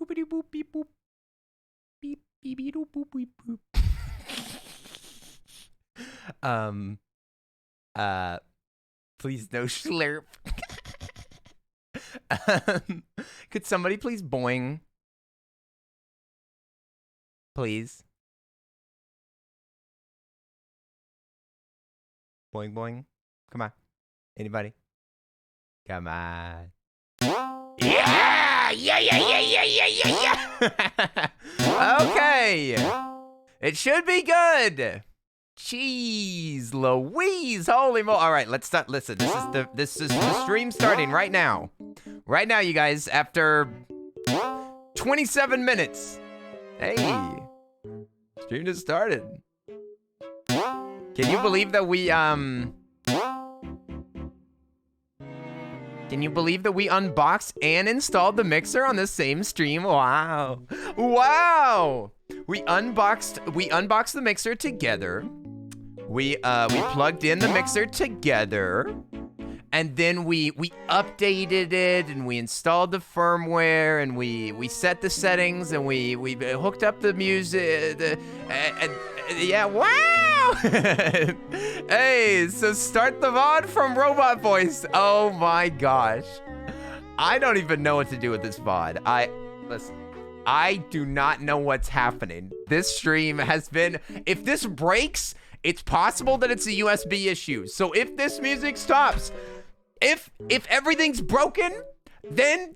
Boopity boop beep boop. Beep beep beep boop boop beep boop. Please no slurp. Could somebody please boing? Please. Boing boing. Come on. Anybody? Come on. Yeah! Yeah! Okay. It should be good. Jeez Louise, holy mo. All right, let's start. Listen, this is the stream starting right now. Right now, you guys, after 27 minutes. Hey, stream just started. Can you believe that we Can you believe that we unboxed and installed the mixer on the same stream? Wow. Wow. We unboxed the mixer together. We plugged in the mixer together. And then we updated it and we installed the firmware and we set the settings and we hooked up the music yeah, wow! Hey, so start the VOD from Robot Voice. Oh my gosh. I don't even know what to do with this VOD. Listen, I do not know what's happening. This stream has been, if this breaks, it's possible that it's a USB issue. So if this music stops, if everything's broken, then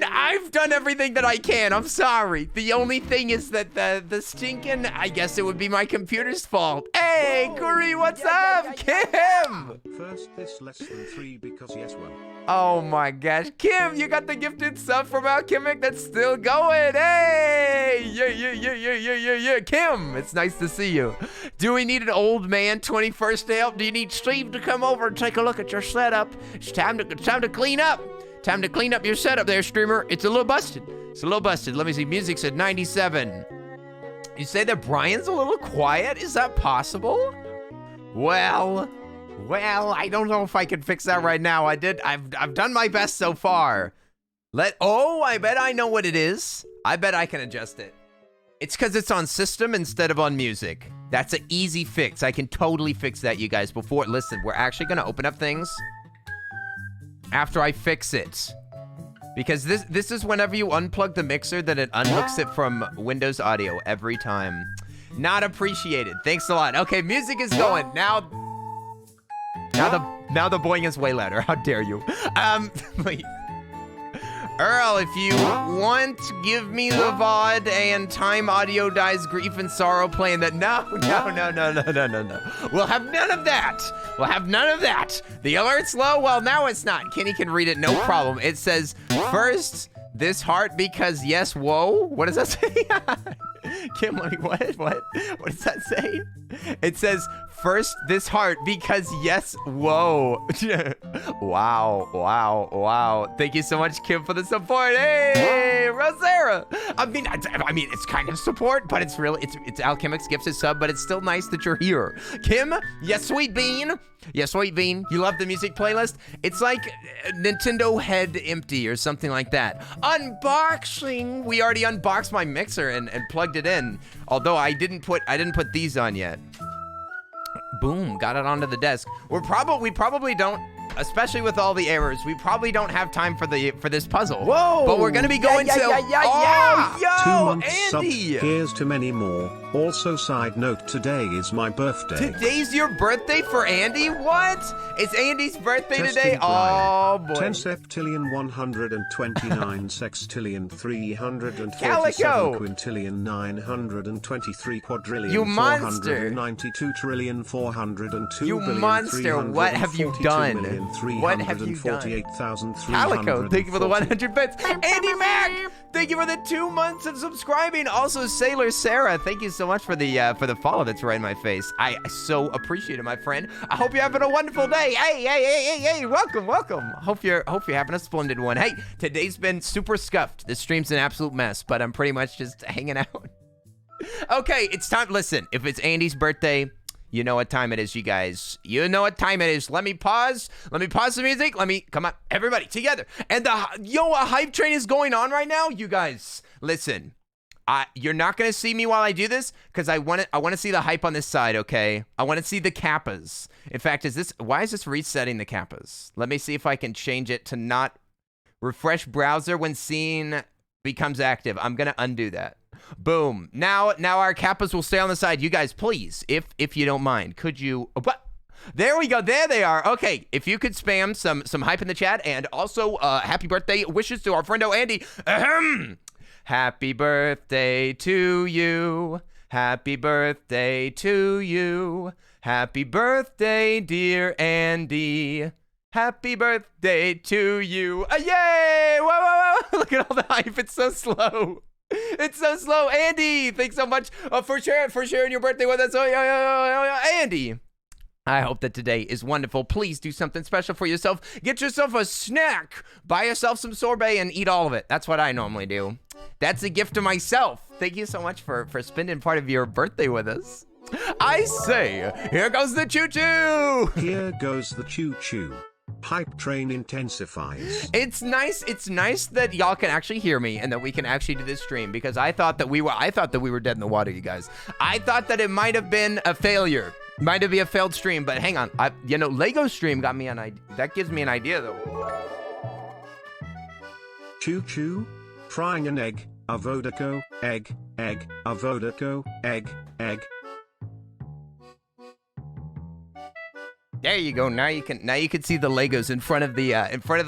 I've done everything that I can. I'm sorry. The only thing is that the stinking, I guess it would be my computer's fault. Hey, Kuri, what's up? Kim! First this less than 3 because yes, well. Oh my gosh. Kim, you got the gifted sub from Alchemic that's still going. Hey! Yeah. Kim, it's nice to see you. Do we need an old man 21st to help? Do you need Steve to come over and take a look at your setup? It's time to clean up. Time to clean up your setup there, streamer. It's a little busted. It's a little busted. Let me see. Music's at 97. You say that Brian's a little quiet? Is that possible? Well, I don't know if I can fix that right now. I've done my best so far. I bet I know what it is. I bet I can adjust it. It's because it's on system instead of on music. That's an easy fix. I can totally fix that, you guys. Listen, we're actually gonna open up things after I fix it. Because this is whenever you unplug the mixer, then it unhooks it from Windows Audio every time. Not appreciated. Thanks a lot. Okay, music is going. Now the boing is way louder. How dare you? Wait. Earl, if you want, give me the VOD and time audio dies grief and sorrow playing that. No. We'll have none of that. The alert's low? Well, now it's not. Kenny can read it, no problem. It says, first, this heart because yes, whoa. What does that say? Kim, what does that say? It says, first, this heart because yes, whoa. Wow. Thank you so much, Kim, for the support. Hey, Rosera. I mean, it's kind of support, but it's Alchemic's gifted sub, but it's still nice that you're here. Kim, yes, sweet bean. Yes, sweet bean. You love the music playlist? It's like Nintendo Head Empty or something like that. Unboxing. We already unboxed my mixer and plugged it in. Although I didn't put these on yet. Boom, got it onto the desk. We probably don't, especially with all the errors, we probably don't have time for this puzzle. Whoa! But we're gonna be going to 2 months Andy! Sub. Here's to many more. Also, side note, today is my birthday. Today's your birthday for Andy? What? It's Andy's birthday today? Oh boy. 10 septillion 129 sextillion 337 Calico! quintillion 923 quadrillion You monster! 492 trillion 402 You billion monster! What have you done? What have you done? Calico, thank you for the 100 bits. Andy Mac, thank you for the 2 months of subscribing. Also, Sailor Sarah, thank you so much for the follow that's right in my face. I so appreciate it, my friend. I hope you're having a wonderful day. Hey, welcome. Hope you're having a splendid one. Hey, today's been super scuffed. This stream's an absolute mess, but I'm pretty much just hanging out. Okay, it's time. Listen, if it's Andy's birthday, You know what time it is, you guys. You know what time it is. Let me pause. Let me pause the music. Come on, everybody, together. And a hype train is going on right now. You guys, listen. You're not gonna see me while I do this because I want to see the hype on this side, okay? I want to see the kappas. In fact, why is this resetting the kappas? Let me see if I can change it to not refresh browser when scene becomes active. I'm gonna undo that. Boom. Now our kappas will stay on the side. You guys, please, if you don't mind, could you? What? There we go. There they are. Okay, if you could spam some hype in the chat and also happy birthday wishes to our friendo Andy. Ahem. Happy birthday to you. Happy birthday to you. Happy birthday, dear Andy. Happy birthday to you. Yay! Whoa, whoa, whoa. Look at all the hype. It's so slow. It's so slow. Andy, thanks so much for sharing your birthday with us. Andy. I hope that today is wonderful. Please do something special for yourself. Get yourself a snack. Buy yourself some sorbet and eat all of it. That's what I normally do. That's a gift to myself. Thank you so much for spending part of your birthday with us. I say, here goes the choo-choo. Here goes the choo-choo. Hype train intensifies. It's nice that y'all can actually hear me and that we can actually do this stream because I thought that we were dead in the water, you guys. I thought that it might have been a failure. Might have been a failed stream, but hang on. Lego stream got me an idea. That gives me an idea, though. Choo-choo. Frying an egg. Avodaco. Egg. Egg. Avodaco. Egg. Egg. There you go. Now you can see the Legos in front of the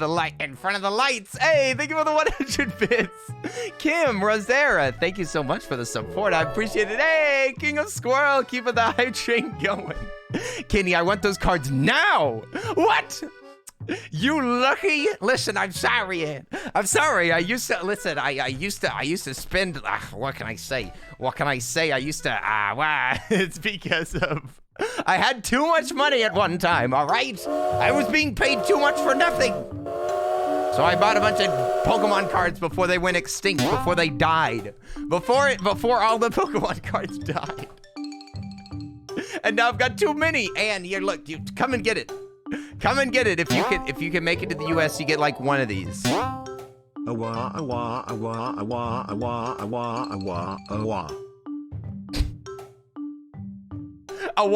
lights. Hey, thank you for the 100 bits. Kim Rosera, thank you so much for the support. I appreciate it. Hey, King of Squirrel, keeping the hype train going. Kenny, I want those cards now. What? You lucky? Listen, I'm sorry, Ann. I'm sorry. I used to spend. What can I say? It's because of. I had too much money at one time, all right? I was being paid too much for nothing. So I bought a bunch of Pokemon cards before they went extinct, before they died. Before all the Pokemon cards died. And now I've got too many. And here, look, you come and get it. Come and get it. If you can make it to the US, you get like one of these. Awa, awa, awa, awa, awa, awa, awa, awa. Thank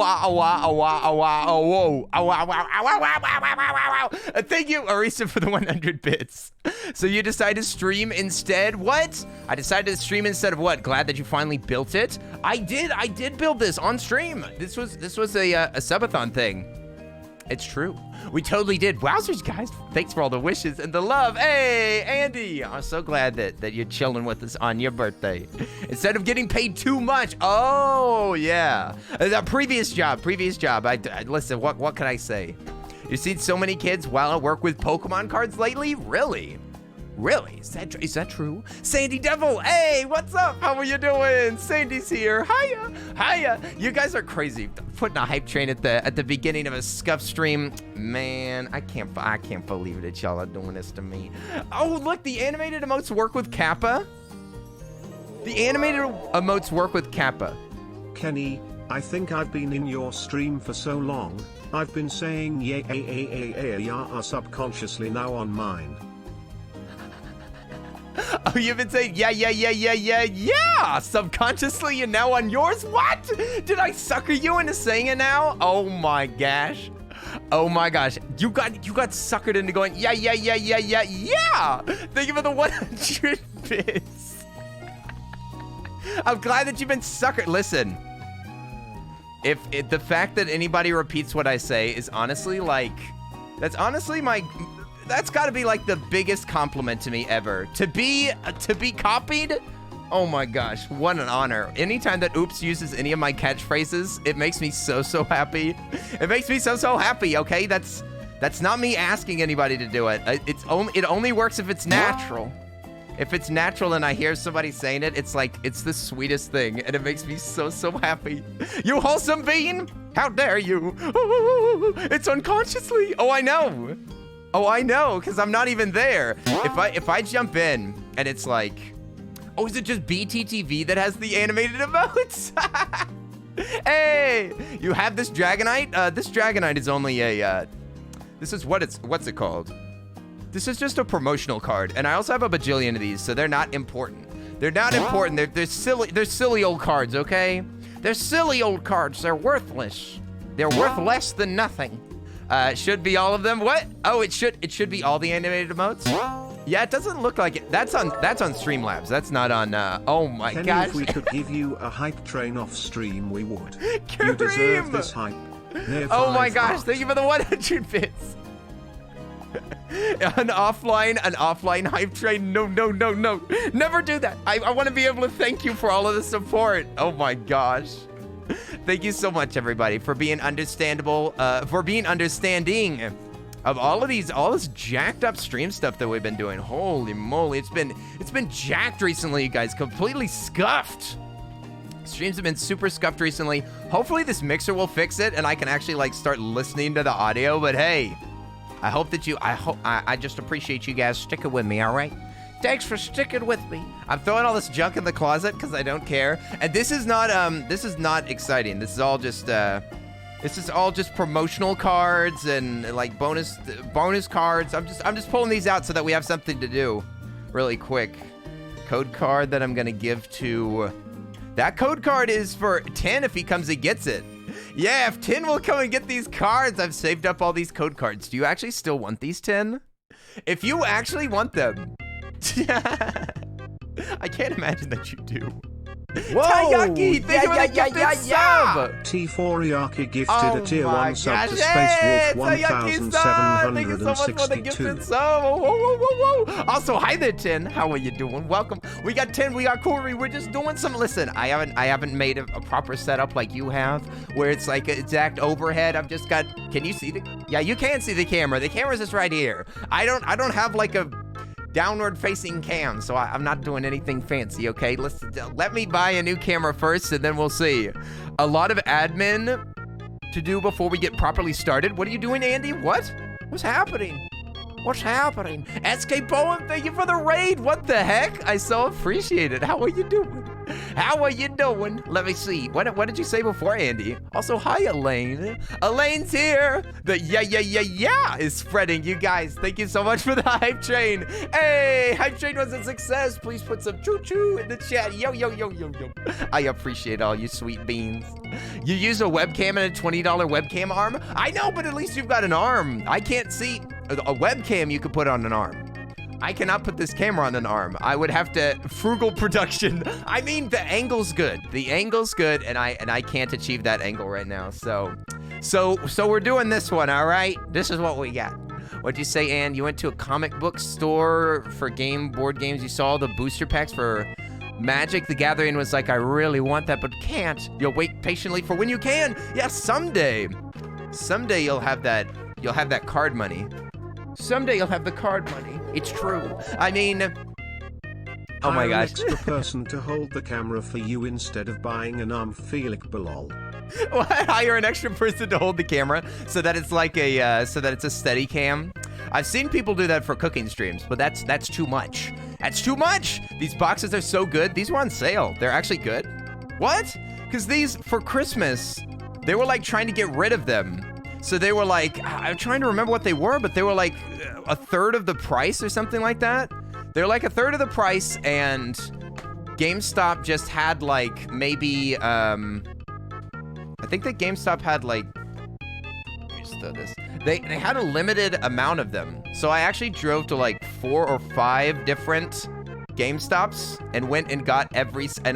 you, Arisa, for the 100 bits. So you decided to stream instead? What? I decided to stream instead of what? Glad that you finally built it. I did build this on stream. This was a subathon thing. It's true. We totally did. Wowzers, guys. Thanks for all the wishes and the love. Hey, Andy. I'm so glad that you're chilling with us on your birthday. Instead of getting paid too much. Oh, yeah. The previous job. Listen, what can I say? You've seen so many kids while I work with Pokemon cards lately? Really? Really? Is that true? Sandy Devil, hey, what's up? How are you doing? Sandy's here. Hiya. You guys are crazy. Putting a hype train at the beginning of a scuff stream. Man, I can't believe that y'all are doing this to me. Oh, look, the animated emotes work with Kappa. The animated emotes work with Kappa. Kenny, I think I've been in your stream for so long. I've been saying yeah subconsciously now on mine. Oh, you've been saying yeah, subconsciously and now on yours? What? Did I sucker you into saying it now? Oh my gosh. You got suckered into going yeah. Thank you for the 100 bits. I'm glad that you've been suckered. Listen, if the fact that anybody repeats what I say is honestly like, that's got to be like the biggest compliment to me ever. To be copied? Oh my gosh, what an honor. Anytime that Oops uses any of my catchphrases, it makes me so happy. It makes me so happy, okay? That's not me asking anybody to do it. It only works if it's natural. If it's natural and I hear somebody saying it, it's like, it's the sweetest thing, and it makes me so happy. You wholesome bean? How dare you? It's unconsciously. Oh, I know, because I'm not even there. If I jump in and it's like, oh, is it just BTTV that has the animated emotes? Hey, you have this Dragonite? This Dragonite is only a, what's it called? This is just a promotional card, and I also have a bajillion of these, so they're not important. They're not important. They're silly old cards, okay? They're silly old cards. They're worthless. They're worth less than nothing. Should be all of them. What? Oh, it should be all the animated emotes. Yeah, it doesn't look like it. That's on Streamlabs. That's not on. Oh my gosh. If we could give you a hype train off stream, we would. Kareem! You deserve this hype. Oh my gosh! Thank you for the 100 bits. An offline hype train. No. Never do that. I want to be able to thank you for all of the support. Oh my gosh. Thank you so much, everybody, for being understanding of all this jacked up stream stuff that we've been doing. Holy moly, it's been jacked recently, you guys. Completely scuffed. Streams have been super scuffed recently. Hopefully this mixer will fix it and I can actually like start listening to the audio. But hey, I just appreciate you guys sticking with me, all right? Thanks for sticking with me. I'm throwing all this junk in the closet because I don't care. And this is not exciting. This is all just promotional cards and like bonus cards. I'm just pulling these out so that we have something to do really quick. Code card that I'm gonna give to, that code card is for 10 if he comes and gets it. Yeah, if 10 will come and get these cards, I've saved up all these code cards. Do you actually still want these 10? If you actually want them, I can't imagine that you do. Whoa! Taiyaki, thank you for the gifted sub! T4Yaki gifted a tier 1 sub to Space Wolf 1762. Thank you so much for the gifted sub. Whoa. Also, hi there, Tin. How are you doing? Welcome. We got Tin, we got Corey. We're just doing some. Listen, I haven't made a proper setup like you have, where it's like an exact overhead. I've just got. Can you see the? Yeah, you can see the camera. The camera's just right here. I don't have like a downward facing cam, so I'm not doing anything fancy, okay? Let me buy a new camera first and then we'll see. A lot of admin to do before we get properly started. What are you doing, Andy? What? What's happening? What's happening? SK Poem, thank you for the raid. What the heck? I so appreciate it. How are you doing? How are you doing? Let me see. What did you say before, Andy? Also, hi, Elaine. Elaine's here. The yeah is spreading. You guys, thank you so much for the hype train. Hey, hype train was a success. Please put some choo-choo in the chat. Yo. I appreciate all you sweet beans. You use a webcam and a $20 webcam arm? I know, but at least you've got an arm. I can't see. A webcam you could put on an arm. I cannot put this camera on an arm. I would have to frugal production. I mean, the angle's good. The angle's good, and I can't achieve that angle right now. So we're doing this one, all right? This is what we got. What'd you say, Ann? You went to a comic book store for board games. You saw the booster packs for Magic the Gathering. Was like, I really want that, but can't. You'll wait patiently for when you can. Yeah, someday you'll have that. You'll have that card money. Someday you'll have the card money. It's true. I mean, oh my gosh. Hire an extra person to hold the camera for you instead of buying an arm. Felix Balol. What? Hire an extra person to hold the camera so that it's like so that it's a steady cam. I've seen people do that for cooking streams, but that's too much. That's too much. These boxes are so good. These were on sale. They're actually good. What? Because these for Christmas, they were like trying to get rid of them. So they were like, I'm trying to remember what they were, but they were like a third of the price or something like that. They're like a third of the price, and GameStop just had like maybe, I think that GameStop had like, let me just throw this. They had a limited amount of them. So I actually drove to like 4 or 5 different GameStops and went and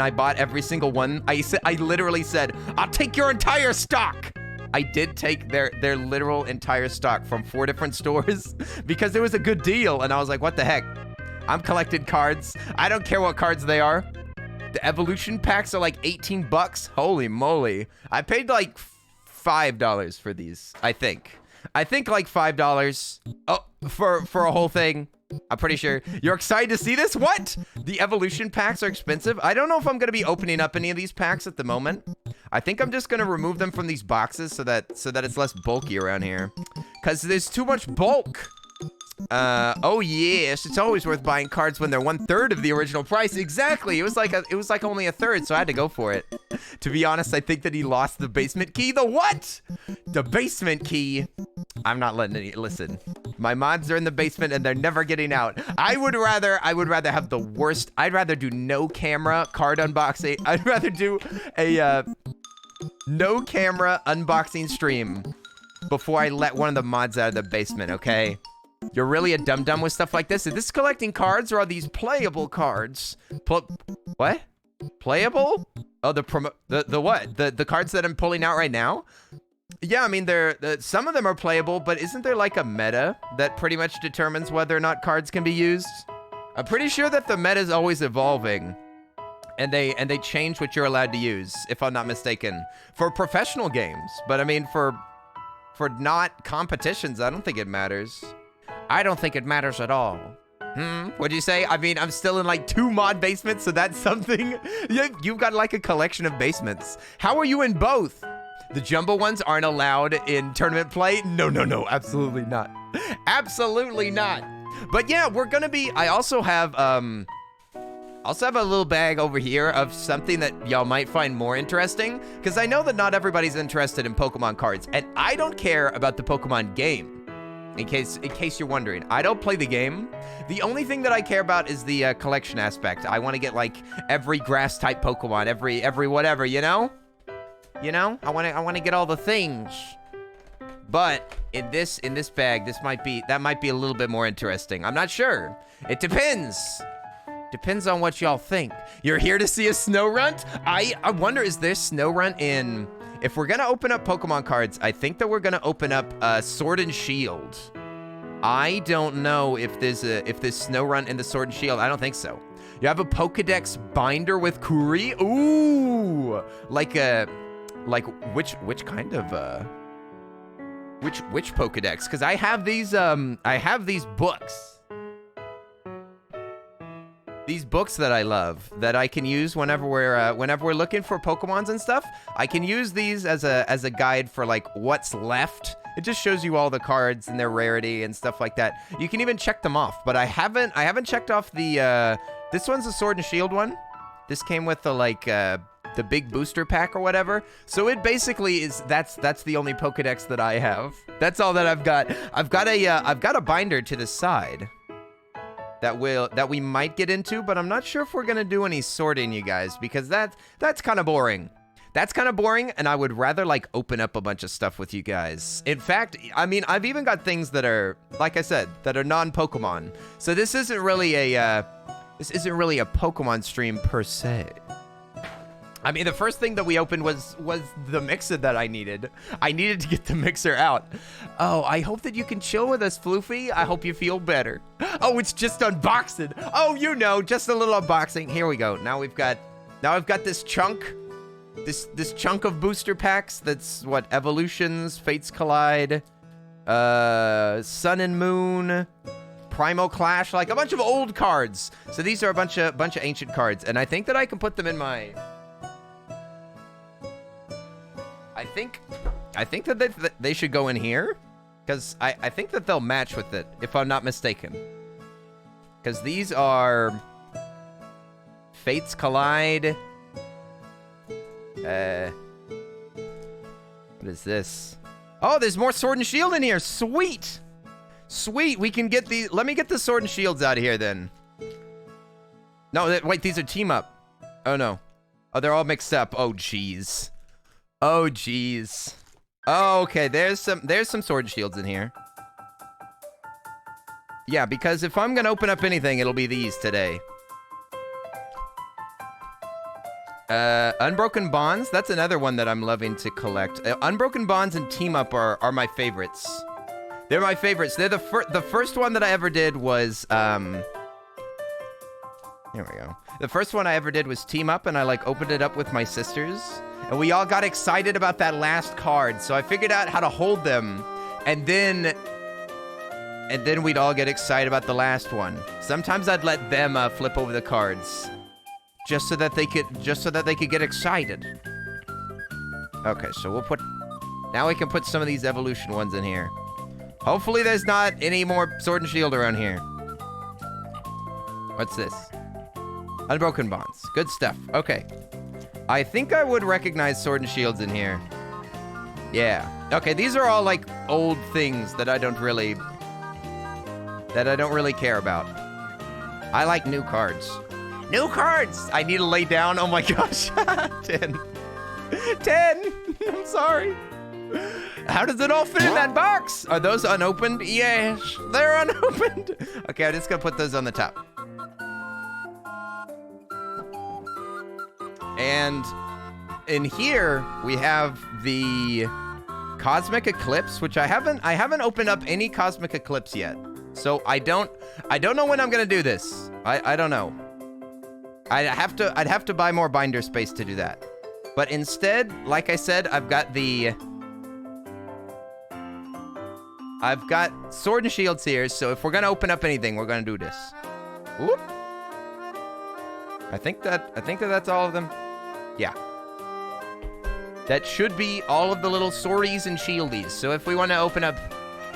I bought every single one. I literally said, I'll take your entire stock. I did take their literal entire stock from 4 different stores because there was a good deal, and I was like, what the heck? I'm collecting cards. I don't care what cards they are. The evolution packs are like 18 bucks. Holy moly. I paid like $5 for these, I think. I think like $5 for a whole thing. I'm pretty sure. You're excited to see this? What? The evolution packs are expensive? I don't know if I'm going to be opening up any of these packs at the moment. I think I'm just going to remove them from these boxes so that it's less bulky around here. Because there's too much bulk. Oh yes, it's always worth buying cards when they're 1/3 of the original price. Exactly. It was like only a third, so I had to go for it. To be honest, I think that he lost the basement key. The what? The basement key. I'm not letting any, listen. My mods are in the basement and they're never getting out. I would rather have the worst. I'd rather do no camera card unboxing. I'd rather do a no camera unboxing stream before I let one of the mods out of the basement, okay? You're really a dum-dum with stuff like this? Is this collecting cards or are these playable cards? What? Playable? Oh, the what? The cards that I'm pulling out right now? Yeah, I mean, some of them are playable, but isn't there like a meta that pretty much determines whether or not cards can be used? I'm pretty sure that the meta is always evolving. And they change what you're allowed to use, if I'm not mistaken, for professional games. But I mean, for not competitions, I don't think it matters. I don't think it matters at all. What'd you say? I mean, I'm still in like 2 mod basements, so that's something. You've got like a collection of basements. How are you in both? The jumbo ones aren't allowed in tournament play? No, absolutely not. Absolutely not. But yeah, we're gonna be, I also have a little bag over here of something that y'all might find more interesting, because I know that not everybody's interested in Pokemon cards, and I don't care about the Pokemon game. In case you're wondering, I don't play the game. The only thing that I care about is the collection aspect. I want to get like every grass type Pokemon, every whatever, you know? I want to get all the things. But in this bag, that might be a little bit more interesting. I'm not sure. It depends. Depends on what y'all think. You're here to see a snow runt? I wonder, is there snow runt in... If we're gonna open up Pokemon cards, I think that we're gonna open up Sword and Shield. I don't know if there's snow runt in the Sword and Shield. I don't think so. You have a Pokedex binder with Kuri? Ooh! Like which kind of which Pokedex? Because I have these books. These books that I love that I can use whenever we're looking for Pokemons and stuff. I can use these as a guide for like what's left. It just shows you all the cards and their rarity and stuff like that. You can even check them off, but I haven't checked off the this one's a Sword and Shield one. This came with the big booster pack or whatever. So it basically is that's the only Pokedex that I have. That's all that I've got. I've got a binder to the side that we might get into, but I'm not sure if we're gonna do any sorting, you guys, because that's kind of boring. That's kind of boring, and I would rather like open up a bunch of stuff with you guys. In fact, I mean, I've even got things that are, like I said, that are non-Pokemon. So this isn't really a Pokemon stream per se. I mean, the first thing that we opened was the mixer that I needed. I needed to get the mixer out. Oh, I hope that you can chill with us, Floofy. I hope you feel better. Oh, it's just unboxing. Oh, you know, just a little unboxing. Here we go. Now I've got this chunk. This chunk of booster packs. That's what, Evolutions, Fates Collide, Sun and Moon, Primal Clash, like a bunch of old cards. So these are a bunch of ancient cards, and I think that I can put them in my. I think that they should go in here, because I think that they'll match with it, if I'm not mistaken. Because these are Fates Collide. What is this? Oh, there's more Sword and Shield in here. Sweet. Sweet. We can get these. Let me get the Sword and Shields out of here then. No, wait, these are team up. Oh, no. Oh, they're all mixed up. Oh, jeez. Oh, jeez. Oh, okay, there's some Sword and Shields in here. Yeah, because if I'm gonna open up anything, it'll be these today. Unbroken Bonds, that's another one that I'm loving to collect. Unbroken Bonds and Team Up are my favorites. They're my favorites. They're the first one that I ever did was, here we go. The first one I ever did was Team Up, and I like opened it up with my sisters. And we all got excited about that last card, so I figured out how to hold them, and then we'd all get excited about the last one. Sometimes I'd let them flip over the cards, just so that they could get excited. Okay, so now we can put some of these evolution ones in here. Hopefully there's not any more Sword and Shield around here. What's this? Unbroken Bonds. Good stuff. Okay. I think I would recognize Sword and Shields in here. Yeah. Okay, these are all like old things that I don't really care about. I like new cards. New cards! I need to lay down. Oh my gosh. 10. 10! I'm sorry. How does it all fit in that box? Are those unopened? Yes, they're unopened. Okay, I'm just gonna put those on the top. And in here, we have the Cosmic Eclipse, which I haven't opened up any Cosmic Eclipse yet. So I don't know when I'm gonna do this. I don't know. I'd have to buy more binder space to do that. But instead, like I said, I've got Sword and Shields here, so if we're gonna open up anything, we're gonna do this. Whoop. I think that's all of them. Yeah. That should be all of the little swordies and shieldies. So if we want to open up,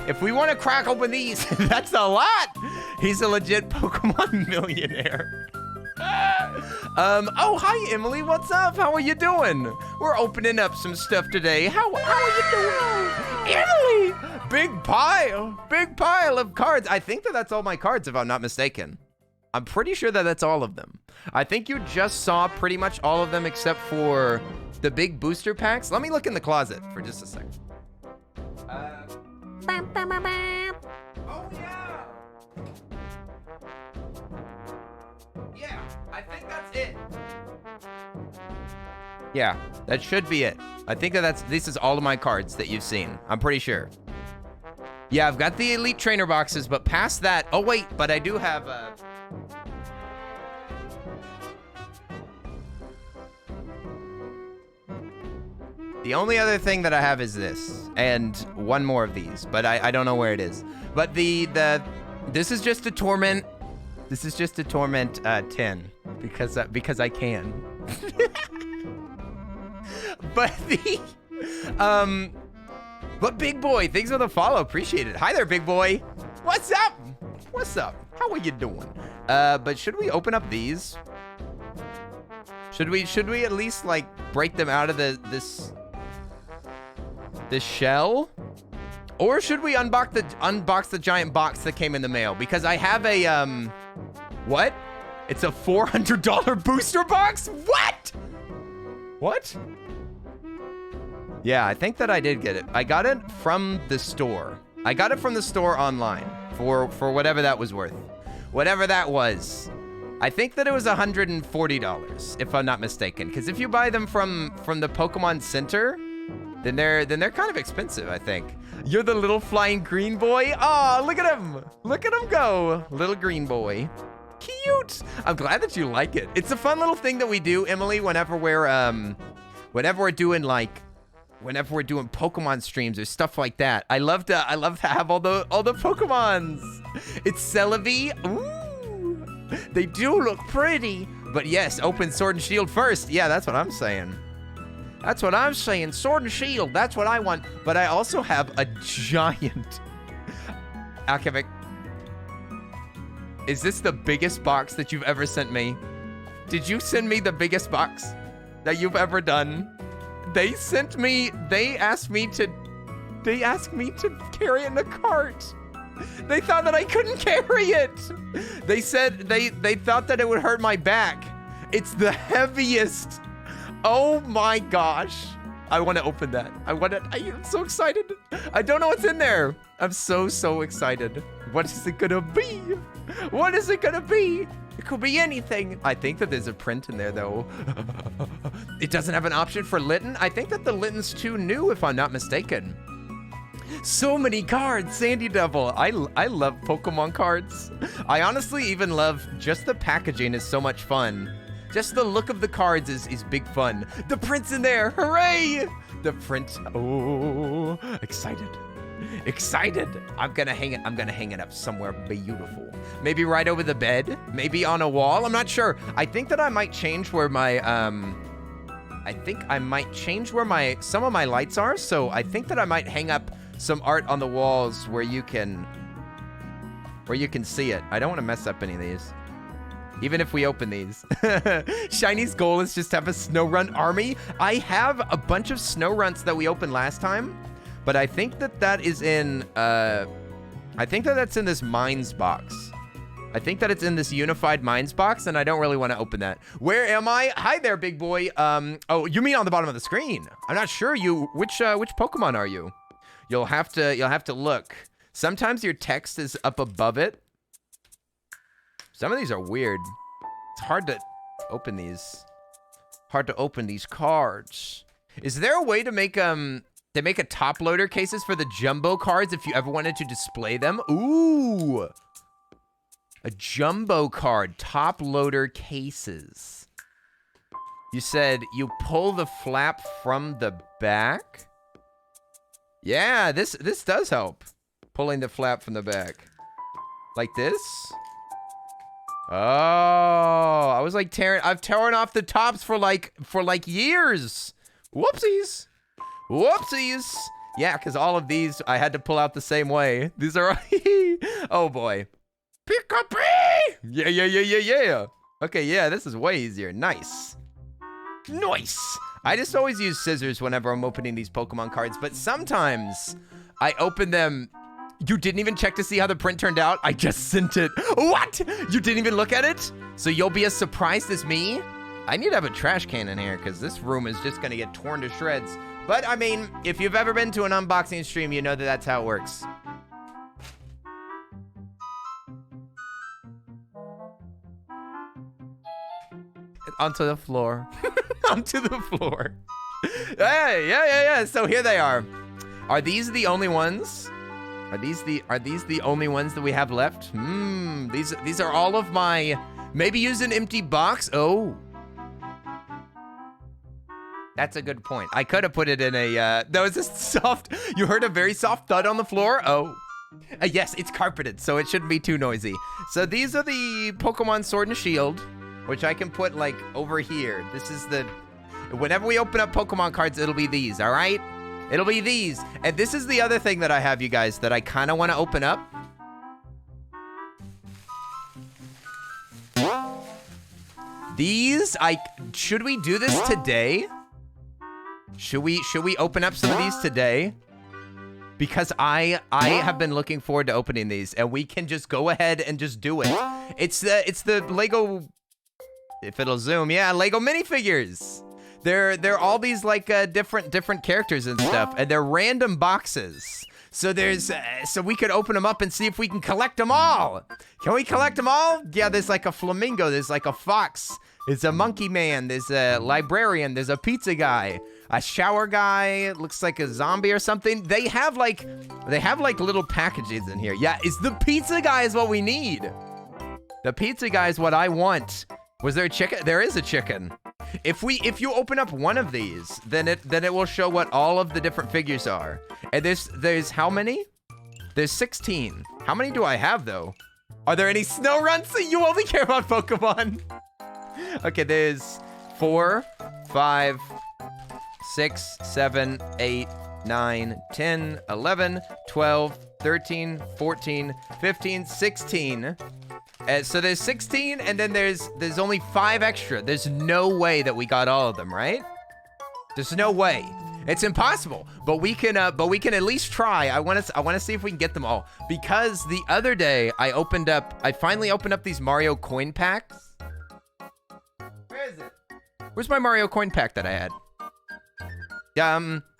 if we want to crack open these, that's a lot. He's a legit Pokemon millionaire. Oh, hi, Emily. What's up? How are you doing? We're opening up some stuff today. How are you doing? Emily! Big pile of cards. I think that's all my cards, if I'm not mistaken. I'm pretty sure that's all of them. I think you just saw pretty much all of them except for the big booster packs. Let me look in the closet for just a second. Oh, yeah. Yeah, I think that's it. Yeah, that should be it. I think this is all of my cards that you've seen. I'm pretty sure. Yeah, I've got the Elite Trainer boxes, but past that... Oh, wait, but I do have... The only other thing that I have is this, and one more of these, but I don't know where it is. But this is just a Torment. This is just a Torment 10 because I can. But Big Boy, thanks for the follow. Appreciate it. Hi there, Big Boy. What's up? What's up? How are you doing? But should we open up these? Should we at least like break them out of this shell? Or should we unbox the giant box that came in the mail? Because I have a what? It's a $400 booster box? What? What? Yeah, I think that I did get it. I got it from the store. I got it from the store online for whatever that was worth. Whatever that was. I think that it was $140, if I'm not mistaken. Because if you buy them from the Pokemon Center, then they're kind of expensive, I think. You're the little flying green boy. Oh, look at him. Look at him go. Little green boy. Cute. I'm glad that you like it. It's a fun little thing that we do, Emily, whenever we're doing Pokemon streams or stuff like that. I love to have all the Pokemons. It's Celebi. Ooh, they do look pretty. But yes, open Sword and Shield first. Yeah, that's what I'm saying. That's what I'm saying. Sword and Shield. That's what I want. But I also have a giant Alchemic. Is this the biggest box that you've ever sent me? Did you send me the biggest box that you've ever done? They asked me to carry it in the cart. They thought that I couldn't carry it. They said they thought that it would hurt my back. It's the heaviest. Oh my gosh. I want to open that. I'm so excited. I don't know what's in there. I'm so excited. What is it gonna be? What is it gonna be? It could be anything. I think that there's a print in there, though. It doesn't have an option for Litten. I think that the Litten's too new, if I'm not mistaken. So many cards, Sandy Devil. I love Pokemon cards. I honestly even love just the packaging is so much fun. Just the look of the cards is big fun. The print's in there. Hooray! The print. Oh, excited. Excited. I'm gonna hang it up somewhere beautiful. Maybe right over the bed. Maybe on a wall. I'm not sure. I think that I might change where my some of my lights are. So I think that I might hang up some art on the walls where you can see it. I don't want to mess up any of these. Even if we open these. Shiny's goal is just to have a SnowRun army. I have a bunch of SnowRunts that we opened last time, but I think that is in, I think that's in this Mines box. I think that it's in this Unified Mines box, and I don't really want to open that. Where am I? Hi there, big boy. Oh, you mean on the bottom of the screen? I'm not sure which Pokemon are you? You'll have to look. Sometimes your text is up above it. Some of these are weird. It's hard to open these. Hard to open these cards. Is there a way to make a top loader cases for the jumbo cards if you ever wanted to display them? Ooh. A jumbo card, top loader cases. You said you pull the flap from the back? Yeah, this does help. Pulling the flap from the back. Like this? Oh, I was like I've torn off the tops for like years. Whoopsies. Whoopsies. Yeah, because all of these I had to pull out the same way. These are, oh boy. Pick-a-pee! Yeah. Okay, yeah, this is way easier. Nice. Nice. I just always use scissors whenever I'm opening these Pokemon cards, but sometimes I open them. You didn't even check to see how the print turned out? I just sent it. What? You didn't even look at it? So you'll be as surprised as me? I need to have a trash can in here because this room is just going to get torn to shreds. But, I mean, if you've ever been to an unboxing stream, you know that that's how it works. Onto the floor. Onto the floor. Hey, yeah. So here they are. Are these the only ones? Are these the only ones that we have left? These are all of my, maybe use an empty box. Oh. That's a good point. I could have put it in a, that was a soft, you heard a very soft thud on the floor? Oh. Yes, it's carpeted, so it shouldn't be too noisy. So these are the Pokemon Sword and Shield, which I can put like over here. This is the, whenever we open up Pokemon cards, it'll be these, all right? It'll be these. And this is the other thing that I have, you guys, that I kind of want to open up. These, should we do this today? Should we open up some of these today? Because I have been looking forward to opening these, and we can just go ahead and just do it. It's the Lego, if it'll zoom, yeah, Lego minifigures. They're all these like different characters and stuff, and they're random boxes. So there's so we could open them up and see if we can collect them all. Can we collect them all? Yeah, there's like a flamingo, there's like a fox, there's a monkey man, there's a librarian, there's a pizza guy, a shower guy, looks like a zombie or something. They have like little packages in here. Yeah, it's the pizza guy is what we need. The pizza guy is what I want. Was there a chicken? There is a chicken. If you open up one of these, then it will show what all of the different figures are. And there's how many? There's 16. How many do I have though? Are there any snow runs? You only care about Pokemon. Okay, there's 4, 5, 6, 7, 8, 9, 10, 11, 12, 13, 14, 15, 16. So there's 16, and then there's only 5 extra. There's no way that we got all of them, right? There's no way. It's impossible. But we can at least try. I want to see if we can get them all, because the other day I finally opened up these Mario coin packs. Where is it? Where's my Mario coin pack that I had?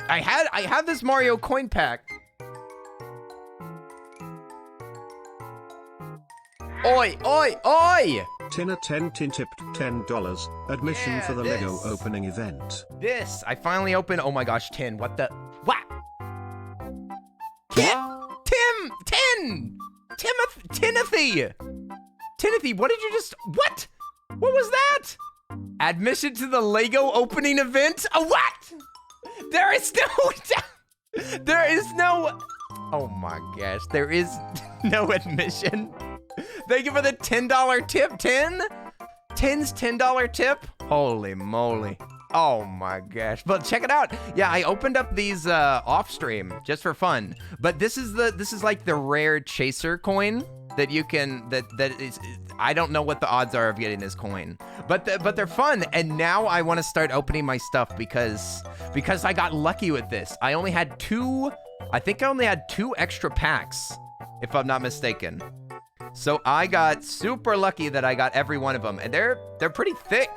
I had this Mario coin pack. Oi, oi, oi! Tina 10 tin tipped $10. Admission Yeah, for the this. Lego opening event. This, I finally opened, oh my gosh, Tin, what the, what? Timothy! Timothy, what did you just, what? What was that? Admission to the Lego opening event? What? There is no, oh my gosh, there is no admission. Thank you for the $10 tip, Tin. Tin's $10 tip. Holy moly. Oh my gosh. But check it out. Yeah, I opened up these off stream just for fun. But this is like the rare chaser coin. that you can, that is, I don't know what the odds are of getting this coin, but they're fun. And now I want to start opening my stuff because I got lucky with this. I only had I think I only had 2 extra packs, if I'm not mistaken. So I got super lucky that I got every one of them, and they're pretty thick.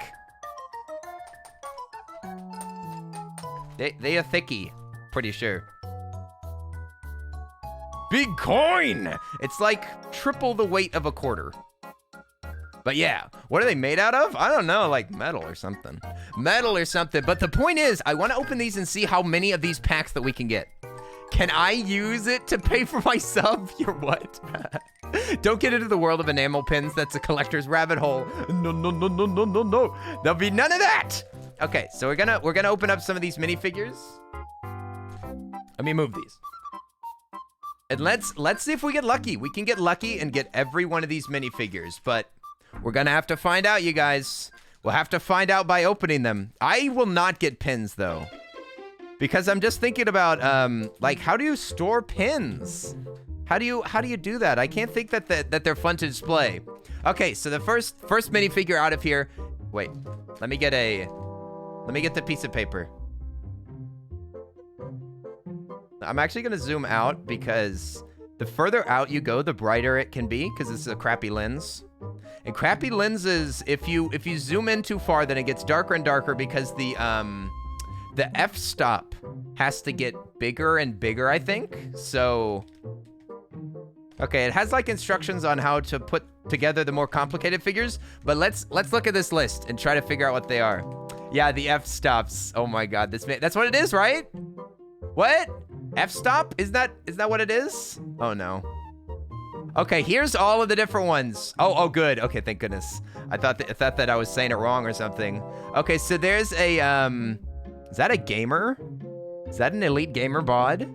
They are thicky, pretty sure. Big coin! It's like triple the weight of a quarter. But yeah, what are they made out of? I don't know, like metal or something. Metal or something. But the point is, I want to open these and see how many of these packs that we can get. Can I use it to pay for my sub? You're what? Don't get into the world of enamel pins. That's a collector's rabbit hole. No, no, no, no, no, no, no. There'll be none of that. Okay, so we're gonna open up some of these minifigures. Let me move these. And let's see if we get lucky. We can get lucky and get every one of these minifigures, but we're gonna have to find out, you guys. We'll have to find out by opening them. I will not get pins though, because I'm just thinking about like, how do you store pins? How do you do that? I can't think that they're fun to display. Okay, so the first minifigure out of here. Wait, let me get the piece of paper. I'm actually gonna zoom out because the further out you go, the brighter it can be, because it's a crappy lens. And crappy lenses, if you zoom in too far, then it gets darker and darker because the f-stop has to get bigger and bigger, I think. So, okay, it has like instructions on how to put together the more complicated figures, but let's look at this list and try to figure out what they are. Yeah, the f-stops. Oh my god, that's what it is, right? What? F-stop? Is that what it is? Oh no. Okay, here's all of the different ones. Oh, good. Okay, thank goodness. I thought that I was saying it wrong or something. Okay, so there's a is that a gamer? Is that an elite gamer bod?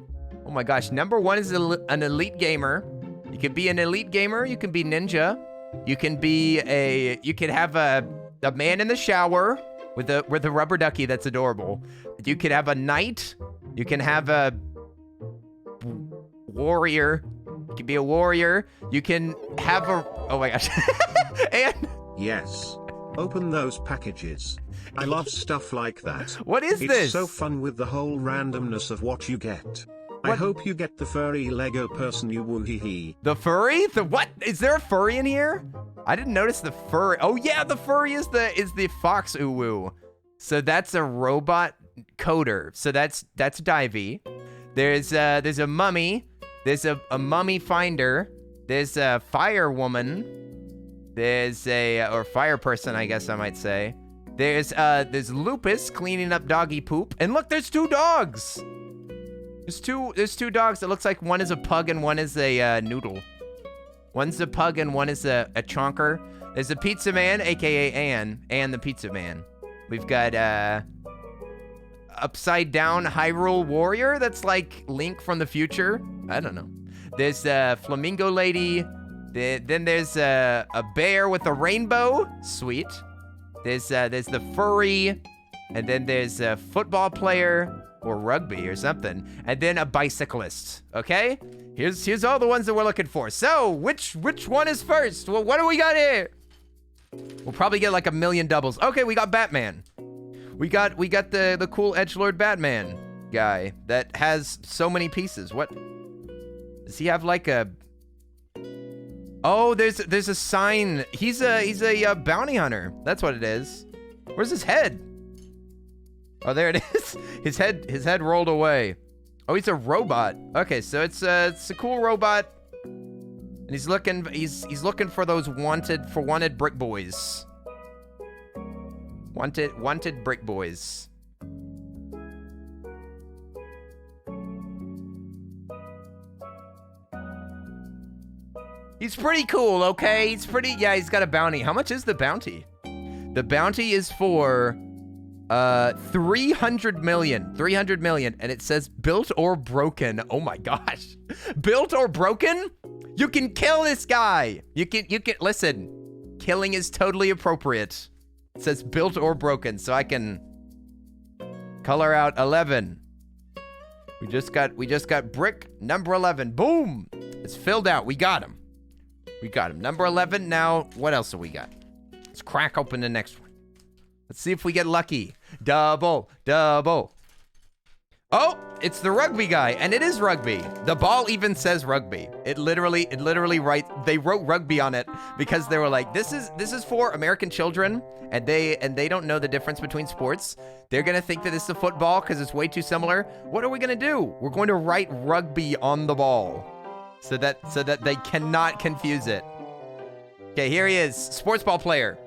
Oh my gosh, number 1 is an elite gamer. You can be an elite gamer, you can be ninja. You can have a man in the shower with a rubber ducky that's adorable. You could have a knight. You can have a warrior. You can be a warrior. You can have a... Oh my gosh. And... Yes. Open those packages. I love stuff like that. What is this? It's so fun with the whole randomness of what you get. What? I hope you get the furry Lego person you woo hee hee. The furry? The what? Is there a furry in here? I didn't notice the furry. Oh yeah, the furry is the fox uwu. So that's a robot coder. So that's Divey. There's a mummy. There's a mummy finder. There's a fire woman. There's or fire person, I guess I might say. There's Lupus cleaning up doggy poop. And look, there's 2 dogs. There's two dogs. It looks like one is a pug and one is a noodle. One's a pug and one is a chonker. There's a pizza man, aka Ann the pizza man. We've got upside down Hyrule warrior. That's like Link from the future. I don't know. There's a flamingo lady. Then there's a bear with a rainbow. Sweet. There's the furry, and then there's a football player or rugby or something, and then a bicyclist. Okay, here's all the ones that we're looking for. So which one is first? Well, what do we got here? We'll probably get like a million doubles. Okay, we got Batman. We got the cool edgelord Batman guy that has so many pieces. What does he have? Like a... Oh, there's a sign. He's a bounty hunter. That's what it is. Where's his head? Oh, there it is. His head rolled away. Oh, he's a robot. Okay, so it's a cool robot, and he's looking for those wanted brick boys. Wanted brick boys. He's pretty cool, okay? He's got a bounty. How much is the bounty? The bounty is for 300 million. 300 million, and it says built or broken. Oh my gosh. Built or broken? You can kill this guy. You can listen. Killing is totally appropriate. It says built or broken, so I can color out 11. We just got brick number 11. Boom! It's filled out. We got him. We got him. Number 11. Now, what else have we got? Let's crack open the next one. Let's see if we get lucky. Double, double. Oh, it's the rugby guy, and it is rugby. The ball even says rugby. It literally they wrote rugby on it because they were like, this is for American children, and they don't know the difference between sports. They're gonna think that it's a football because it's way too similar. What are we gonna do? We're going to write rugby on the ball so that they cannot confuse it. Okay, here he is, sports ball player.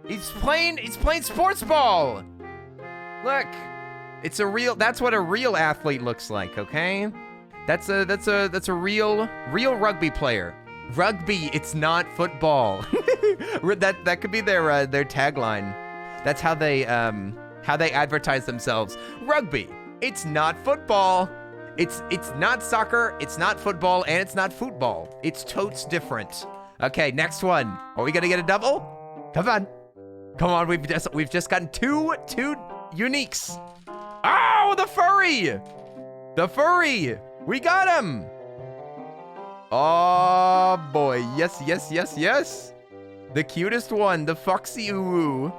He's playing sports ball. Look, that's what a real athlete looks like, okay? That's a real rugby player. Rugby, it's not football. that could be their tagline. That's how they advertise themselves. Rugby, it's not football. It's not soccer, it's not football, and it's not football. It's totes different. Okay, next one. Are we gonna get a double? Come on. Come on, we've just gotten two uniques. Oh, the furry! The furry! We got him! Oh boy, yes, yes, yes, yes. The cutest one, the foxy uwu.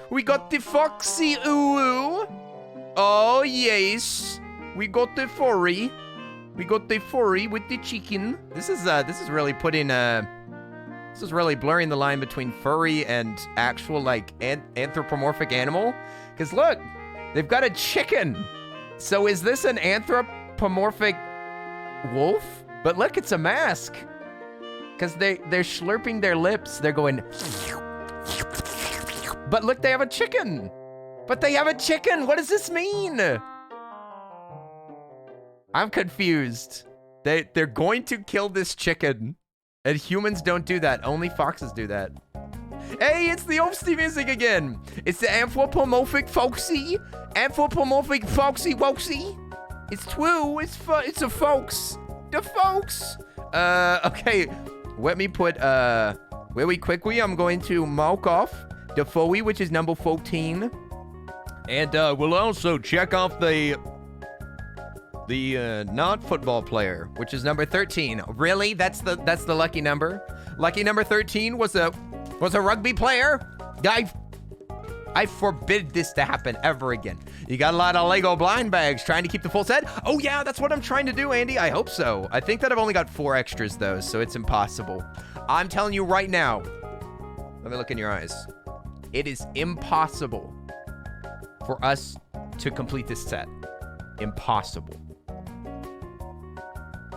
We got the foxy uwu. Oh yes, we got the furry. We got the furry with the chicken. This is really putting This is really blurring the line between furry and actual, like, anthropomorphic animal. Because look, they've got a chicken. So is this an anthropomorphic wolf? But look, it's a mask. Because they're slurping their lips. They're going... But look, they have a chicken. But they have a chicken. What does this mean? I'm confused. They're going to kill this chicken. And humans don't do that. Only foxes do that. Hey, it's the Oopsie music again. It's the anthropomorphic foxy. Anthropomorphic foxy woxy. It's true. It's a folks. The folks. Okay. Let me put, really quickly, I'm going to mark off the Foey, which is number 14. And, we'll also check off the not football player, which is number 13. Really? That's the lucky number? Lucky number 13 was a rugby player? I forbid this to happen ever again. You got a lot of Lego blind bags trying to keep the full set? Oh yeah, that's what I'm trying to do, Andy. I hope so. I think that I've only got 4 extras though, so it's impossible. I'm telling you right now. Let me look in your eyes. It is impossible for us to complete this set. Impossible.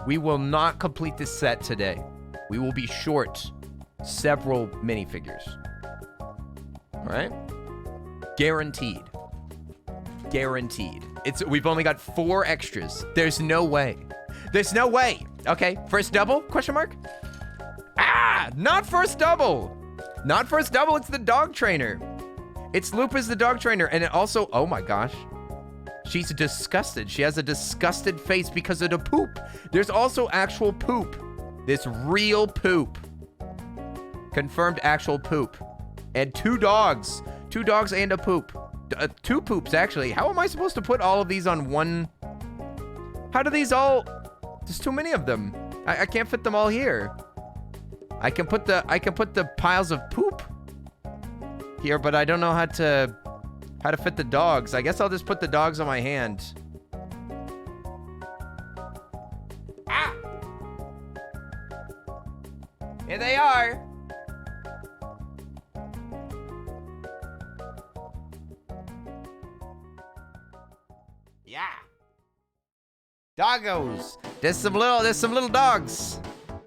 We will not complete this set today. We will be short several minifigures. All right? Guaranteed. Guaranteed. We've only got 4 extras. There's no way. There's no way. Okay, first double? Question mark? Ah! Not first double. Not first double, it's the dog trainer. It's Lupa's the dog trainer, and it also, oh my gosh. She's disgusted. She has a disgusted face because of the poop. There's also actual poop. This real poop. Confirmed actual poop. And 2 dogs. 2 dogs and a poop. 2 poops, actually. How am I supposed to put all of these on one? How do these all... There's too many of them. I can't fit them all here. I can put the piles of poop here, but I don't know how to fit the dogs. I guess I'll just put the dogs on my hand. Ah! Here they are. Yeah. Doggos. There's some little dogs.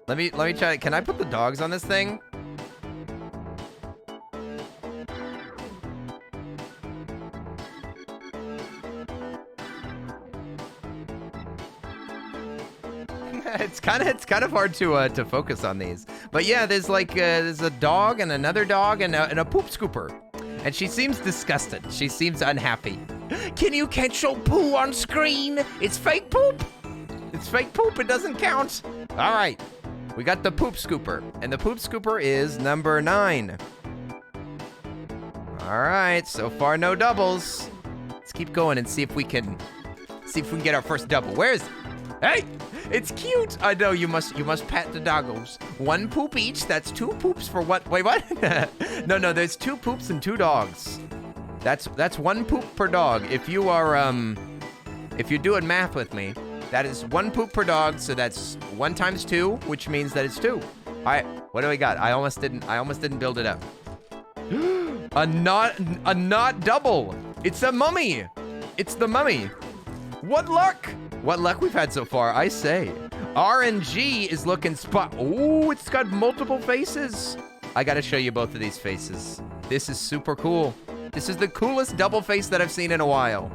Let me try. Can I put the dogs on this thing? It's kind of hard to focus on these. But yeah, there's a dog and another dog and a poop scooper. And she seems disgusted. She seems unhappy. Can you catch your poo on screen? It's fake poop. It's fake poop. It doesn't count. All right. We got the poop scooper. And the poop scooper is number 9. All right. So far, no doubles. Let's keep going and see if we can See if we can get our first double. Where is it? Hey, it's cute. I know you must pat the doggos. 1 poop each. That's 2 poops for what? Wait, what? No, there's 2 poops and 2 dogs. That's 1 poop per dog. If you are if you're doing math with me, that is 1 poop per dog. So that's 1 times 2, which means that it's 2. All right, what do we got? I almost didn't build it up. A not double. It's a mummy. It's the mummy. What luck? What luck we've had so far, I say. RNG is looking spot. Oh, it's got multiple faces. I gotta show you both of these faces. This is super cool. This is the coolest double face that I've seen in a while.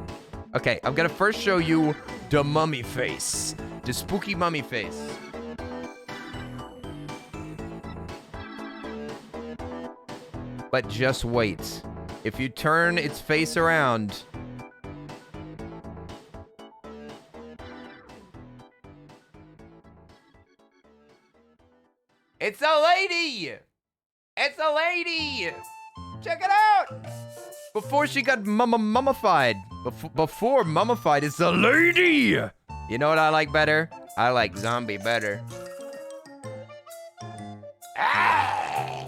Okay, I'm gonna first show you the mummy face. The spooky mummy face. But just wait. If you turn its face around, it's a lady! It's a lady! Check it out! Before she got mummified. Before mummified, it's a lady! You know what I like better? I like zombie better. Ah!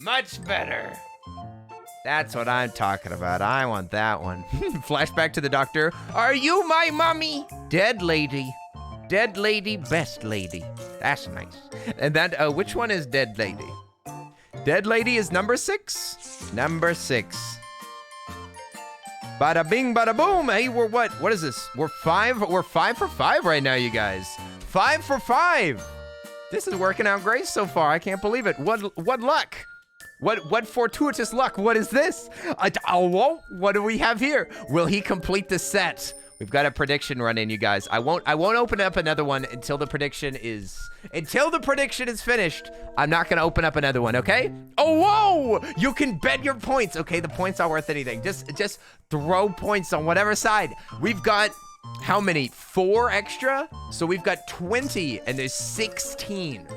Much better. That's what I'm talking about. I want that one. Flashback to the doctor. Are you my mummy? Dead lady. Dead lady, best lady. That's nice. And that, which one is dead lady? Dead lady is number 6. Number 6. Bada bing, bada boom. Hey, we're what? What is this? We're 5 for 5 right now, you guys. 5 for 5. This is working out great so far. I can't believe it. What luck? What fortuitous luck? What is this? Oh, what do we have here? Will he complete the set? We've got a prediction running, you guys. I won't open up another one until the prediction is finished. I'm not gonna open up another one, okay? Oh, whoa! You can bet your points. Okay, the points aren't worth anything. Just throw points on whatever side. We've got how many? 4 extra? So we've got 20, and there's 16.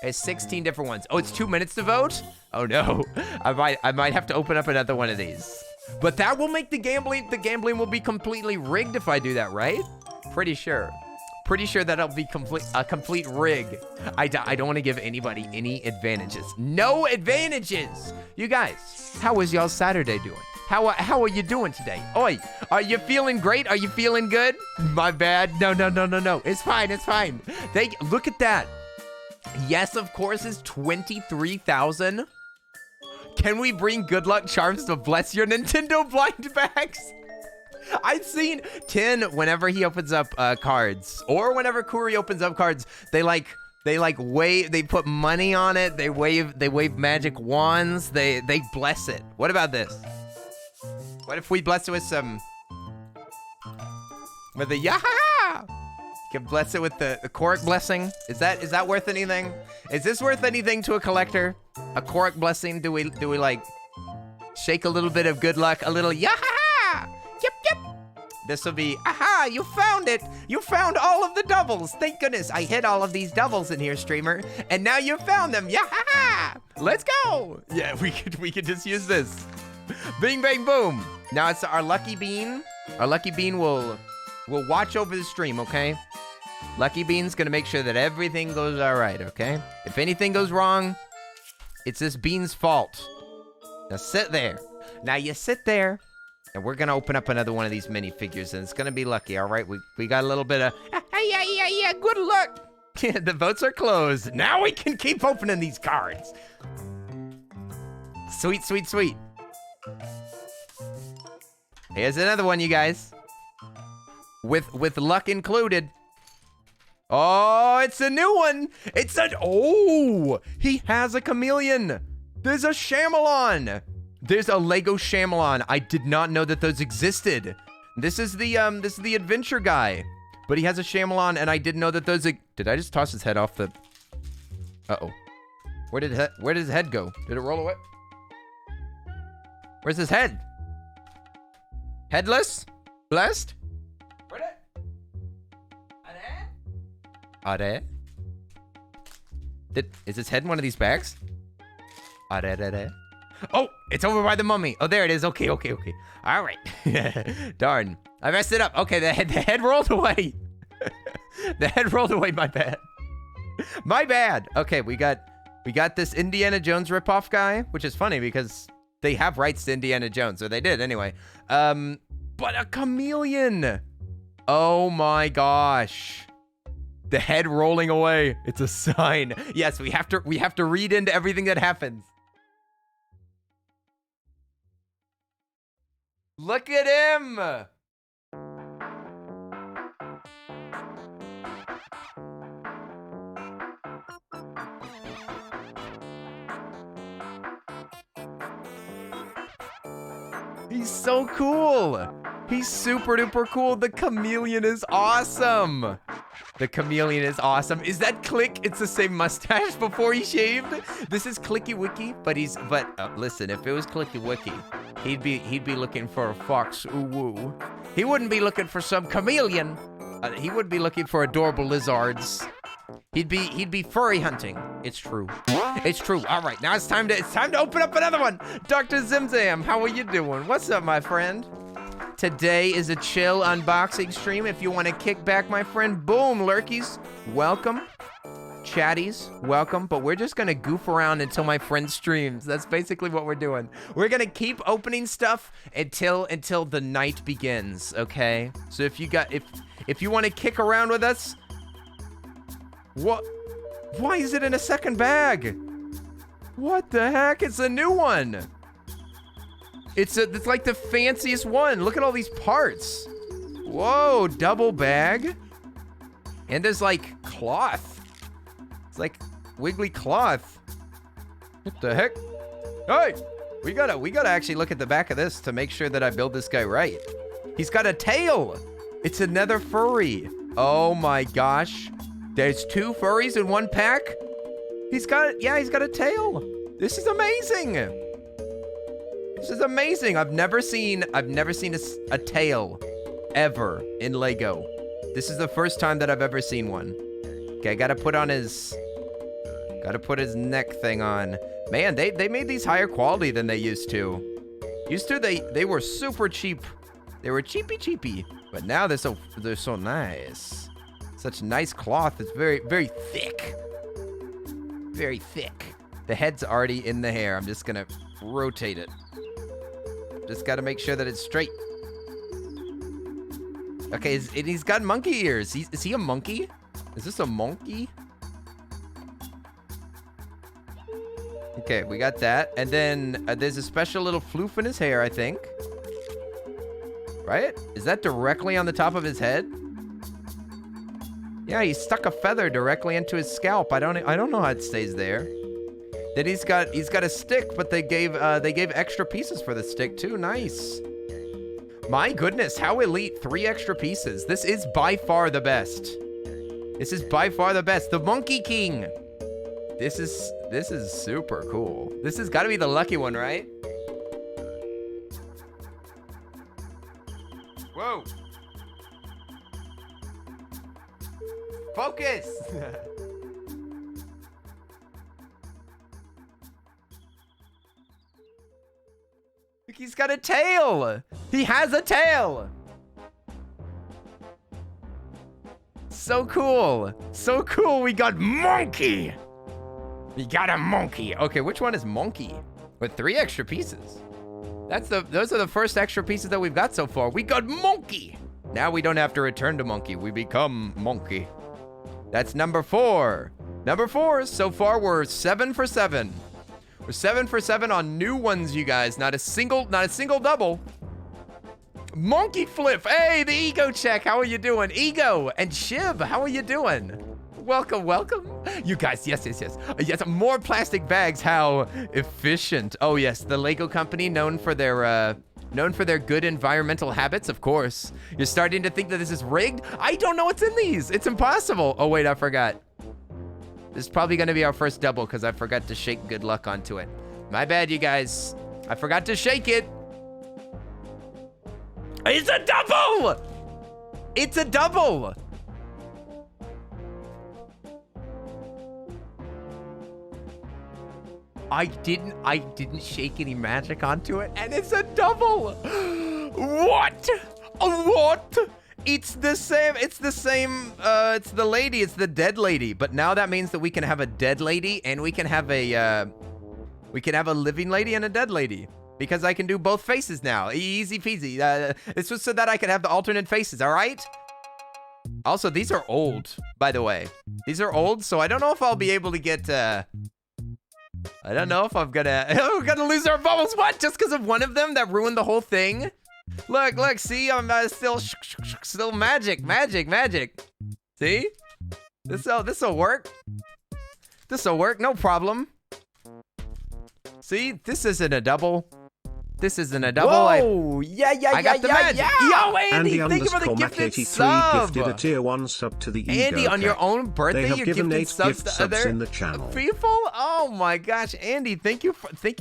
There's 16 different ones. Oh, it's 2 minutes to vote? Oh no, I might have to open up another one of these. But that will make the gambling will be completely rigged if I do that, right? Pretty sure that'll be a complete rig. I don't want to give anybody any advantages. No advantages. You guys, how was y'all Saturday doing? How are you doing today? Oi, are you feeling great? Are you feeling good? My bad. No. It's fine. Look at that. Yes, of course, it's 23,000. Can we bring good luck charms to bless your Nintendo blind bags? I've seen 10 whenever he opens up cards, or whenever Kuri opens up cards, they wave, they put money on it, they wave magic wands, they bless it. What about this? What if we bless it with with a yaha? Can bless it with the Korok blessing. Is that worth anything? Is this worth anything to a collector? A Korok blessing? Do we like shake a little bit of good luck? A little yaha! Yep. This will be aha! You found it! You found all of the doubles. Thank goodness I hid all of these doubles in here, streamer, and now you found them. Yaha! Let's go! Yeah, we could just use this. Bing bang boom. Now it's our lucky bean. Our lucky bean will watch over the stream, okay? Lucky Bean's gonna make sure that everything goes all right, okay? If anything goes wrong, it's this bean's fault. Now sit there. Now you sit there, and we're gonna open up another one of these minifigures, and it's gonna be lucky, all right? We got a little bit of, yeah, good luck. The votes are closed. Now we can keep opening these cards. Sweet. Here's another one, you guys. With luck included. Oh, it's a new one. Oh, he has a chameleon. There's a Shyamalan. There's a Lego Shyamalan. I did not know that those existed. This is the adventure guy, but he has a Shyamalan, and I didn't know that those. Did I just toss his head off the? Uh-oh. Where did his head go? Did it roll away? Where's his head? Headless? Blessed? Are Is his head in one of these bags? Oh, it's over by the mummy. Oh, there it is. Okay. All right. Darn. I messed it up. Okay, the head rolled away. The head rolled away. My bad. My bad. Okay, we got this Indiana Jones ripoff guy, which is funny because they have rights to Indiana Jones, or they did anyway. But a chameleon. Oh my gosh. The head rolling away. It's a sign. Yes, we have to read into everything that happens. Look at him. He's so cool. He's super duper cool. The chameleon is awesome. The chameleon is awesome. Is that Click? It's the same mustache before he shaved. This is Clicky Wicky, but listen, if it was Clicky Wicky, he'd be looking for a fox ooh woo. He wouldn't be looking for some chameleon. He would be looking for adorable lizards. He'd be furry hunting. It's true. It's true. All right, now it's time to open up another one. Dr. Zimzam, how are you doing? What's up, my friend? Today is a chill unboxing stream. If you want to kick back, my friend, boom, lurkies, welcome. Chatties, welcome. But we're just gonna goof around until my friend streams. That's basically what we're doing. We're gonna keep opening stuff until the night begins. Okay. So if you want to kick around with us, what? Why is it in a second bag? What the heck? It's a new one. It's like the fanciest one. Look at all these parts. Whoa, double bag. And there's like cloth. It's like wiggly cloth. What the heck? Hey, we gotta actually look at the back of this to make sure that I build this guy right. He's got a tail. It's another furry. Oh my gosh. There's two furries in one pack. He's got a tail. This is amazing. This is amazing. I've never seen a tail ever in Lego. This is the first time that I've ever seen one. Okay, gotta put his neck thing on. Man, they made these higher quality than they used to. They were super cheap. They were cheapy, but now they're so nice. Such nice cloth. It's very, very thick. Very thick. The head's already in the hair. I'm just gonna rotate it. Just gotta make sure that it's straight. Okay, and he's got monkey ears. Is he a monkey? Is this a monkey? Okay, we got that. And then there's a special little floof in his hair, I think. Right? Is that directly on the top of his head? Yeah, he stuck a feather directly into his scalp. I don't know how it stays there. Then he's got a stick, but they gave extra pieces for the stick too. Nice. My goodness, how elite! 3 extra pieces. This is by far the best. This is by far the best. The Monkey King. This is super cool. This has got to be the lucky one, right? Whoa. Focus. Look, he's got a tail. He has a tail. So cool. So cool. We got monkey. We got a monkey. Okay, which one is monkey? With 3 extra pieces. Those are the first extra pieces that we've got so far. We got monkey. Now we don't have to return to monkey. We become monkey. That's number 4. Number 4. So far, we're 7 for 7. We're 7 for 7 on new ones, you guys. Not a single double. Monkey flip. Hey, the Ego check. How are you doing? Ego and Shib, how are you doing? Welcome, welcome. You guys, yes. Yes, more plastic bags. How efficient. Oh, yes, the Lego company known for their good environmental habits, of course. You're starting to think that this is rigged? I don't know what's in these. It's impossible. Oh, wait, I forgot. This is probably going to be our first double because I forgot to shake good luck onto it. My bad, you guys. I forgot to shake it. It's a double! It's a double! I didn't shake any magic onto it, and it's a double. What? What? It's the same. It's the same. It's the lady. It's the dead lady. But now that means that we can have a dead lady, and we can have a living lady and a dead lady, because I can do both faces now. Easy peasy. It's just so that I can have the alternate faces. All right. Also, these are old, by the way. These are old, so I don't know if I'll be able to get. I don't know if I'm gonna. We're gonna lose our bubbles. What? Just because of one of them that ruined the whole thing? Look, look. See, I'm still magic. See? This'll work. This'll work. No problem. See, this isn't a double. This isn't a double. Whoa! I got the magic. Yo, Andy, Andy thank you for the gifted 83 sub. gifted a tier 1 sub to the ego Andy, on your cat. own birthday, They have you're given gifting 8 subs gift to subs other in the channel. people? Oh my gosh, Andy, thank you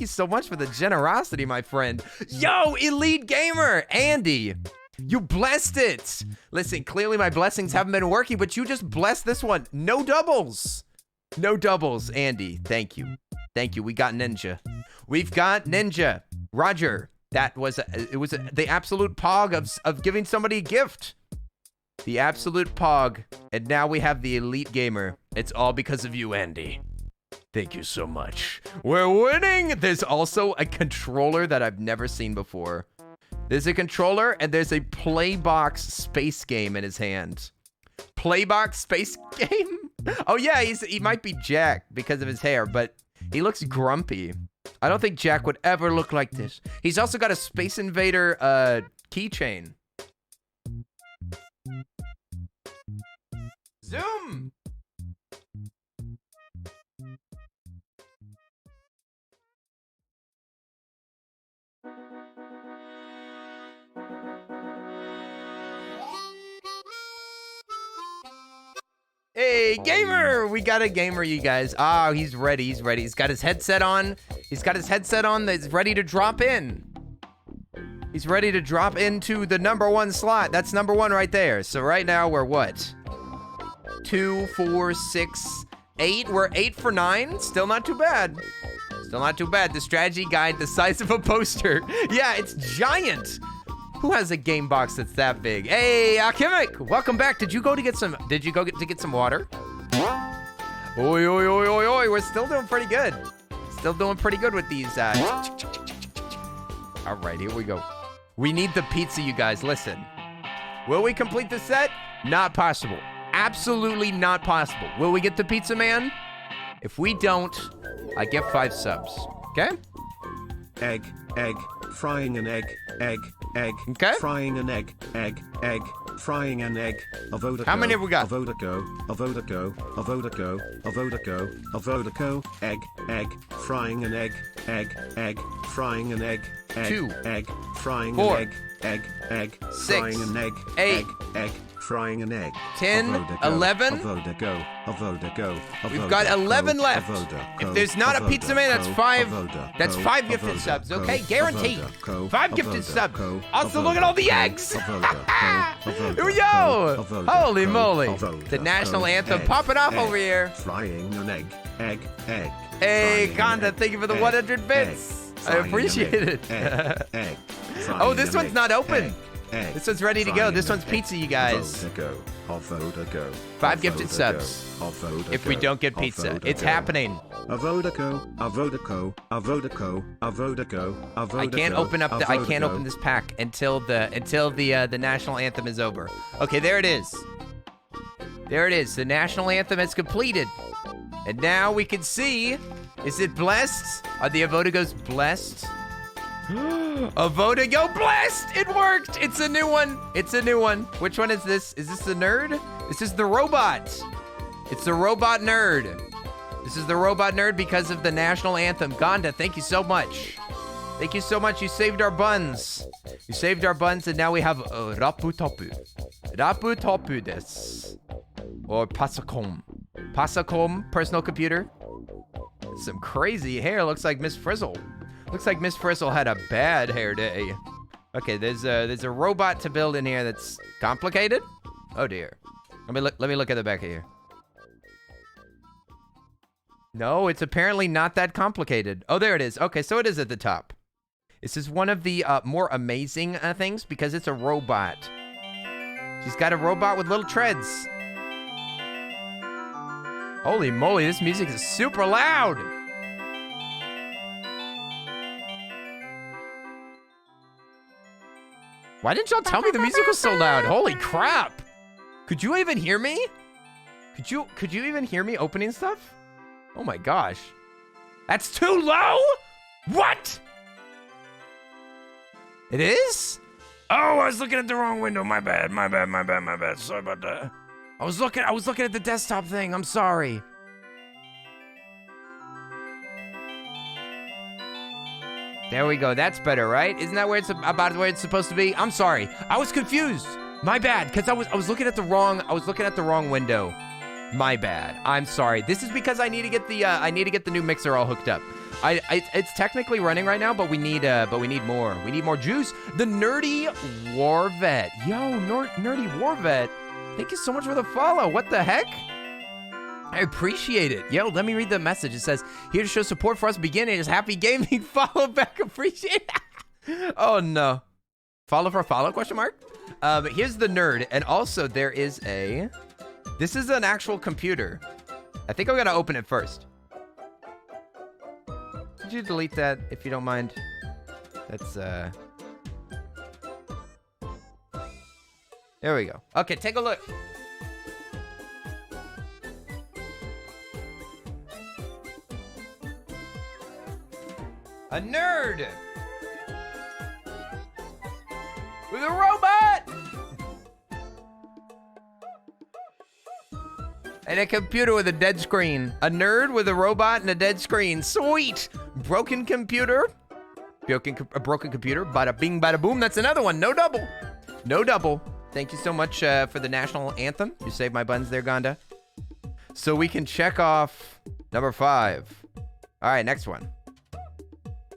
so much for the generosity, my friend. Yo, Elite Gamer, Andy, you blessed it. Listen, clearly my blessings haven't been working, but you just blessed this one. No doubles. No doubles, Andy. Thank you. Thank you. We got Ninja. We've got Ninja. Roger. That was the absolute pog of giving somebody a gift. The absolute pog. And now we have the Elite Gamer. It's all because of you, Andy. Thank you so much. We're winning. There's also a controller that I've never seen before. There's a controller and there's a Playbox space game in his hand. Playbox space game? Oh yeah, he might be Jack because of his hair, but he looks grumpy. I don't think Jack would ever look like this. He's also got a Space Invader keychain. Zoom! Hey, gamer! We got a gamer, you guys. Oh, he's ready. He's ready. He's got his headset on. He's got his headset on that's ready to drop in. He's ready to drop into the #1 slot. That's #1 right there. So right now we're what? 2, 4, 6, 8. We're 8 for 9. Still not too bad. Still not too bad. The strategy guide the size of a poster. Yeah, it's giant. Who has a game box that's that big? Hey, Alchemic, welcome back. Did you go to get some water? Oi, oi, oi, oi, oi. We're still doing pretty good. Still doing pretty good with these. All right, here we go. We need the pizza, you guys. Listen. Will we complete the set? Not possible. Absolutely not possible. Will we get the pizza man? If we don't, I get 5 subs. Okay? Egg, frying an egg, Okay. frying an egg, frying an egg, avodaco. How many have we got? Avodaco, egg, frying an egg, frying an egg, 2, egg, frying 4, an egg, 6, frying an egg, 8, frying an egg, 10, avodaco, 11. Avodaco. We've got 11 left. If there's not a pizza man, that's 5. That's 5 gifted subs, okay? Guaranteed. 5 gifted subs. Also, look at all the eggs. Yo! Holy moly. The national anthem popping off over here. Frying an egg. Hey, Conda, thank you for the 100 bits. I appreciate it. Oh, this one's not open. This one's ready to go. This one's pizza, you guys. 5 gifted subs. If we don't get pizza, it's happening. Avodaco. I can't open up I can't open this pack until the national anthem is over. Okay, there it is. There it is. The national anthem is completed. And now we can see, is it blessed? Are the Avodagos blessed? Avodago blessed! It worked! It's a new one. It's a new one. Which one is this? Is this the nerd? This is the robot. It's the robot nerd. This is the robot nerd because of the national anthem. Gonda, thank you so much. Thank you so much. You saved our buns. You saved our buns, and now we have Rapu Topu. Rapu Topu desu. Or Pasacom. Pasacom, personal computer. Some crazy hair. Looks like Miss Frizzle. Looks like Miss Frizzle had a bad hair day. Okay, there's a robot to build in here that's complicated. Oh dear. Let me look at the back of here. No, it's apparently not that complicated. Oh, there it is. Okay, so it is at the top. This is one of the more amazing things because it's a robot. She's got a robot with little treads. Holy moly, this music is super loud. Why didn't y'all tell me the music was so loud? Holy crap. Could you even hear me? Could you even hear me opening stuff? Oh my gosh. That's too low? What? It is? Oh, I was looking at the wrong window. My bad. Sorry about that. I was looking at the desktop thing. I'm sorry. There we go. That's better, right? Isn't that where it's about where it's supposed to be? I'm sorry. I was confused. My bad, because I was looking at the wrong window. My bad. I'm sorry. This is because I need to get the new mixer all hooked up. It's technically running right now, but we need more. We need more juice. The Nerdy War Vet. Yo, Nerdy War Vet. Thank you so much for the follow. What the heck? I appreciate it. Yo, let me read the message. It says, here to show support for us beginning is happy gaming. Follow back. Appreciate it. Oh no. Follow for follow, question mark? Here's the nerd. And also there is this is an actual computer. I think I'm gonna open it first. Could you delete that if you don't mind? That's there we go. Okay, take a look. A nerd with a robot and a computer with a dead screen. A nerd with a robot and a dead screen. Sweet. Broken computer. A broken computer. Bada bing, bada boom. That's another one. No double. No double. Thank you so much for the national anthem. You saved my buns there, Gonda. So we can check off number 5. All right, next one.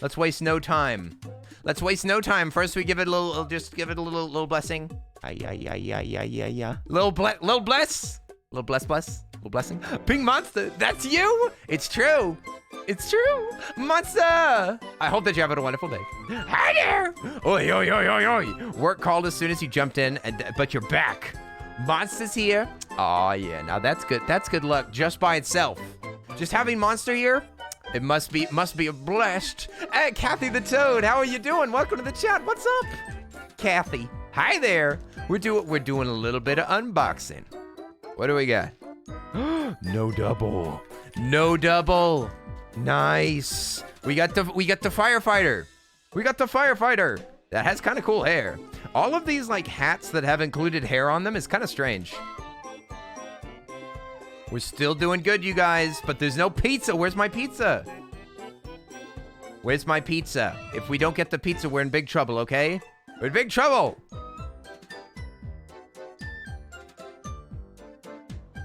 Let's waste no time. Let's waste no time. First, we give it a little, just give it a little blessing. Yeah. Little bless. Little blessing. Pink Monster, that's you? It's true. It's true. Monster. I hope that you're having a wonderful day. Hi there. Oi. Work called as soon as you jumped in, but you're back. Monster's here. Oh, yeah. Now that's good. That's good luck just by itself. Just having Monster here, it must be a blessed. Hey, Kathy the Toad, how are you doing? Welcome to the chat. What's up, Kathy? Hi there. We're doing a little bit of unboxing. What do we got? No double. No double. Nice. We got the firefighter. We got the firefighter. That has kind of cool hair. All of these like hats that have included hair on them is kind of strange. We're still doing good, you guys, but there's no pizza. Where's my pizza? Where's my pizza? If we don't get the pizza, we're in big trouble, okay? We're in big trouble.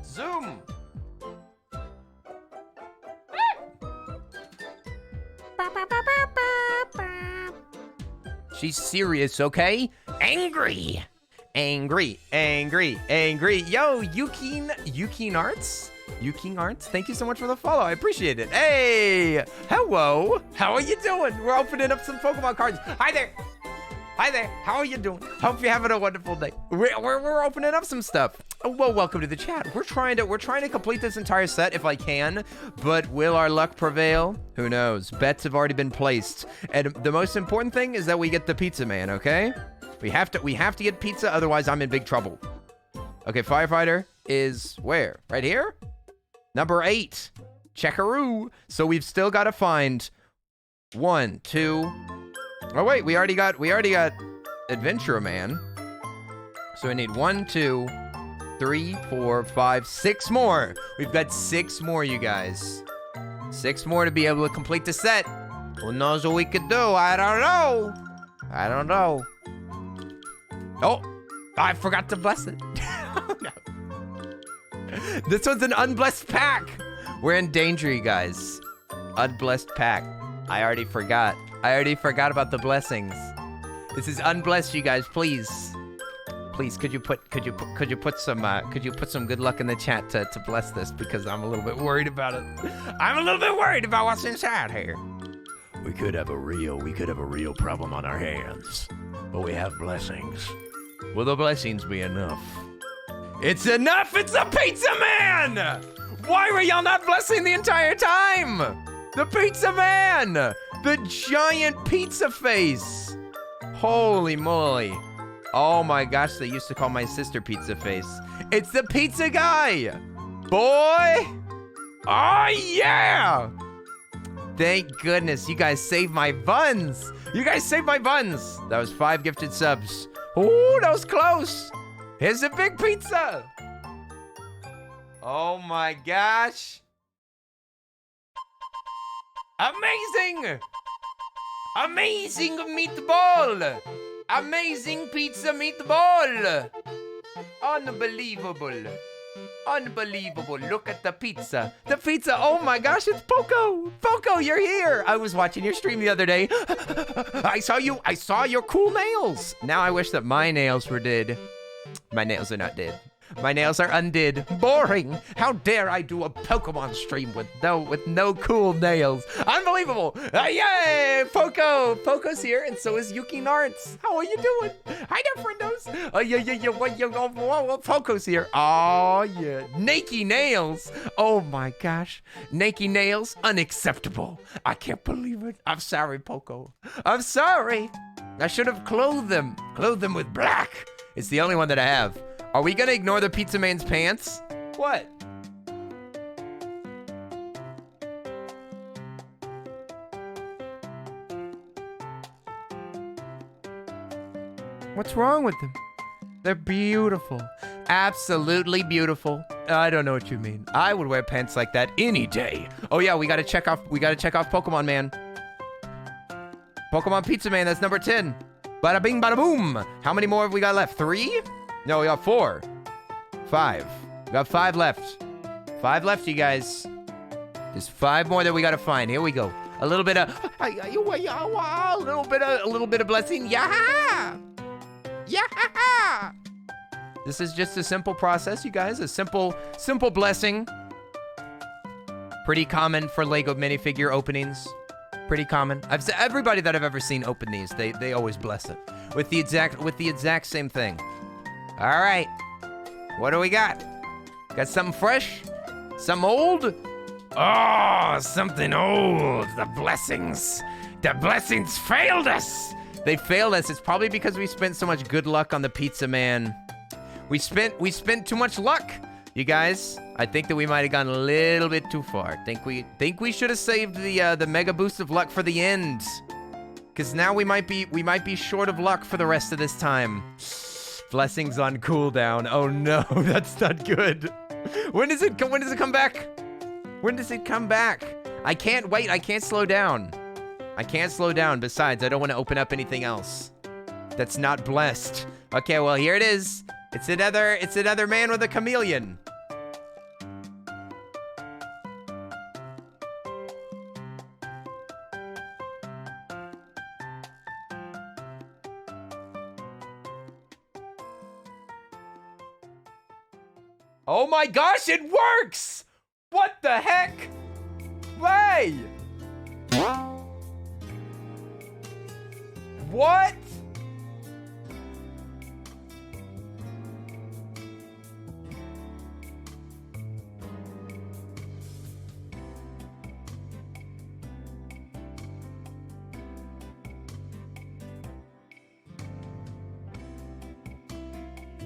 Zoom. She's serious, okay? Angry. Yo, Yukin Arts? Thank you so much for the follow. I appreciate it. Hey, hello. How are you doing? We're opening up some Pokemon cards. Hi there. How are you doing? Hope you're having a wonderful day. We're opening up some stuff. Oh, well, welcome to the chat. We're trying to complete this entire set if I can, but will our luck prevail? Who knows? Bets have already been placed, and the most important thing is that we get the pizza man. Okay? We have to get pizza, otherwise I'm in big trouble. Okay, firefighter is where? Right here? Number 8. Checkaroo. So we've still got to find 1, 2. Oh wait, we already got Adventurer Man. So we need 1, 2, 3, 4, 5, 6 more. We've got 6 more, you guys. 6 more to be able to complete the set. Who knows what we could do? I don't know. Oh, I forgot to bless it. Oh, no. This one's an unblessed pack. We're in danger, you guys. Unblessed pack. I already forgot about the blessings. This is unblessed, you guys. Please please, could you put some good luck in the chat to bless this, because I'm a little bit worried about it. I'm a little bit worried about what's inside here. We could have a real problem on our hands, but we have blessings. Will the blessings be enough? It's enough! It's a pizza man! Why were y'all not blessing the entire time? The pizza man! The giant pizza face! Holy moly. Oh my gosh, they used to call my sister Pizza Face. It's the pizza guy! Boy! Oh yeah! Thank goodness, you guys saved my buns! You guys saved my buns! That was 5 gifted subs. Ooh, that was close! Here's a big pizza! Oh my gosh! Amazing! Amazing meatball! Amazing pizza meatball! Unbelievable. Unbelievable. Look at the pizza. The pizza. Oh my gosh, it's Poco. Poco, you're here. I was watching your stream the other day. I saw your cool nails. Now I wish that my nails were dead. My nails are not dead. My nails are undid. Boring. How dare I do a Pokemon stream with no cool nails? Unbelievable. Yay, Poco. Poco's here, and so is Yuki Narts. How are you doing? Hi there, friendos. Yeah. Poco's here. Oh, yeah. Nakey nails. Oh, my gosh. Nakey nails. Unacceptable. I can't believe it. I'm sorry, Poco. I'm sorry. I should have clothed them. Clothed them with black. It's the only one that I have. Are we gonna ignore the pizza man's pants? What? What's wrong with them? They're beautiful. Absolutely beautiful. I don't know what you mean. I would wear pants like that any day. Oh yeah, we gotta check off Pokemon Man. Pokemon Pizza Man, that's number 10. Bada bing, bada boom. How many more have we got left? 3? No, we got 4. 5. We got 5 left. 5 left, you guys. There's 5 more that we gotta find. Here we go. A little bit of blessing. Yeah. Yeah. This is just a simple process, you guys. A simple blessing. Pretty common for Lego minifigure openings. Pretty common. Everybody that I've ever seen open these, they always bless it with the exact same thing. All right, what do we got? Got something fresh? Some old? Oh, something old. The blessings failed us. They failed us. It's probably because we spent so much good luck on the pizza man. We spent too much luck, you guys. I think that we might have gone a little bit too far. Think we should have saved the mega boost of luck for the end, because now we might be short of luck for the rest of this time. Blessings on cooldown. Oh no, that's not good. When does it come back? When does it come back? I can't wait. I can't slow down. I can't slow down. Besides, I don't want to open up anything else that's not blessed. Okay, well, here it is. It's another man with a chameleon. Oh my gosh, it works! What the heck? Hey! What?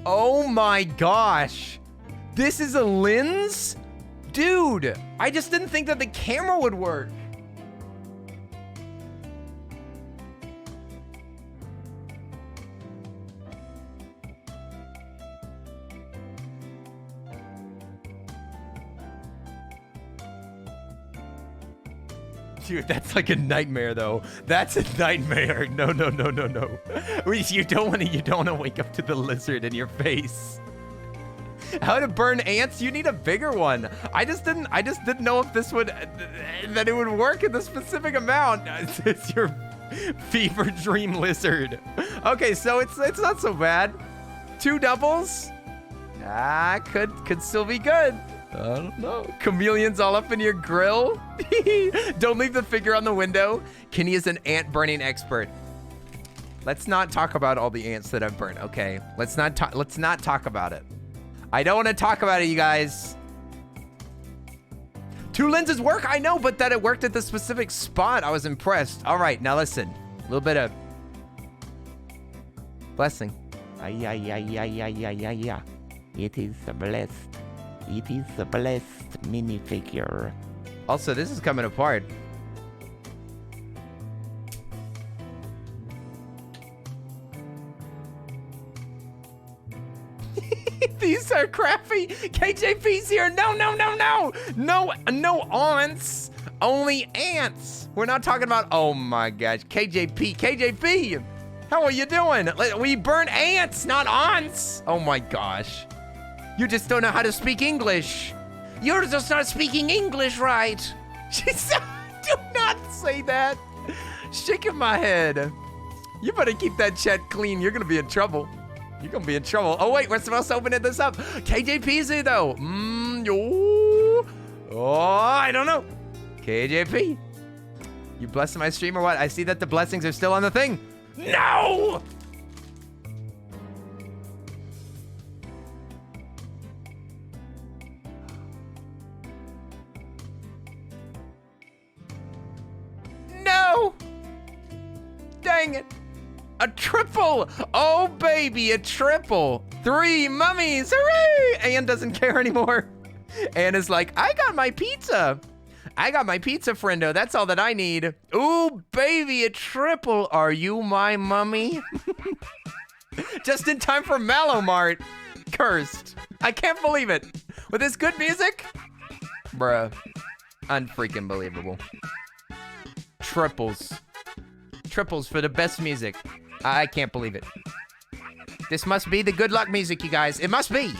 Oh my gosh. This is a lens? Dude, I just didn't think that the camera would work. Dude, that's like a nightmare though. That's a nightmare. No. You don't want to wake up to the lizard in your face. How to burn ants? You need a bigger one. I just didn't know if this would, that it would work in the specific amount. It's your fever dream lizard. Okay, so it's not so bad. 2 doubles? Ah, could still be good. I don't know. Chameleons all up in your grill? Don't leave the figure on the window. Kenny is an ant burning expert. Let's not talk about all the ants that I've burnt, okay? Let's not talk about it. I don't want to talk about it, you guys. 2 lenses work, I know, but that it worked at the specific spot, I was impressed. All right, now listen. A little bit of blessing. Yeah. It is a blessed. It is a blessed minifigure. Also, this is coming apart. These are crappy. KJP's here. No. No aunts. Only ants. We're not talking about, oh my gosh. KJP. How are you doing? We burn ants, not aunts. Oh my gosh. You just don't know how to speak English. You're just not speaking English right. She said, do not say that. Shaking my head. You better keep that chat clean. You're gonna be in trouble. You're gonna be in trouble. Oh wait, we're supposed to open this up. KJP's though. Oh, I don't know. KJP. You blessing my stream or what? I see that the blessings are still on the thing. No! No! Dang it. A triple! Oh, baby, a triple. 3 mummies, hooray! Anne doesn't care anymore. Anne is like, I got my pizza. I got my pizza, friendo. That's all that I need. Ooh, baby, a triple. Are you my mummy? Just in time for Malomart. Cursed. I can't believe it. With this good music? Bruh. Unfreaking believable. Triples. Triples for the best music. I can't believe it. This must be the good luck music, you guys. It must be.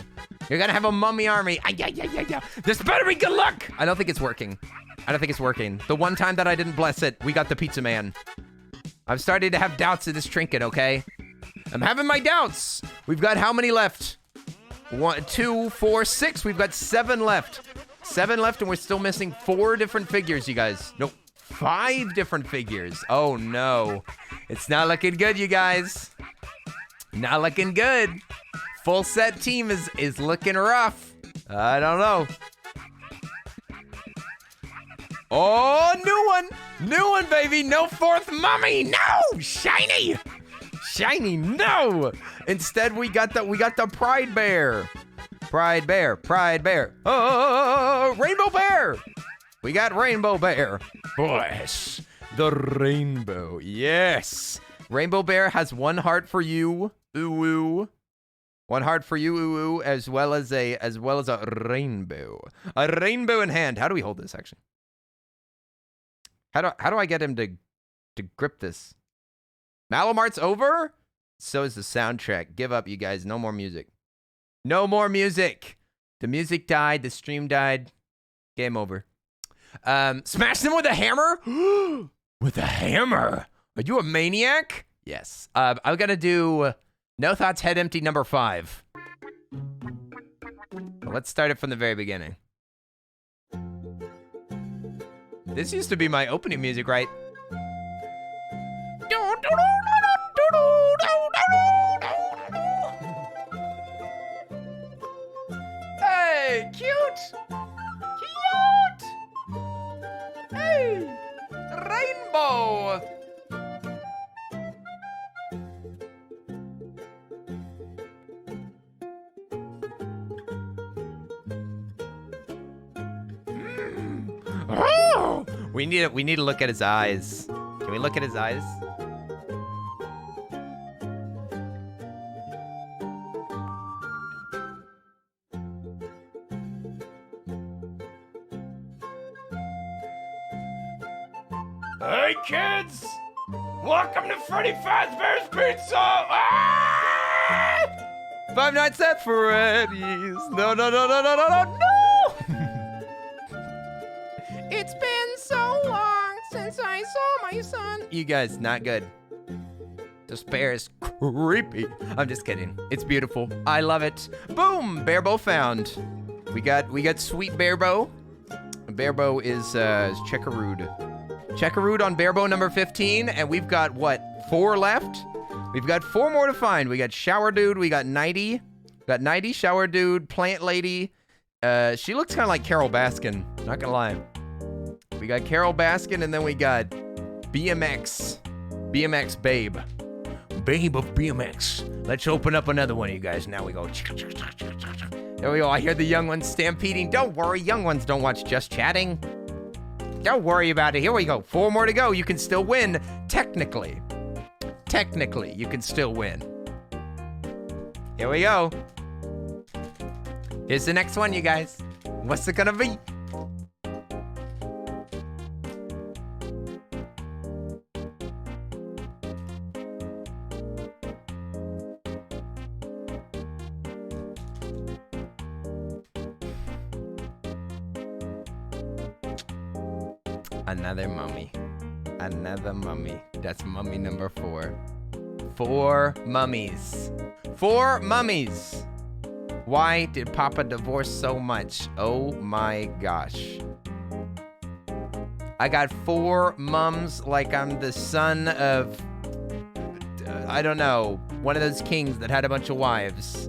You're gonna have a mummy army. Yeah. This better be good luck. I don't think it's working. The one time that I didn't bless it, we got the pizza man. I'm starting to have doubts of this trinket, okay? I'm having my doubts. We've got how many left? 1, 2, 4, 6. We've got 7 left. 7 left, and we're still missing 4 different figures, you guys. Nope. 5 different figures. Oh, no. It's not looking good, you guys. Not looking good. Full set team is looking rough. I don't know. Oh, new one. New one, baby. No 4th mummy. No. Shiny. Shiny. No. Instead, we got the Pride Bear. Pride Bear. Oh, Rainbow Bear. We got Rainbow Bear. Bless the rainbow. Yes. Rainbow Bear has 1 heart for you. Ooh. 1 heart for you, ooh, as well as a rainbow. A rainbow in hand. How do we hold this actually? How do I get him to grip this? Malamart's over? So is the soundtrack. Give up, you guys. No more music. No more music. The music died. The stream died. Game over. Smash them with a hammer? With a hammer? Are you a maniac? Yes. I'm gonna do No Thoughts Head Empty number 5. Let's start it from the very beginning. This used to be my opening music, right? Hey, cute! Cute! Hey! Rainbow! Oh! We need to look at his eyes. Can we look at his eyes? Hey kids! Welcome to Freddy Fazbear's Pizza! Ah! 5 Nights at Freddy's. No. It's been so long since I saw my son. You guys, not good. This bear is creepy. I'm just kidding. It's beautiful. I love it. Boom! Bearbo found. We got sweet Bearbo. Bearbo is Checkarood. Checkarood on Bearbo number 15, and we've got what? 4 left? We've got 4 more to find. We got Shower Dude, we got Nighty. Got Nighty, Shower Dude, Plant Lady. She looks kind of like Carol Baskin, not gonna lie. We got Carol Baskin, and then we got BMX. BMX Babe. Babe of BMX. Let's open up another one of you guys. Now we go. There we go. I hear the young ones stampeding. Don't worry, young ones don't watch Just Chatting. Don't worry about it. Here we go. 4 more to go. You can still win. Technically. Technically, you can still win. Here we go. Here's the next one, you guys. What's it gonna be? Another mummy. Another mummy. That's mummy number 4. 4 mummies. 4 mummies. Why did Papa divorce so much? Oh my gosh. I got 4 mums like I'm the son of, I don't know, one of those kings that had a bunch of wives.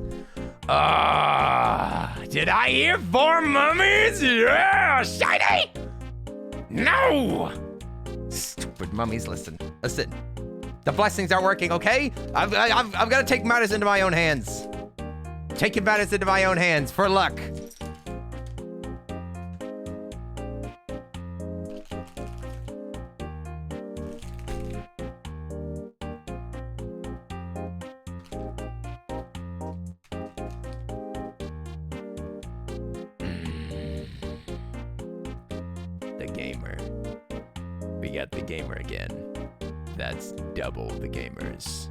Did I hear 4 mummies? Yeah, shiny! No! Stupid mummies, listen. Listen. The blessings are working, okay? I've got to take matters into my own hands. Taking matters into my own hands for luck. The gamer. We got the gamer again. That's double the gamers.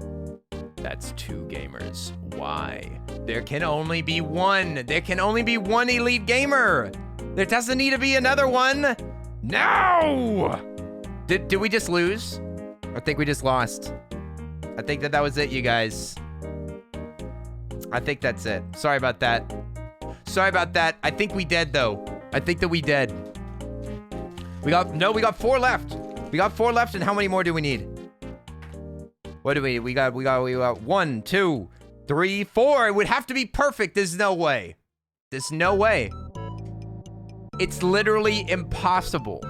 That's 2 gamers. Why? There can only be one. There can only be one elite gamer. There doesn't need to be another one. No! Did we just lose? I think we just lost. I think that was it, you guys. I think that's it. Sorry about that. Sorry about that. I think we dead, though. I think that we dead. We got 4 left. We got 4 left, and how many more do we need? What do we got 1, 2, 3, 4. It would have to be perfect. There's no way. There's no way. It's literally impossible.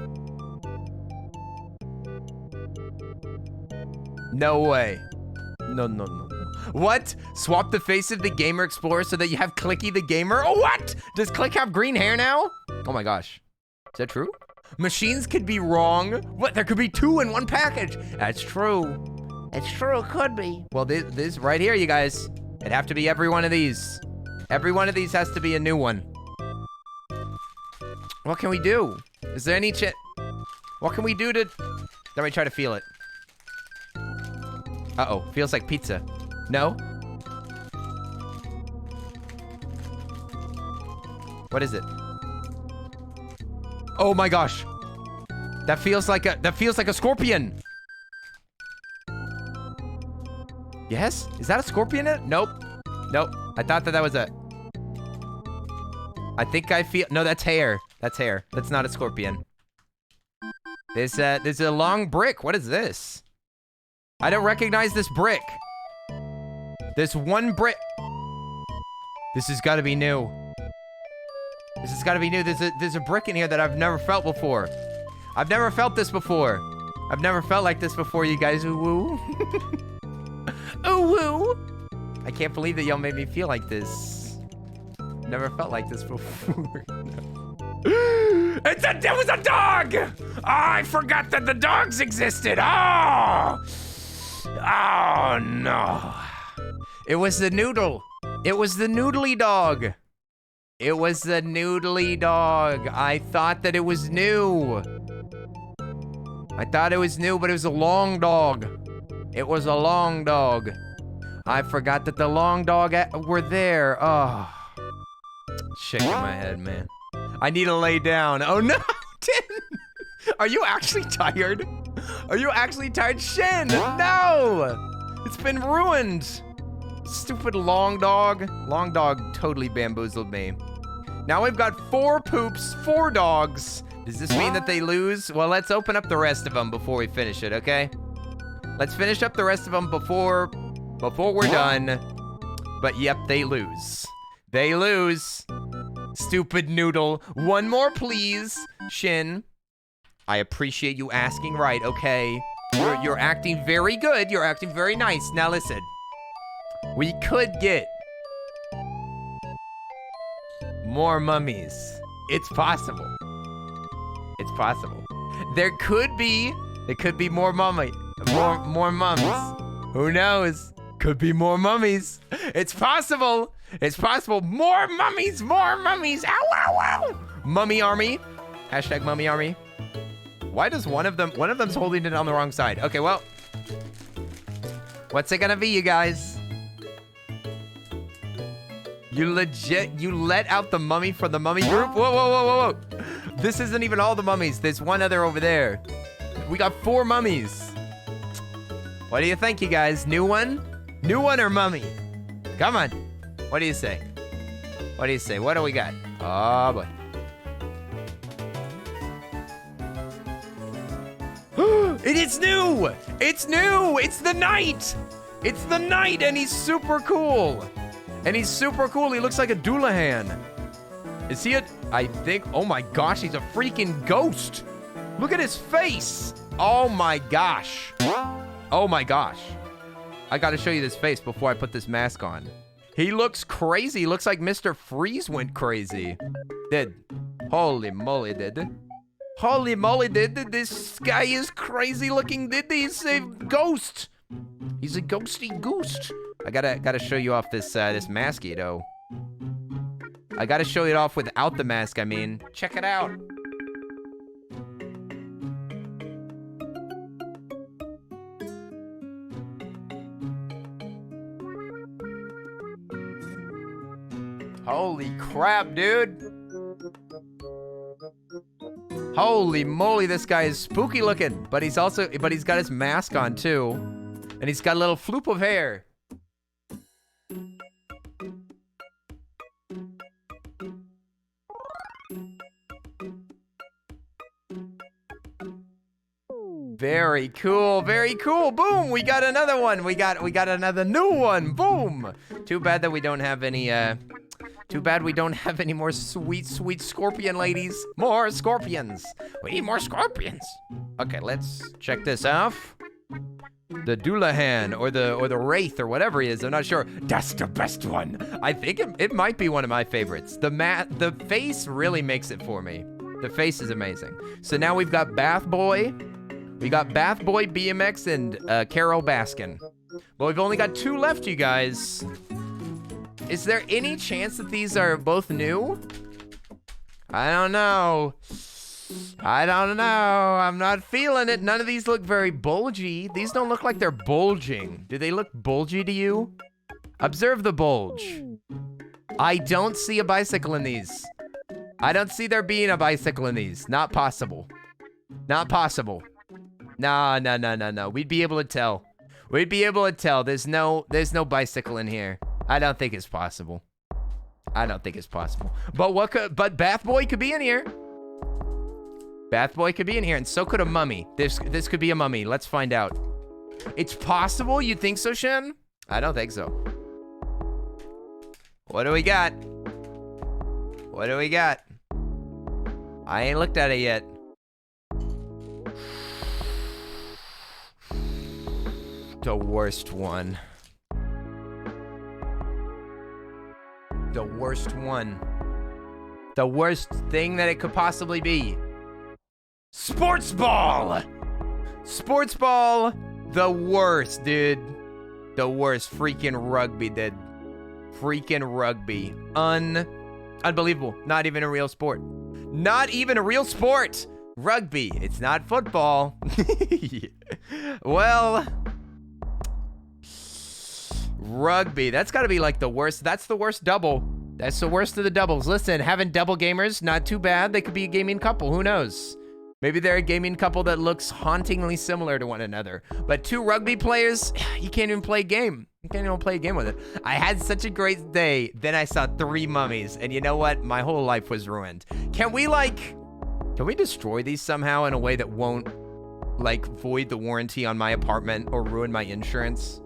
No way. No. What? Swap the face of the Gamer Explorer so that you have Clicky the Gamer? Oh, what? Does Click have green hair now? Oh my gosh. Is that true? Machines could be wrong. What? There could be 2 in one package. That's true. It's true, it could be. Well, this right here, you guys. It'd have to be every one of these. Every one of these has to be a new one. What can we do? Is there any what can we do to... Let me try to feel it. Uh-oh, feels like pizza. No? What is it? Oh my gosh. That feels like a scorpion. Yes? Is that a scorpion in it? Nope. Nope. I thought that was a... I think I feel... No, that's hair. That's hair. That's not a scorpion. There's a long brick. What is this? I don't recognize this brick. There's one brick. This has got to be new. This has got to be new. There's a brick in here that I've never felt before. I've never felt this before. I've never felt like this before, you guys. Ooh, woo. Ooh, woo. I can't believe that y'all made me feel like this. Never felt like this before. It was a dog! Oh, I forgot that the dogs existed. Oh no. It was the noodle. It was the noodly dog. It was the noodly dog. I thought that it was new. I thought it was new, but it was a long dog. It was a long dog. I forgot that the long dog were there. Oh. Shaking my head, man. I need to lay down. Oh no, Tin! Are you actually tired? Are you actually tired? Shin, no! It's been ruined. Stupid long dog. Long dog totally bamboozled me. Now we've got 4 poops, 4 dogs. Does this mean that they lose? Well, let's open up the rest of them before we finish it, okay? Let's finish up the rest of them before we're done. But yep, they lose. They lose. Stupid noodle. One more, please. Shin, I appreciate you asking right, okay? You're acting very good. You're acting very nice. Now listen. We could get more mummies. It's possible. It's possible. There could be more mums. Who knows? Could be more mummies. It's possible. It's possible. More mummies. More mummies. Ow, ow, ow. Mummy army. Hashtag mummy army. Why does one of them's holding it on the wrong side? Okay, well. What's it gonna be, you guys? You let out the mummy from the mummy group? Whoa, whoa, whoa, whoa, whoa. This isn't even all the mummies. There's one other over there. We got 4 mummies. What do you think, you guys? New one? New one or mummy? Come on. What do you say? What do you say? What do we got? Oh, boy. It is new! It's new! It's the knight! It's the knight, and he's super cool. And he's super cool. He looks like a Doulahan. Is he a... I think... Oh my gosh, he's a freaking ghost. Look at his face. Oh my gosh. Oh my gosh. I gotta show you this face before I put this mask on. He looks crazy. He looks like Mr. Freeze went crazy. Did. Holy moly, did. Holy moly, did. This guy is crazy looking, did. He's a ghost. He's a ghosty ghost. I gotta show you off this this masky though. I gotta show it off without the mask, I mean. Check it out. Holy crap, dude. Holy moly, this guy is spooky looking, but he's got his mask on too. And he's got a little floop of hair. Very cool, very cool. Boom, we got another one. We got another new one. Boom. Too bad that we don't have any more sweet, sweet scorpion ladies. More scorpions. We need more scorpions. Okay, let's check this off. The Doulahan or the Wraith or whatever he is, I'm not sure. That's the best one. I think it might be one of my favorites. The face really makes it for me. The face is amazing. So now we've got Bath Boy. We got Bath Boy BMX and Carol Baskin. But we've only got 2 left, you guys. Is there any chance that these are both new? I don't know. I don't know. I'm not feeling it. None of these look very bulgy. These don't look like they're bulging. Do they look bulgy to you? Observe the bulge. I don't see a bicycle in these. I don't see there being a bicycle in these. Not possible. Not possible. No, no, no, no, no. We'd be able to tell. We'd be able to tell. There's no bicycle in here. I don't think it's possible. I don't think it's possible. But Bath Boy could be in here. Bath Boy could be in here, and so could a mummy. This could be a mummy. Let's find out. It's possible? You think so, Shen? I don't think so. What do we got? What do we got? I ain't looked at it yet. The worst one. The worst one. The worst thing that it could possibly be. Sports ball! Sports ball, the worst, dude. The worst. Freaking rugby, dude. Freaking rugby. Unbelievable. Not even a real sport. Not even a real sport. Rugby. It's not football. Well... Rugby. That's got to be like the worst. That's the worst double. That's the worst of the doubles. Listen, having double gamers, not too bad. They could be a gaming couple. Who knows? Maybe they're a gaming couple that looks hauntingly similar to one another. But two rugby players, you can't even play a game. You can't even play a game with it. I had such a great day. Then I saw 3 mummies. And you know what? My whole life was ruined. Can we destroy these somehow in a way that won't, like, void the warranty on my apartment or ruin my insurance?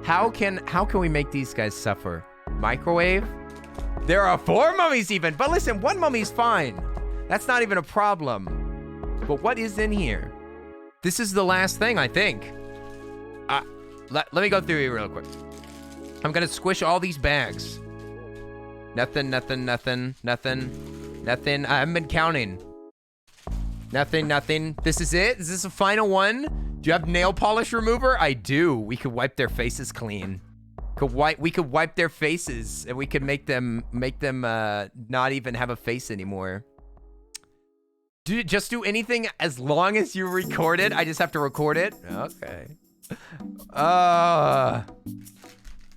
How can we make these guys suffer? Microwave? There are 4 mummies even. But listen, 1 mummy's fine. That's not even a problem. But what is in here? This is the last thing, I think. Let me go through here real quick. I'm gonna squish all these bags. Nothing. I haven't been counting. Nothing. This is it? Is this a final one? Do you have nail polish remover? I do. We could wipe their faces clean. We could wipe their faces and we could make them not even have a face anymore. Just do anything as long as you record it. I just have to record it. Okay.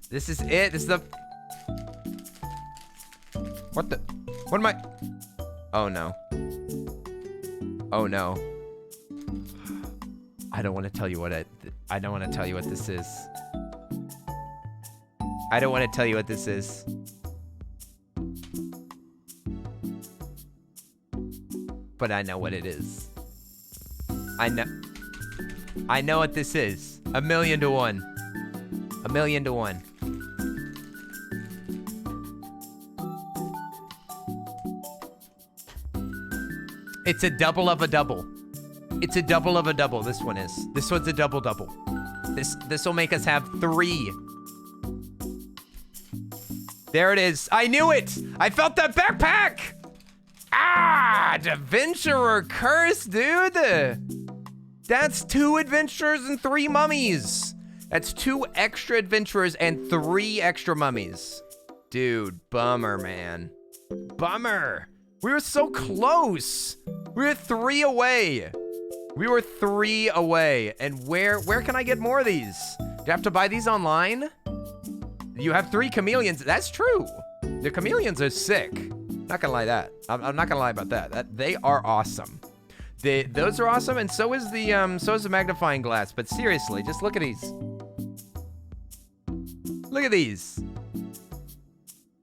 This is it. This is the... What am I... Oh no. Oh no. I don't want to tell you what I don't want to tell you what this is. I don't want to tell you what this is. But I know what it is. I know what this is. 1,000,000 to 1. 1,000,000 to 1. It's a double of a double. It's a double of a double. This one is. This one's a double double. This will make us have 3. There it is. I knew it. I felt that backpack. Ah, adventurer curse, dude. That's 2 adventurers and 3 mummies. That's 2 extra adventurers and 3 extra mummies. Dude, bummer, man. Bummer. We were so close. We were 3 away. We were 3 away. And where can I get more of these? Do you have to buy these online? You have 3 chameleons. That's true. The chameleons are sick. Not gonna lie I'm not gonna lie about that. They are awesome. Those are awesome, and so is the magnifying glass. But seriously, just look at these. Look at these.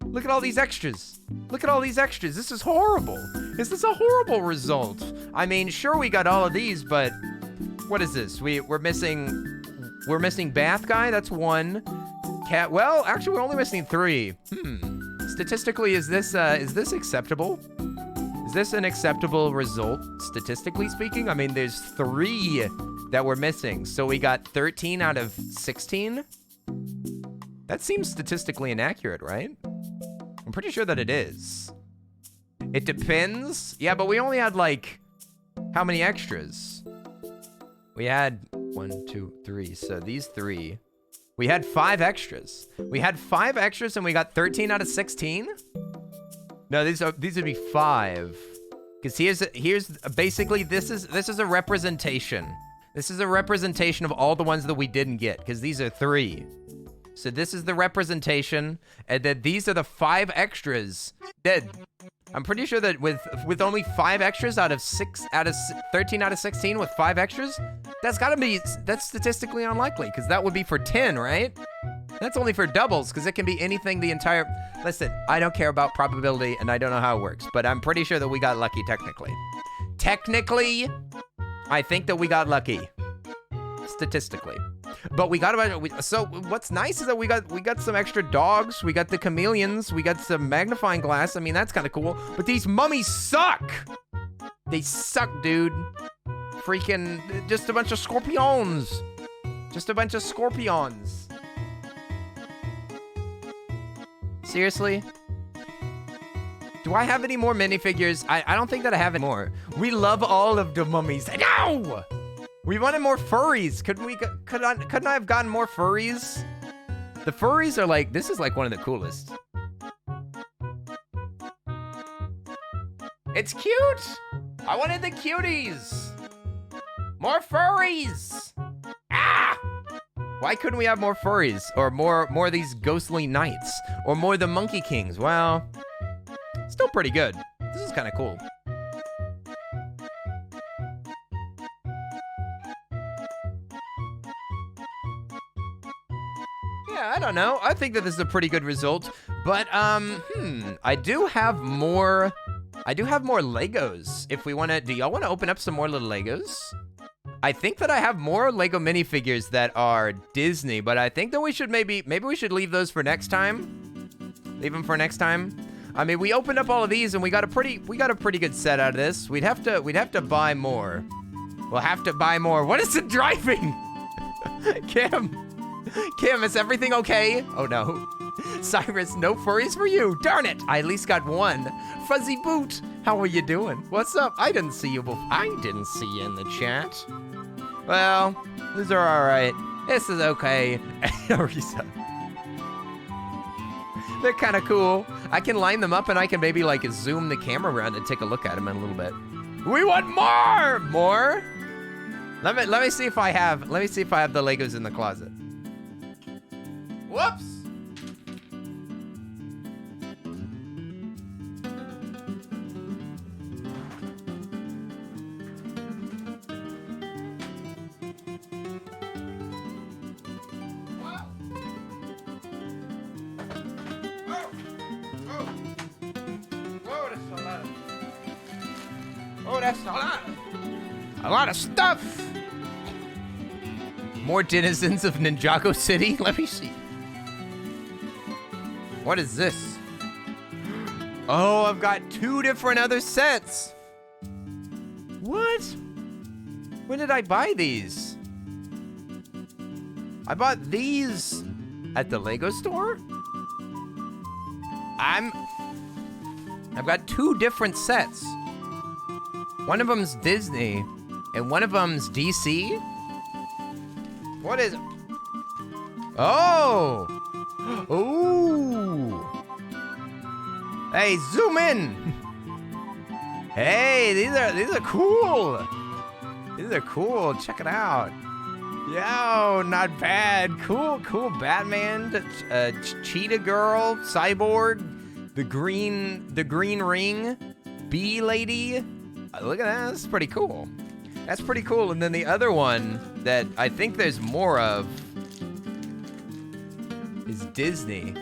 Look at all these extras. Look at all these extras. This is horrible. This is a horrible result. I mean, sure, we got all of these, but what is this? We're missing bath guy. That's 1. Cat. Well, actually, we're only missing 3. Statistically, is this acceptable? Is this an acceptable result, statistically speaking? I mean, there's 3 that we're missing. So we got 13 out of 16? That seems statistically inaccurate, right? I'm pretty sure that it is. It depends. Yeah, but we only had, like, how many extras? We had 1, 2, 3. So these 3. We had 5 extras. We had 5 extras and we got 13 out of 16? No, these would be 5. Because here's basically this is a representation. This is a representation of all the ones that we didn't get, because these are 3. So this is the representation, and then these are the 5 extras. I'm pretty sure that with only 5 extras out of 13 out of 16 with 5 extras, that's statistically unlikely, because that would be for 10, right? That's only for doubles, because it can be anything the entire... Listen, I don't care about probability, and I don't know how it works, but I'm pretty sure that we got lucky technically. Technically, I think that we got lucky. Statistically. But we got about... So what's nice is that we got some extra dogs, we got the chameleons, we got some magnifying glass. I mean, that's kind of cool. But these mummies suck! They suck, dude. Freaking... Just a bunch of scorpions. Just a bunch of scorpions. Seriously? Do I have any more minifigures? I don't think that I have any more. We love all of the mummies. No! We wanted more furries. Couldn't I have gotten more furries? The furries are like, this is like one of the coolest. It's cute! I wanted the cuties! More furries! Ah! Why couldn't we have more furries? Or more of these ghostly knights? Or more of the monkey kings? Well, still pretty good. This is kind of cool. Yeah, I don't know. I think that this is a pretty good result. But, I do have more Legos. If we want to, do y'all want to open up some more little Legos? I think that I have more Lego minifigures that are Disney, but I think that we should maybe we should leave those for next time. Leave them for next time. I mean, we opened up all of these and we got a pretty good set out of this. We'd have to buy more. We'll have to buy more. What is it driving? Kim, is everything okay? Oh no. Cyrus, no furries for you. Darn it. I at least got one. Fuzzy Boot, how are you doing? What's up? I didn't see you before. I didn't see you in the chat. Well, these are all right. This is okay. Orisa. They're kind of cool. I can line them up and I can maybe like zoom the camera around and take a look at them in a little bit. We want more! More? Let me see if I have the Legos in the closet. Whoops! That's a lot of stuff. More denizens of Ninjago City. Let me see. What is this? Oh, I've got 2 different other sets. What? When did I buy these? I bought these at the Lego store? I've got 2 different sets. One of them's Disney, and one of them's DC. What is... Oh! Ooh! Hey, zoom in! Hey, these are cool! These are cool, check it out. Yo, not bad. Cool Batman, Cheetah Girl, Cyborg, the green ring, Bee Lady. Look at that, that's pretty cool. That's pretty cool. And then the other one that I think there's more of is Disney.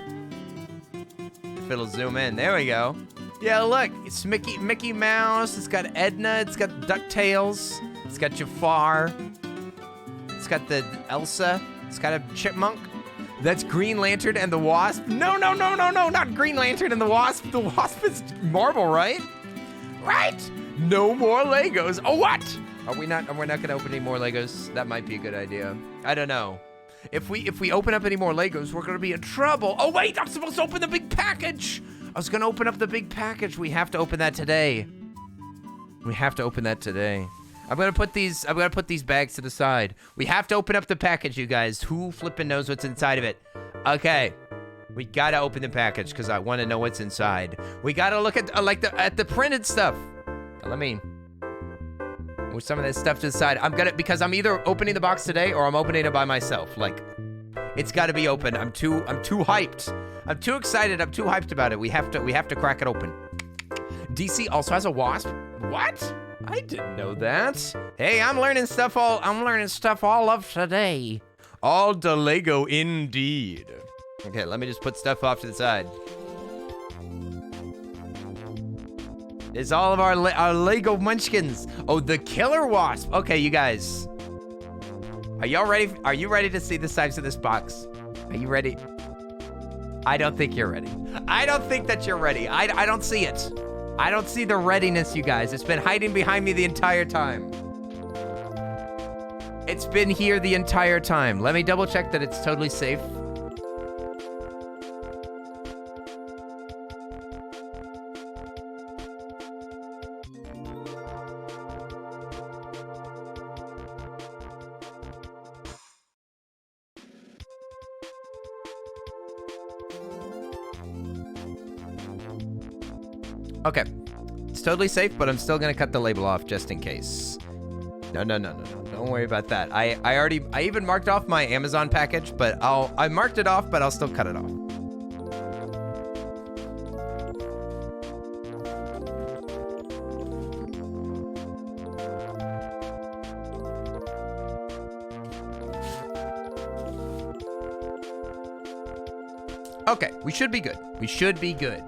If it'll zoom in, there we go. Yeah, look, it's Mickey Mouse, it's got Edna, it's got DuckTales, it's got Jafar, it's got the Elsa, it's got a chipmunk. That's Green Lantern and the Wasp. No, not Green Lantern and the Wasp. The Wasp is Marvel, right? Right? No more Legos. Oh, what? We're not gonna open any more Legos. That might be a good idea. I don't know. If we open up any more Legos, we're gonna be in trouble. Oh wait, I'm supposed to open the big package. I was gonna open up the big package. We have to open that today. We have to open that today. I'm gonna put these bags to the side. We have to open up the package, you guys. Who flippin' knows what's inside of it? Okay. We gotta open the package because I want to know what's inside. We gotta look at at the printed stuff. Let me move some of this stuff to the side. Because I'm either opening the box today or I'm opening it by myself. Like, it's got to be open. I'm too hyped. I'm too excited. I'm too hyped about it. We have to crack it open. DC also has a Wasp. What? I didn't know that. Hey, I'm learning stuff all of today. All the Lego indeed. Okay, let me just put stuff off to the side. It's all of our Lego munchkins. Oh, the Killer Wasp. Okay, you guys. Are y'all ready? Are you ready to see the size of this box? Are you ready? I don't think you're ready. I don't think that you're ready. I don't see it. I don't see the readiness, you guys. It's been hiding behind me the entire time. It's been here the entire time. Let me double check that it's totally safe. Okay, it's totally safe, but I'm still gonna cut the label off just in case. No. Don't worry about that. I even marked off my Amazon package, but I marked it off, but I'll still cut it off. Okay, we should be good. We should be good.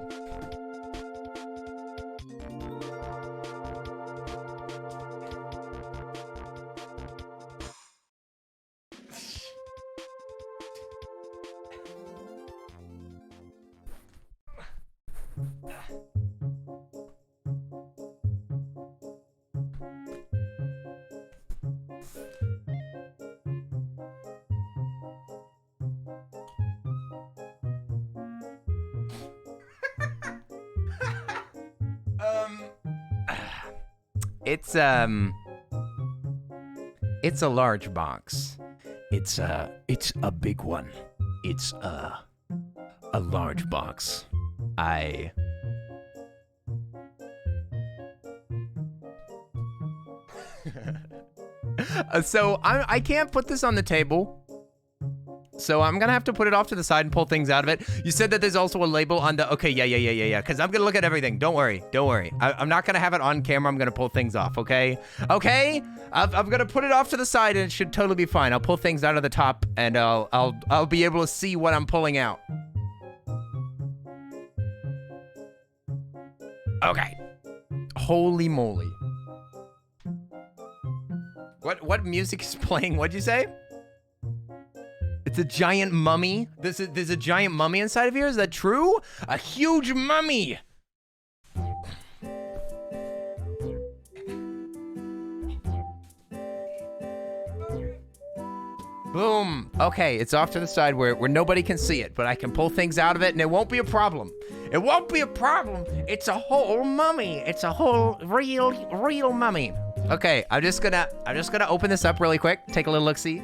It's a large box. It's a big one. It's a large box. So I can't put this on the table. So I'm gonna have to put it off to the side and pull things out of it. You said that there's also a label on the, okay, yeah. Cause I'm gonna look at everything. Don't worry. I'm not gonna have it on camera. I'm gonna pull things off, okay? Okay? I'm gonna put it off to the side and it should totally be fine. I'll pull things out of the top and I'll be able to see what I'm pulling out. Okay. Holy moly. What music is playing? What'd you say? It's a giant mummy. There's a giant mummy inside of here. Is that true? A huge mummy. Boom. Okay, it's off to the side where nobody can see it, but I can pull things out of it and it won't be a problem. It won't be a problem. It's a whole mummy. It's a whole real mummy. Okay, I'm just gonna open this up really quick. Take a little look-see.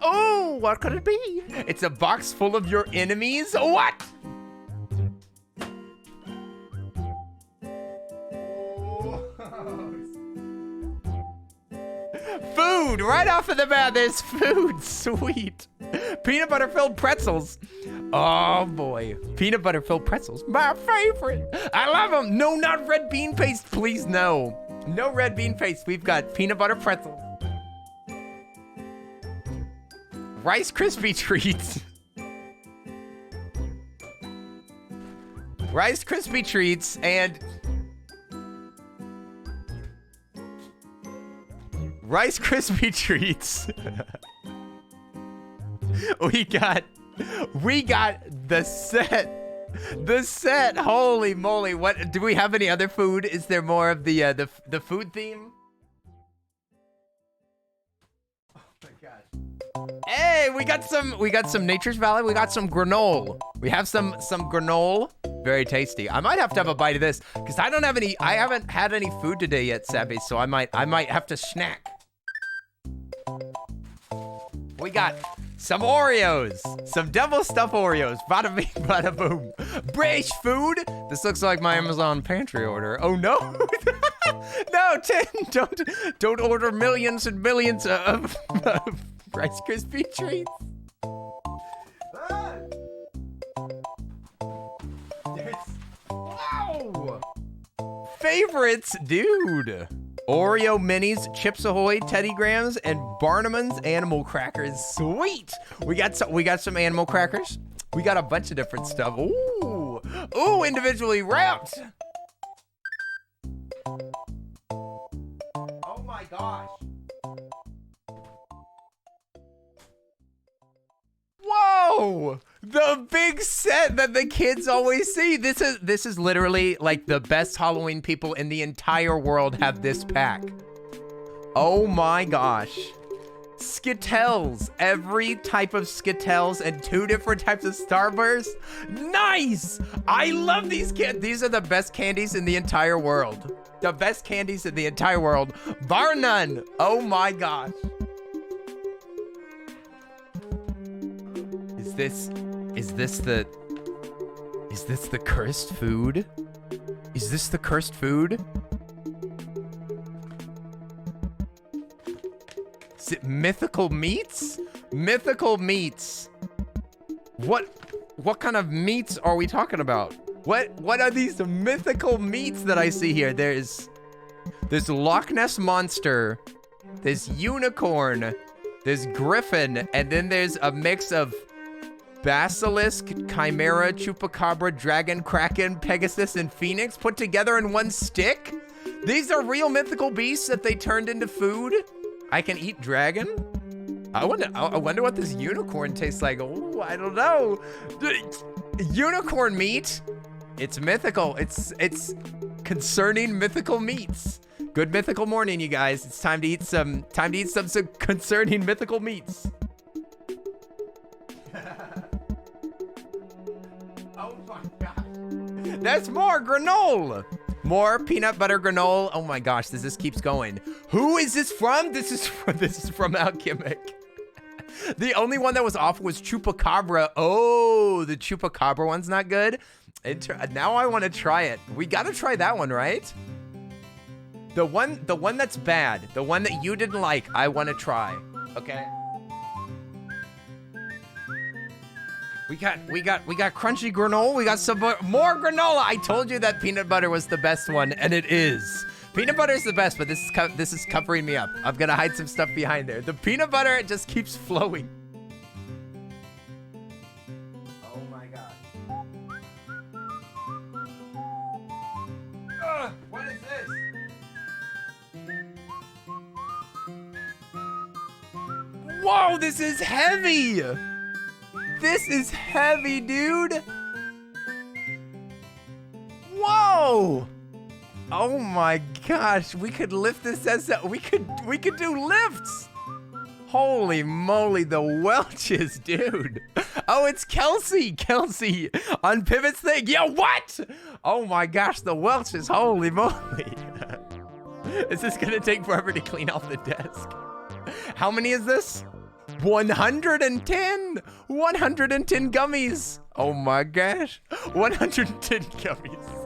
Oh, what could it be? It's a box full of your enemies? What? Food! Right off of the bat, there's food. Sweet. Peanut butter filled pretzels. Oh boy. Peanut butter filled pretzels. My favorite. I love them. No, not red bean paste, please. No. No red bean paste. We've got peanut butter pretzels. Rice Krispie treats. Rice Krispie treats and Rice Krispie treats. We got the set. The set. Holy moly. What do we have any other food? Is there more of the food theme? Hey, we got some Nature's Valley. We got some granola. We have some granola. Very tasty. I might have to have a bite of this because I haven't had any food today yet, Savvy, so I might have to snack. We got some Oreos, some double stuffed Oreos. Bada bing, bada boom. British food. This looks like my Amazon pantry order. Oh no. No, Tim, don't order millions and millions of Rice Krispie treats. Wow! Favorites, dude. Oreo Minis, Chips Ahoy, Teddy Grahams, and Barnum's Animal Crackers. Sweet. We got some animal crackers. We got a bunch of different stuff. Ooh, individually wrapped. Oh my gosh. Whoa! The big set that the kids always see. This is literally like the best Halloween people in the entire world have this pack. Oh my gosh. Skittles. Every type of Skittles and 2 different types of Starburst. Nice! I love these kids. These are the best candies in the entire world. The best candies in the entire world. Bar none. Oh my gosh. Is this the cursed food? Is this the cursed food? Is it mythical meats? Mythical meats. What kind of meats are we talking about? What are these mythical meats that I see here? There's Loch Ness Monster, there's unicorn, there's griffin, and then there's a mix of basilisk, chimera, chupacabra, dragon, kraken, pegasus, and phoenix put together in one stick? These are real mythical beasts that they turned into food? I can eat dragon? I wonder what this unicorn tastes like. Oh, I don't know. Unicorn meat? It's mythical. It's concerning mythical meats. Good mythical morning, you guys. It's time to eat some concerning mythical meats. Oh my gosh. There's more granola. More peanut butter granola. Oh my gosh, this keeps going. Who is this from? This is from Alchemic. The only one that was off was Chupacabra. Oh, the Chupacabra one's not good. Now I want to try it. We gotta try that one, right? The one that's bad, the one that you didn't like, I want to try. Okay. We got crunchy granola. We got some more granola. I told you that peanut butter was the best one, and it is. Peanut butter is the best, but this is covering me up. I'm gonna hide some stuff behind there. The peanut butter, it just keeps flowing. Oh my god. What is this? Whoa, this is heavy. This is heavy, dude. Whoa. Oh my gosh, we could lift this as we could do lifts. Holy moly, the Welches, dude. Oh, it's Kelsey on Pivot's thing. Yeah, what? Oh my gosh, the Welches, holy moly. Is this gonna take forever to clean off the desk? How many is this? 110! 110 gummies! Oh my gosh. 110 gummies.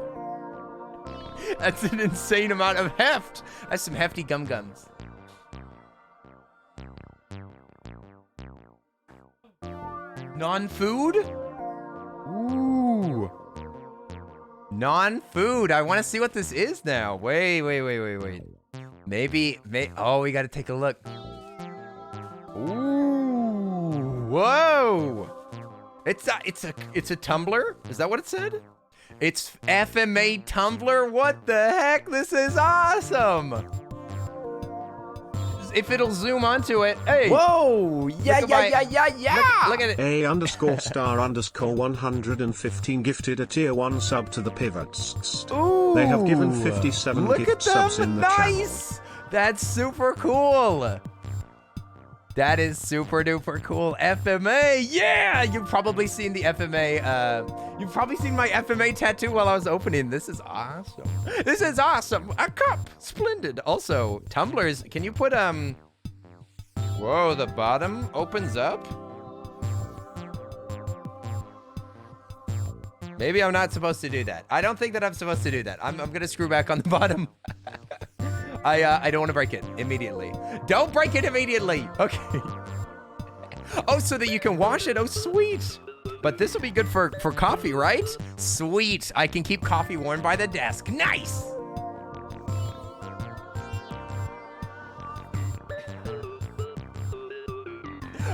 That's an insane amount of heft. That's some hefty gum-gums. Non-food? Ooh. Non-food. I want to see what this is now. Wait. Maybe, oh, we got to take a look. Ooh, whoa. It's a tumbler? Is that what it said? It's FMA tumbler? What the heck? This is awesome. If it'll zoom onto it. Hey. Whoa. Yeah. Look at it. A_star_115 gifted a tier 1 sub to the Pivots. Ooh. They have given 57 Look gift at them. subs in the Nice. channel. That's super cool. That is super duper cool. FMA, yeah! You've probably seen the FMA, you've probably seen my FMA tattoo while I was opening. This is awesome. This is awesome. A cup, splendid. Also, tumblers, can you put, whoa, the bottom opens up? Maybe I'm not supposed to do that. I don't think that I'm supposed to do that. I'm gonna screw back on the bottom. I don't want to break it immediately. Don't break it immediately. Okay. Oh, so that you can wash it. Oh, sweet. But this will be good for coffee, right? Sweet. I can keep coffee warm by the desk. Nice.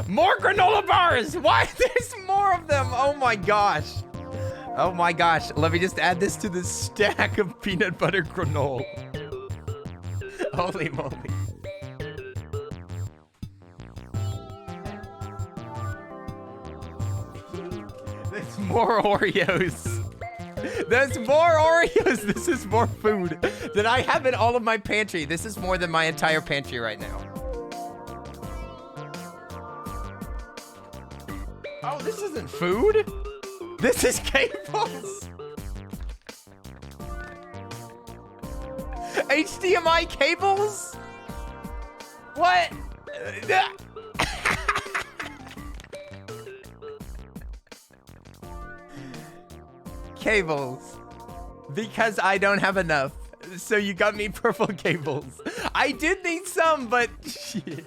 More granola bars. Why? There's more of them. Oh my gosh. Oh my gosh. Let me just add this to the stack of peanut butter granola. Holy moly. There's more Oreos. There's more Oreos. This is more food than I have in all of my pantry. This is more than my entire pantry right now. Oh, this isn't food. This is cables. HDMI cables? What? Cables. Because I don't have enough. So you got me purple cables. I did need some, but shit.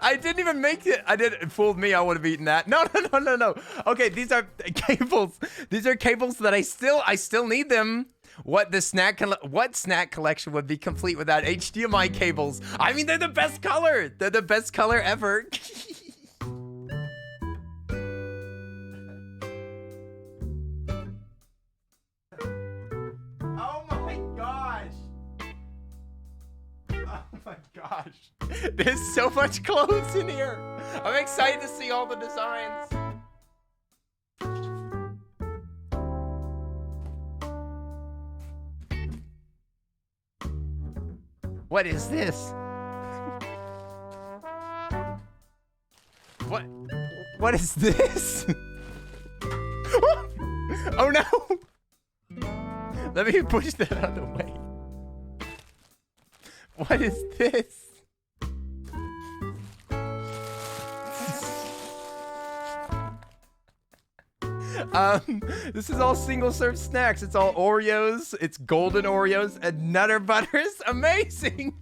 I didn't even make it. It fooled me. I would have eaten that. No. Okay, these are cables. These are cables that I still need them. What snack collection would be complete without HDMI cables? I mean, they're the best color. They're the best color ever. Oh my gosh. Oh my gosh. There's so much clothes in here. I'm excited to see all the designs. What is this? What is this? Oh no! Let me push that out of the way. What is this? This is all single-serve snacks. It's all Oreos. It's golden Oreos and Nutter Butters. Amazing!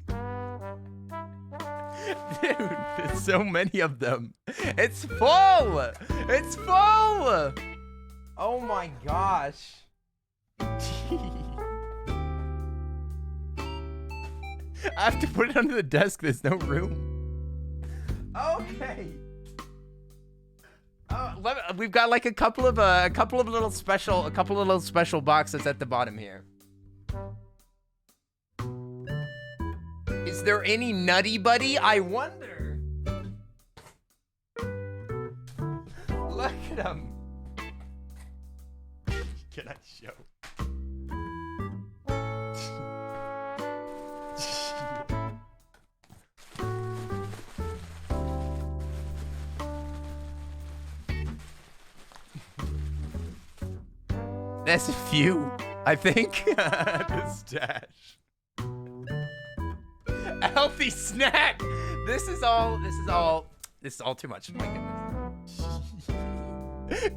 Dude, there's so many of them. It's full! It's full! Oh my gosh. I have to put it under the desk. There's no room. Okay. We've got like a couple of little special boxes at the bottom here. Is there any Nutty Buddy? I wonder. Look at them. Can I show? That's a few, I think. The stash. A healthy snack. This is all too much. My goodness.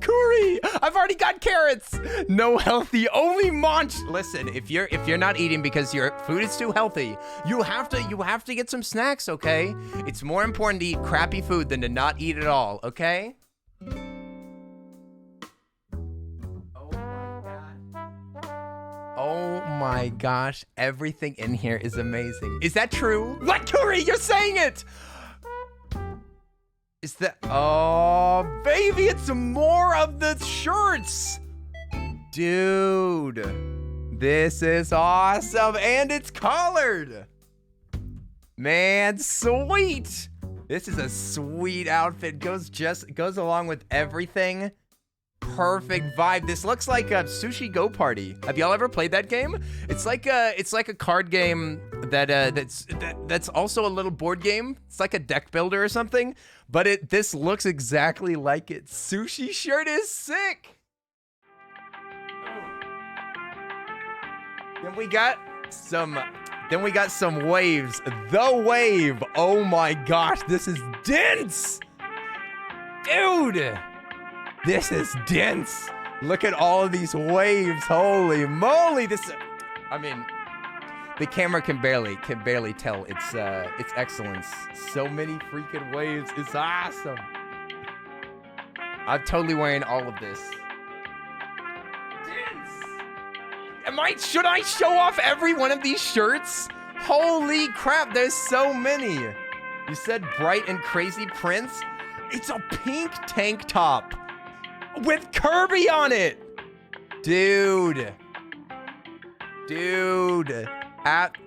Curry. I've already got carrots. No healthy, only munch. Listen, if you're not eating because your food is too healthy, you have to get some snacks, okay? It's more important to eat crappy food than to not eat at all, okay? Oh my gosh, everything in here is amazing. Is that true? What, Curry? You're saying it! Is that... Oh, baby, it's more of the shirts! Dude, this is awesome, and it's colored! Man, sweet! This is a sweet outfit. Goes along with everything. Perfect vibe. This looks like a Sushi Go Party. Have y'all ever played that game? It's like a card game that's also a little board game. It's like a deck builder or something, but this looks exactly like it. Sushi shirt is sick. Then we got some waves. The wave. Oh my gosh, this is dense. Dude. This is dense. Look at all of these waves. Holy moly. I mean, the camera can barely tell its excellence. So many freaking waves. It's awesome. I'm totally wearing all of this. Dense. Should I show off every one of these shirts? Holy crap, there's so many. You said bright and crazy prints? It's a pink tank top with Kirby on it. Dude.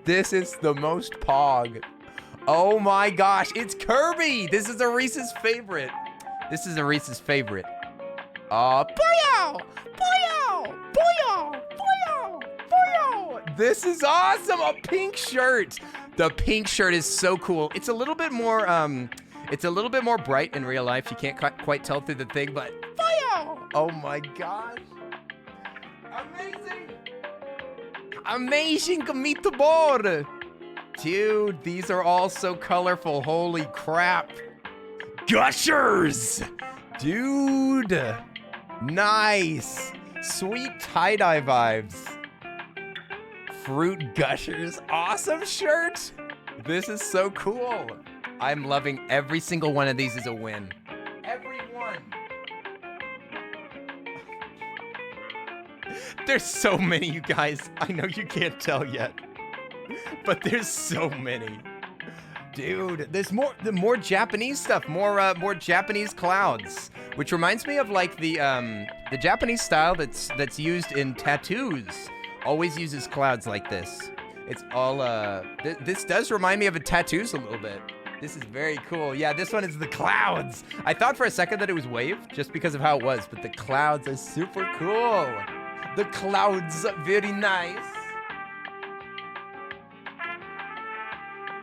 This is the most pog. Oh my gosh, it's Kirby. This is a Reese's favorite. Boyo! This is awesome, a pink shirt. The pink shirt is so cool. It's a little bit more bright in real life. You can't quite tell through the thing, but oh my gosh. Amazing meatball. Dude, these are all so colorful. Holy crap. Gushers. Dude. Nice. Sweet tie-dye vibes. Fruit Gushers. Awesome shirt. This is so cool. I'm loving every single one of these is a win. Every one. There's so many, you guys. I know you can't tell yet, but there's so many. Dude, there's more Japanese stuff, more Japanese clouds, which reminds me of like the Japanese style that's used in tattoos. Always uses clouds like this. It's all this does remind me of a tattoos a little bit. This is very cool. Yeah, this one is the clouds. I thought for a second that it was wave just because of how it was, but the clouds are super cool. The clouds, very nice.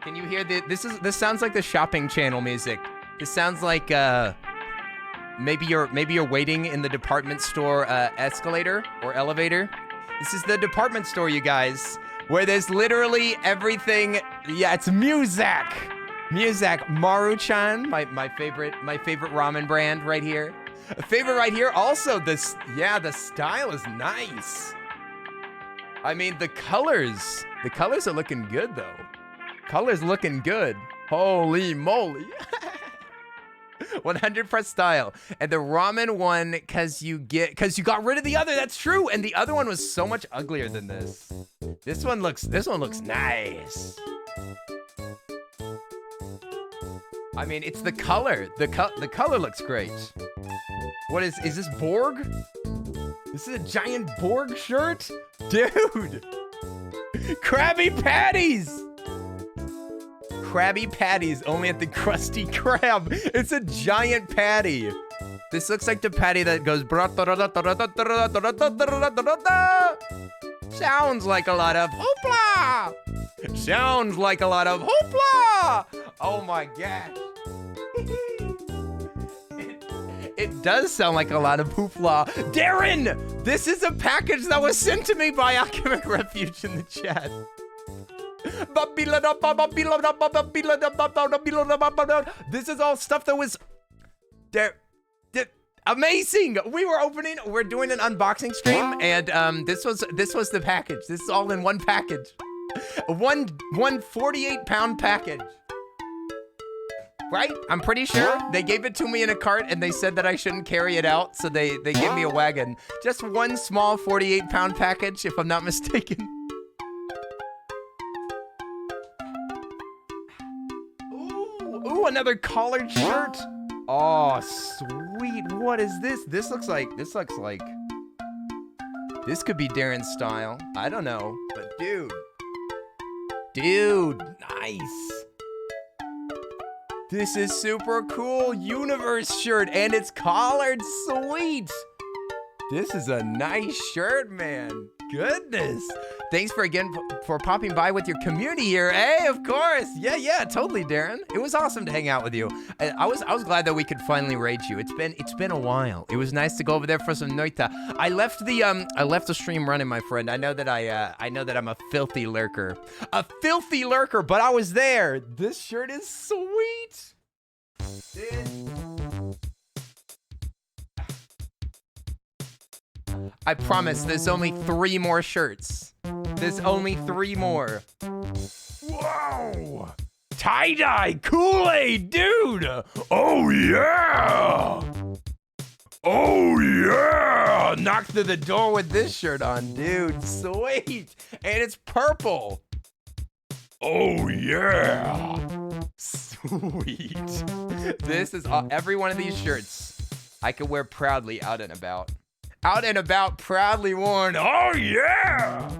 Can you hear this sounds like the shopping channel music. This sounds like maybe you're waiting in the department store escalator or elevator. This is the department store, you guys, where there's literally everything. Yeah, it's music. Maruchan, my favorite ramen brand right here. A favorite right here. Also, the style is nice. I mean, the colors are looking good though. Colors looking good. Holy moly. 100% style. And the ramen one, cause you got rid of the other. That's true. And the other one was so much uglier than this. This one looks nice. I mean, it's the color. The color looks great. What is this Borg? This is a giant Borg shirt? Dude. Krabby Patties. Krabby Patties only at the Krusty Krab. It's a giant patty. This looks like the patty that goes sounds like a lot of hoopla. Sounds like a lot of hoopla. Oh my gosh. It does sound like a lot of hoopla. Darren, this is a package that was sent to me by Alchemic Refuge in the chat. This is all stuff that was there. Amazing. We're doing an unboxing stream, and this was the package. This is all in one package. One 48-pound package. Right? I'm pretty sure they gave it to me in a cart and they said that I shouldn't carry it out, so they gave me a wagon. Just one small 48-pound package, if I'm not mistaken. Ooh, another collared shirt. Oh, sweet. What is this? This looks like this could be Darren's style. I don't know, but dude, nice. This is super cool. Universe shirt, and it's collared. Sweet. This is a nice shirt, man. Goodness. Thanks for popping by with your community here. Hey, of course. Yeah, totally, Darren. It was awesome to hang out with you. I was glad that we could finally raid you. It's been a while. It was nice to go over there for some noita. I left the stream running, my friend. I know that I'm a filthy lurker. But I was there. This shirt is sweet. I promise there's only 3 more shirts. There's only 3 more. Whoa! Tie-dye Kool-Aid, dude! Oh yeah! Oh yeah! Knock through the door with this shirt on, dude. Sweet! And it's purple. Oh yeah! Sweet. This is every one of these shirts I could wear proudly out and about. Out and about, proudly worn. Oh, yeah!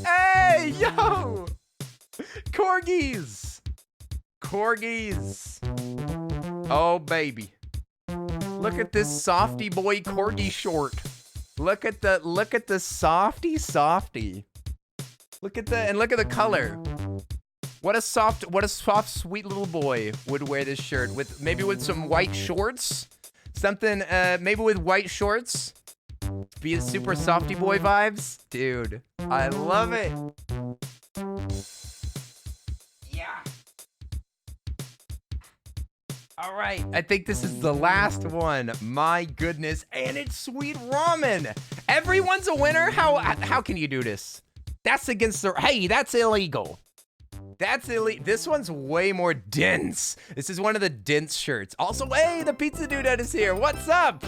Hey, yo! Corgis! Oh, baby. Look at this softy boy corgi short. Look at the softy. Look at the color. What a soft, sweet little boy would wear this shirt maybe with some white shorts, something, maybe with white shorts. Be a super softy boy vibes, dude. I love it. Yeah. All right, I think this is the last one. My goodness, and it's sweet ramen. Everyone's a winner. How can you do this? That's against the, hey, that's illegal. That's illegal. This one's way more dense. This is one of the dense shirts. Also, hey, the pizza dude is here. What's up?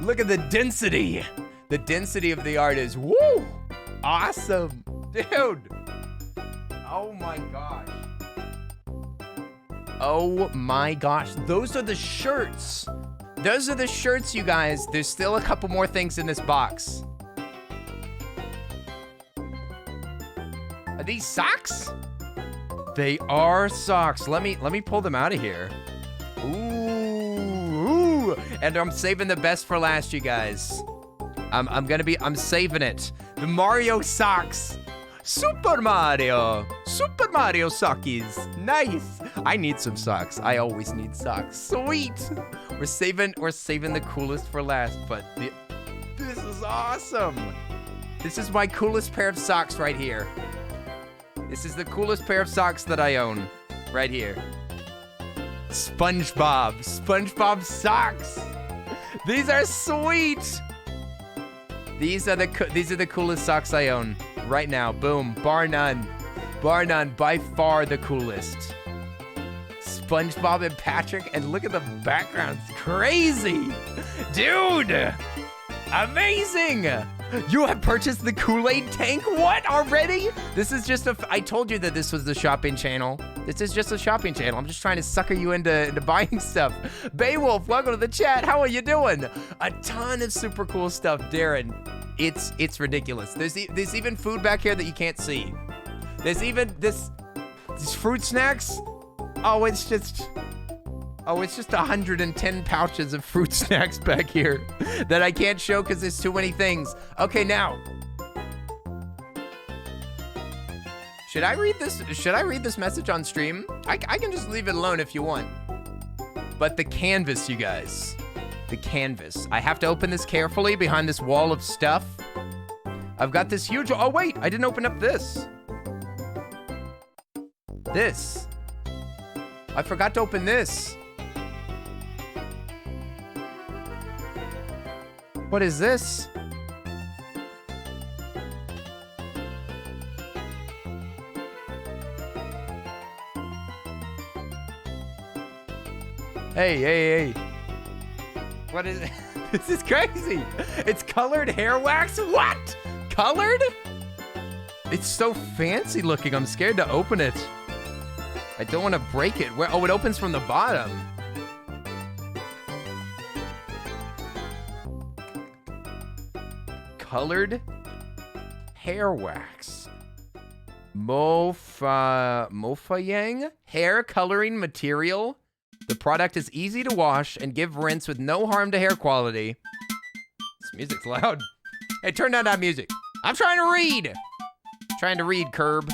Look at the density. The density of the art is, woo, awesome. Dude. Oh my gosh. Oh my gosh. Those are the shirts. Those are the shirts, you guys. There's still a couple more things in this box. Are these socks? They are socks. Let me pull them out of here. Ooh. And I'm saving the best for last, you guys. I'm saving it. The Mario socks. Super Mario sockies. Nice. I need some socks. I always need socks. Sweet. We're saving the coolest for last, but this is awesome. This is my coolest pair of socks right here. This is the coolest pair of socks that I own right here. SpongeBob socks. These are sweet. These are the coolest socks I own right now. Boom, bar none, by far the coolest. SpongeBob and Patrick, and look at the background, it's crazy, dude, amazing. You have purchased the Kool-Aid tank? What, already? This is just I told you that this was the shopping channel. This is just a shopping channel. I'm just trying to sucker you into buying stuff. Beowulf, welcome to the chat. How are you doing? A ton of super cool stuff, Darren. It's ridiculous. There's even food back here that you can't see. There's even these fruit snacks. Oh, it's just 110 pouches of fruit snacks back here that I can't show because there's too many things. Okay, now. Should I read this message on stream? I can just leave it alone if you want. But the canvas, you guys. The canvas. I have to open this carefully behind this wall of stuff. I've got this huge, oh wait, I didn't open up this. This. I forgot to open this. What is this? Hey. What is it? This is crazy. It's colored hair wax. What? Colored? It's so fancy looking. I'm scared to open it. I don't want to break it. Where? Oh, it opens from the bottom. Colored hair wax. Mofayang hair coloring material. The product is easy to wash and give rinse with no harm to hair quality. This music's loud. Hey, turn down that music. I'm trying to read. Trying to read, Curb.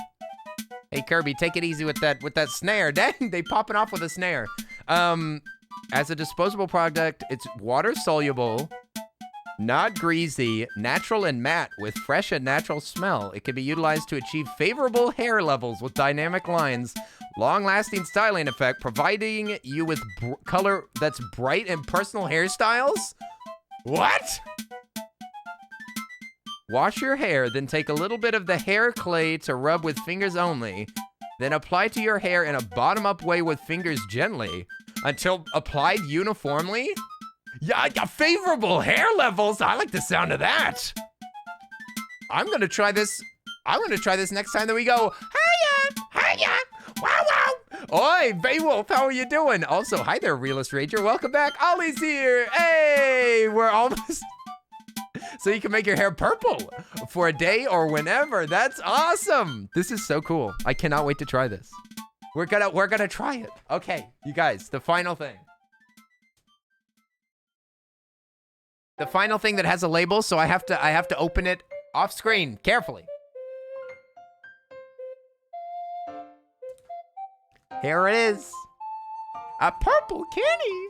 Hey, Kirby, take it easy with that snare. Dang, they popping off with a snare. As a disposable product, it's water soluble, not greasy, natural and matte with fresh and natural smell. It can be utilized to achieve favorable hair levels with dynamic lines, long-lasting styling effect, providing you with color that's bright and personal hairstyles. What? Wash your hair, then take a little bit of the hair clay to rub with fingers only. Then apply to your hair in a bottom-up way with fingers gently until applied uniformly. Yeah, favorable hair levels. I like the sound of that. I'm gonna try this. I'm gonna try this next time that we go. Hiya, wow. Oi, Beowulf, how are you doing? Also, hi there, Realist Ranger. Welcome back. Ollie's here. Hey, we're almost. So you can make your hair purple for a day or whenever. That's awesome. This is so cool. I cannot wait to try this. We're gonna try it. Okay, you guys, the final thing. The final thing that has a label, so I have to open it off screen carefully. Here it is. A purple kitty.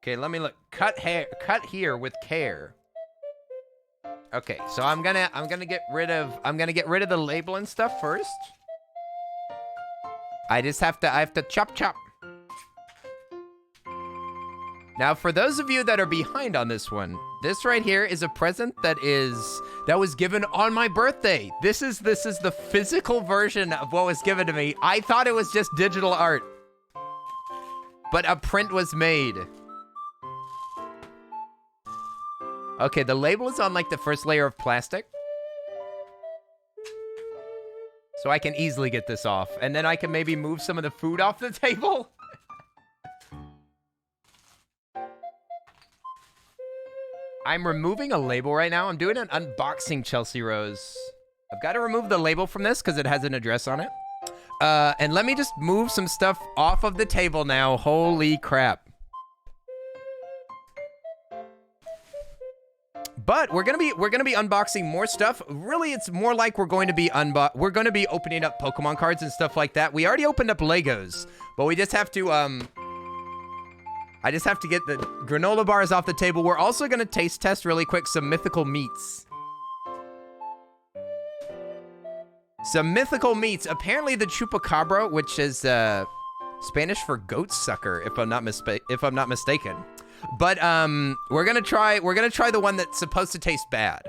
Okay, let me look. Cut here with care. Okay, so I'm gonna get rid of the label and stuff first. I have to chop. Now, for those of you that are behind on this one, This right here is a present that was given on my birthday. This is the physical version of what was given to me. I thought it was just digital art, but a print was made. Okay, the label is on like the first layer of plastic. So I can easily get this off. And then I can maybe move some of the food off the table. I'm removing a label right now. I'm doing an unboxing, Chelsea Rose. I've got to remove the label from this because it has an address on it. And let me just move some stuff off of the table now. Holy crap. But we're gonna be unboxing more stuff. Really, it's more like we're going to be opening up Pokemon cards and stuff like that. We already opened up Legos, but we just have to I just have to get the granola bars off the table. We're also gonna taste test really quick some mythical meats. Some mythical meats. Apparently the chupacabra, which is Spanish for goat sucker, if I'm not mistaken. But we're gonna try the one that's supposed to taste bad.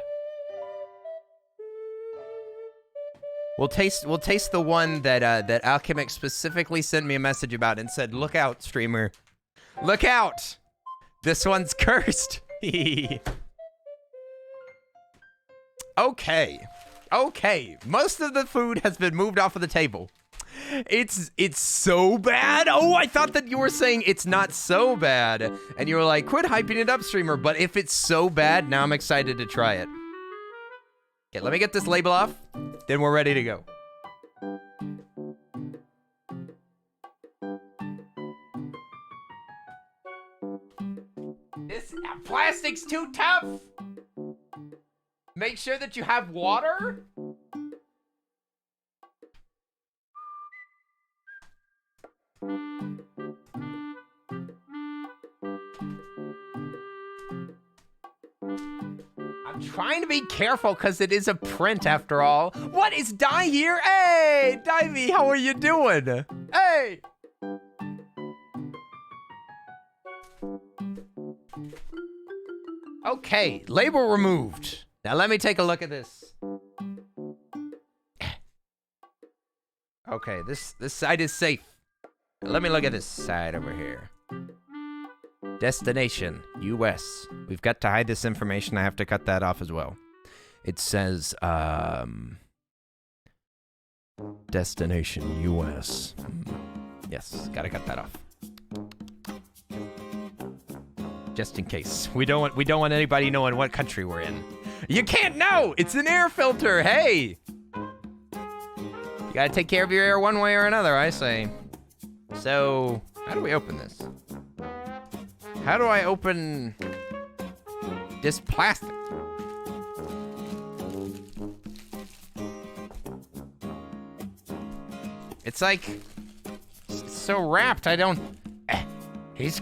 We'll taste the one that Alchemic specifically sent me a message about and said, "Look out, streamer. Look out. This one's cursed." Okay. Most of the food has been moved off of the table. It's so bad. Oh, I thought that you were saying it's not so bad. And you were like, quit hyping it up, streamer. But if it's so bad, now I'm excited to try it. Okay, let me get this label off. Then we're ready to go. This plastic's too tough. Make sure that you have water. I'm trying to be careful because it is a print after all. What is Di here? Hey, Divey, how are you doing? Hey. Okay, label removed. Now let me take a look at this. Okay, this side is safe. Let me look at this side over here. Destination, US. We've got to hide this information. I have to cut that off as well. It says, Destination, US. Yes, gotta cut that off. Just in case. We don't want anybody knowing what country we're in. You can't know! It's an air filter, hey! You gotta take care of your air one way or another, I say. So, how do we open this? How do I open this plastic? It's like, it's so wrapped, I don't... He's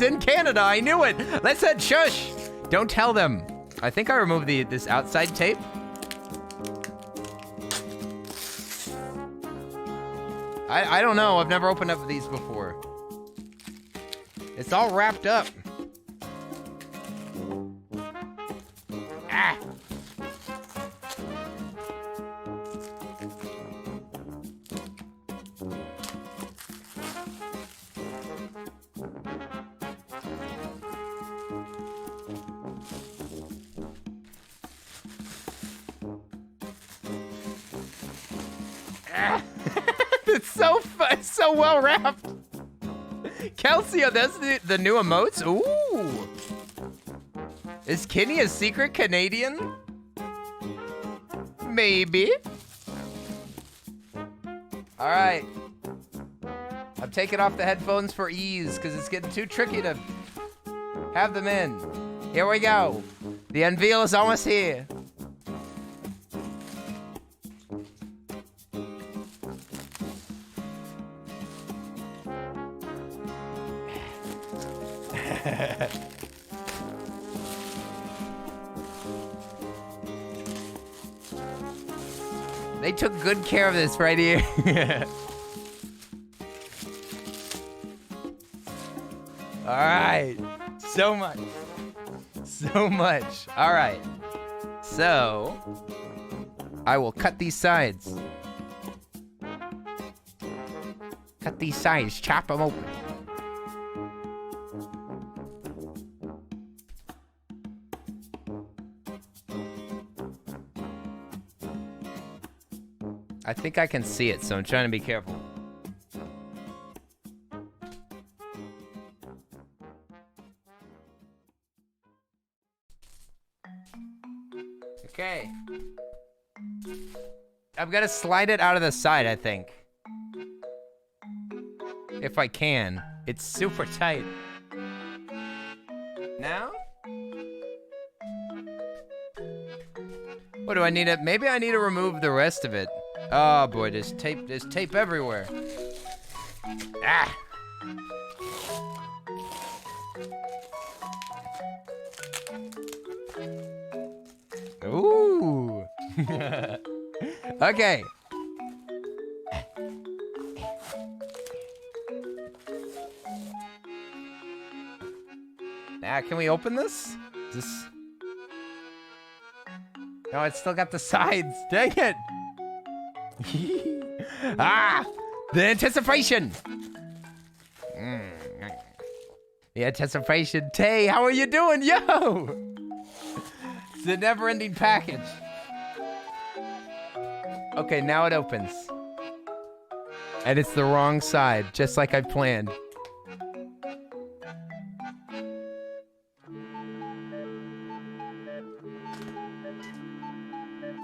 in Canada, I knew it! Let's head, shush! Don't tell them. I think I removed this outside tape. I don't know, I've never opened up these before. It's all wrapped up. Ah! It's so well wrapped. Kelsey, that's the new emotes? Ooh. Is Kenny a secret Canadian? Maybe. All right. I'm taking off the headphones for ease because it's getting too tricky to have them in. Here we go. The unveil is almost here. They took good care of this right here. All right, so much. So much. All right. So, I will cut these sides. Cut these sides, chop them open. I think I can see it, so I'm trying to be careful. Okay. I'm gonna slide it out of the side, I think. If I can. It's super tight. Now? What do I need to, maybe I need to remove the rest of it. Oh boy, there's tape everywhere. Ah! Ooh! Okay. Now, can we open this? Is this... No, it's still got the sides. Dang it! Ah! The anticipation! The anticipation. Tay, how are you doing? Yo! It's the never-ending package. Okay, now it opens. And it's the wrong side, just like I planned.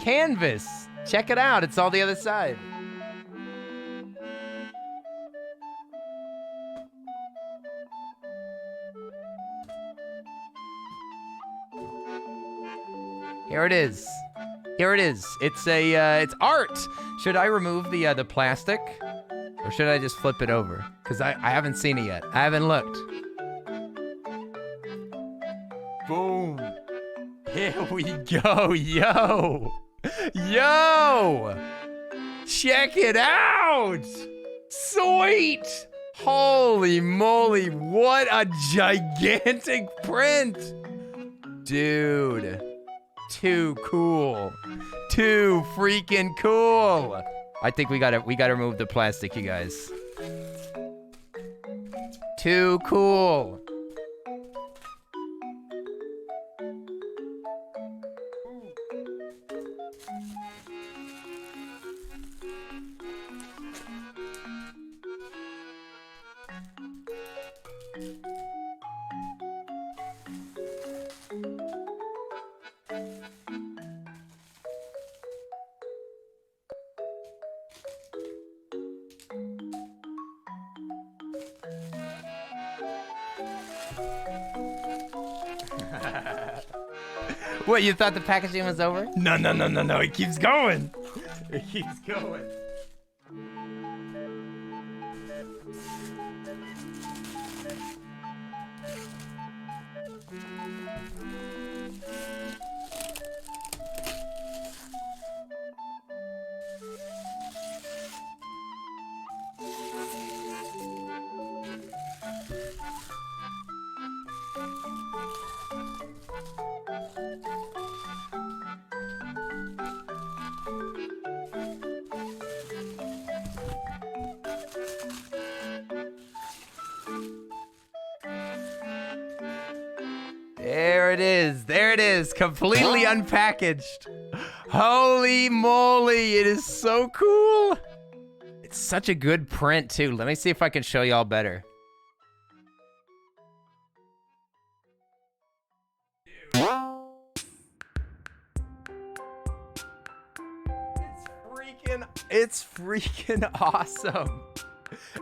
Canvas! Check it out, it's all the other side. Here it is. Here it is. It's a, it's art. Should I remove the plastic? Or should I just flip it over? Because I haven't seen it yet. I haven't looked. Boom. Here we go, yo. Yo. Check it out. Sweet. Holy moly, what a gigantic print. Dude. Too cool. Too freaking cool. I think we gotta remove the plastic, you guys. Too cool. What, you thought the packaging was over? No, no, no, no, no. It keeps going. It keeps going. There it is. There it is. Completely unpackaged. Holy moly. It is so cool. It's such a good print, too. Let me see if I can show y'all better. It's freaking awesome.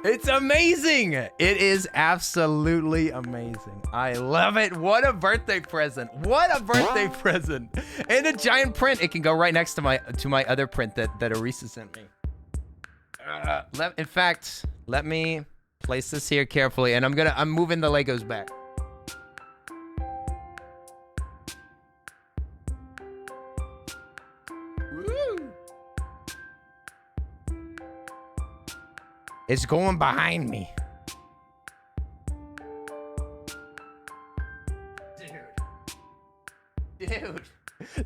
It's amazing. It is absolutely amazing. I love it. What a birthday present. What a birthday present. And a giant print. It can go right next to my other print that Arisa sent me. In fact, let me place this here carefully, and I'm moving the Legos back. It's going behind me. Dude. Dude,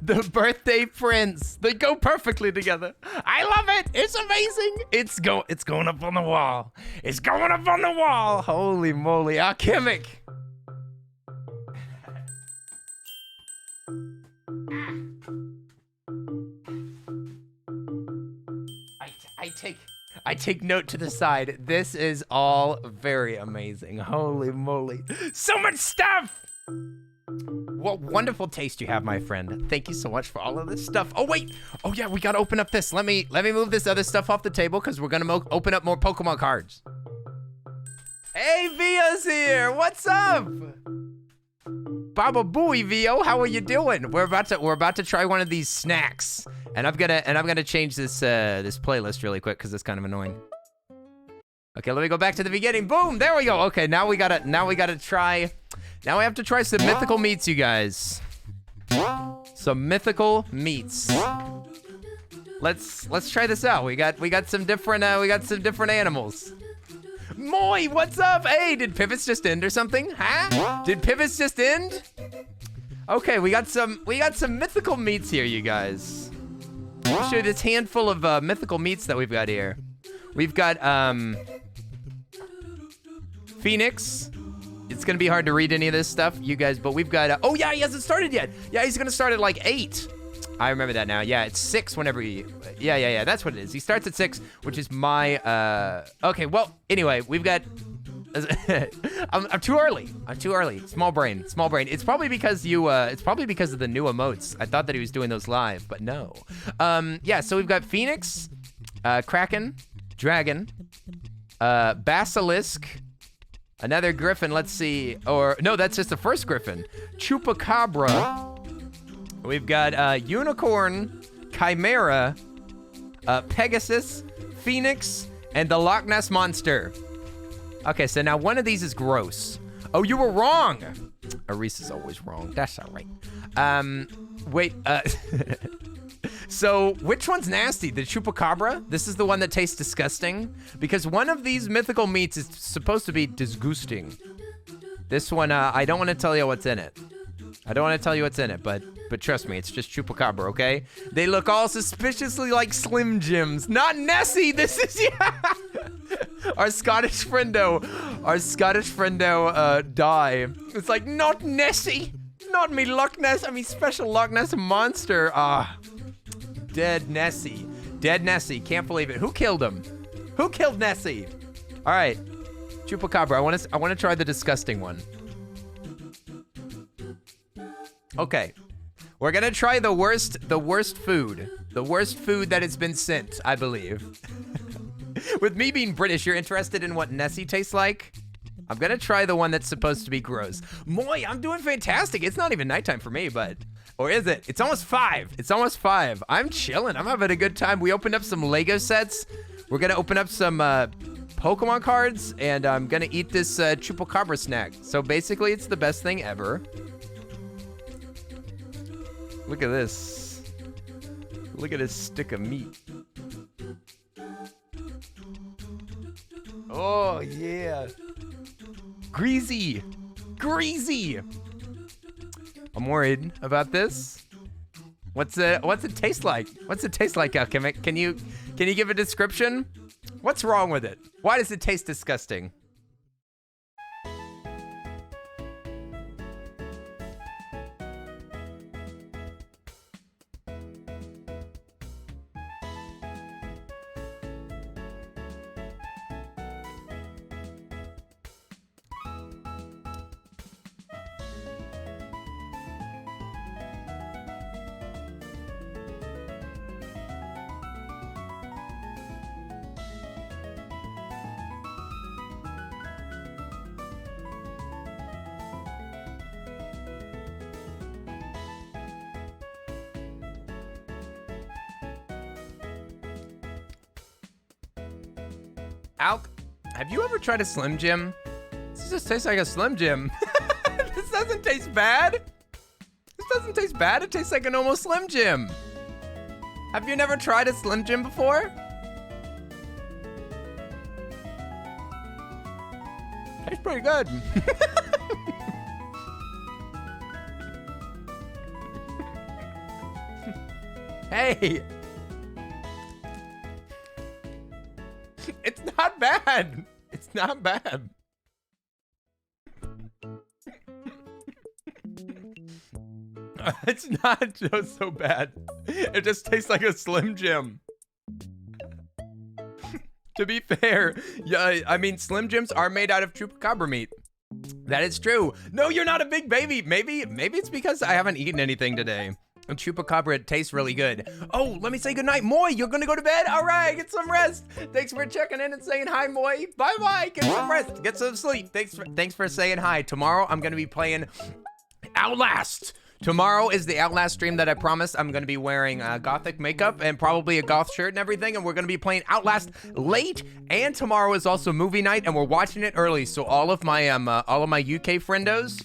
the birthday prints. They go perfectly together. I love it. It's amazing. It's going up on the wall. It's going up on the wall. Holy moly, alchemic. I take note to the side. This is all very amazing. Holy moly. So much stuff. What wonderful taste you have, my friend. Thank you so much for all of this stuff. Oh, wait. Oh, yeah, we got to open up this. Let me move this other stuff off the table because we're going to open up more Pokemon cards. Hey, Vio's here. What's up? Baba Booey, Vio. How are you doing? We're about to try one of these snacks. And I'm gonna change this this playlist really quick because it's kind of annoying. Okay, let me go back to the beginning. Boom, there we go. Okay, now we gotta try. Now we have to try some mythical meats, you guys. Some mythical meats. Let's try this out. We got some different animals. Moy, what's up? Hey, did Pivots just end or something? Huh? Did Pivots just end? Okay, we got some mythical meats here, you guys. I'll show you this handful of mythical meats that we've got here. We've got Phoenix. It's gonna be hard to read any of this stuff, you guys, but we've got oh yeah, he hasn't started yet. Yeah, he's gonna start at like 8. I remember that now. Yeah, it's 6 whenever he yeah, that's what it is. He starts at 6, which is my okay, well, anyway, we've got I'm too early. Small brain. It's probably because it's probably because of the new emotes. I thought that he was doing those live, but no. Yeah, so we've got Phoenix, Kraken, Dragon, Basilisk, another Griffin, let's see. Or no, that's just the first Griffin. Chupacabra. We've got Unicorn, Chimera, Pegasus, Phoenix, and the Loch Ness Monster. Okay, so now one of these is gross. Oh, you were wrong. Aris is always wrong. That's all right. Wait. So which one's nasty? The Chupacabra? This is the one that tastes disgusting? Because one of these mythical meats is supposed to be disgusting. This one, I don't want to tell you what's in it. But trust me, it's just Chupacabra, okay? They look all suspiciously like Slim Jims. Not Nessie, this is, yeah. Our Scottish friendo, die. It's like, not Nessie. Not me Loch Ness, I mean special Loch Ness monster. Dead Nessie. Can't believe it. Who killed him? Who killed Nessie? All right, Chupacabra, I want to try the disgusting one. Okay, we're gonna try the worst food that has been sent, I believe. With me being British, you're interested in what Nessie tastes like? I'm gonna try the one that's supposed to be gross. Moy, I'm doing fantastic. It's not even nighttime for me, but, or is it? It's almost 5. I'm chilling, I'm having a good time. We opened up some Lego sets. We're gonna open up some Pokemon cards, and I'm gonna eat this Chupacabra snack. So basically, it's the best thing ever. Look at this. Look at this stick of meat. Oh, yeah. Greasy. I'm worried about this. What's it taste like? Alchemic? Can you give a description? What's wrong with it? Why does it taste disgusting? Alk, have you ever tried a Slim Jim? This just tastes like a Slim Jim. This doesn't taste bad. It tastes like a normal Slim Jim. Have you never tried a Slim Jim before? Tastes pretty good. Hey. It's not bad. It's not bad. It's not just so bad. It just tastes like a Slim Jim. To be fair, yeah, I mean, Slim Jims are made out of chupacabra meat. That is true. No, you're not a big baby. Maybe it's because I haven't eaten anything today. And chupacabra, it tastes really good. Oh, let me say goodnight. Moy, you're gonna go to bed? All right, get some rest. Thanks for checking in and saying hi, Moy. Bye-bye, get some rest, get some sleep. Thanks for saying hi. Tomorrow, I'm gonna be playing Outlast. Tomorrow is the Outlast stream that I promised. I'm gonna be wearing gothic makeup and probably a goth shirt and everything, and we're gonna be playing Outlast late. And tomorrow is also movie night, and we're watching it early. So all of my UK friendos,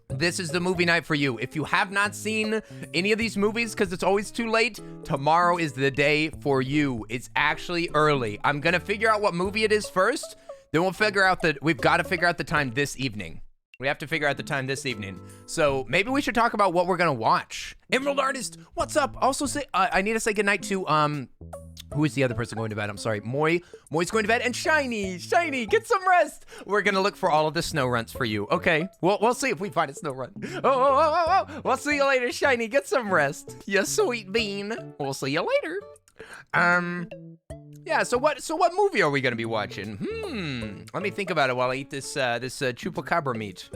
this is the movie night for you. If you have not seen any of these movies, because it's always too late, tomorrow is the day for you. It's actually early. I'm gonna figure out what movie it is first. Then we'll figure out we've got to figure out the time this evening. We have to figure out the time this evening. So maybe we should talk about what we're gonna watch. Emerald Artist, what's up? Also say, I need to say goodnight to, who is the other person going to bed? I'm sorry, Moy's going to bed, and Shiny, get some rest. We're gonna look for all of the snow runts for you. Okay, we'll see if we find a snow run. Oh. We'll see you later, Shiny, get some rest. You sweet bean. We'll see you later. Yeah, so what movie are we gonna be watching? Let me think about it while I eat this chupacabra meat.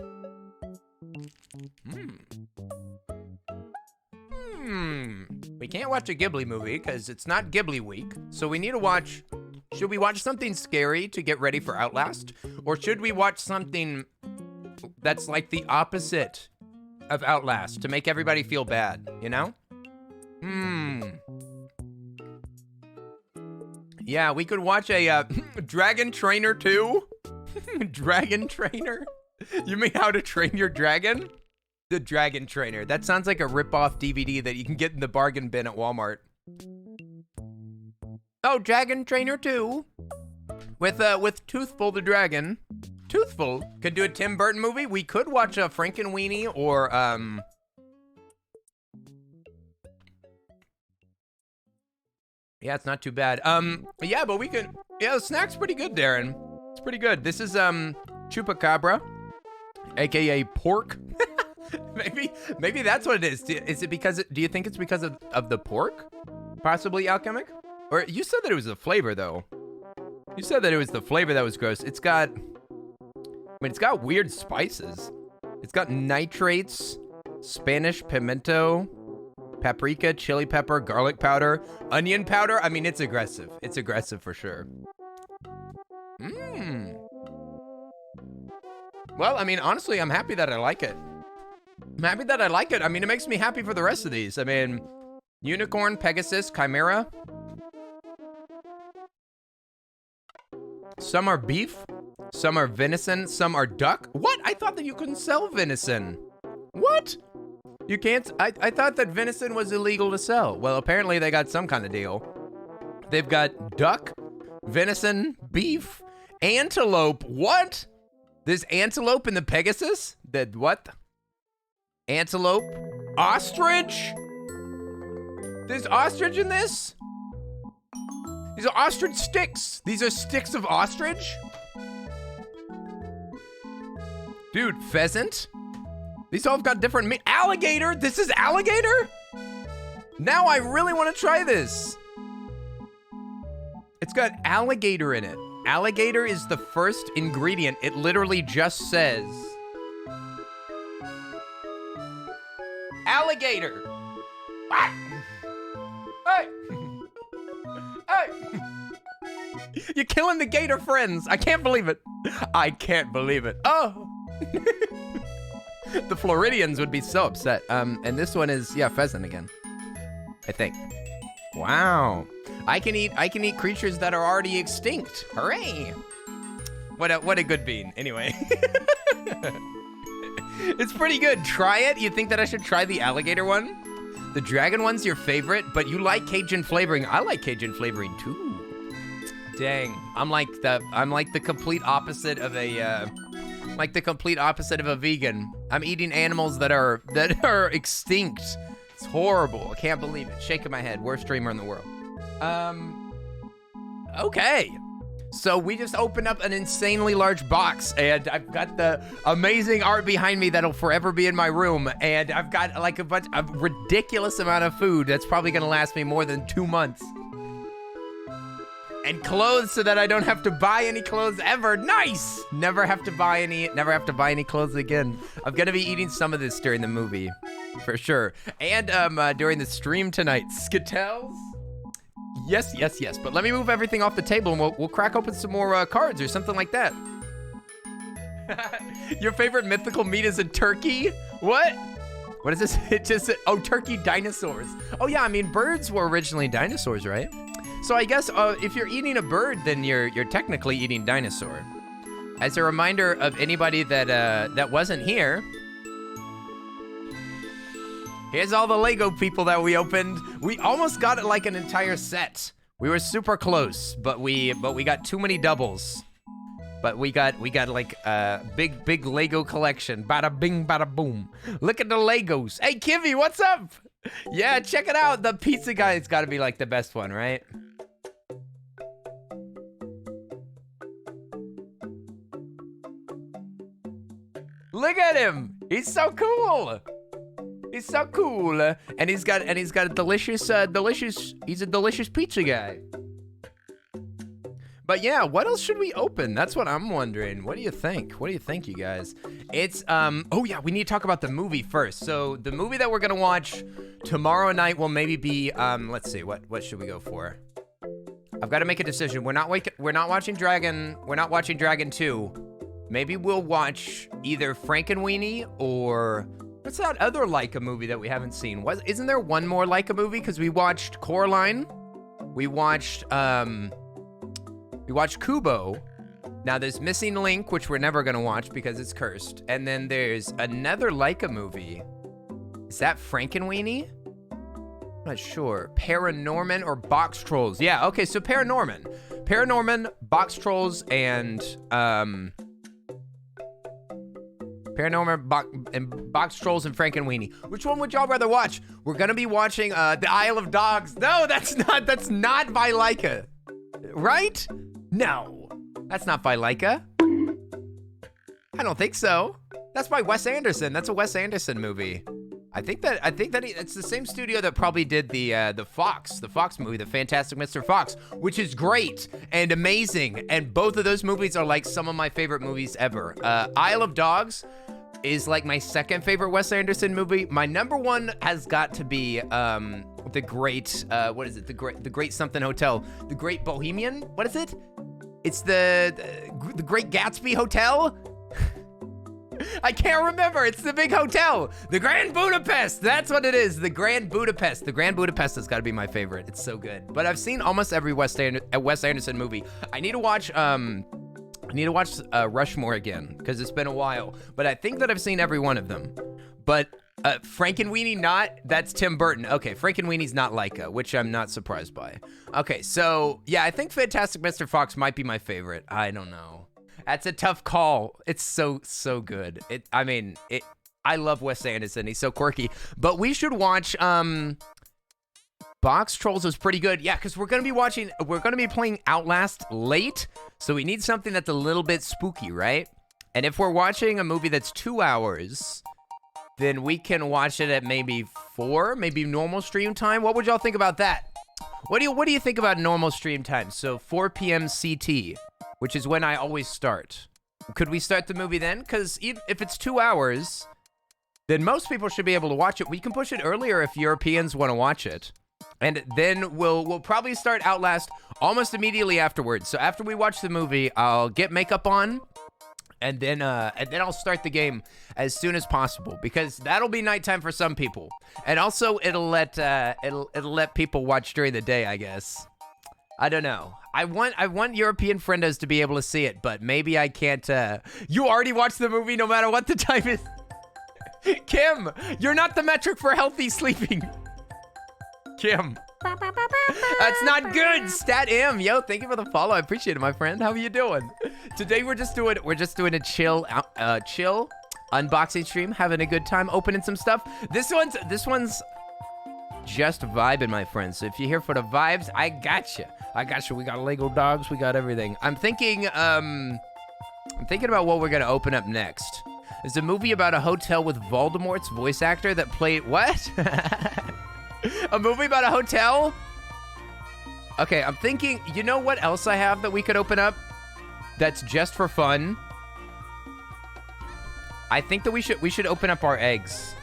We can't watch a Ghibli movie because it's not Ghibli week. So we need to watch, should we watch something scary to get ready for Outlast? Or should we watch something that's like the opposite of Outlast to make everybody feel bad, you know? Yeah, we could watch a Dragon Trainer 2. Dragon Trainer? You mean How to Train Your Dragon? The Dragon Trainer. That sounds like a rip-off DVD that you can get in the bargain bin at Walmart. Oh, Dragon Trainer 2. With Toothful the Dragon. Toothful could do a Tim Burton movie. We could watch a Frankenweenie or yeah, it's not too bad. Yeah, but we could. Yeah, the snack's pretty good, Darren. It's pretty good. This is chupacabra, aka pork. maybe that's what it is. Is it because? Do you think it's because of the pork? Possibly, Alchemic? Or you said that it was the flavor, though. You said that it was the flavor that was gross. It's got. I mean, it's got weird spices. It's got nitrates, Spanish pimento, paprika, chili pepper, garlic powder, onion powder. I mean, it's aggressive. It's aggressive for sure. Well, I mean, honestly, I'm happy that I like it. I'm happy that I like it. I mean, it makes me happy for the rest of these. I mean, unicorn, Pegasus, chimera. Some are beef, some are venison, some are duck. What? I thought that you couldn't sell venison. What? You can't? I thought that venison was illegal to sell. Well, apparently they got some kind of deal. They've got duck, venison, beef, antelope. What? There's antelope in the Pegasus? The what? Antelope? Ostrich? There's ostrich in this? These are ostrich sticks. These are sticks of ostrich? Dude, pheasant? These all have got different meat. Alligator? This is alligator? Now I really want to try this. It's got alligator in it. Alligator is the first ingredient. It literally just says alligator. What? Hey. Hey. You're killing the gator friends. I can't believe it. I can't believe it. Oh. The Floridians would be so upset. And this one is, yeah, pheasant again, I think. Wow. I can eat creatures that are already extinct. Hooray. What a good bean. Anyway. It's pretty good. Try it. You think that I should try the alligator one? The dragon one's your favorite, but you like Cajun flavoring. I like Cajun flavoring too. Dang. I'm like the complete opposite of a vegan. I'm eating animals that are extinct It's horrible. I can't believe it. Shaking my head. Worst streamer in the world. Okay. So we just opened up an insanely large box, and I've got the amazing art behind me that'll forever be in my room, and I've got like a ridiculous amount of food that's probably gonna last me more than 2 months. And clothes so that I don't have to buy any clothes ever. Nice! Never have to buy any clothes again. I'm gonna be eating some of this during the movie, for sure. And during the stream tonight. Skittles? Yes. But let me move everything off the table and we'll crack open some more cards or something like that. Your favorite mythical meat is a turkey? What? What is this? It just, oh, turkey dinosaurs. Oh yeah, I mean, birds were originally dinosaurs, right? So I guess if you're eating a bird, then you're technically eating dinosaur. As a reminder of anybody that wasn't here, here's all the Lego people that we opened. We almost got it like an entire set. We were super close, but we got too many doubles. But we got like a big Lego collection. Bada bing, bada boom. Look at the Legos. Hey, Kivy, what's up? Yeah, check it out. The pizza guy's got to be like the best one, right? Look at him. He's so cool. He's so cool. And he's got a delicious, he's a delicious pizza guy. But yeah, what else should we open? That's what I'm wondering. What do you think? What do you think, you guys? It's, oh yeah, we need to talk about the movie first. So the movie that we're gonna watch tomorrow night will maybe be, let's see, what should we go for? I've got to make a decision. We're not watching Dragon 2. Maybe we'll watch either Frankenweenie or what's that other Leica movie that we haven't seen? Isn't there one more Leica movie? Because we watched Coraline, we watched Kubo. Now there's Missing Link, which we're never gonna watch because it's cursed. And then there's another Leica movie. Is that Frankenweenie? I'm not sure. Paranorman or Box Trolls? Yeah. Okay. So Paranorman, Box Trolls, and Box Trolls and Frankenweenie. Which one would y'all rather watch? We're gonna be watching The Isle of Dogs. No, that's not by Leica, right? No, that's not by Leica. I don't think so. That's by Wes Anderson. That's a Wes Anderson movie. I think that it's the same studio that probably did the Fox movie, The Fantastic Mr. Fox, which is great and amazing. And both of those movies are like some of my favorite movies ever. Isle of Dogs is like my second favorite Wes Anderson movie. My number one has got to be the great what is it? The Great Something Hotel, The Great Bohemian. What is it? It's the Great Gatsby Hotel. I can't remember. It's the big hotel. The Grand Budapest. That's what it is. The Grand Budapest. The Grand Budapest has got to be my favorite. It's so good. But I've seen almost every Wes Anderson movie. I need to watch Rushmore again because it's been a while. But I think that I've seen every one of them. But Frankenweenie not. That's Tim Burton. Okay, Frankenweenie's not Leica, which I'm not surprised by. Okay, so yeah, I think Fantastic Mr. Fox might be my favorite. I don't know. That's a tough call. It's so good. I love Wes Anderson. He's so quirky. But we should watch Box Trolls is pretty good. Yeah, because we're gonna be playing Outlast late, so we need something that's a little bit spooky, right? And if we're watching a movie that's 2 hours, then we can watch it at maybe 4, maybe normal stream time. What would y'all think about that? What do you think about normal stream time? So 4 p.m. CT. Which is when I always start. Could we start the movie then? Because if it's 2 hours, then most people should be able to watch it. We can push it earlier if Europeans want to watch it. And then we'll probably start Outlast almost immediately afterwards. So after we watch the movie, I'll get makeup on, and then I'll start the game as soon as possible because that'll be nighttime for some people. And also it'll let people watch during the day, I guess. I don't know. I want European friendos to be able to see it, but maybe I can't. You already watched the movie no matter what the time is. Kim, you're not the metric for healthy sleeping. Kim. That's not good. Stat M. Yo, thank you for the follow. I appreciate it, my friend. How are you doing? Today we're just doing a chill unboxing stream, having a good time, opening some stuff. This one's just vibing, my friends. So if you're here for the vibes, I got you. I got you. We got Lego dogs. We got everything. I'm thinking about what we're gonna open up next. There's a movie about a hotel with Voldemort's voice actor that played what? A movie about a hotel? Okay, I'm thinking. You know what else I have that we could open up? That's just for fun. I think that we should open up our eggs.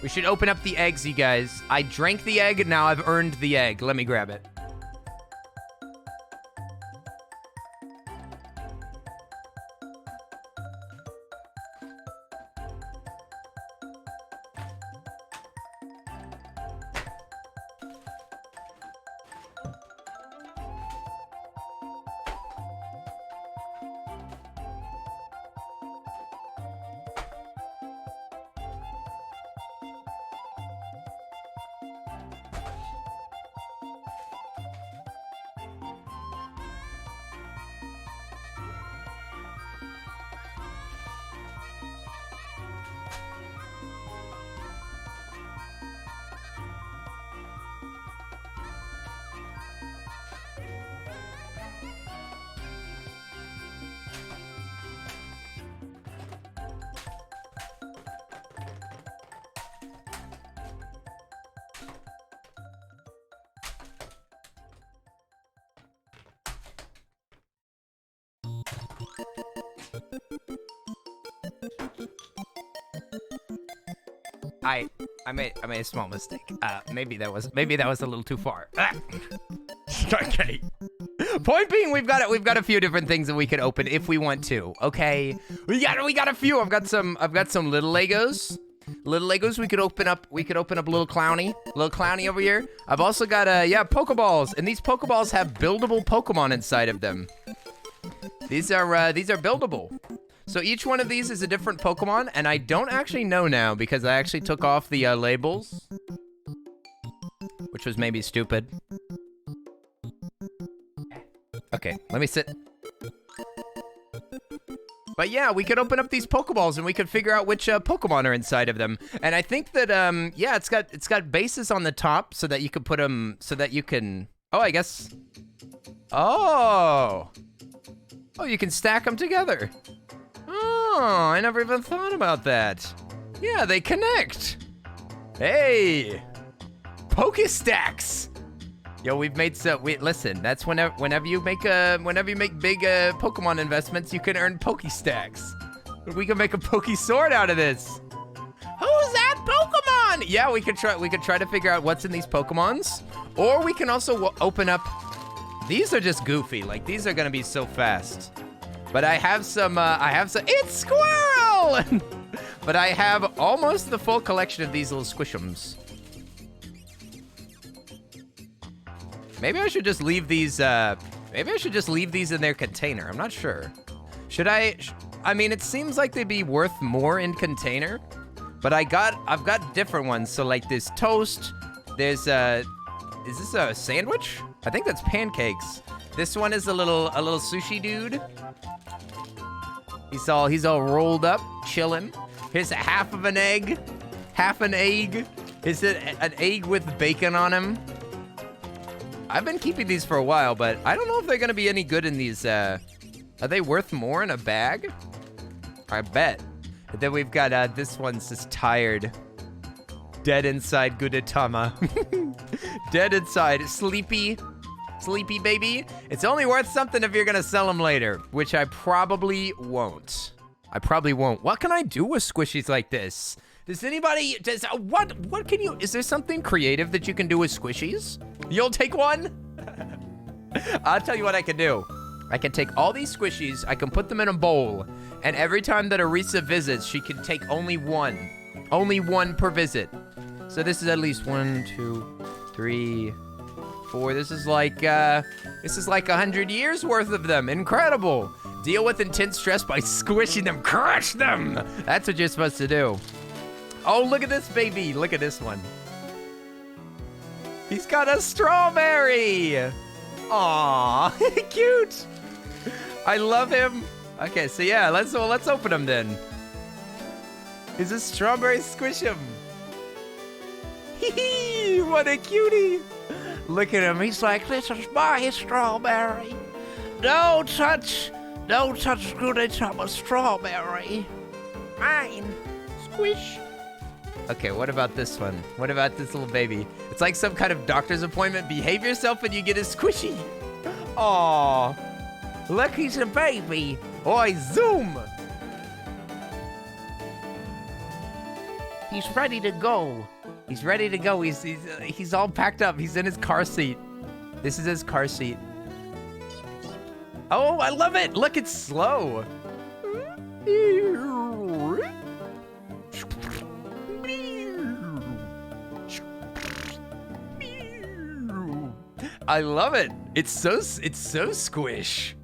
We should open up the eggs, you guys. I drank the egg, now I've earned the egg. Let me grab it. I made a small mistake. Maybe that was a little too far. Okay. Point being, we've got a few different things that we could open if we want to. Okay. We got a few. I've got some little Legos. Little Legos we could open up. We could open up little clowny over here. I've also got Pokeballs, and these Pokeballs have buildable Pokemon inside of them. These are buildable. So each one of these is a different Pokemon, and I don't actually know now because I actually took off the labels, which was maybe stupid. Okay, let me sit. But yeah, we could open up these Pokeballs and we could figure out which Pokemon are inside of them. And I think that yeah, it's got bases on the top so that you could put them, so that you can. Oh, I guess. Oh, you can stack them together. Oh, I never even thought about that. Yeah, they connect. Hey, Pokestacks. Yo, we've made listen, that's whenever you make big Pokemon investments, you can earn Pokestacks. We can make a Pokesword out of this. Who's that Pokemon? Yeah, we could try to figure out what's in these Pokemons, or we can also open up. These are just goofy. Like, these are gonna be so fast. But I have some. It's Squirrel. But I have almost the full collection of these little squishums. Maybe I should just leave these. Maybe I should just leave these in their container. I'm not sure. Should I? I mean, it seems like they'd be worth more in container. But I've got different ones. So like this toast. There's is this a sandwich? I think that's pancakes. This one is a little sushi dude. He's all rolled up, chilling. Here's a half of an egg. Half an egg. Is it an egg with bacon on him? I've been keeping these for a while, but I don't know if they're gonna be any good in these. Are they worth more in a bag? I bet. And then we've got this one's just tired. Dead inside Gudetama. Dead inside. Sleepy baby. It's only worth something if you're gonna sell them later, which I probably won't. What can I do with squishies like this? Does anybody, what can you, is there something creative that you can do with squishies? You'll take one? I'll tell you what I can do. I can take all these squishies, I can put them in a bowl, and every time that Arisa visits, she can take only one per visit. So this is at least 1, 2, 3, 4. This is like 100 years worth of them. Incredible. Deal with intense stress by squishing them. Crush them. That's what you're supposed to do. Oh, look at this baby. Look at this one. He's got a strawberry. Aww, cute. I love him. Okay, so yeah, let's open him then. Is a strawberry squish him? What a cutie. Look at him. He's like, this is my strawberry. Don't touch Scooty Thomas strawberry. Mine. Squish. Okay, what about this one? What about this little baby? It's like some kind of doctor's appointment. Behave yourself and you get a squishy. Aw. Look, he's a baby. Oi, zoom. He's ready to go. He's ready to go. He's all packed up. He's in his car seat. This is his car seat. Oh, I love it. Look, it's slow. I love it. It's so squish.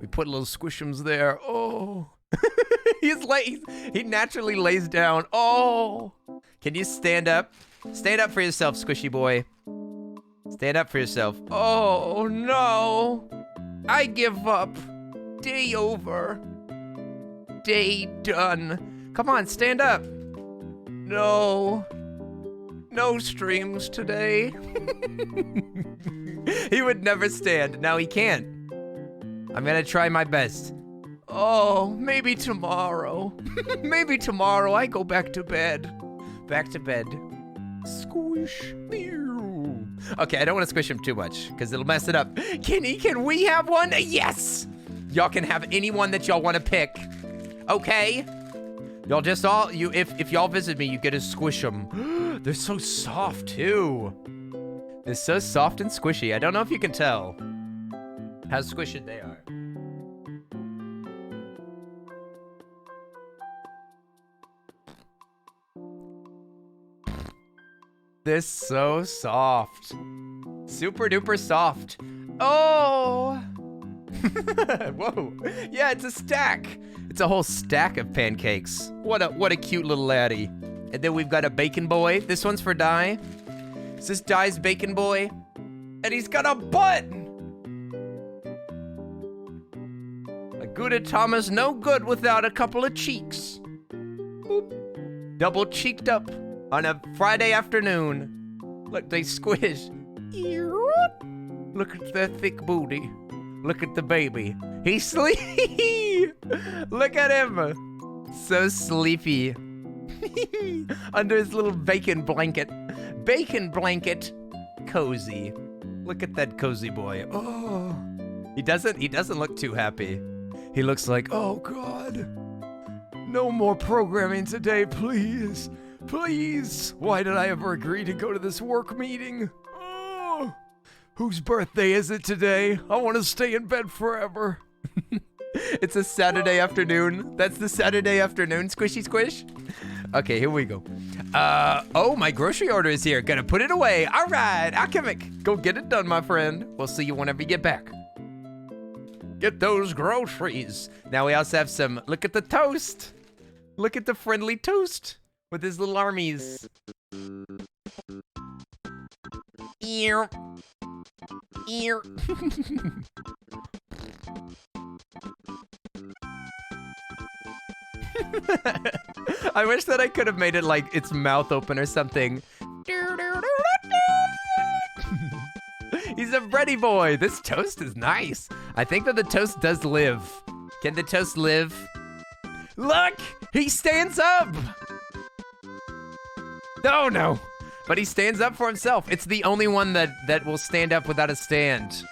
We put little squishums there. Oh. He naturally lays down. Oh. Can you stand up? Stand up for yourself, squishy boy. Stand up for yourself. Oh, no. I give up. Day over. Day done. Come on, stand up. No. No streams today. He would never stand. Now he can't. I'm gonna try my best. Oh, maybe tomorrow. Maybe tomorrow I go back to bed. Back to bed. Squish. Okay, I don't want to squish him too much because it'll mess it up. Can we have one? Yes! Y'all can have anyone that y'all want to pick. Okay? Y'all just if y'all visit me, you get to squish them. They're so soft too. They're so soft and squishy. I don't know if you can tell how squishy they are. They're so soft. Super duper soft. Oh! Whoa. Yeah, it's a stack. It's a whole stack of pancakes. What a cute little laddie. And then we've got a bacon boy. This one's for Di. This is Di's bacon boy. And he's got a butt! A Gouda Thomas no good without a couple of cheeks. Boop. Double cheeked up on a Friday afternoon. Look, they squish. Look at that thick booty. Look at the baby. He's sleepy. Look at him. So sleepy. Under his little bacon blanket. Bacon blanket. Cozy. Look at that cozy boy. Oh. He doesn't look too happy. He looks like, oh God. No more programming today, please. Please. Why did I ever agree to go to this work meeting? Oh. Whose birthday is it today? I want to stay in bed forever. It's a Saturday afternoon. That's the Saturday afternoon squishy squish. Okay, here we go. Oh, my grocery order is here. Gonna put it away. All right, Alchemic. Go get it done, my friend. We'll see you whenever you get back. Get those groceries. Now we also have some, look at the toast. Look at the friendly toast with his little armies. Ear. Ear. I wish that I could have made it like its mouth open or something. He's a bready boy. This toast is nice. I think that the toast does live. Can the toast live? Look, he stands up. Oh no, but he stands up for himself. It's the only one that will stand up without a stand.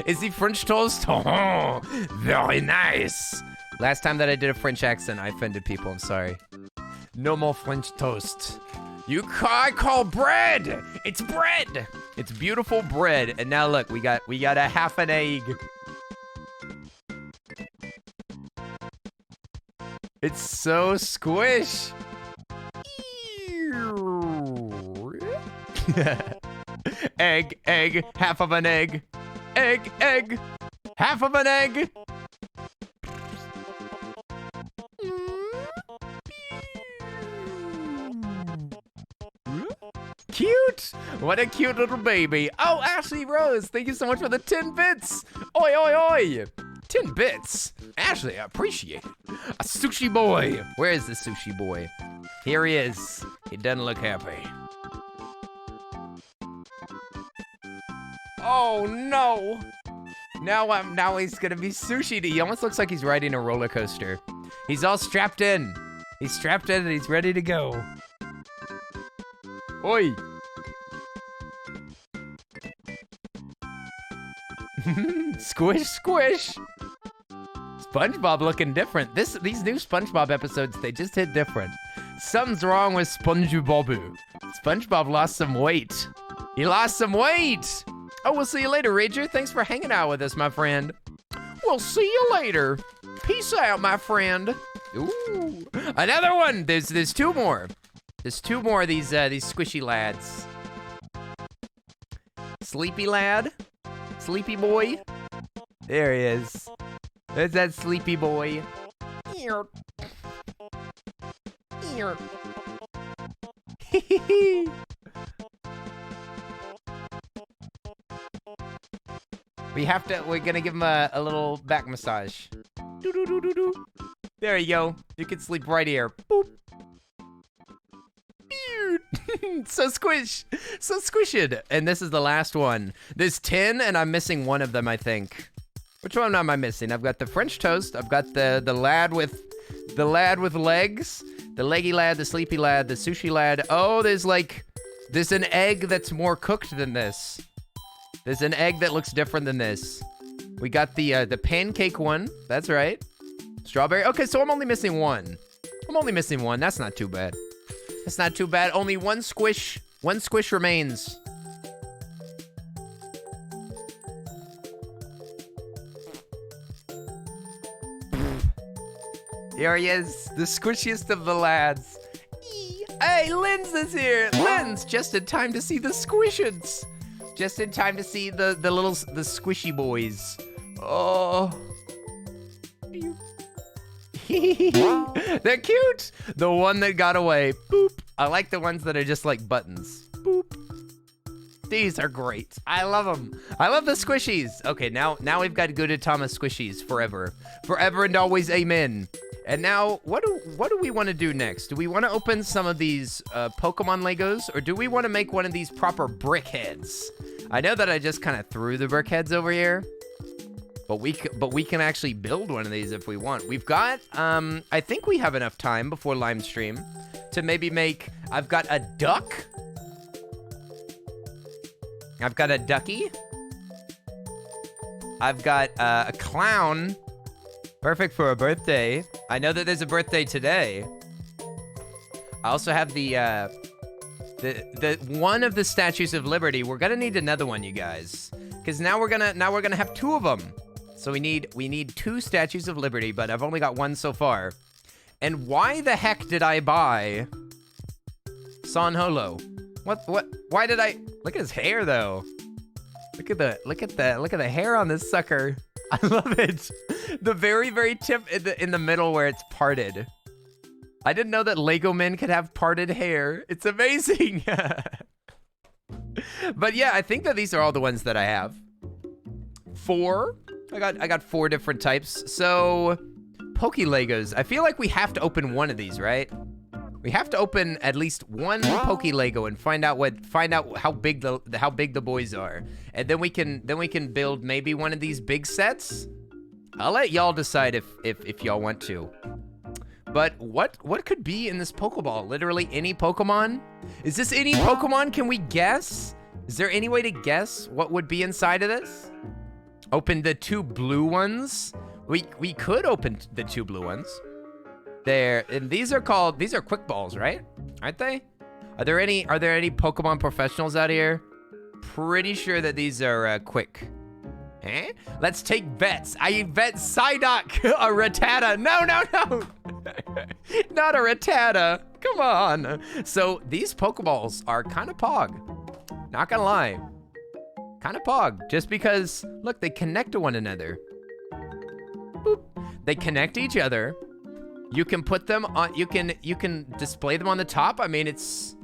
Is he French toast? Oh, very nice. Last time that I did a French accent, I offended people. I'm sorry. No more French toast. I call bread. It's bread. It's beautiful bread. And now look, we got a half an egg. It's so squish. Egg, half of an egg. Egg, half of an egg. Cute. What a cute little baby. Oh, Ashley Rose, thank you so much for the 10 bits. Oi, oi, oi. 10 bits. Ashley, I appreciate it. A sushi boy. Where is the sushi boy? Here he is. He doesn't look happy. Oh no. Now he's gonna be sushi. He almost looks like he's riding a roller coaster. He's all strapped in. He's strapped in and he's ready to go. Oi. Squish, squish. SpongeBob looking different. These new SpongeBob episodes, they just hit different. Something's wrong with SpongeBob. SpongeBob lost some weight. He lost some weight. Oh, we'll see you later, Rager. Thanks for hanging out with us, my friend. We'll see you later. Peace out, my friend. Ooh, another one. There's two more. There's two more of these squishy lads. Sleepy lad. Sleepy boy. There he is. There's that sleepy boy. Ear. Ear. We're gonna give him a little back massage. Doo -doo -doo -doo -doo. There you go. You can sleep right here. Boop. So squished. And this is the last one. There's 10 and I'm missing one of them, I think. Which one am I missing? I've got the French toast. I've got the lad with legs, the leggy lad, the sleepy lad, the sushi lad. Oh, there's an egg that's more cooked than this. There's an egg that looks different than this. We got the pancake one. That's right. Strawberry. Okay, so I'm only missing one. That's not too bad. That's not too bad. Only one squish remains. Here he is, the squishiest of the lads. Hey, Linz is here. Linz, just in time to see the squishids. Just in time to see the squishy boys. Oh. They're cute. The one that got away. Boop. I like the ones that are just like buttons. Boop. These are great. I love them. I love the squishies. Okay, now we've got Gudetama squishies forever. Forever and always amen. And now, what do we want to do next? Do we want to open some of these Pokemon Legos, or do we want to make one of these proper brick heads? I know that I just kind of threw the brick heads over here, but we can actually build one of these if we want. We've got, I think we have enough time before live stream to maybe make. I've got a duck. I've got a ducky. I've got a clown. Perfect for a birthday. I know that there's a birthday today. I also have the one of the Statues of Liberty. We're gonna need another one, you guys, because now we're gonna have two of them. So we need two Statues of Liberty, but I've only got one so far. And why the heck did I buy San Holo? What? Why did I? Look at his hair though. Look at the hair on this sucker. I love it. The very tip in the middle where it's parted. I didn't know that Lego men could have parted hair. It's amazing. But yeah, I think that these are all the ones that I have. 4. I got 4 different types. So Poke Legos. I feel like we have to open one of these, right? We have to open at least one Poke Lego and find out how big the boys are, and then we can build maybe one of these big sets. I'll let y'all decide if y'all want to. But what could be in this Pokeball? Literally any Pokemon? Is this any Pokemon? Can we guess? Is there any way to guess what would be inside of this? Open the 2 blue ones. We could open the 2 blue ones. There, and these are quick balls, right? Aren't they? Are there any Pokemon professionals out here? Pretty sure that these are quick. Eh? Let's take bets. I bet Psyduck, a Rattata. No. Not a Rattata. Come on. So these Pokeballs are kind of pog. Not gonna lie. Kind of pog. Just because, look, they connect to one another. Boop. They connect to each other. You can put them on, you can display them on the top. I mean, it's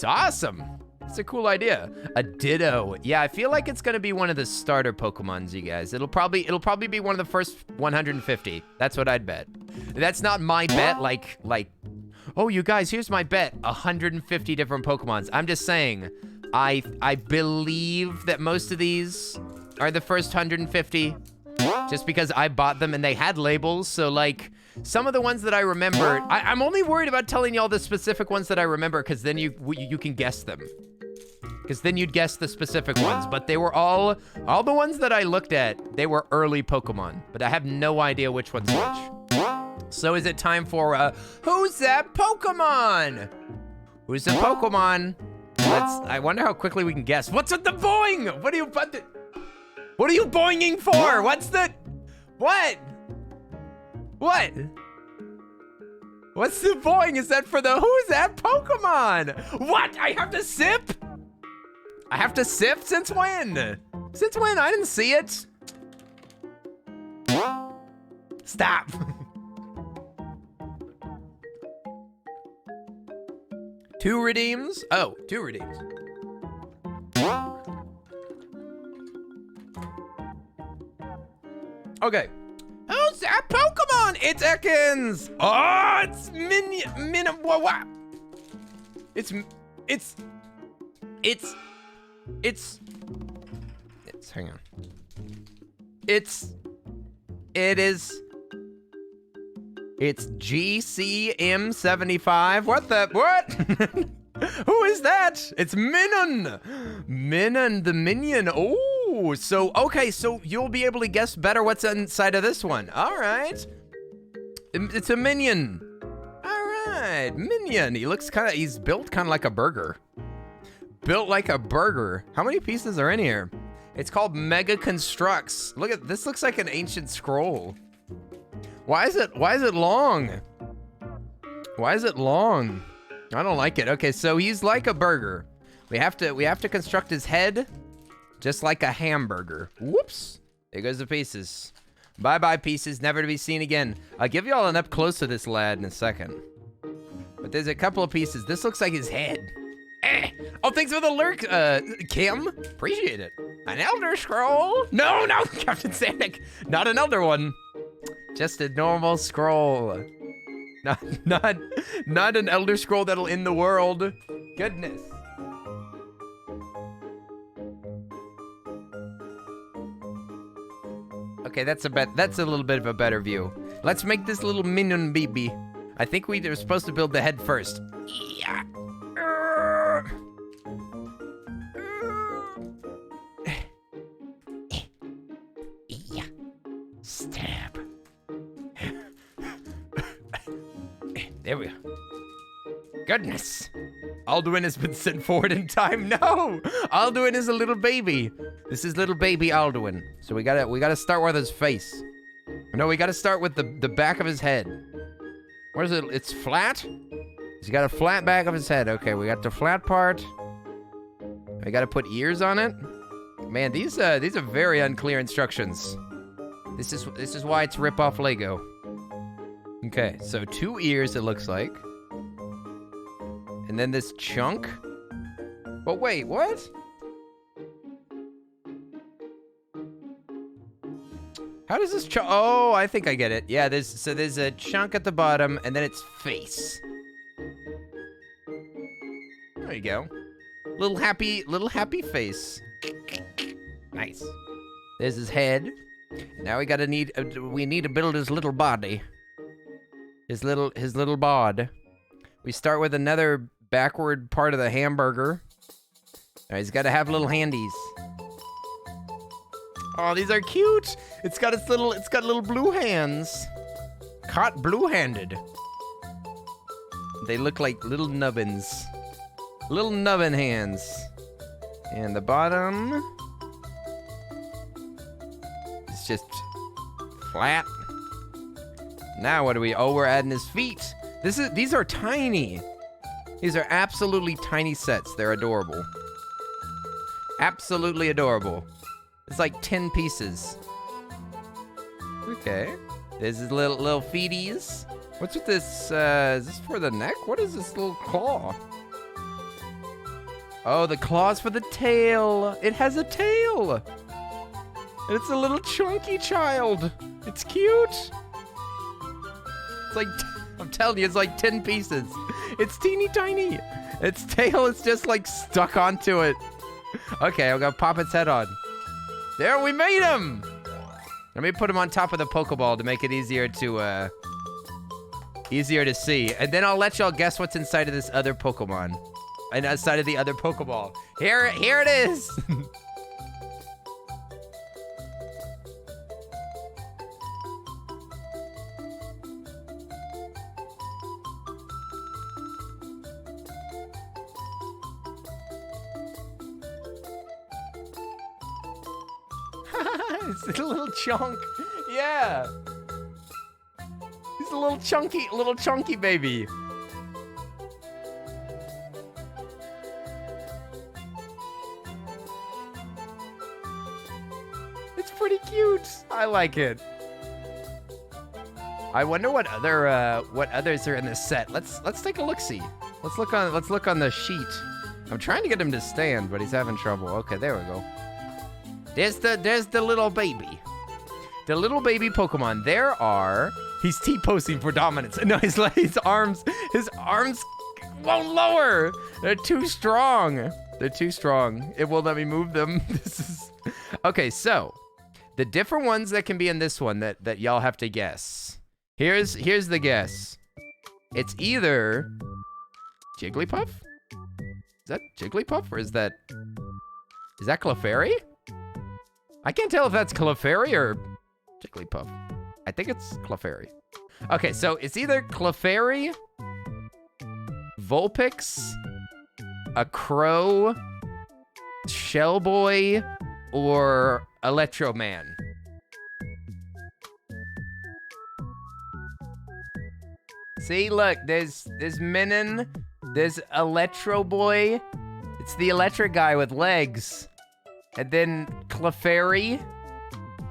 awesome. It's a cool idea. A Ditto. Yeah, I feel like it's gonna be one of the starter Pokemons, you guys. It'll probably be one of the first 150. That's what I'd bet. That's not my bet, like, oh, you guys, here's my bet. 150 different Pokemons. I'm just saying, I believe that most of these are the first 150, just because I bought them and they had labels. So like, some of the ones that I remember, I'm only worried about telling y'all the specific ones that I remember, because then you can guess them. Because then you'd guess the specific ones. But they were all the ones that I looked at, they were early Pokemon. But I have no idea which one's which. So is it time for, who's that Pokemon? Who's the Pokemon? I wonder how quickly we can guess. What's with the boing? What are you boinging for? What's the, what? What? What's the boing? Is that for the who's that Pokemon? What? I have to sip? I have to sip? Since when? Since when? I didn't see it. Stop. Two redeems? Oh, two redeems. Okay. Who's that Pokemon? It's Ekans. Oh, it's what? Hang on. It's GCM75. What? Who is that? It's Minun. Minun the Minion. Oh, so, okay, so you'll be able to guess better what's inside of this one. All right. It's a Minion. All right, Minion. He's built kind of like a burger. Built like a burger. How many pieces are in here? It's called Mega Constructs. Look at this. Looks like an ancient scroll. Why is it long? Why is it long? I don't like it. Okay, so he's like a burger. We have to construct his head just like a hamburger. Whoops. There goes the pieces. Bye-bye pieces, never to be seen again. I'll give you all an up close to this lad in a second. But there's a couple of pieces. This looks like his head. Oh, thanks for the lurk, Kim. Appreciate it. An Elder Scroll? No, Captain Sanic. Not an Elder one. Just a normal scroll. Not an Elder Scroll that'll end the world. Goodness. Okay, that's a little bit of a better view. Let's make this little minion baby. I think we were supposed to build the head first. Yeah. Stab. There we go. Goodness. Alduin has been sent forward in time. No! Alduin is a little baby. This is little baby Alduin. So we gotta start with his face. No, we gotta start with the back of his head. Where is it? It's flat? He's got a flat back of his head. Okay, we got the flat part. We gotta put ears on it. Man, these are very unclear instructions. This is why it's rip-off Lego. Okay, so 2 ears it looks like. And then this chunk. But wait, what? How does this chunk? Oh, I think I get it. Yeah, there's a chunk at the bottom, and then it's face. There you go. Little happy face. Nice. There's his head. Now we need to build his little body. His little bod. We start with another backward part of the hamburger. Now he's got to have little handies. Oh, these are cute. It's got little blue hands. Caught blue-handed. They look like little nubbins. Little nubbin hands. And the bottom is just flat. Now what do we? Oh, we're adding his feet. These are tiny. These are absolutely tiny sets. They're adorable. Absolutely adorable. It's like 10 pieces. Okay. There's his little feeties. What's with this? Is this for the neck? What is this little claw? Oh, the claws for the tail. It has a tail. And it's a little chunky child. It's cute. It's like, I'm telling you, it's like 10 pieces. It's teeny tiny. Its tail is just like stuck onto it. Okay, I'm gonna pop its head on. There, we made him. Let me put him on top of the Pokeball to make it easier to see. And then I'll let y'all guess what's inside of this other Pokemon. And inside of the other Pokeball. Here it is. It's a little chunk. Yeah. He's a little chunky baby. It's pretty cute. I like it. I wonder what others are in this set. Let's take a look-see. Let's look on the sheet. I'm trying to get him to stand, but he's having trouble. Okay, there we go. There's the little baby. The little baby Pokemon. He's T-posing for dominance. No, his arms won't lower. They're too strong. It won't let me move them. Okay, so the different ones that can be in this one that y'all have to guess. Here's the guess. It's either Jigglypuff? Is that Jigglypuff or is that Clefairy? I can't tell if that's Clefairy or Jigglypuff. I think it's Clefairy. Okay, so it's either Clefairy, Vulpix, a Crow, Shellboy, or Electroman. See, look, there's Minun, there's Electro Boy. It's the electric guy with legs. And then Clefairy,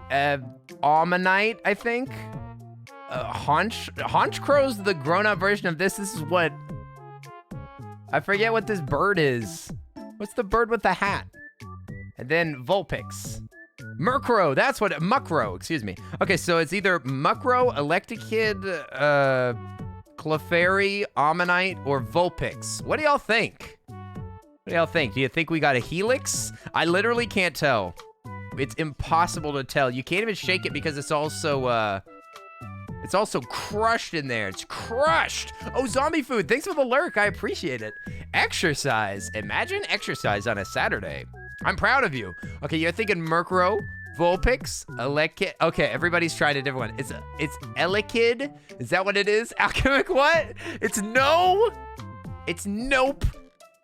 Ammonite, I think. Honchcrow's the grown-up version of this. This is what... I forget what this bird is. What's the bird with the hat? And then Vulpix. Murkrow, that's what... Muckrow, excuse me. Okay, so it's either Muckrow, Electrokid, Clefairy, Ammonite, or Vulpix. What do y'all think? What do y'all think? Do you think we got a Helix? I literally can't tell. It's impossible to tell. You can't even shake it because it's also crushed in there. It's crushed. Oh, zombie food. Thanks for the lurk. I appreciate it. Exercise. Imagine exercise on a Saturday. I'm proud of you. Okay, you're thinking Murkrow, Vulpix, Elekid. Okay, everybody's tried a different one. It's Elekid. Is that what it is? Alchemic what? It's nope.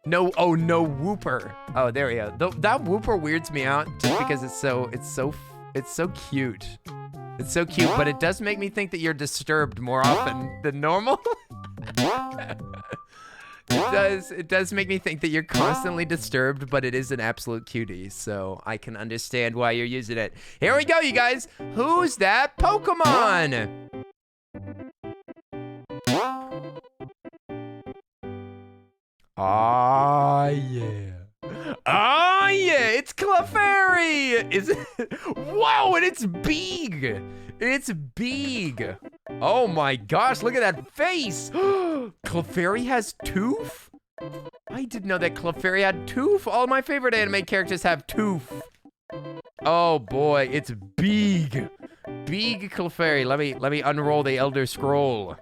No, oh, no Wooper. Oh, there we go. That Wooper weirds me out just because it's so cute. It's so cute, but it does make me think that you're disturbed more often than normal. It does make me think that you're constantly disturbed, but it is an absolute cutie, so I can understand why you're using it. Here we go, you guys. Who's that Pokemon? Ah, yeah. Ah, yeah, it's Clefairy! Is it? Whoa, and it's big! It's big! Oh my gosh, look at that face! Clefairy has tooth? I didn't know that Clefairy had tooth. All my favorite anime characters have tooth. Oh boy, it's big. Big Clefairy. Let me unroll the Elder Scroll.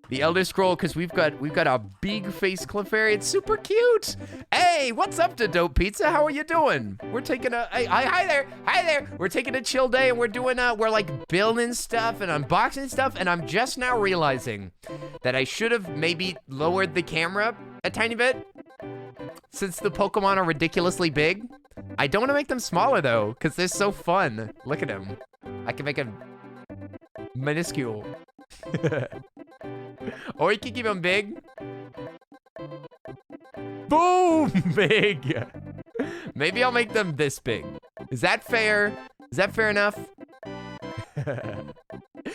The Elder Scroll, because we've got a big face Clefairy. It's super cute. Hey, what's up to Dope Pizza? How are you doing? We're taking a hi there. We're taking a chill day and we're like building stuff and unboxing stuff, and I'm just now realizing that I should have maybe lowered the camera a tiny bit since the Pokemon are ridiculously big. I don't want to make them smaller though, because they're so fun. Look at them. I can make them minuscule. Or you can keep them big. Boom! Big! Maybe I'll make them this big. Is that fair? Is that fair enough?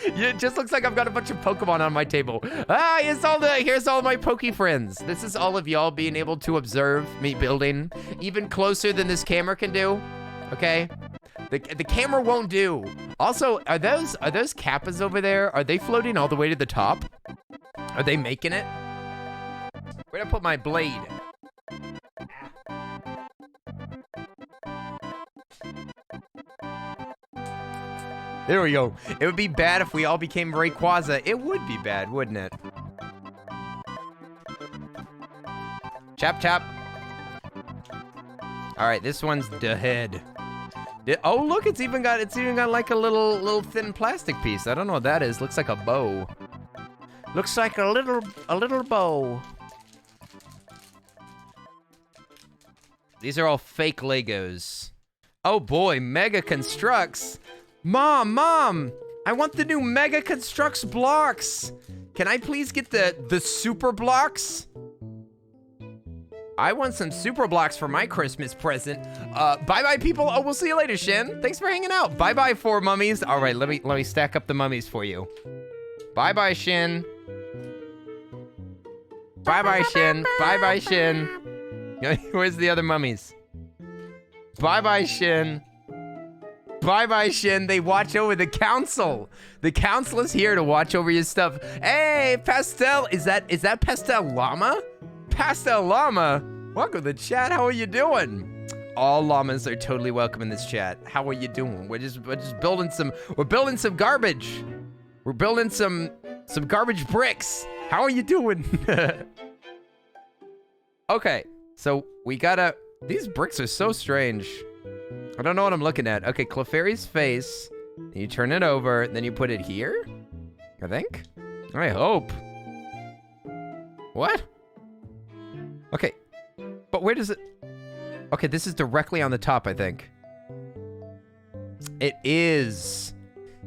It just looks like I've got a bunch of Pokemon on my table. Ah, here's all my Poke friends. This is all of y'all being able to observe me building, even closer than this camera can do. Okay, the camera won't do. Also, are those Kappas over there? Are they floating all the way to the top? Are they making it? Where'd I put my blade? There we go. It would be bad if we all became Rayquaza. It would be bad, wouldn't it? Chap chap. All right, this one's the head. Oh, look, it's even got like a little thin plastic piece. I don't know what that is. Looks like a bow. Looks like a little bow. These are all fake Legos. Oh boy, Mega Constructs. Mom, I want the new Mega Constructs blocks. Can I please get the super blocks? I want some super blocks for my Christmas present. Bye-bye, people. Oh, we'll see you later, Shin. Thanks for hanging out. Bye-bye, 4 mummies. All right, let me stack up the mummies for you. Bye-bye, Shin. Bye-bye, Shin. Bye-bye, Shin. Where's the other mummies? Bye-bye, Shin. Bye-bye, Shin. They watch over the council. The council is here to watch over your stuff. Hey, Pastel. Is that Pastel Llama? Pastel Llama. Welcome to the chat. How are you doing? All llamas are totally welcome in this chat. How are you doing? We're just building some garbage. We're building some garbage bricks. How are you doing? Okay, so we gotta, these bricks are so strange. I don't know what I'm looking at. Okay, Clefairy's face. You turn it over, then you put it here? I think? I hope. What? Okay, but where does it? Okay, this is directly on the top, I think. It is.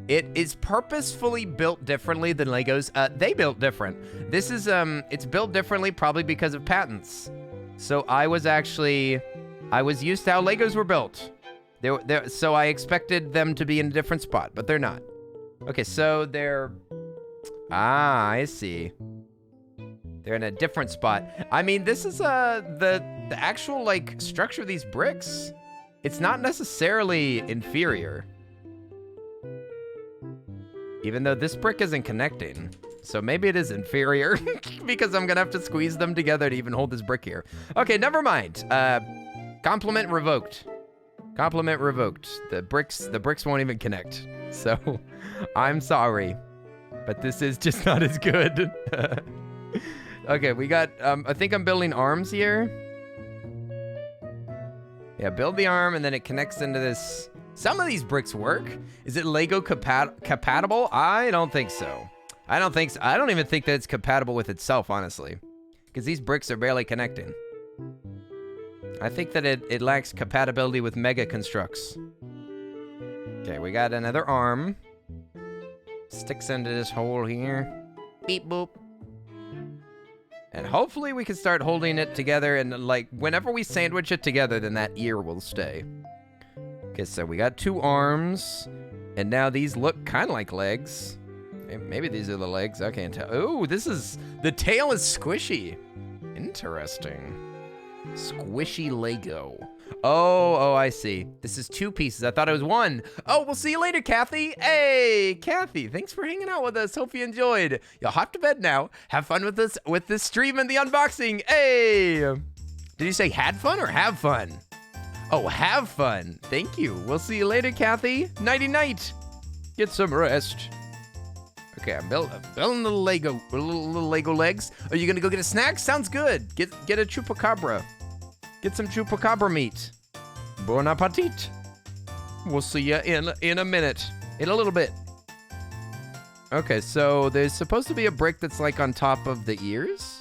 It is purposefully built differently than Legos. They built different. This is, it's built differently probably because of patents. So I was used to how Legos were built. So I expected them to be in a different spot, but they're not. Okay, so I see. They're in a different spot. I mean, this is the actual like structure of these bricks. It's not necessarily inferior. Even though this brick isn't connecting. So maybe it is inferior because I'm gonna have to squeeze them together to even hold this brick here. Okay, never mind. Compliment revoked. Compliment revoked. The bricks won't even connect. So I'm sorry, but this is just not as good. Okay, we got, I think I'm building arms here. Yeah, build the arm and then it connects into this. Some of these bricks work. Is it Lego compatible? I don't think so. I don't think so. I don't even think that it's compatible with itself, honestly. Because these bricks are barely connecting. I think that it lacks compatibility with Mega Constructs. Okay, we got another arm. Sticks into this hole here. Beep boop. And hopefully we can start holding it together and like whenever we sandwich it together, then that ear will stay. Okay, so we got 2 arms. And now these look kind of like legs. Maybe these are the legs. I can't tell. Ooh, the tail is squishy. Interesting. Squishy Lego. Oh, I see. This is 2 pieces. I thought it was 1. Oh, we'll see you later, Kathy. Hey, Kathy, thanks for hanging out with us. Hope you enjoyed. You'll hop to bed now. Have fun with this stream and the unboxing. Hey. Did you say had fun or have fun? Oh, have fun. Thank you. We'll see you later, Kathy. Nighty night. Get some rest. Okay, I'm building little Lego legs. Are you gonna go get a snack? Sounds good. Get a chupacabra. Get some chupacabra meat. Bon appetit. We'll see you in a minute. In a little bit. Okay, so there's supposed to be a brick that's like on top of the ears.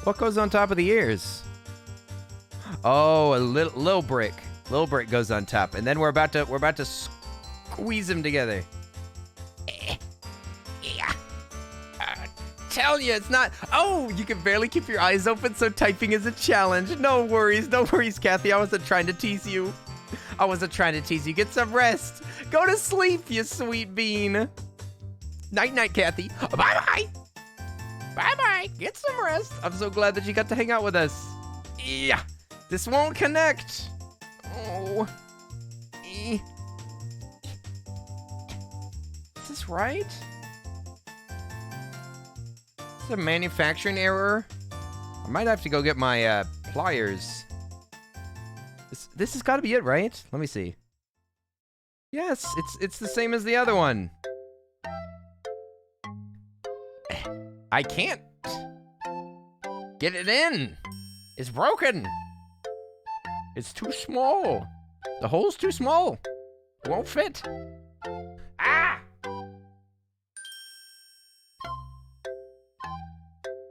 What goes on top of the ears? Oh, a little brick. Little brick goes on top, and then we're about to squeeze them together. Yeah. Tell you, it's not. Oh, you can barely keep your eyes open, so typing is a challenge. No worries, Kathy. I wasn't trying to tease you. Get some rest. Go to sleep, you sweet bean. Night-night, Kathy. Bye-bye. Bye-bye. Get some rest. I'm so glad that you got to hang out with us. Yeah. This won't connect. Oh. Is this right? Is this a manufacturing error? I might have to go get my pliers. This has got to be it, right? Let me see. Yes, it's the same as the other one. I can't get it in. It's broken. It's too small. The hole's too small. It won't fit. Ah!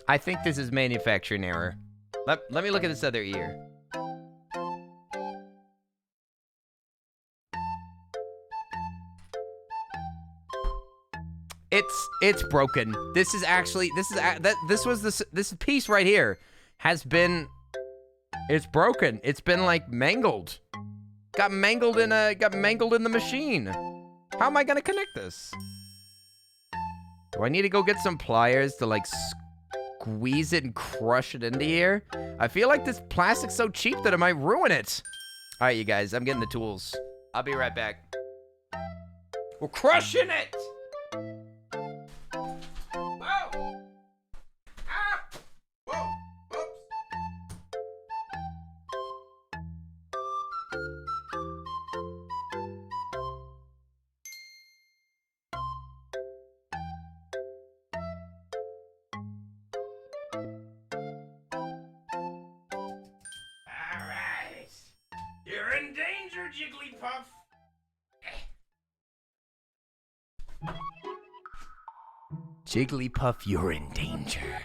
I think this is manufacturing error. Let me look at this other ear. It's broken. This piece right here has been, it's broken. It's been like mangled. Got mangled in the machine. How am I gonna connect this? Do I need to go get some pliers to like squeeze it and crush it into here? I feel like this plastic's so cheap that it might ruin it. All right, you guys, I'm getting the tools. I'll be right back. We're crushing it. Whoa! Ah! Whoa! Whoops! All right. You're in danger, Jigglypuff. Jigglypuff, you're in danger.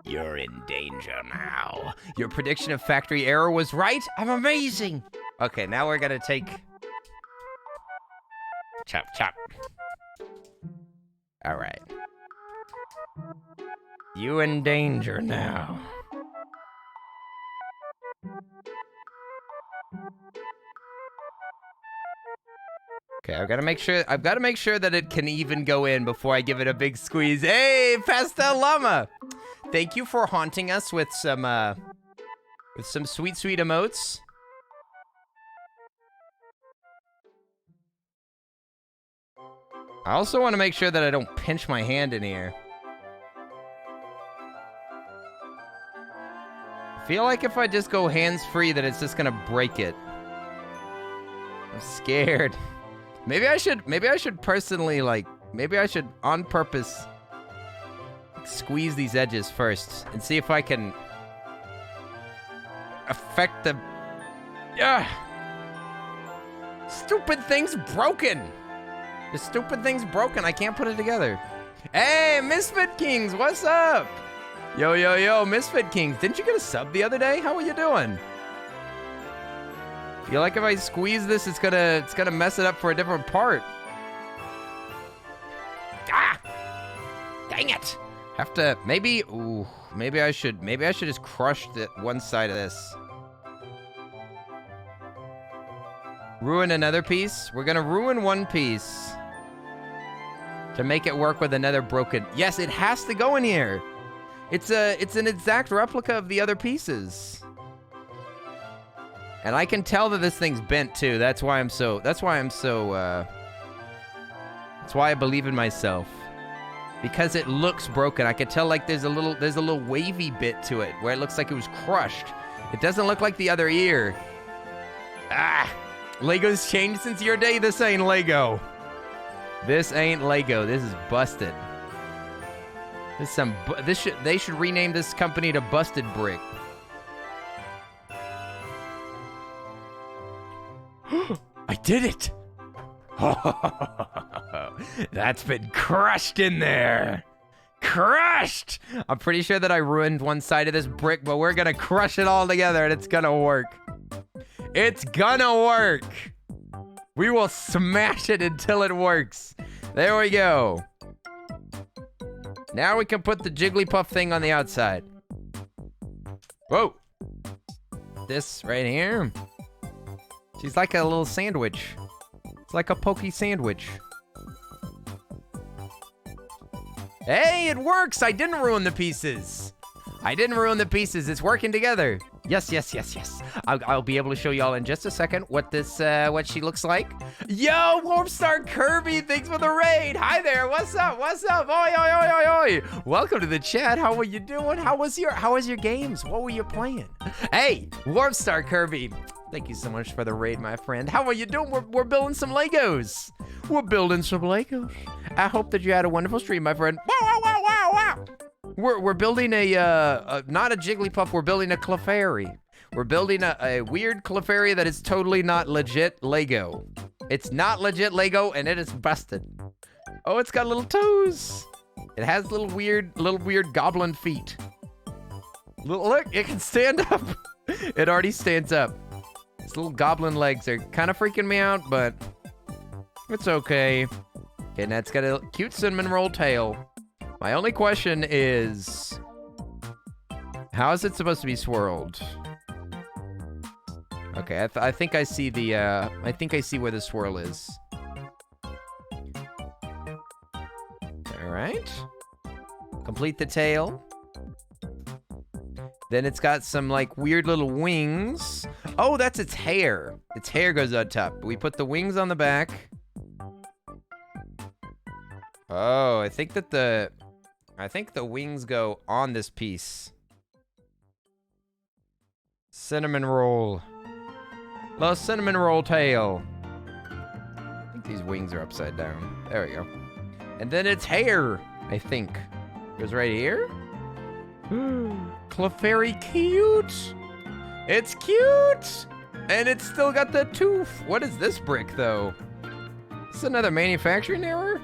You're in danger now. Your prediction of factory error was right? I'm amazing. Okay, now we're gonna take... Chop, chop. All right. You in danger now. Okay, I've got to make sure that it can even go in before I give it a big squeeze. Hey, Pastel Llama! Thank you for haunting us with some sweet, sweet emotes. I also want to make sure that I don't pinch my hand in here. I feel like if I just go hands-free that it's just gonna break it. I'm scared. Maybe I should personally, like, maybe I should, on purpose, squeeze these edges first and see if I can affect the... Stupid thing's broken! The stupid thing's broken, I can't put it together. Hey, Misfit Kings, what's up? Yo, yo, yo, Misfit Kings, didn't you get a sub the other day? How are you doing? Feel like if I squeeze this, it's gonna mess it up for a different part. Ah! Dang it! Have to maybe I should just crush the one side of this. Ruin another piece? We're gonna ruin one piece to make it work with another broken. Yes, it has to go in here. It's an exact replica of the other pieces. And I can tell that this thing's bent too. That's why I believe in myself. Because it looks broken. I can tell like there's a little wavy bit to it where it looks like it was crushed. It doesn't look like the other ear. Ah! Lego's changed since your day. This ain't Lego. This ain't Lego. This is busted. They should rename this company to Busted Brick. I did it! That's been crushed in there! Crushed! I'm pretty sure that I ruined one side of this brick, but we're gonna crush it all together and it's gonna work. It's gonna work! We will smash it until it works. There we go. Now we can put the Jigglypuff thing on the outside. Whoa! This right here. She's like a little sandwich. It's like a pokey sandwich. Hey, it works! I didn't ruin the pieces. I didn't ruin the pieces. It's working together. Yes, yes, yes, yes. I'll be able to show y'all in just a second what she looks like. Yo, Warpstar Kirby, thanks for the raid. Hi there. What's up? What's up? Oi, oi, oi, oi, oi. Welcome to the chat. How are you doing? How was your games? What were you playing? Hey, Warpstar Kirby. Thank you so much for the raid, my friend. How are you doing? We're building some Legos. We're building some Legos. I hope that you had a wonderful stream, my friend. Wow, wow, wow, wow, wow. We're building not a Jigglypuff, we're building a Clefairy. We're building a weird Clefairy that is totally not legit Lego. It's not legit Lego and it is busted. Oh, it's got little toes. It has little weird goblin feet. Look, it can stand up. It already stands up. Its little goblin legs are kind of freaking me out, but it's okay. Okay, and that's got a cute cinnamon roll tail. My only question is, how is it supposed to be swirled? Okay, I think I see the, I think I see where the swirl is. All right. Complete the tail. Then it's got some, like, weird little wings. Oh, that's its hair. Its hair goes on top. We put the wings on the back. Oh, I think the wings go on this piece. Cinnamon roll. Little cinnamon roll tail. I think these wings are upside down. There we go. And then its hair, I think, goes right here. Clefairy cute. It's cute. And it's still got the tooth. What is this brick, though? Is this another manufacturing error?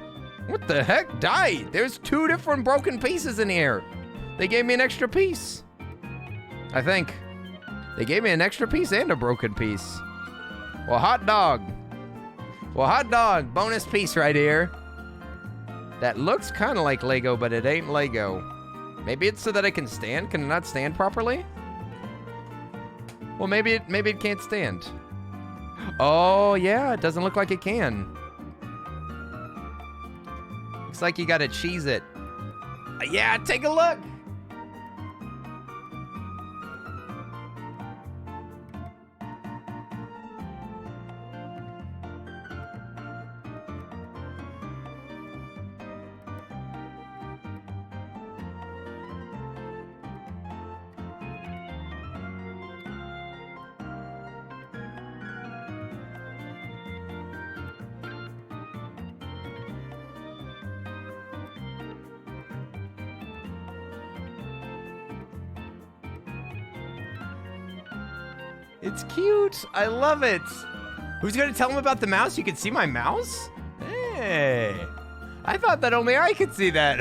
What the heck? Die! There's 2 different broken pieces in here. They gave me an extra piece. I think. They gave me an extra piece and a broken piece. Well, hot dog. Well, hot dog. Bonus piece right here. That looks kind of like Lego, but it ain't Lego. Maybe it's so that I can stand. Can it not stand properly? Well, maybe it can't stand. Oh, yeah. It doesn't look like it can. Looks like you gotta cheese it. Yeah, take a look. It's cute. I love it. Who's gonna tell him about the mouse? You can see my mouse? Hey. I thought that only I could see that.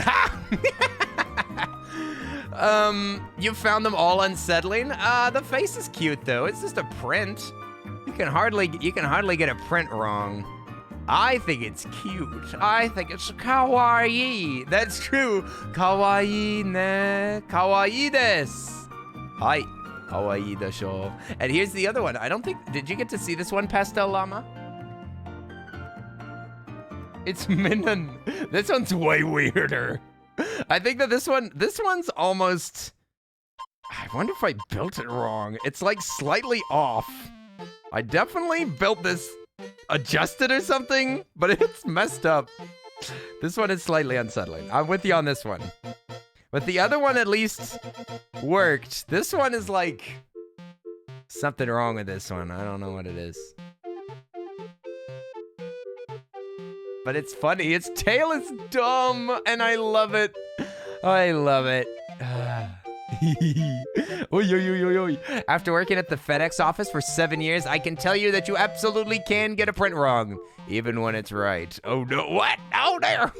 You found them all unsettling? The face is cute though. It's just a print. You can hardly get a print wrong. I think it's cute. I think it's kawaii. That's true. Kawaii ne. Kawaii desu. Hi. Kawaii desho. And here's the other one. I don't think, did you get to see this one, Pastel Llama? It's Minun. This one's way weirder. I think that this one's almost, I wonder if I built it wrong. It's like slightly off. I definitely built this adjusted or something, but it's messed up. This one is slightly unsettling. I'm with you on this one. But the other one at least worked. This one is like something wrong with this one. I don't know what it is. But it's funny. Its tail is dumb and I love it. I love it. Oy, oy, oy, oy. After working at the FedEx office for 7 years, I can tell you that you absolutely can get a print wrong, even when it's right. Oh no, what? Oh there.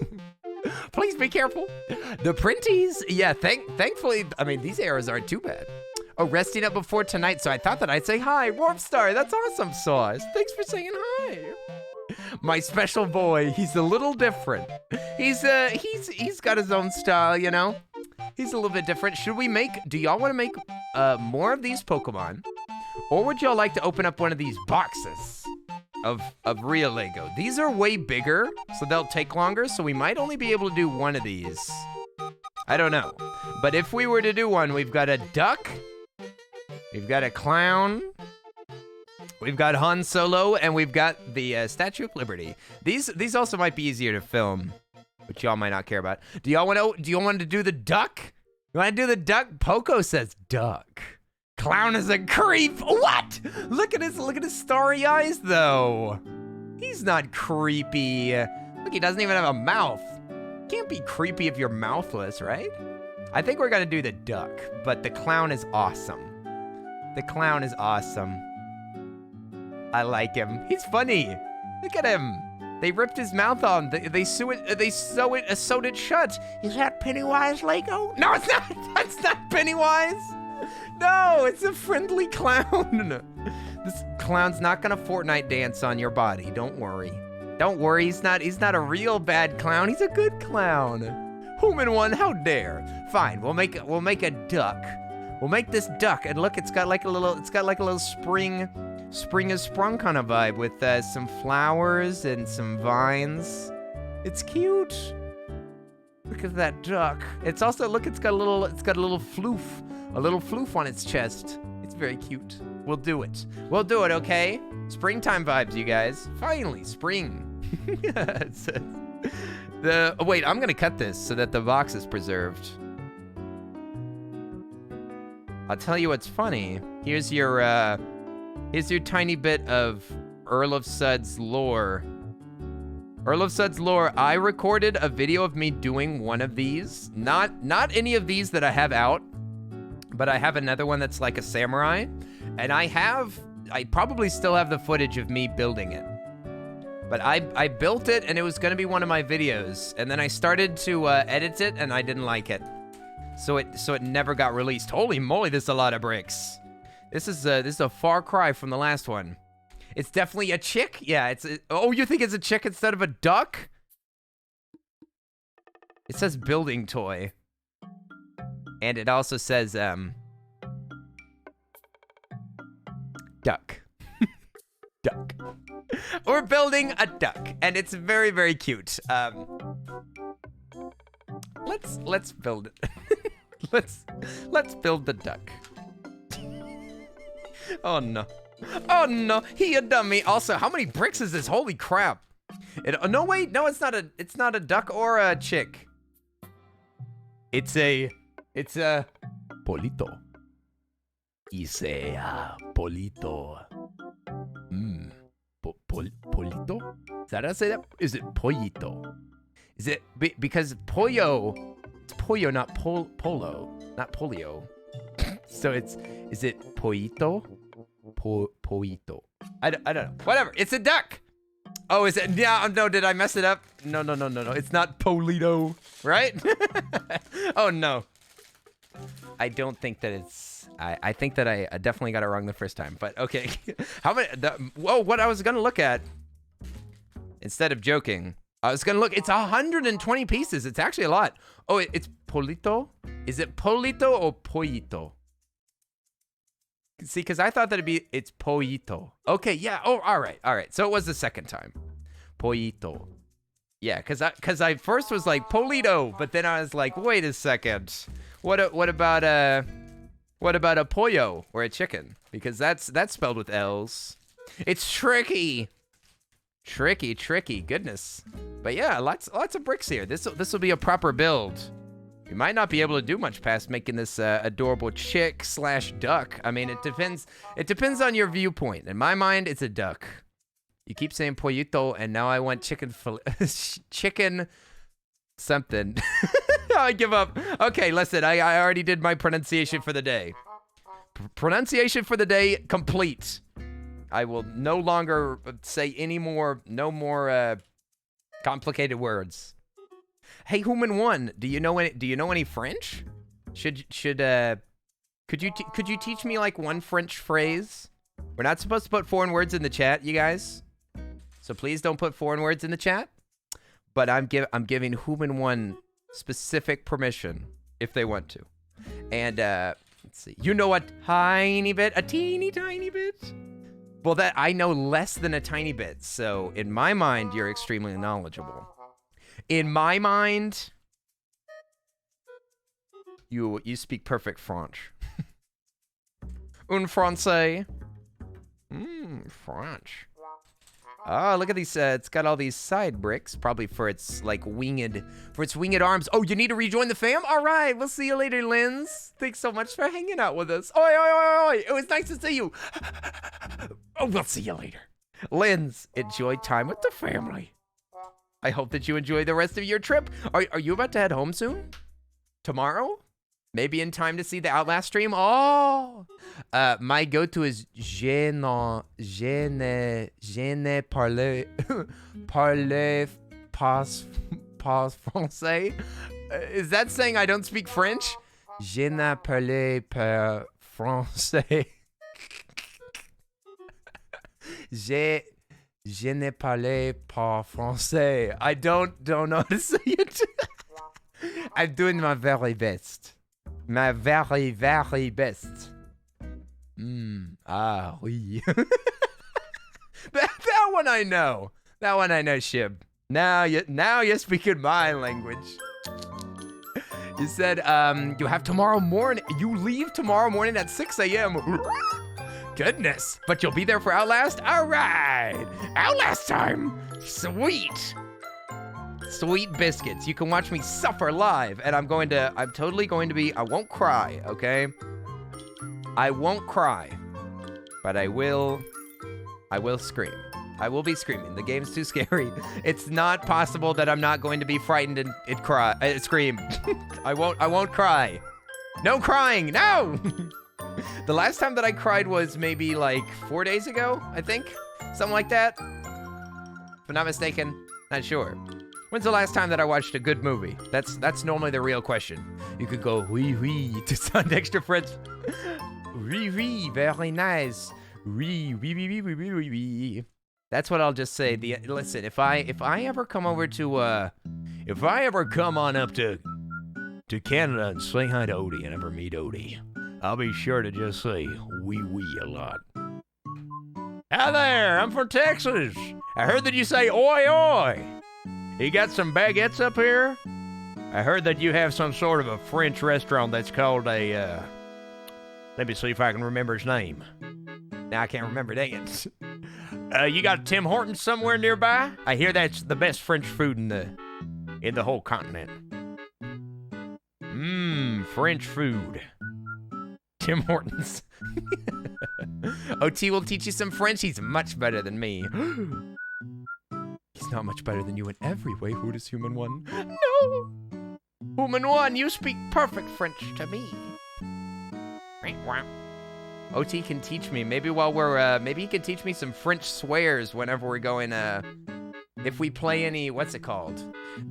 Please be careful. The printies, yeah, thankfully, I mean, these errors aren't too bad. Oh, resting up before tonight, so I thought that I'd say hi. Warpstar, that's awesome, Sauce. Thanks for saying hi. My special boy, he's a little different. He's got his own style, you know? He's a little bit different. Do y'all want to make more of these Pokemon? Or would y'all like to open up one of these boxes? of real Lego. These are way bigger, so they'll take longer, so we might only be able to do one of these. I don't know. But if we were to do one, we've got a duck, we've got a clown, we've got Han Solo, and we've got the Statue of Liberty. These also might be easier to film, which y'all might not care about. Do y'all want to do the duck? You want to do the duck? Poco says duck. Clown is a creep. What? Look at his starry eyes, though. He's not creepy. Look, he doesn't even have a mouth. Can't be creepy if you're mouthless, right? I think we're gonna do the duck, but the clown is awesome. The clown is awesome. I like him. He's funny. Look at him. They ripped his mouth on. They sewed it shut. Is that Pennywise Lego? No, it's not. That's not Pennywise. No, it's a friendly clown. This clown's not gonna Fortnite dance on your body. Don't worry. Don't worry, he's not a real bad clown. He's a good clown. Human one, how dare? Fine, we'll make a duck. We'll make this duck, and look, it's got like a little spring has sprung kind of vibe with some flowers and some vines. It's cute. Look at that duck. It's also, look, it's got a little floof on its chest. It's very cute. We'll do it. We'll do it, okay? Springtime vibes, you guys. Finally, spring. It says wait, I'm gonna cut this so that the box is preserved. I'll tell you what's funny. Here's your tiny bit of Earl of Suds lore. Earl of Suds lore, I recorded a video of me doing one of these. Not any of these that I have out, but I have another one that's like a samurai. And I probably still have the footage of me building it. But I built it and it was gonna be one of my videos. And then I started to edit it and I didn't like it. So it never got released. Holy moly, this is a lot of bricks. This is a far cry from the last one. It's definitely a chick. Yeah, oh, you think it's a chick instead of a duck? It says building toy. And it also says, duck. Duck. We're building a duck, and it's very, very cute. Let's build it. let's build the duck. Oh no. Oh no, he a dummy. Also, how many bricks is this? Holy crap. No, wait, no, it's not a duck or a chick. It's a polito. It's a polito. Polito? Is that how I say that? Is it pollito? Is it because pollo? It's pollo, not polo, not polio. So is it pollito? Pollito. I don't know. Whatever. It's a duck. Oh, is it? Yeah. No. Did I mess it up? No. It's not polito, right? Oh no. I don't think that it's. I think that I definitely got it wrong the first time. But okay. How many? Whoa! What I was gonna look at. Instead of joking, I was gonna look. It's 120 pieces. It's actually a lot. Oh, it's polito. Is it polito or pollito? See, because I thought that it's pollito. Okay, yeah. Oh, all right. So it was the second time. Pollito. Yeah, because I first was like polito, but then I was like, wait a second. What about a pollo or a chicken? Because that's spelled with L's. It's tricky. Tricky. Goodness. But yeah, lots of bricks here. This will be a proper build. We might not be able to do much past making this adorable chick/duck. I mean, it depends on your viewpoint. In my mind, it's a duck. You keep saying pollito, and now I want chicken something. I give up. Okay, listen, I already did my pronunciation for the day. Pronunciation for the day complete. I will no longer say no more complicated words. Hey, Human One, do you know any French? Could you teach me like one French phrase? We're not supposed to put foreign words in the chat, you guys. So please don't put foreign words in the chat. But I'm giving Human One specific permission if they want to. And let's see. You know a teeny tiny bit. Well, that I know less than a tiny bit. So in my mind, you're extremely knowledgeable. In my mind, you speak perfect French. Un français. French. Oh, look at these. It's got all these side bricks, probably for its like winged arms. Oh, you need to rejoin the fam? All right, we'll see you later, Linz. Thanks so much for hanging out with us. Oi, oi, oi, oi. It was nice to see you. Oh, we'll see you later. Linz, enjoy time with the family. I hope that you enjoy the rest of your trip. Are you about to head home soon? Tomorrow? Maybe in time to see the Outlast stream? Oh! My go-to is je ne parle pas français. Is that saying I don't speak French? Je ne parle pas français. Je ne parle pas français. I don't know how to say it. I'm doing my very best. My very, very best. Ah, oui. that one I know. That one I know, Shib. Now you're speaking my language. You said, you have tomorrow morning. You leave tomorrow morning at 6 a.m. Goodness. But you'll be there for Outlast? All right. Outlast time. Sweet. Sweet biscuits. You can watch me suffer live, and I'm totally going to be, I won't cry, okay? I won't cry, but I will scream. I will be screaming. The game's too scary. It's not possible that I'm not going to be frightened and scream. I won't cry. No crying, no! The last time that I cried was maybe like 4 days ago, I think. Something like that. If I'm not mistaken, not sure. When's the last time that I watched a good movie? That's normally the real question. You could go oui oui to sound extra French. Oui oui, very nice. Oui oui oui oui oui oui oui. That's what I'll just say. Listen, if I ever come over to if I ever come on up to Canada and say hi to Odie and ever meet Odie, I'll be sure to just say oui oui a lot. Hi there, I'm from Texas. I heard that you say oi oi. You got some baguettes up here? I heard that you have some sort of a French restaurant that's called a, let me see if I can remember his name. Now I can't remember, dang it. You got Tim Hortons somewhere nearby? I hear that's the best French food in the whole continent. French food. Tim Hortons. OT will teach you some French. He's much better than me. He's not much better than you in every way, Hooters Human One. No! Human One, you speak perfect French to me. OT can teach me. Maybe while we're, maybe he can teach me some French swears whenever we're going, if we play any, what's it called?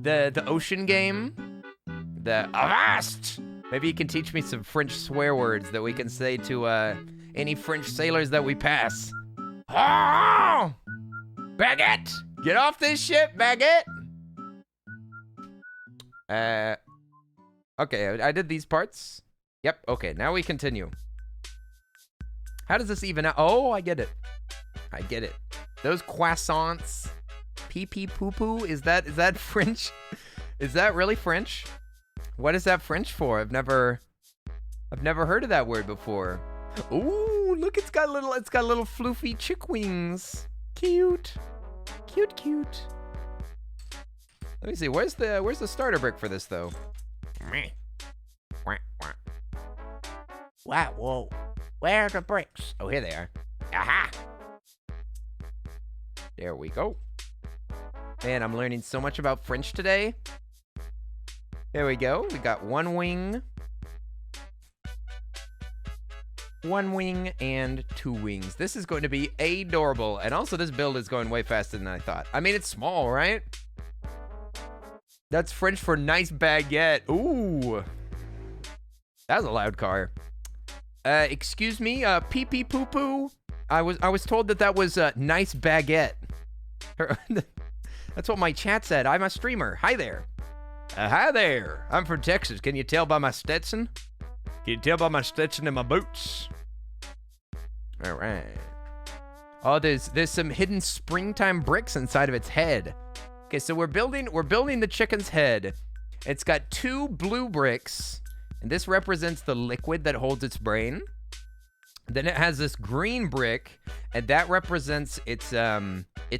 The ocean game? The Avast! Maybe he can teach me some French swear words that we can say to, any French sailors that we pass. Oh! Baguette! Get off this ship, Baguette! Okay, I did these parts. Yep, okay, now we continue. How does this even out? Oh, I get it. I get it. Those croissants. Pee pee poo poo. Is that French? Is that really French? What is that French for? I've never heard of that word before. Ooh, look, it's got little floofy chick wings. Cute. Cute, cute. Let me see, where's the starter brick for this though? Wow, whoa. Where are the bricks? Oh, here they are. Aha! There we go. Man, I'm learning so much about French today. There we go. We got one wing and 2 wings. This is going to be adorable. And also this build is going way faster than I thought. I mean, it's small, right? That's French for nice baguette. Ooh. That was a loud car. Excuse me, pee pee poo poo. I was told that was a nice baguette. That's what my chat said. I'm a streamer. Hi there. Hi there. I'm from Texas. Can you tell by my Stetson? Can you tell by my Stetson and my boots? All right. Oh, there's some hidden springtime bricks inside of its head. Okay, so we're building the chicken's head. It's got 2 blue bricks, and this represents the liquid that holds its brain. Then it has this green brick, and that represents its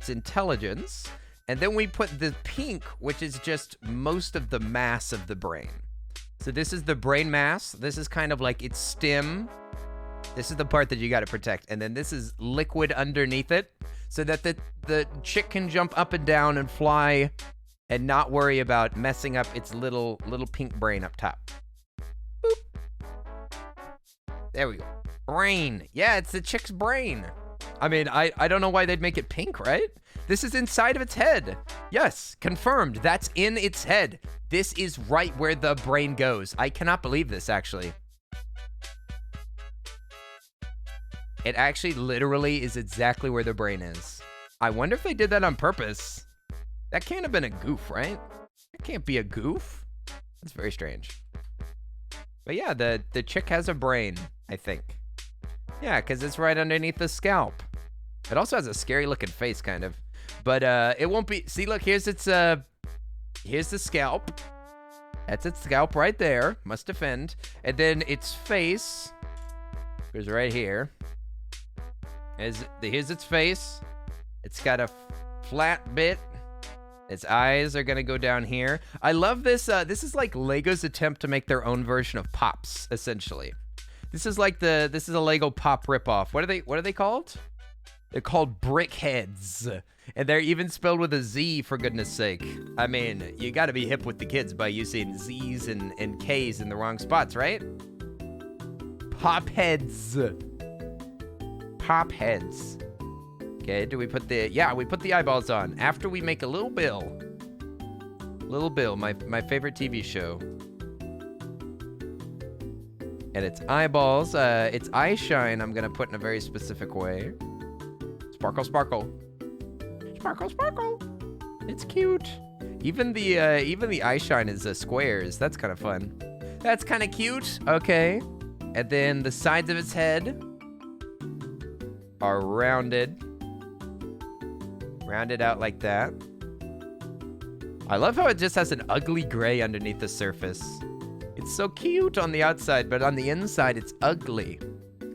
intelligence. And then we put the pink, which is just most of the mass of the brain. So this is the brain mass. This is kind of like its stem. This is the part that you got to protect. And then this is liquid underneath it so that the chick can jump up and down and fly and not worry about messing up its little pink brain up top. Boop. There we go. Brain. Yeah, it's the chick's brain. I mean, I don't know why they'd make it pink, right? This is inside of its head. Yes, confirmed. That's in its head. This is right where the brain goes. I cannot believe this, actually. It actually literally is exactly where the brain is. I wonder if they did that on purpose. That can't have been a goof, right? It can't be a goof. That's very strange. But yeah, the chick has a brain, I think. Yeah, because it's right underneath the scalp. It also has a scary looking face, kind of. But it won't be... See, look, here's the scalp. That's its scalp right there. Must defend. And then its face goes right here. Here's its face. It's got a flat bit. Its eyes are gonna go down here. I love this. This is like Lego's attempt to make their own version of Pops, essentially. This is a Lego Pop ripoff. What are they called? They're called brick heads. And they're even spelled with a Z, for goodness sake. I mean, you gotta be hip with the kids by using Z's and K's in the wrong spots, right? Pop heads. Pop heads. Okay, do we put the... Yeah, we put the eyeballs on. After we make a Little Bill. Little Bill, my favorite TV show. And its eyeballs, its eye shine, I'm gonna put in a very specific way. Sparkle, sparkle. Sparkle, sparkle. It's cute. Even the eye shine is squares. That's kind of fun. That's kind of cute. Okay. And then the sides of its head are rounded. Rounded out like that. I love how it just has an ugly gray underneath the surface. It's so cute on the outside, but on the inside, it's ugly.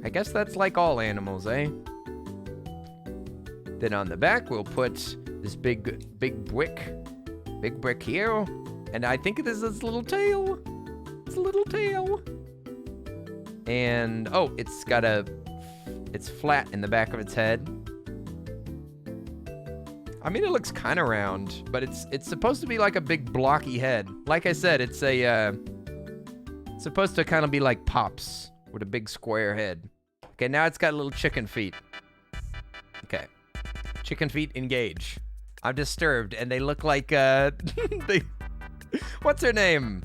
I guess that's like all animals, eh? Then on the back, we'll put this big brick here. And I think this is its little tail. It's a little tail. And, oh, it's flat in the back of its head. I mean, it looks kind of round, but it's supposed to be like a big blocky head. Like I said, it's supposed to kind of be like Pops with a big square head. Okay, now it's got little chicken feet. Okay. Chicken feet engage. I'm disturbed, and they look like, what's her name?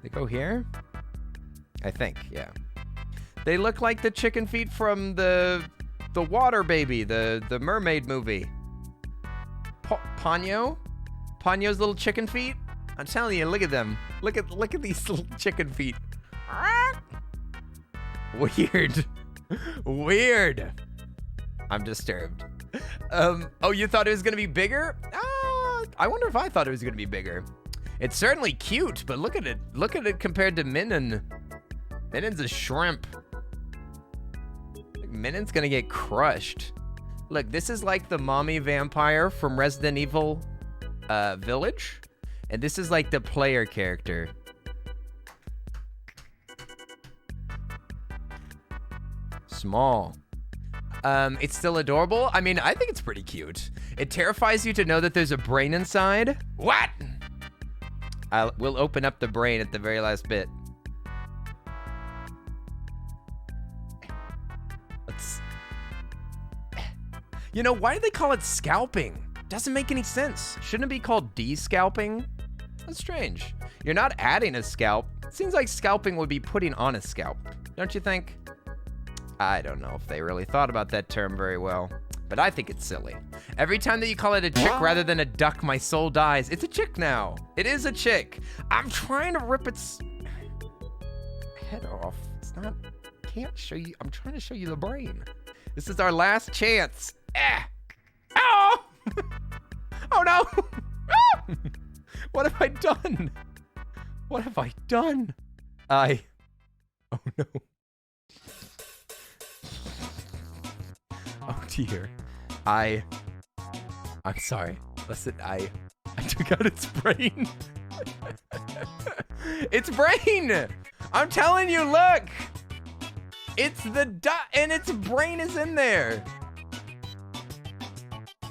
They go here? I think, yeah. They look like the chicken feet from the Water Baby, the mermaid movie. Ponyo? Ponyo's little chicken feet? I'm telling you, look at them. Look at these little chicken feet. Weird. Weird. I'm disturbed. Oh, you thought it was gonna be bigger? I wonder if I thought it was gonna be bigger. It's certainly cute, but look at it. Look at it compared to Minin. Minin's a shrimp. Minin's gonna get crushed. Look, this is like the mommy vampire from Resident Evil Village. And this is like the player character. Small. It's still adorable. I mean, I think it's pretty cute. It terrifies you to know that there's a brain inside. What? We'll open up the brain at the very last bit. You know, why do they call it scalping? Doesn't make any sense. Shouldn't it be called de-scalping? That's strange. You're not adding a scalp. It seems like scalping would be putting on a scalp. Don't you think? I don't know if they really thought about that term very well, but I think it's silly. Every time that you call it a chick rather than a duck, my soul dies. It's a chick now. It is a chick. I'm trying to rip its head off. It's not, can't show you. I'm trying to show you the brain. This is our last chance. Ah. Oh! Oh no! Ah! What have I done? What have I done? Oh no. Oh dear. I'm sorry. Listen, I took out its brain. Its brain! I'm telling you, look! It's the and its brain is in there.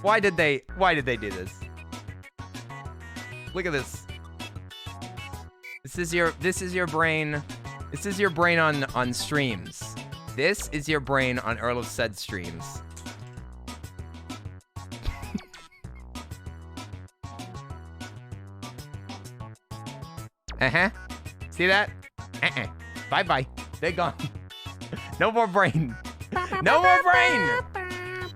Why did they do this? Look at this. This is your brain. This is your brain on streams. This is your brain on Earl of Said streams. See that? Bye-bye. They're gone. No more brain. No more brain.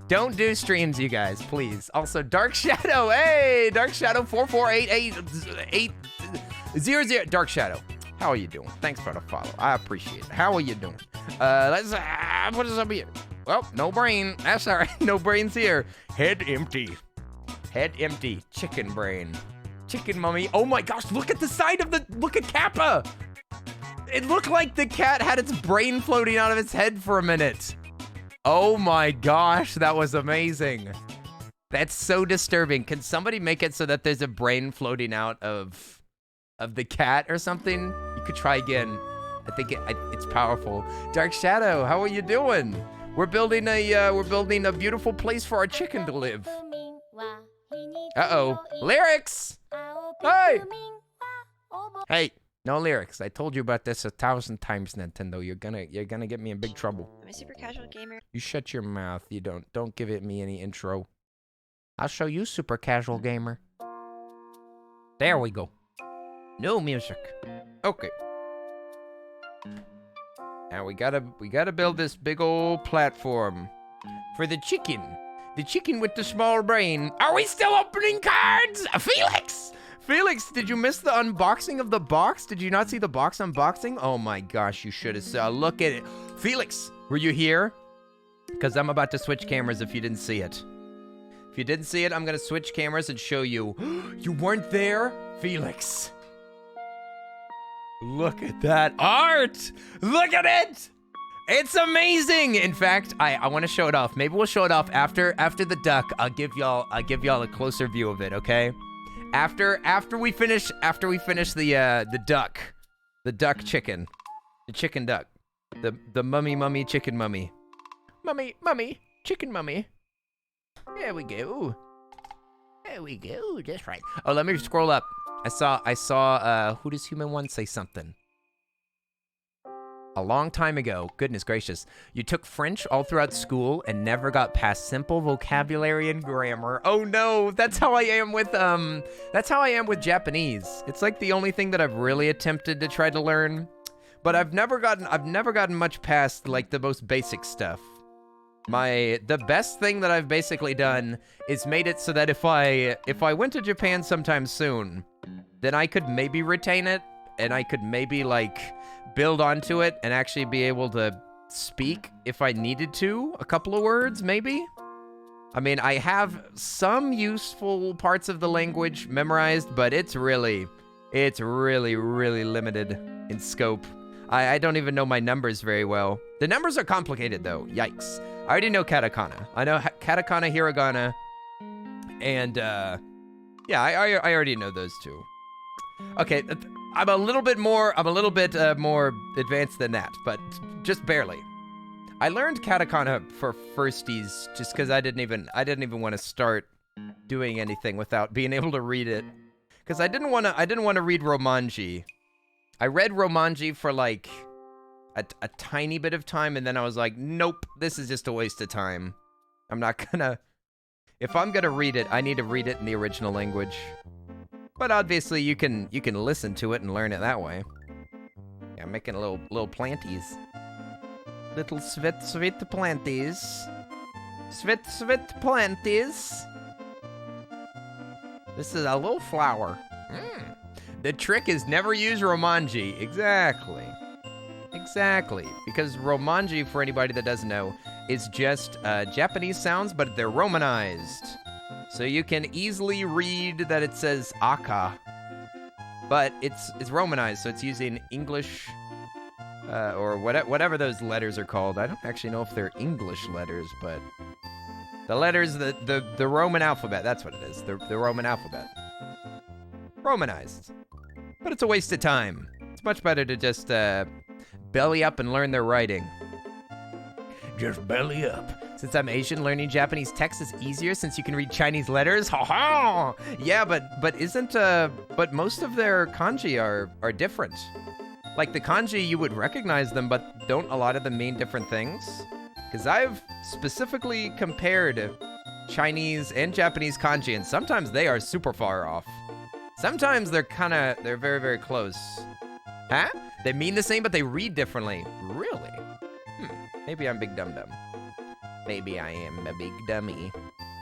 Don't do streams, you guys, please. Also, Dark Shadow. Hey, Dark Shadow 4488800. Dark Shadow. How are you doing? Thanks for the follow. I appreciate it. How are you doing? Let's put this up here. Well, no brain. That's all right. No brains here. Head empty. Head empty. Chicken brain. Chicken mummy. Oh my gosh, look at the side of look at Kappa. It looked like the cat had its brain floating out of its head for a minute. Oh my gosh, that was amazing. That's so disturbing. Can somebody make it so that there's a brain floating out of the cat or something? You could try again. I think it's powerful. Dark Shadow, how are you doing? We're building a beautiful place for our chicken to live. Uh-oh. Lyrics! Hey! Hey, no lyrics. I told you about this 1,000 times, Nintendo. You're gonna get me in big trouble. I'm a super casual gamer. You shut your mouth. You don't give me any intro. I'll show you, super casual gamer. There we go. No music. Okay. Now we gotta build this big old platform for the chicken. The chicken with the small brain. Are we still opening cards? Felix! Felix, did you miss the unboxing of the box? Did you not see the box unboxing? Oh my gosh, you should have saw. Look at it. Felix, were you here? Because I'm about to switch cameras if you didn't see it. If you didn't see it, I'm going to switch cameras and show you. You weren't there? Felix. Look at that art. Look at it. It's amazing. In fact, I want to show it off. Maybe we'll show it off after the duck. I'll give y'all a closer view of it, okay? After we finish the duck chicken, the chicken duck, the mummy chicken mummy, mummy chicken mummy. There we go. There we go. Just right. Oh, let me scroll up. I saw who does Human One say something? A long time ago, goodness gracious, you took French all throughout school and never got past simple vocabulary and grammar. Oh no, that's how I am with Japanese. It's like the only thing that I've really attempted to try to learn, but I've never gotten much past like the most basic stuff. The best thing that I've basically done is made it so that if I went to Japan sometime soon, then I could maybe retain it and I could maybe like build onto it and actually be able to speak if I needed to, a couple of words maybe. I mean, I have some useful parts of the language memorized, but it's really limited in scope. I don't even know my numbers very well. The numbers are complicated though, yikes. I already know katakana. I know katakana, hiragana, and yeah, I already know those two. Okay, I'm a little bit more advanced than that, but just barely. I learned katakana for firsties just because I didn't even want to start doing anything without being able to read it, because I didn't want to read Romanji. I read Romanji for like a tiny bit of time, and then I was like, nope, this is just a waste of time. I'm not gonna. If I'm gonna read it, I need to read it in the original language. But obviously, you can listen to it and learn it that way. Yeah, I'm making little planties. Little svit planties. Svit planties. This is a little flower. The trick is never use Romanji. Exactly. Exactly. Because Romanji, for anybody that doesn't know, is just Japanese sounds, but they're Romanized. So you can easily read that it says Aka. But it's Romanized, so it's using English or whatever those letters are called. I don't actually know if they're English letters, but the letters, the Roman alphabet, that's what it is. The Roman alphabet. Romanized. But it's a waste of time. It's much better to just belly up and learn their writing. Just belly up. Since I'm Asian, learning Japanese text is easier since you can read Chinese letters. Ha ha! Yeah, but isn't but most of their kanji are different. Like the kanji, you would recognize them, but don't a lot of them mean different things? Because I've specifically compared Chinese and Japanese kanji, and sometimes they are super far off. Sometimes they're very, very close. Huh? They mean the same, but they read differently. Really? Maybe I'm big dum-dum. Maybe I am a big dummy.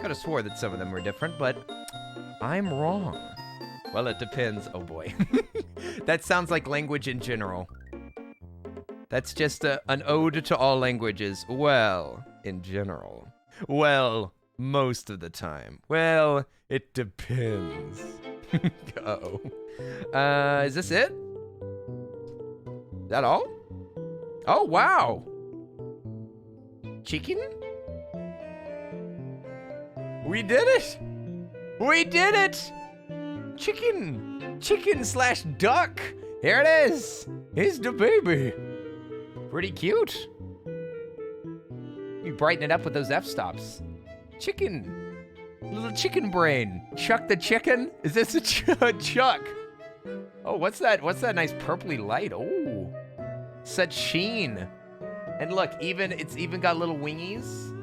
Could have swore that some of them were different, but I'm wrong. Well, it depends. Oh boy. That sounds like language in general. That's just an ode to all languages. Well, in general. Well, most of the time. Well, it depends. Uh-oh. Is this it? Is that all? Oh, wow. Chicken? We did it! We did it! Chicken! Chicken/duck! Here it is! Here's the baby! Pretty cute. You brighten it up with those f-stops. Chicken! Little chicken brain. Chuck the chicken? Is this a Chuck? Oh, what's that? What's that nice purpley light? Oh, such sheen. And look, it's even got little wingies.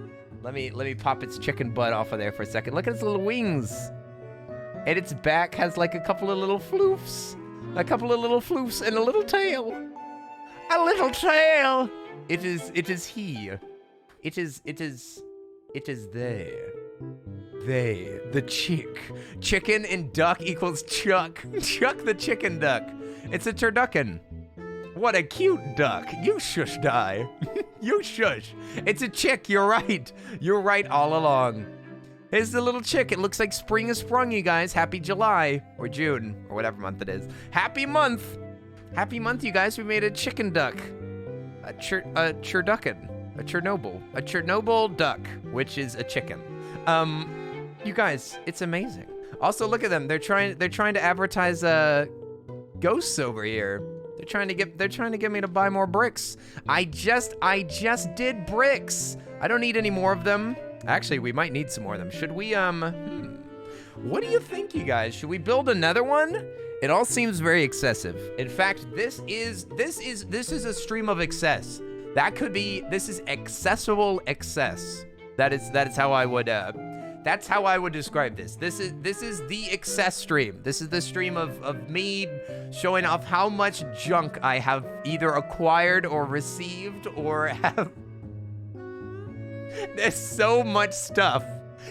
Let me pop its chicken butt off of there for a second. Look at its little wings. And its back has like a couple of little floofs. A couple of little floofs and a little tail. A little tail. It is he. It is they. They, the chick. Chicken and duck equals Chuck. Chuck the chicken duck. It's a turducken. What a cute duck. You shush, die. You shush. It's a chick, you're right. You're right all along. Here's the little chick. It looks like spring has sprung, you guys. Happy July, or June, or whatever month it is. Happy month. Happy month, you guys. We made a chicken duck. A turducken. A Chernobyl duck, which is a chicken. You guys, it's amazing. Also, look at them. They're trying to advertise ghosts over here. They're trying to get me to buy more bricks. I just did bricks. I don't need any more of them. Actually, we might need some more of them. Should we what do you think, you guys? Should we build another one? It all seems very excessive. In fact, this is a stream of excess. This is accessible excess. That's how I would describe this. This is the excess stream. This is the stream of me showing off how much junk I have either acquired or received or have. There's so much stuff.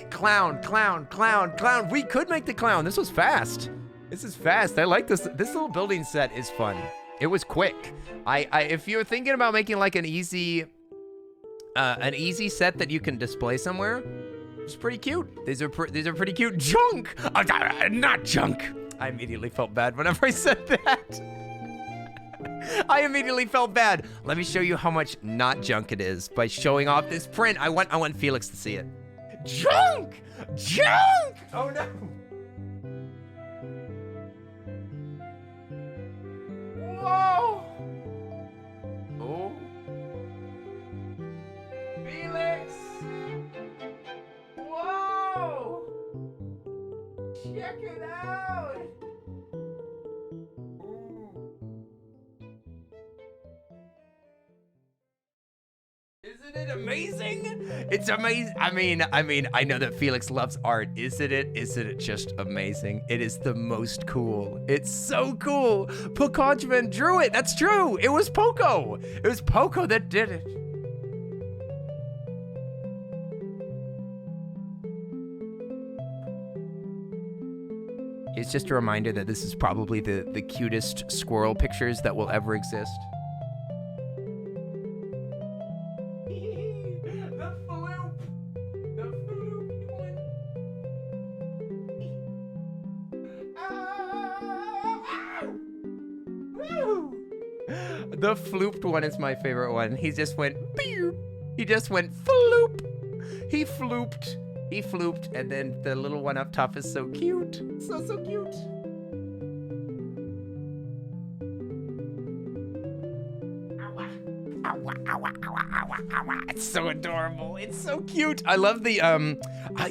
Clown. We could make the clown. This was fast. This is fast. I like this. This little building set is fun. It was quick. If you're thinking about making like an easy set that you can display somewhere, it's pretty cute. These are pretty cute. Junk! Not junk. I immediately felt bad whenever I said that. I immediately felt bad. Let me show you how much not junk it is by showing off this print. I want Felix to see it. Junk! Junk! Oh no. Whoa! Oh. Felix! Whoa! Check it out! Ooh. Isn't it amazing? It's amazing. I mean, I know that Felix loves art. Isn't it just amazing? It is the most cool. It's so cool. Pokojman drew it. That's true. It was Poco. It was Poco that did it. It's just a reminder that this is probably the cutest squirrel pictures that will ever exist. The flooped one is my favorite one. He just went, beep. He just went floop. He flooped. He flooped, and then the little one up top is so cute. So cute. It's so adorable. It's so cute. I love the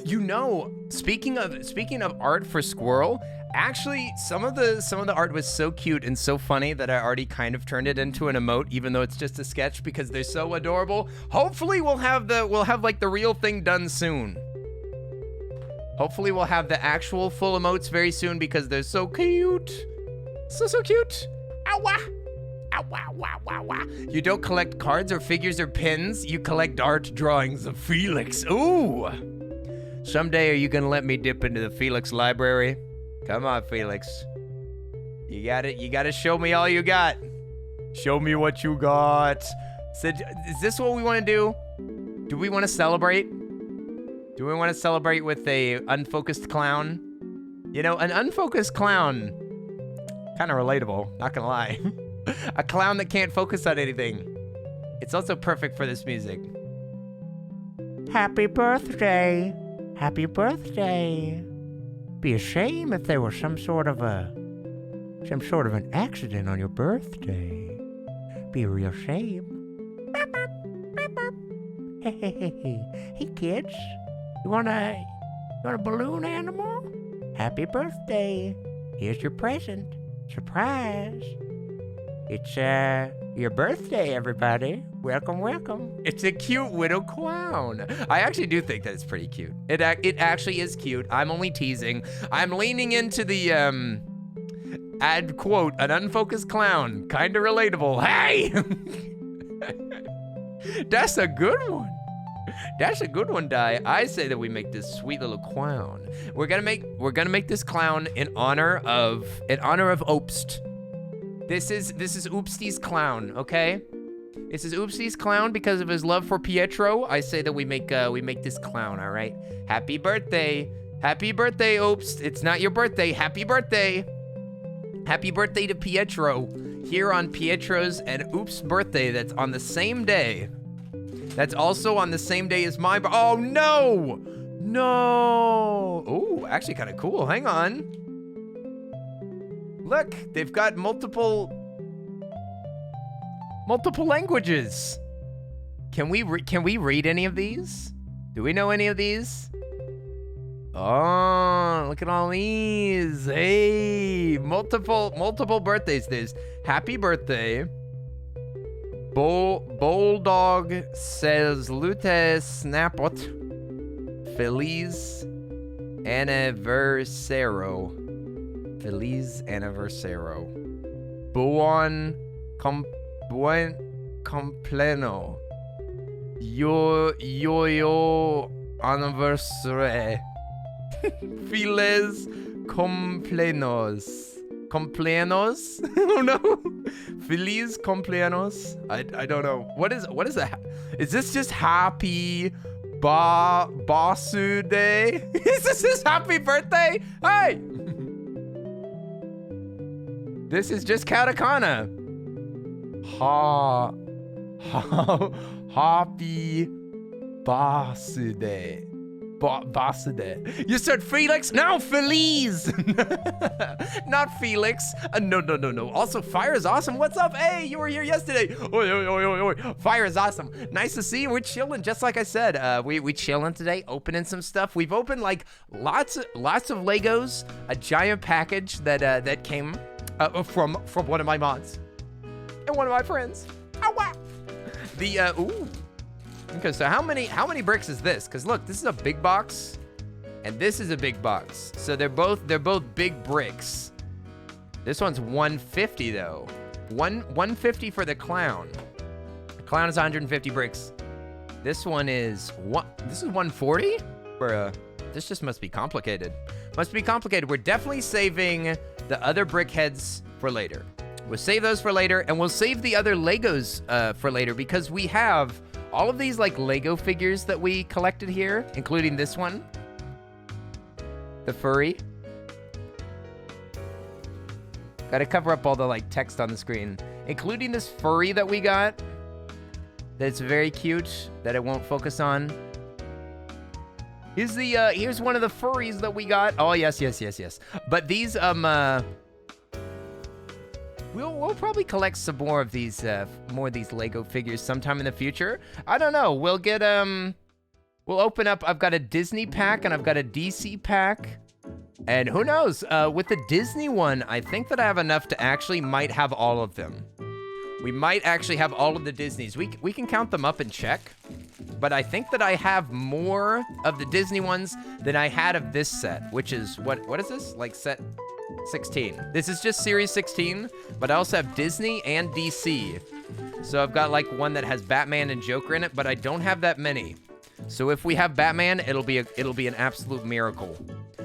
you know, speaking of art for Squirrel, actually some of the art was so cute and so funny that I already kind of turned it into an emote, even though it's just a sketch, because they're so adorable. Hopefully we'll have like the real thing done soon. Hopefully we'll have the actual full emotes very soon, because they're so cute. So cute. Ow-wah. You don't collect cards or figures or pins. You collect art drawings of Felix. Ooh. Someday, are you gonna let me dip into the Felix library? Come on, Felix. You got it. You gotta show me all you got. Show me what you got. So, is this what we want to do? Do we want to celebrate? Do we want to celebrate with a unfocused clown? You know, an unfocused clown. Kind of relatable, not gonna lie. A clown that can't focus on anything. It's also perfect for this music. Happy birthday. Happy birthday. Be a shame if there was some sort of an accident on your birthday. Be a real shame. Hey kids, you want a balloon animal? Happy birthday. Here's your present. Surprise. It's your birthday, everybody. Welcome, welcome. It's a cute widow clown. I actually do think that it's pretty cute. It actually is cute. I'm only teasing. I'm leaning into the add quote, an unfocused clown. Kinda relatable. Hey! That's a good one. That's a good one, Di. I say that we make this sweet little clown. We're gonna make this clown in honor of Obst. This is Oopsty's clown, okay? This is Oopsty's clown because of his love for Pietro. I say that we make this clown, all right? Happy birthday, Oopst. It's not your birthday. Happy birthday to Pietro. Here on Pietro's and Oop's birthday. That's on the same day. That's also on the same day as my. Oh no! Oh, actually, kind of cool. Hang on. Look, they've got multiple languages. Can we read any of these? Do we know any of these? Oh, look at all these. Hey, multiple birthdays. There's happy birthday. Bulldog says Lute Snapot. Feliz Anniversaro. Feliz Anniversaro. Buen Compleno. Yo Anniversary. Feliz Compleaños. Compleaños? Oh no. Feliz Compleaños. I don't know. What is that? Is this just happy Basu Day? Is this his happy birthday? Hey! This is just katakana. Happy Basude. Basude. You said Felix? No, Feliz. Not Felix. No. Also, Fire is awesome. What's up? Hey, you were here yesterday. Oi. Fire is awesome. Nice to see you. We're chilling, just like I said. We chilling today, opening some stuff. We've opened like lots of Legos. A giant package that came from one of my mods and one of my friends. Oh wow. Ooh. Okay, so how many bricks is this? Because look, this is a big box, and this is a big box. So they're both big bricks. This one's 150 though. 150 for the clown. The clown is 150 bricks. This one is This is 140. This just must be complicated. We're definitely saving the other brick heads for later. We'll save those for later, and we'll save the other Legos for later, because we have all of these like Lego figures that we collected here, including this one, the furry. Gotta cover up all the like text on the screen, including this furry that we got. That's very cute, that it won't focus on. Here's one of the furries that we got. Oh, yes. But these, we'll probably collect some more of these Lego figures sometime in the future. I don't know. We'll get, we'll open up. I've got a Disney pack and I've got a DC pack. And who knows, with the Disney one, I think that I have enough to actually might have all of them. We might actually have all of the Disneys. We can count them up and check. But I think that I have more of the Disney ones than I had of this set, which is, what is this? Like set 16. This is just series 16, but I also have Disney and DC. So I've got like one that has Batman and Joker in it, but I don't have that many. So if we have Batman, it'll be an absolute miracle.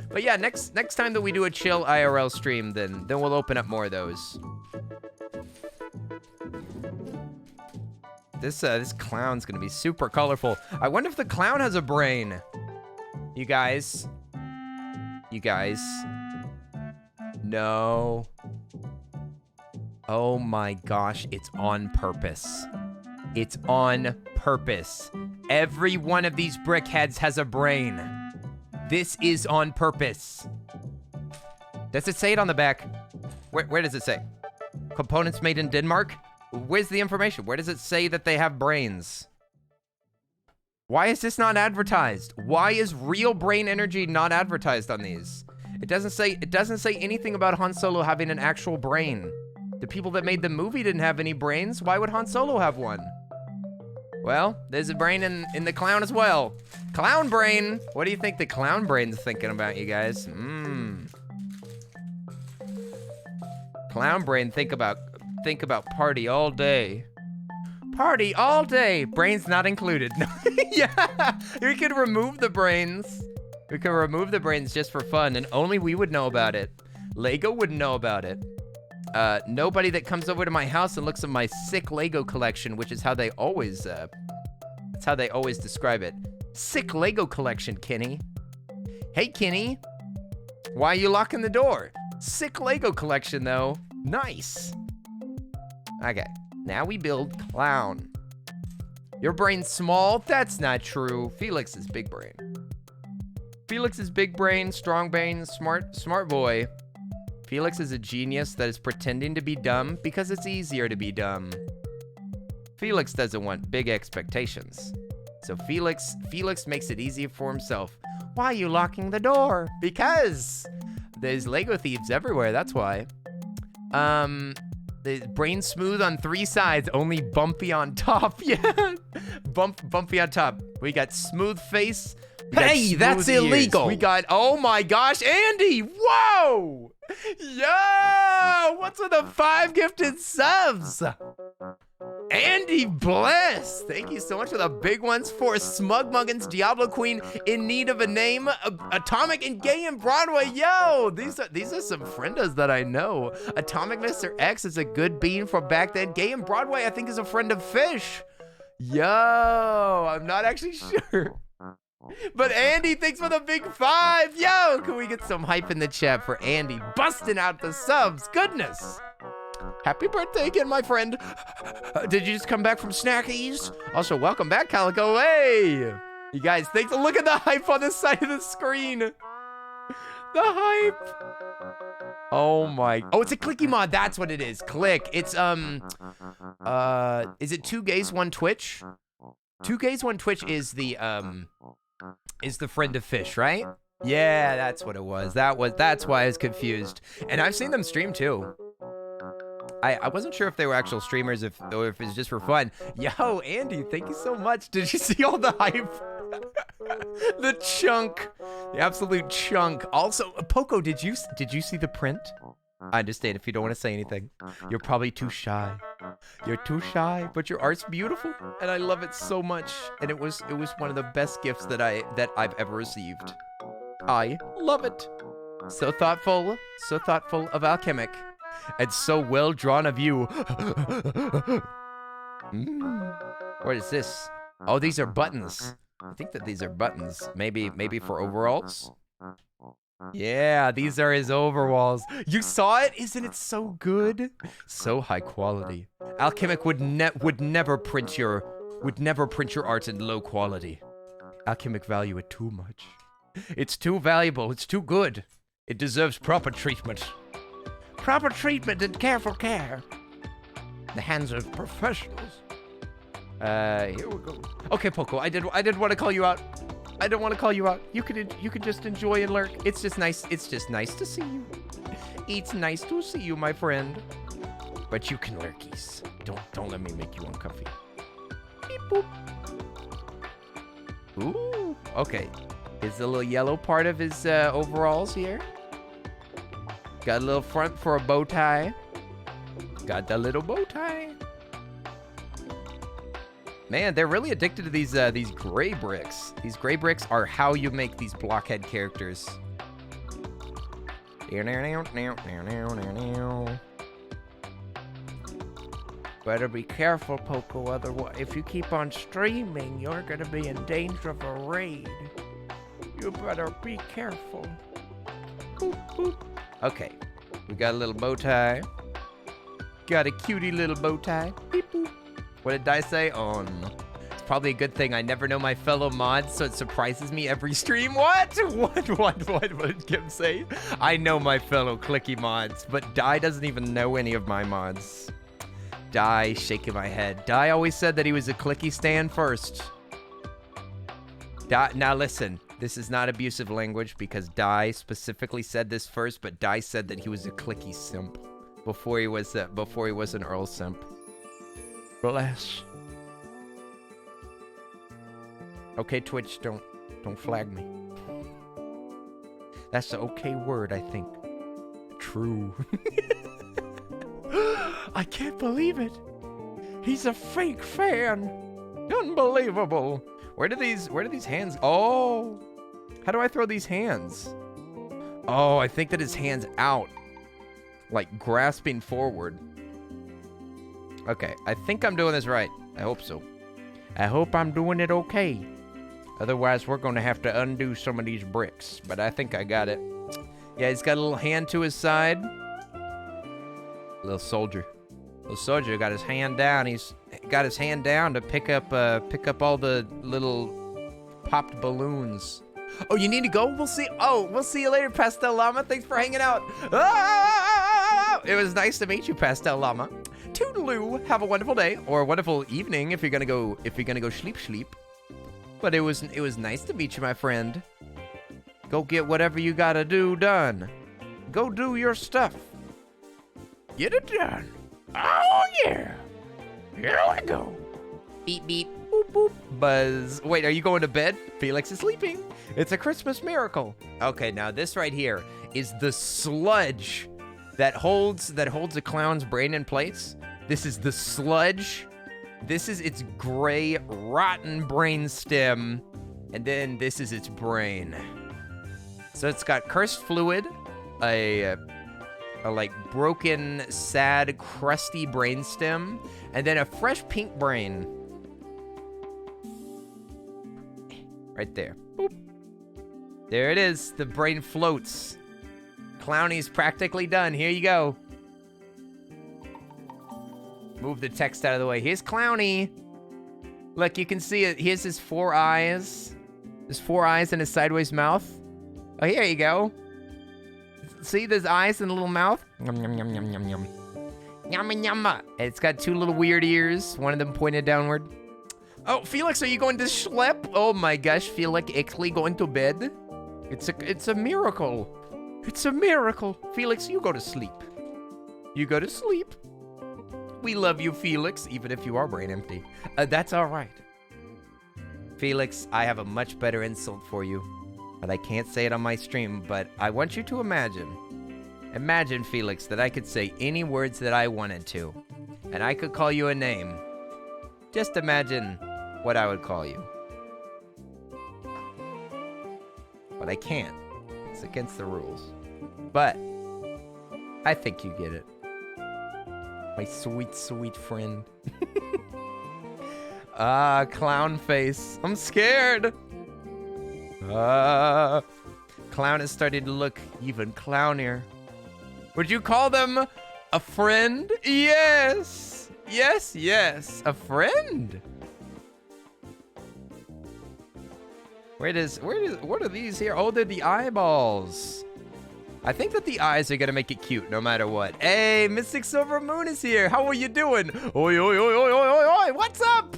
But yeah, next time that we do a chill IRL stream, then we'll open up more of those. This clown's gonna be super colorful. I wonder if the clown has a brain. You guys. No. Oh my gosh, it's on purpose. It's on purpose. Every one of these brickheads has a brain. This is on purpose. Does it say it on the back? Where does it say? Components made in Denmark? Where's the information? Where does it say that they have brains? Why is this not advertised? Why is real brain energy not advertised on these? It doesn't say anything about Han Solo having an actual brain. The people that made the movie didn't have any brains. Why would Han Solo have one? Well, there's a brain in the clown as well. Clown brain. What do you think the clown brain's thinking about, you guys? Clown brain, think about party all day. Party all day. Brains not included. No. Yeah, we could remove the brains. We could remove the brains just for fun, and only we would know about it. Lego wouldn't know about it. Nobody that comes over to my house and looks at my sick Lego collection, which is how they always, that's how they always describe it. Sick Lego collection, Kenny. Hey, Kenny. Why are you locking the door? Sick Lego collection, though. Nice. Okay, now we build clown. Your brain's small? That's not true. Felix is big brain. Felix is big brain, strong brain, smart boy. Felix is a genius that is pretending to be dumb because it's easier to be dumb. Felix doesn't want big expectations. So Felix makes it easier for himself. Why are you locking the door? Because there's Lego thieves everywhere, that's why. The brain smooth on 3 sides, only bumpy on top. Yeah, bumpy on top. We got smooth face. Hey, that's illegal. We got, oh my gosh, Andy, whoa. Yo, what's with the 5 gifted subs? Andy Bless, thank you so much for the big ones. For Smug Muggins, Diablo Queen, In Need of a Name, Atomic and Gay and Broadway. Yo, these are some friendos that I know. Atomic Mr. X is a good bean from back then. Gay and Broadway, I think, is a friend of Fish. Yo, I'm not actually sure. But Andy, thanks for the big 5. Yo, can we get some hype in the chat for Andy busting out the subs? Goodness. Happy birthday again, my friend. Did you just come back from Snackies? Also, welcome back, Calico. Hey! You guys, thanks. Look at the hype on this side of the screen. The hype. Oh my. Oh, it's a clicky mod. That's what it is. Click. It's, is it 2 gays, 1 Twitch? 2 gays, 1 Twitch is the friend of Fish, right? Yeah, that's what it was. That's why I was confused. And I've seen them stream too. I wasn't sure if they were actual streamers or if it's just for fun. Yo, Andy, thank you so much. Did you see all the hype? The chunk. The absolute chunk. Also, Poco, did you see the print? I understand if you don't want to say anything. You're probably too shy. You're too shy, but your art's beautiful, and I love it so much. And it was one of the best gifts that I've ever received. I love it. So thoughtful of Alchemic. And so well drawn of you. What is this? Oh, these are buttons. I think that these are buttons. Maybe for overalls. Yeah, these are his overalls. You saw it? Isn't it so good? So high quality. Alchemic would never print your art in low quality. Alchemic value it too much. It's too valuable. It's too good. It deserves proper treatment. Proper treatment and careful care. The hands of professionals. Here we go. Okay, Poco, I did want to call you out. I don't want to call you out. You could just enjoy and lurk. It's just nice. It's just nice to see you. It's nice to see you, my friend. But you can lurkies. Don't let me make you uncomfy. Beep boop. Ooh. Okay. Here's the little yellow part of his overalls here. Got a little front for a bow tie. Got the little bow tie. Man, they're really addicted to these gray bricks. These gray bricks are how you make these blockhead characters. Better be careful, Poco, otherwise if you keep on streaming, you're gonna be in danger of a raid. You better be careful. Boop, boop. Okay, we got a little bow tie. Got a cutie little bow tie. Beep, boop. What did I say? Oh, no. It's probably a good thing I never know my fellow mods, so it surprises me every stream. What? What did Kim say? I know my fellow clicky mods, but Dai doesn't even know any of my mods. Dai shaking my head. Dai always said that he was a clicky stan first. Now listen, this is not abusive language because Dai specifically said this first, but Dai said that he was a clicky simp before he was an Earl simp. Bless. Okay, Twitch, don't flag me. That's the okay word, I think. True. I can't believe it. He's a fake fan. Unbelievable. Where do these hands? Oh, how do I throw these hands? Oh, I think that his hands out, like grasping forward. Okay, I think I'm doing this right. I hope so. I hope I'm doing it okay. Otherwise, we're going to have to undo some of these bricks. But I think I got it. Yeah, he's got a little hand to his side. Little soldier. Little soldier got his hand down. He's got his hand down to pick up all the little popped balloons. Oh, you need to go? We'll see. Oh, we'll see you later, Pastel Llama. Thanks for hanging out. Ah! It was nice to meet you, Pastel Llama. Toodaloo. Have a wonderful day or a wonderful evening if you're gonna go sleep. But it was nice to meet you, my friend. Go get whatever you gotta do done. Go do your stuff. Get it done. Oh yeah. Here I go. Beep beep. Boop boop. Buzz. Wait, are you going to bed? Felix is sleeping. It's a Christmas miracle. Okay, now this right here is the sludge that holds a clown's brain in place. This is the sludge. This is its gray, rotten brain stem. And then this is its brain. So it's got cursed fluid, a like broken, sad, crusty brain stem, and then a fresh pink brain. Right there. Boop. There it is. The brain floats. Clowny's practically done. Here you go. Move the text out of the way. Here's Clowny. Look, you can see it. Here's his 4 eyes. His 4 eyes and his sideways mouth. Oh, here you go. See, there's eyes and a little mouth. Yum, yum, yum, yum, yum, yum. Yum, yum. And it's got 2 little weird ears. One of them pointed downward. Oh, Felix, are you going to schlep? Oh my gosh, Felix actually going to bed? It's a miracle. It's a miracle. Felix, you go to sleep. You go to sleep. We love you, Felix, even if you are brain empty. That's all right. Felix, I have a much better insult for you, but I can't say it on my stream, but I want you to imagine. Imagine, Felix, that I could say any words that I wanted to, and I could call you a name. Just imagine what I would call you. But I can't. It's against the rules. But I think you get it. My sweet, sweet friend. Ah, clown face. I'm scared. Clown is starting to look even clownier. Would you call them a friend? Yes. Yes, yes. A friend. What are these here? Oh, they're the eyeballs. I think that the eyes are gonna make it cute no matter what. Hey, Mystic Silver Moon is here. How are you doing? Oi, oi, oi, oi, oi, oi, oi. What's up?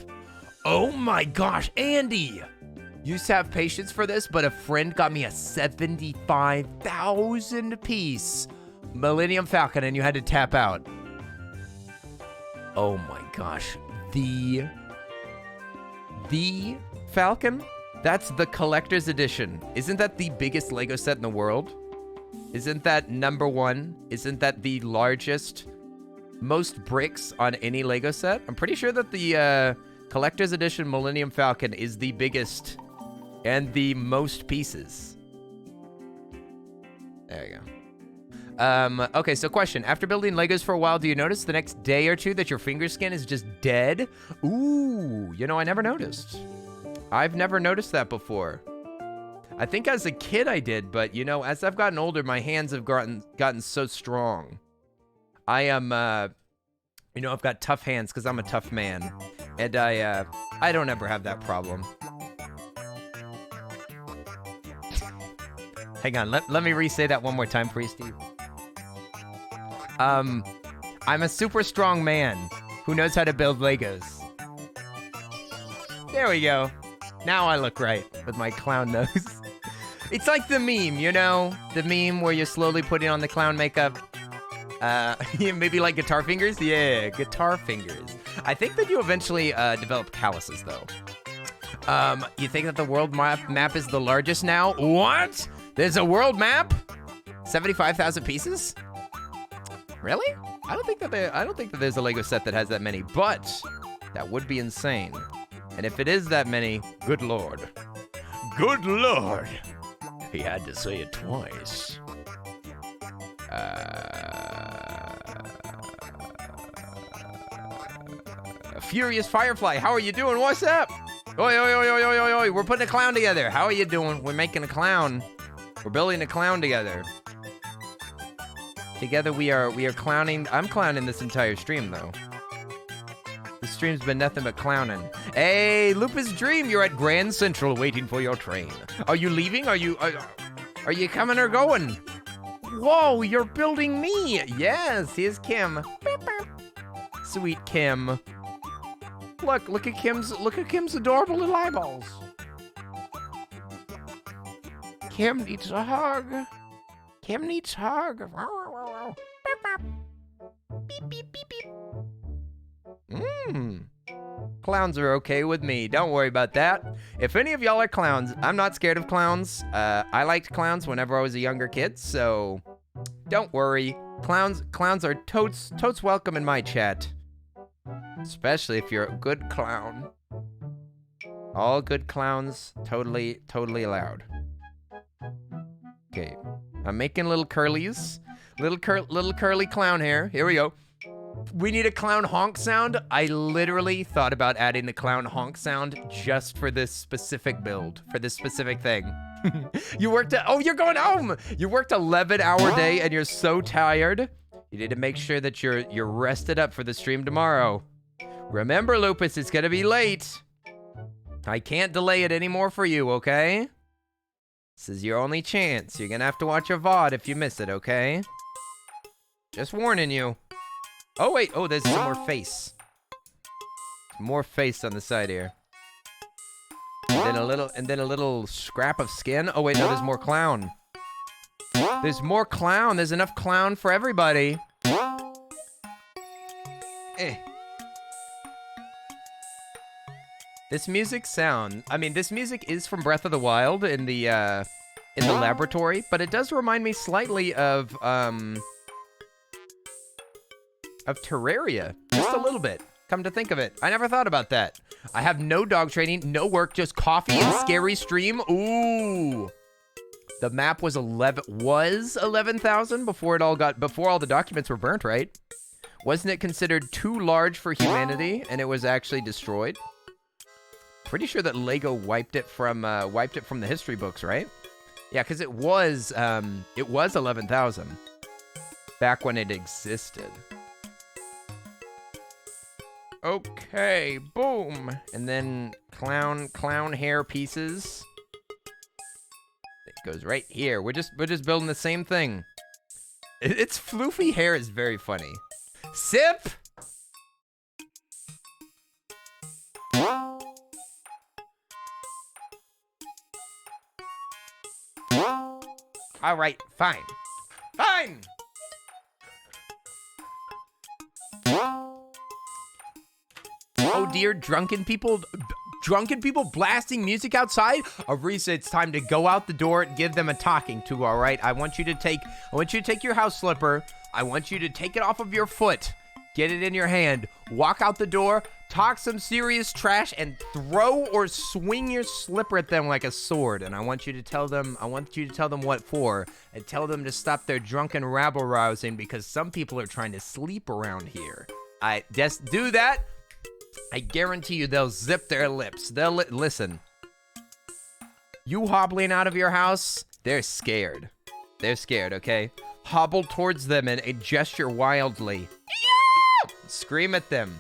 Oh my gosh, Andy. Used to have patience for this, but a friend got me a 75,000 piece Millennium Falcon and you had to tap out. Oh my gosh. The Falcon? That's the collector's edition. Isn't that the biggest Lego set in the world? Isn't that #1? Isn't that the largest, most bricks on any Lego set? I'm pretty sure that the collector's edition Millennium Falcon is the biggest and the most pieces. There you go. Okay, so question. After building Legos for a while, do you notice the next day or two that your finger skin is just dead? Ooh, you know, I never noticed. I've never noticed that before. I think as a kid I did, but you know, as I've gotten older, my hands have gotten so strong. I am, you know, I've got tough hands because I'm a tough man, and I don't ever have that problem. Hang on, let me re-say that one more time for you, Steve. I'm a super strong man who knows how to build Legos. There we go. Now I look right with my clown nose. It's like the meme, you know? The meme where you're slowly putting on the clown makeup. Maybe like guitar fingers? Yeah, guitar fingers. I think that you eventually develop calluses, though. You think that the world map is the largest now? What? There's a world map? 75,000 pieces? Really? I don't think that there's a Lego set that has that many, but that would be insane. And if it is that many, good lord. Good lord. He had to say it twice. Furious Firefly, how are you doing? What's up? Oi, oi, oi, oi, oi, oi, oi. We're putting a clown together. How are you doing? We're making a clown. We're building a clown together. Together we are clowning. I'm clowning this entire stream, though. The stream's been nothing but clowning. Hey, Lupus Dream, you're at Grand Central waiting for your train. Are you leaving? Are you coming or going? Whoa, you're building me. Yes, here's Kim. Sweet Kim. Look at Kim's adorable little eyeballs. Kim needs a hug. Kim needs a hug. Beep, beep, beep, beep. Clowns are okay with me. Don't worry about that. If any of y'all are clowns, I'm not scared of clowns. I liked clowns whenever I was a younger kid, so don't worry. Clowns are totes welcome in my chat. Especially if you're a good clown. All good clowns, totally allowed. Okay, I'm making little curlies. Little curly clown hair. Here we go. We need a clown honk sound. I literally thought about adding the clown honk sound just for this specific build, for this specific thing. You're going home. You worked 11-hour day and you're so tired. You need to make sure that you're rested up for the stream tomorrow. Remember, Lupus, it's gonna be late. I can't delay it anymore for you, okay? This is your only chance. You're gonna have to watch a VOD if you miss it, okay? Just warning you. Oh, wait. Oh, there's some more face. More face on the side here. And then a little scrap of skin. Oh, wait, no, there's more clown. There's more clown. There's enough clown for everybody. This music is from Breath of the Wild in the laboratory, but it does remind me slightly of Terraria, just a little bit. Come to think of it, I never thought about that. I have no dog training, no work, just coffee and scary stream. Ooh, the map was 11,000 before all the documents were burnt, right? Wasn't it considered too large for humanity, and it was actually destroyed? Pretty sure that Lego wiped it from the history books, right? Yeah, because it was 11,000 back when it existed. Okay, boom. And then clown hair pieces. It goes right here. We're just building the same thing. Its floofy hair is very funny. Sip. All right, fine. Fine. Oh dear, drunken people blasting music outside. Arisa, it's time to go out the door and give them a talking to, all right? I want you to take your house slipper. I want you to take it off of your foot. Get it in your hand. Walk out the door, talk some serious trash, and throw or swing your slipper at them like a sword. And I want you to tell them what for, and tell them to stop their drunken rabble-rousing because some people are trying to sleep around here. I just do that. I guarantee you they'll zip their lips. They'll listen. You hobbling out of your house, they're scared. They're scared, okay? Hobble towards them and gesture wildly. Scream at them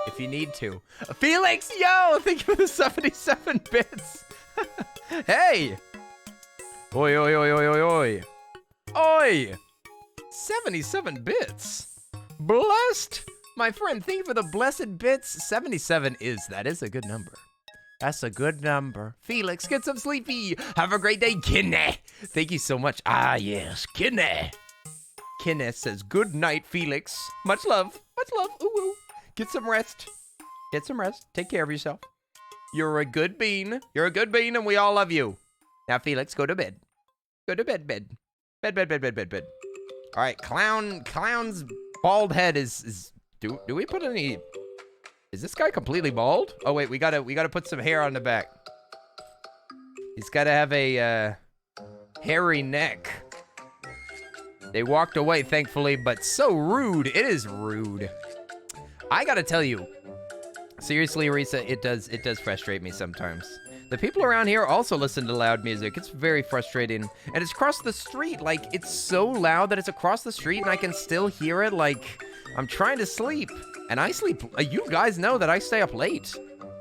if you need to. Felix, yo, thank you for the 77 bits. Hey. Oi, oi, oi, oi, oi, oi. Oi. 77 bits. Blessed. My friend, thank you for the blessed bits. 77 that is a good number. That's a good number. Felix, get some sleepy. Have a great day, Kinney. Thank you so much. Ah, yes, Kinney. Kinney says, good night, Felix. Much love. Much love. Ooh, ooh. Get some rest. Get some rest. Take care of yourself. You're a good bean. You're a good bean, and we all love you. Now, Felix, go to bed. Go to bed, bed. Bed, bed, bed, bed, bed, bed. All right, Clown's bald head is... Do we put any... Is this guy completely bald? Oh, wait, we gotta put some hair on the back. He's gotta have a, hairy neck. They walked away, thankfully, but so rude. It is rude. I gotta tell you, seriously, Arisa, it does frustrate me sometimes. The people around here also listen to loud music. It's very frustrating. And it's across the street. Like, it's so loud that it's across the street and I can still hear it. Like, I'm trying to sleep. And I sleep. You guys know that I stay up late.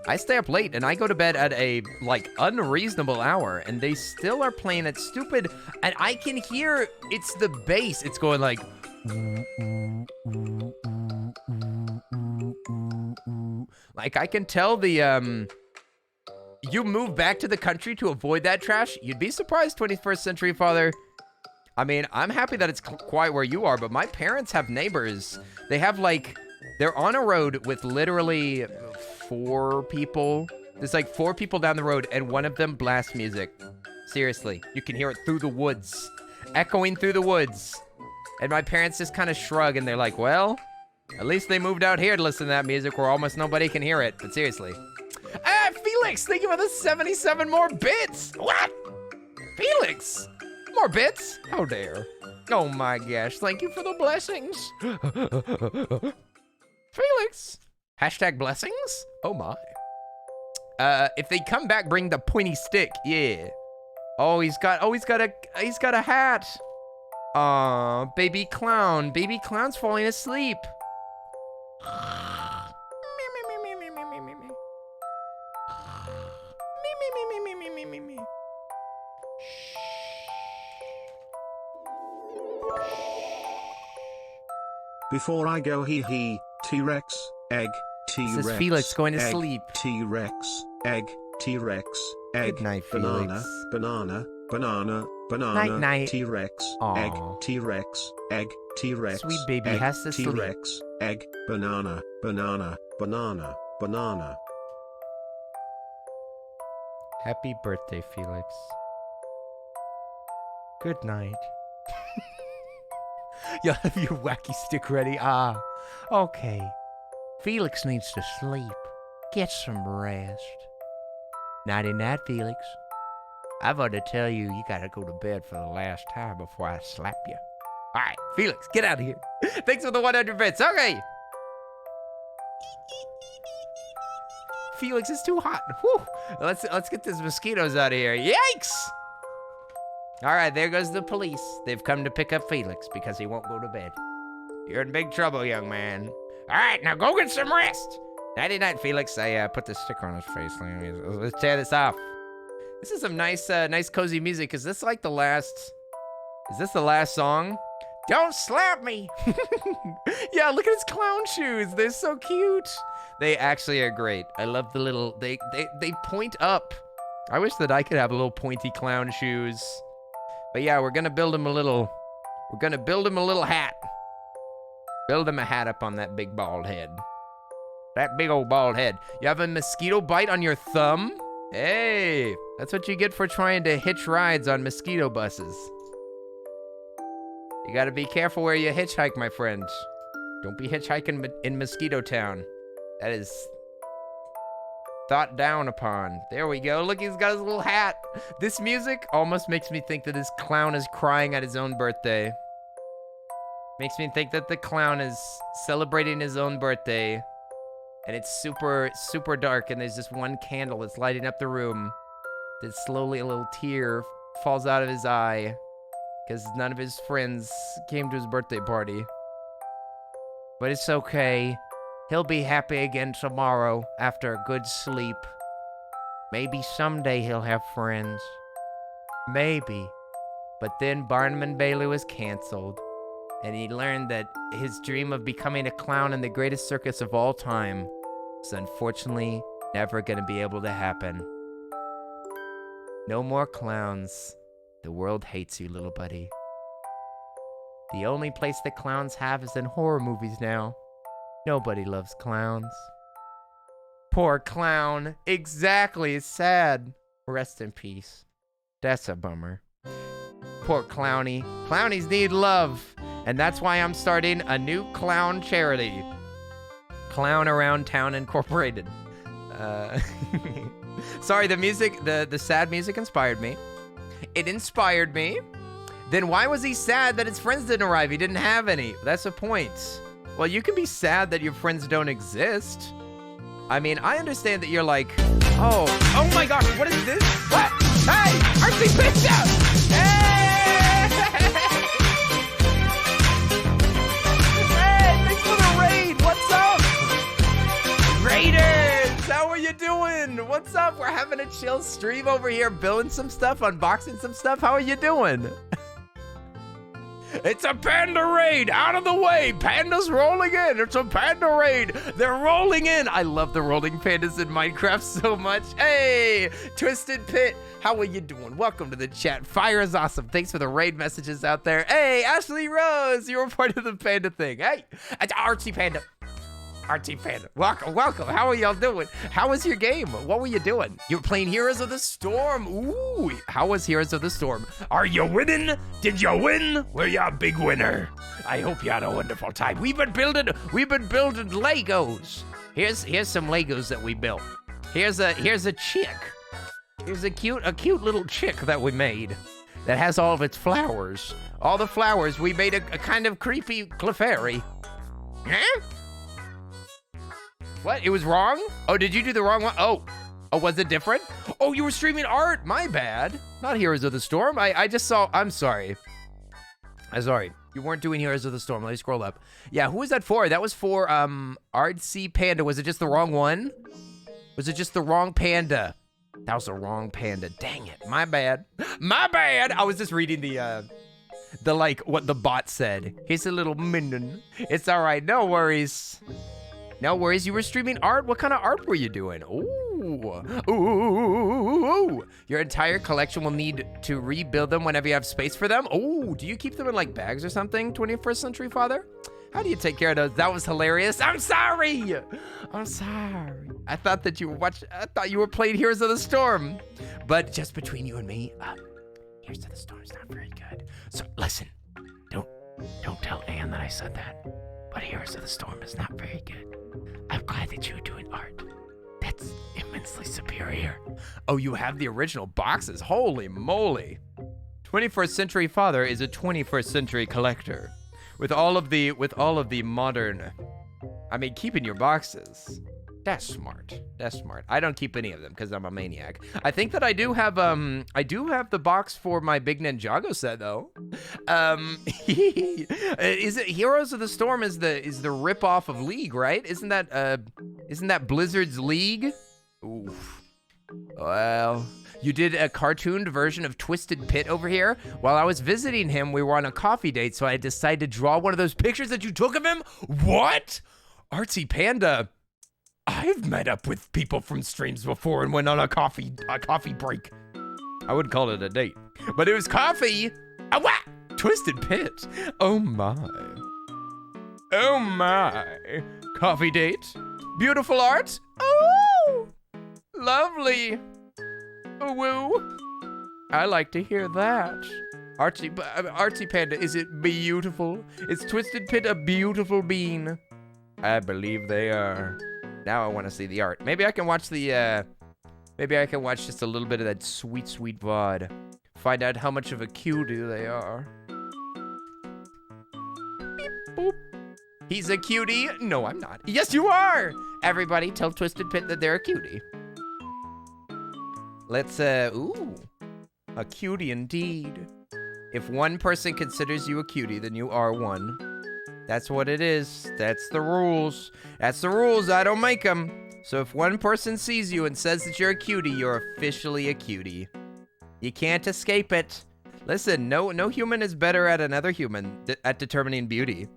I stay up late and I go to bed at a, like, unreasonable hour. And they still are playing it stupid. And I can hear it's the bass. It's going like... Like, I can tell the, You move back to the country to avoid that trash? You'd be surprised, 21st century father. I mean, I'm happy that it's quiet where you are, but my parents have neighbors. They have, like, they're on a road with literally 4 people. There's, like, 4 people down the road, and one of them blasts music. Seriously, you can hear it through the woods. Echoing through the woods. And my parents just kind of shrug, and they're like, well, at least they moved out here to listen to that music where almost nobody can hear it. But seriously. Ah, Felix, thank you for the 77 more bits. What? Felix? More bits? How dare. Oh my gosh, thank you for the blessings. Felix. Hashtag blessings? Oh my. If they come back, bring the pointy stick. Yeah. Oh, he's got a hat. Aw, baby clown. Baby clown's falling asleep. Before I go hee, T-Rex, egg, T-Rex. This is Felix going to sleep. T-Rex, egg, T-Rex, egg. Good night, banana, Felix. banana, banana, banana. Night, night. T-Rex, Aw. egg, T-Rex, egg, T-Rex. Sweet baby egg, has to sleep. T-Rex, egg, banana, banana, banana, banana. Happy birthday, Felix. Good night. You have your wacky stick ready. Ah, okay. Felix needs to sleep. Get some rest. Nighty night, Felix. I've got to tell you, you gotta go to bed for the last time before I slap you. All right, Felix, get out of here. Thanks for the 100 bits. Okay. Felix, it's too hot. Whew. Let's get these mosquitoes out of here. Yikes! All right, there goes the police. They've come to pick up Felix because he won't go to bed. You're in big trouble, young man. All right, now go get some rest. Nighty-night, Felix. I put this sticker on his face. Let's tear this off. This is some nice cozy music. Is this like the last... Is this the last song? Don't slap me. Yeah, look at his clown shoes. They're so cute. They actually are great. I love the little... They point up. I wish that I could have little pointy clown shoes. But yeah, we're gonna build him a little... We're gonna build him a little hat. Build him a hat up on that big bald head. That big old bald head. You have a mosquito bite on your thumb? Hey, that's what you get for trying to hitch rides on mosquito buses. You gotta be careful where you hitchhike, my friend. Don't be hitchhiking in Mosquito Town. That is thought down upon. There we go. Look, he's got his little hat. This music almost makes me think that this clown is crying at his own birthday. Makes me think that the clown is celebrating his own birthday. And it's super, super dark, and there's just one candle that's lighting up the room. That slowly a little tear falls out of his eye. Because none of his friends came to his birthday party. But it's okay. He'll be happy again tomorrow after a good sleep. Maybe someday he'll have friends. Maybe. But then Barnum and Bailey was canceled. And he learned that his dream of becoming a clown in the greatest circus of all time was unfortunately never going to be able to happen. No more clowns. The world hates you, little buddy. The only place that clowns have is in horror movies now. Nobody loves clowns. Poor clown. Exactly. It's sad. Rest in peace. That's a bummer. Poor Clowny. Clownies need love. And that's why I'm starting a new clown charity. Clown Around Town Incorporated. Sorry, the music, the sad music inspired me. It inspired me. Then why was he sad that his friends didn't arrive? He didn't have any. That's the point. Well, you can be sad that your friends don't exist. I mean, I understand that you're like, oh my gosh, what is this? What? Hey, RC Pizza! Hey! Hey, thanks for the raid. What's up? Raiders, how are you doing? What's up? We're having a chill stream over here, building some stuff, unboxing some stuff. How are you doing? It's a panda raid! Out of the way! Pandas rolling in! It's a panda raid! They're rolling in! I love the rolling pandas in Minecraft so much. Hey! Twisted Pit, how are you doing? Welcome to the chat. Fire is awesome. Thanks for the raid messages out there. Hey, Ashley Rose, you were part of the panda thing. Hey, it's Archie Panda. Archie Panda. Welcome, welcome. How are y'all doing? How was your game? What were you doing? You were playing Heroes of the Storm. Ooh, how was Heroes of the Storm? Are you winning? Did you win? Were you a big winner? I hope you had a wonderful time. We've been building Legos. Here's some Legos that we built. Here's a chick. Here's a cute little chick that we made that has all of its flowers. All the flowers. We made a kind of creepy Clefairy. Huh? What? It was wrong? Oh, did you do the wrong one? Oh, was it different? Oh, you were streaming art. My bad. Not Heroes of the Storm. I just saw. I'm sorry. I'm sorry. You weren't doing Heroes of the Storm. Let me scroll up. Yeah, who was that for? That was for Artsy Panda. Was it just the wrong one? Was it just the wrong panda? That was the wrong panda. Dang it. My bad. My bad. I was just reading the like what the bot said. Here's a little minion. It's all right. No worries. No worries, you were streaming art? What kind of art were you doing? Ooh. Your entire collection will need to rebuild them whenever you have space for them. Oh, do you keep them in like bags or something, 21st Century Father? How do you take care of those? That was hilarious. I'm sorry. I'm sorry. I thought that you were playing Heroes of the Storm. But just between you and me, Heroes of the Storm is not very good. So listen, don't tell Anne that I said that. But Heroes of the Storm is not very good. I'm glad that you're doing art. That's immensely superior. Oh, you have the original boxes. Holy moly. 21st Century Father is a 21st century collector. With all of the modern, I mean, keeping your boxes. That's smart. That's smart. I don't keep any of them because I'm a maniac. I think that I do have the box for my big Ninjago set though. Is it Heroes of the Storm is the rip off of League, right? Isn't that Blizzard's League? Oof. Well, you did a cartooned version of Twisted Pit over here. While I was visiting him, we were on a coffee date, so I decided to draw one of those pictures that you took of him. What? Artsy Panda. I've met up with people from streams before and went on a coffee break. I would call it a date, but it was coffee. Ah, what? Twisted Pit. Oh my. Oh my. Coffee date. Beautiful art. Oh, lovely. Oh, woo. I like to hear that. Artsy Panda, is it beautiful? Is Twisted Pit a beautiful bean? I believe they are. Now I want to see the art. Maybe I can watch maybe I can watch just a little bit of that sweet, sweet VOD. Find out how much of a cutie they are. Beep, boop. He's a cutie. No, I'm not. Yes, you are. Everybody tell Twisted Pit that they're a cutie. Let's, ooh. A cutie indeed. If one person considers you a cutie, then you are one. That's what it is. That's the rules. That's the rules. I don't make them. So if one person sees you and says that you're a cutie, you're officially a cutie. You can't escape it. Listen, no human is better at another human at determining beauty.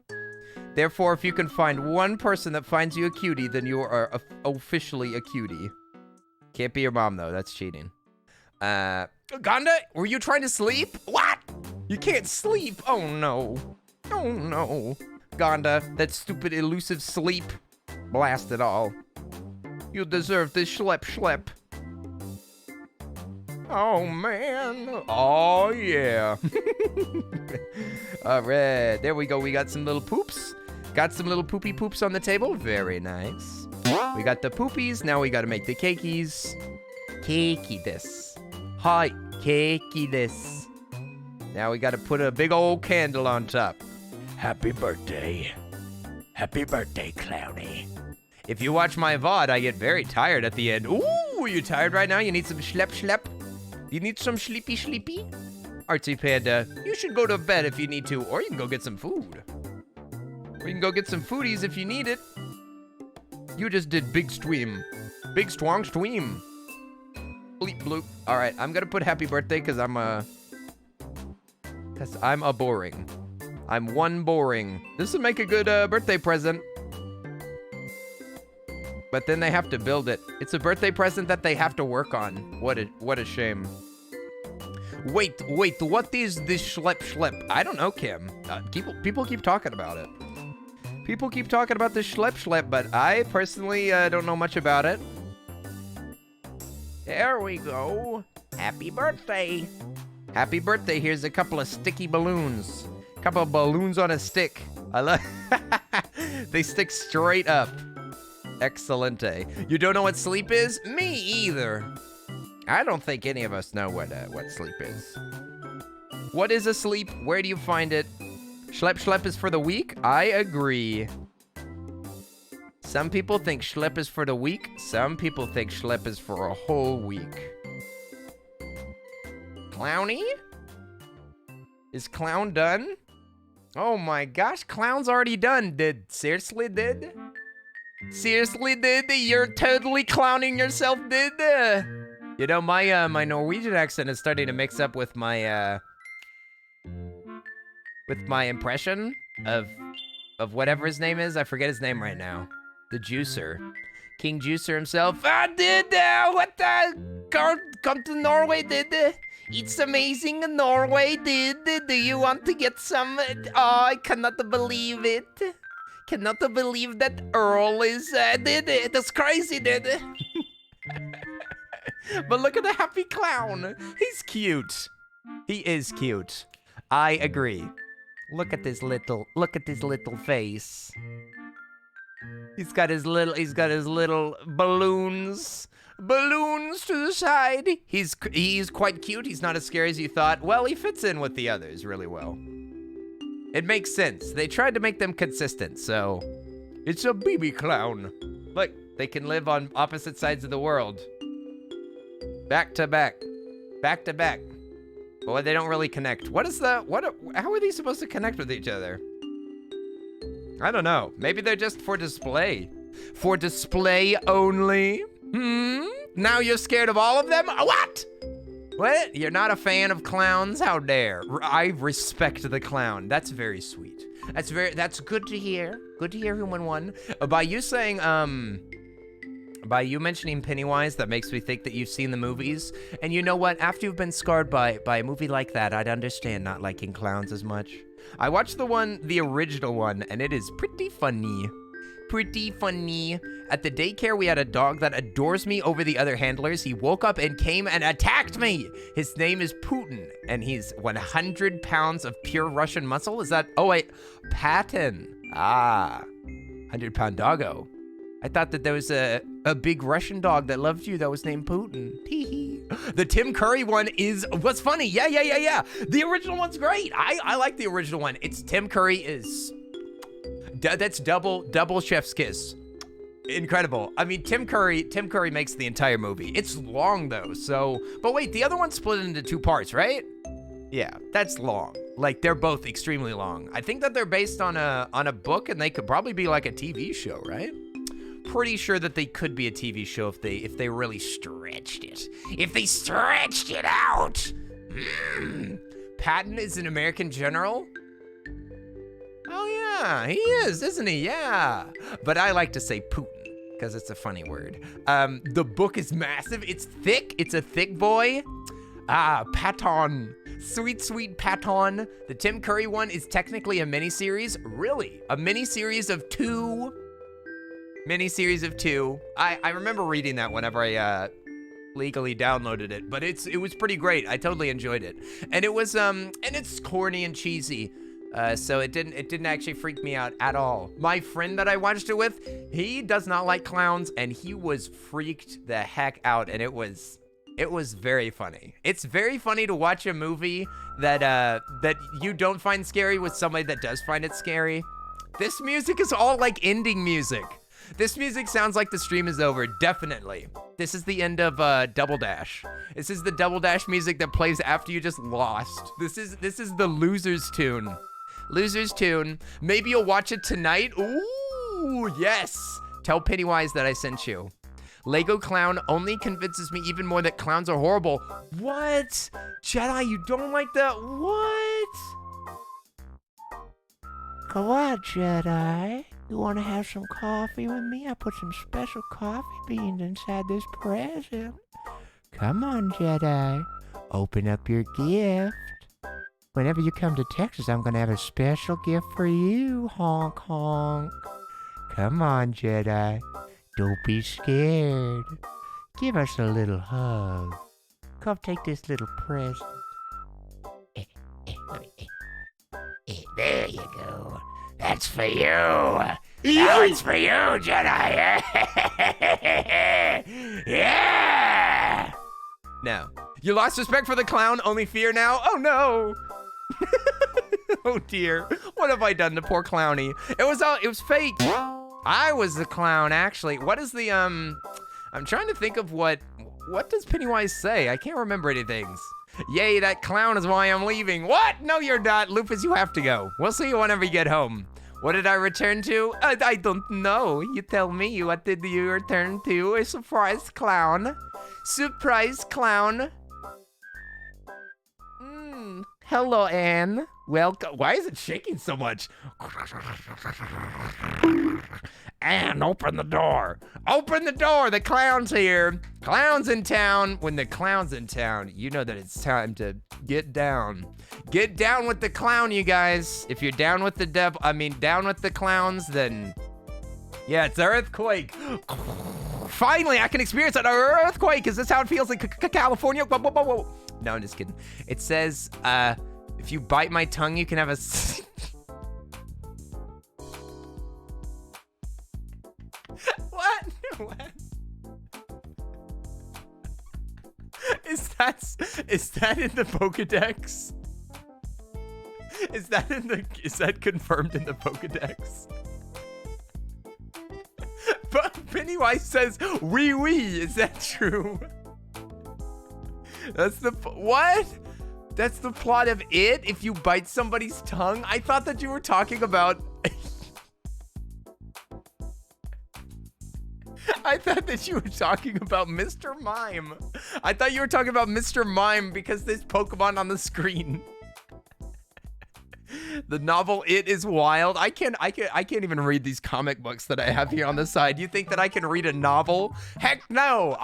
Therefore, if you can find one person that finds you a cutie, then you are officially a cutie. Can't be your mom, though. That's cheating. Gonda, were you trying to sleep? What? You can't sleep. Oh, no. Oh, no. Gonda, that stupid elusive sleep. Blast it all. You deserve this schlep. Oh, man. Oh, yeah. All right. There we go. We got some little poops. Got some little poopy poops on the table. Very nice. We got the poopies. Now we got to make the cakeys. Cakey this. Hi, cakey this. Now we got to put a big old candle on top. Happy birthday. Happy birthday, Clowny. If you watch my VOD, I get very tired at the end. Ooh, you tired right now? You need some schlep? You need some sleepy? Artsy Panda, you should go to bed if you need to, or you can go get some food. Or you can go get some foodies if you need it. You just did big stream. Big strong stream. Bleep bloop. All right, I'm gonna put happy birthday because I'm a boring. I'm one boring. This would make a good birthday present. But then they have to build it. It's a birthday present that they have to work on. What a shame. Wait, what is this schlep? I don't know, Kim. People keep talking about it. People keep talking about this schlep, but I personally don't know much about it. There we go. Happy birthday. Happy birthday. Here's a couple of sticky balloons. Couple of balloons on a stick. I love. They stick straight up. Excelente. You don't know what sleep is? Me either. I don't think any of us know what sleep is. What is a sleep? Where do you find it? Schlep is for the weak? I agree. Some people think schlep is for the weak. Some people think schlep is for a whole week. Clowny? Is Clown done? Oh my gosh, Clown's already done. Seriously, did? Seriously, did? You're totally clowning yourself, did? You know, my Norwegian accent is starting to mix up with my impression of whatever his name is. I forget his name right now. The Juicer. King Juicer himself. Come to Norway, did? It's amazing in Norway, did? Do you want to get some? Oh, I cannot believe it. Cannot believe that Earl is, did it? That's crazy, did it? But look at the happy clown. He's cute. He is cute. I agree. Look at this little face. He's got his little balloons. Balloons to the side. He's quite cute. He's not as scary as you thought. Well, he fits in with the others really well. It makes sense. They tried to make them consistent, so it's a BB clown. Like, They can live on opposite sides of the world. Back to back. Back to back. Boy, they don't really connect. How are these supposed to connect with each other? I don't know. Maybe they're just for display. For display only? Now you're scared of all of them? What? What? You're not a fan of clowns? How dare. I respect the clown. That's very sweet. That's good to hear. Good to hear, Human One. By you saying, by you mentioning Pennywise, that makes me think that you've seen the movies. And you know what? After you've been scarred by a movie like that, I'd understand not liking clowns as much. I watched the original one, and it is pretty funny. Pretty funny. At the daycare, we had a dog that adores me over the other handlers. He woke up and came and attacked me. His name is Putin, and he's 100 pounds of pure Russian muscle. Is that, oh wait, Patton. 100-pound doggo. I thought that there was a big Russian dog that loved you that was named Putin. Tee-hee. The Tim Curry one was funny. Yeah. The original one's great. I like the original one. It's Tim Curry is... That's double chef's kiss. Incredible. I mean, Tim Curry makes the entire movie. It's long though, so, but wait, the other one's split into 2 parts, right? Yeah, that's long. Like, they're both extremely long. I think that they're based on a book, and they could probably be like a TV show, right? Pretty sure that they could be a TV show if they really stretched it. If they stretched it out. Patton is an American general? Oh yeah, he is, isn't he? Yeah. But I like to say Putin because it's a funny word. The book is massive. It's thick. It's a thick boy. Patton. Sweet Patton. The Tim Curry one is technically a miniseries. Really? A miniseries of 2? Miniseries of 2. I remember reading that whenever I legally downloaded it, but it was pretty great. I totally enjoyed it. And it was and it's corny and cheesy. So it didn't actually freak me out at all. My friend that I watched it with, he does not like clowns, and he was freaked the heck out, and it was very funny. It's very funny to watch a movie that you don't find scary with somebody that does find it scary. This music is all like ending music. This music sounds like the stream is over, definitely. This is the end of Double Dash. This is the Double Dash music that plays after you just lost. This is the loser's tune. Loser's tune. Maybe you'll watch it tonight. Ooh, yes. Tell Pennywise that I sent you. Lego Clown only convinces me even more that clowns are horrible. What? Jedi, you don't like that? What? Come on, Jedi. You want to have some coffee with me? I put some special coffee beans inside this present. Come on, Jedi. Open up your gift. Whenever you come to Texas, I'm going to have a special gift for you, honk honk. Come on, Jedi. Don't be scared. Give us a little hug. Come take this little present. There you go. That's for you. That one's for you, Jedi. Yeah! No. You lost respect for the clown, only fear now? Oh no! Oh dear. What have I done to poor Clowny? It was fake. I was the clown, actually. What is the, I'm trying to think of what does Pennywise say? I can't remember anything. Yay, that clown is why I'm leaving. What? No, you're not. Lupus, you have to go. We'll see you whenever you get home. What did I return to? I don't know. You tell me. What did you return to? A surprise clown. Surprise clown. Hello, Anne. Welcome. Why is it shaking so much? Anne, open the door. Open the door. The clown's here. Clown's in town. When the clown's in town, you know that it's time to get down. Get down with the clown, you guys. If you're down with the down with the clowns, then yeah, it's an earthquake. Finally, I can experience an earthquake. Is this how it feels like California? Whoa, whoa, whoa, whoa. No, I'm just kidding. It says, if you bite my tongue, you can have a... What? What? Is that in the Pokédex? Is that confirmed in the Pokédex? But Pennywise says, wee wee. Is that true? That's the, what? That's the plot of it? If you bite somebody's tongue? I thought that you were talking about... I thought that you were talking about Mr. Mime. I thought you were talking about Mr. Mime because there's Pokemon on the screen. The novel It is wild. I can't even read these comic books that I have here on the side. You think that I can read a novel? Heck no.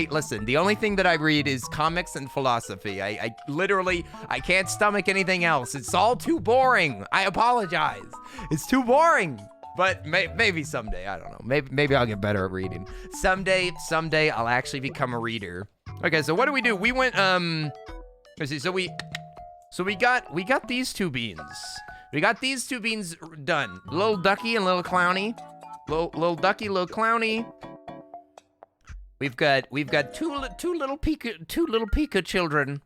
Listen, the only thing that I read is comics and philosophy. I literally can't stomach anything else. It's all too boring. I apologize. It's too boring. But maybe someday, I don't know. Maybe I'll get better at reading. Someday I'll actually become a reader. Okay, so what do? We went, let's see, so we got these two beans. We got these two beans done. Little Ducky and Little Clowny. Little Ducky, Little Clowny. We've got two little Pika children.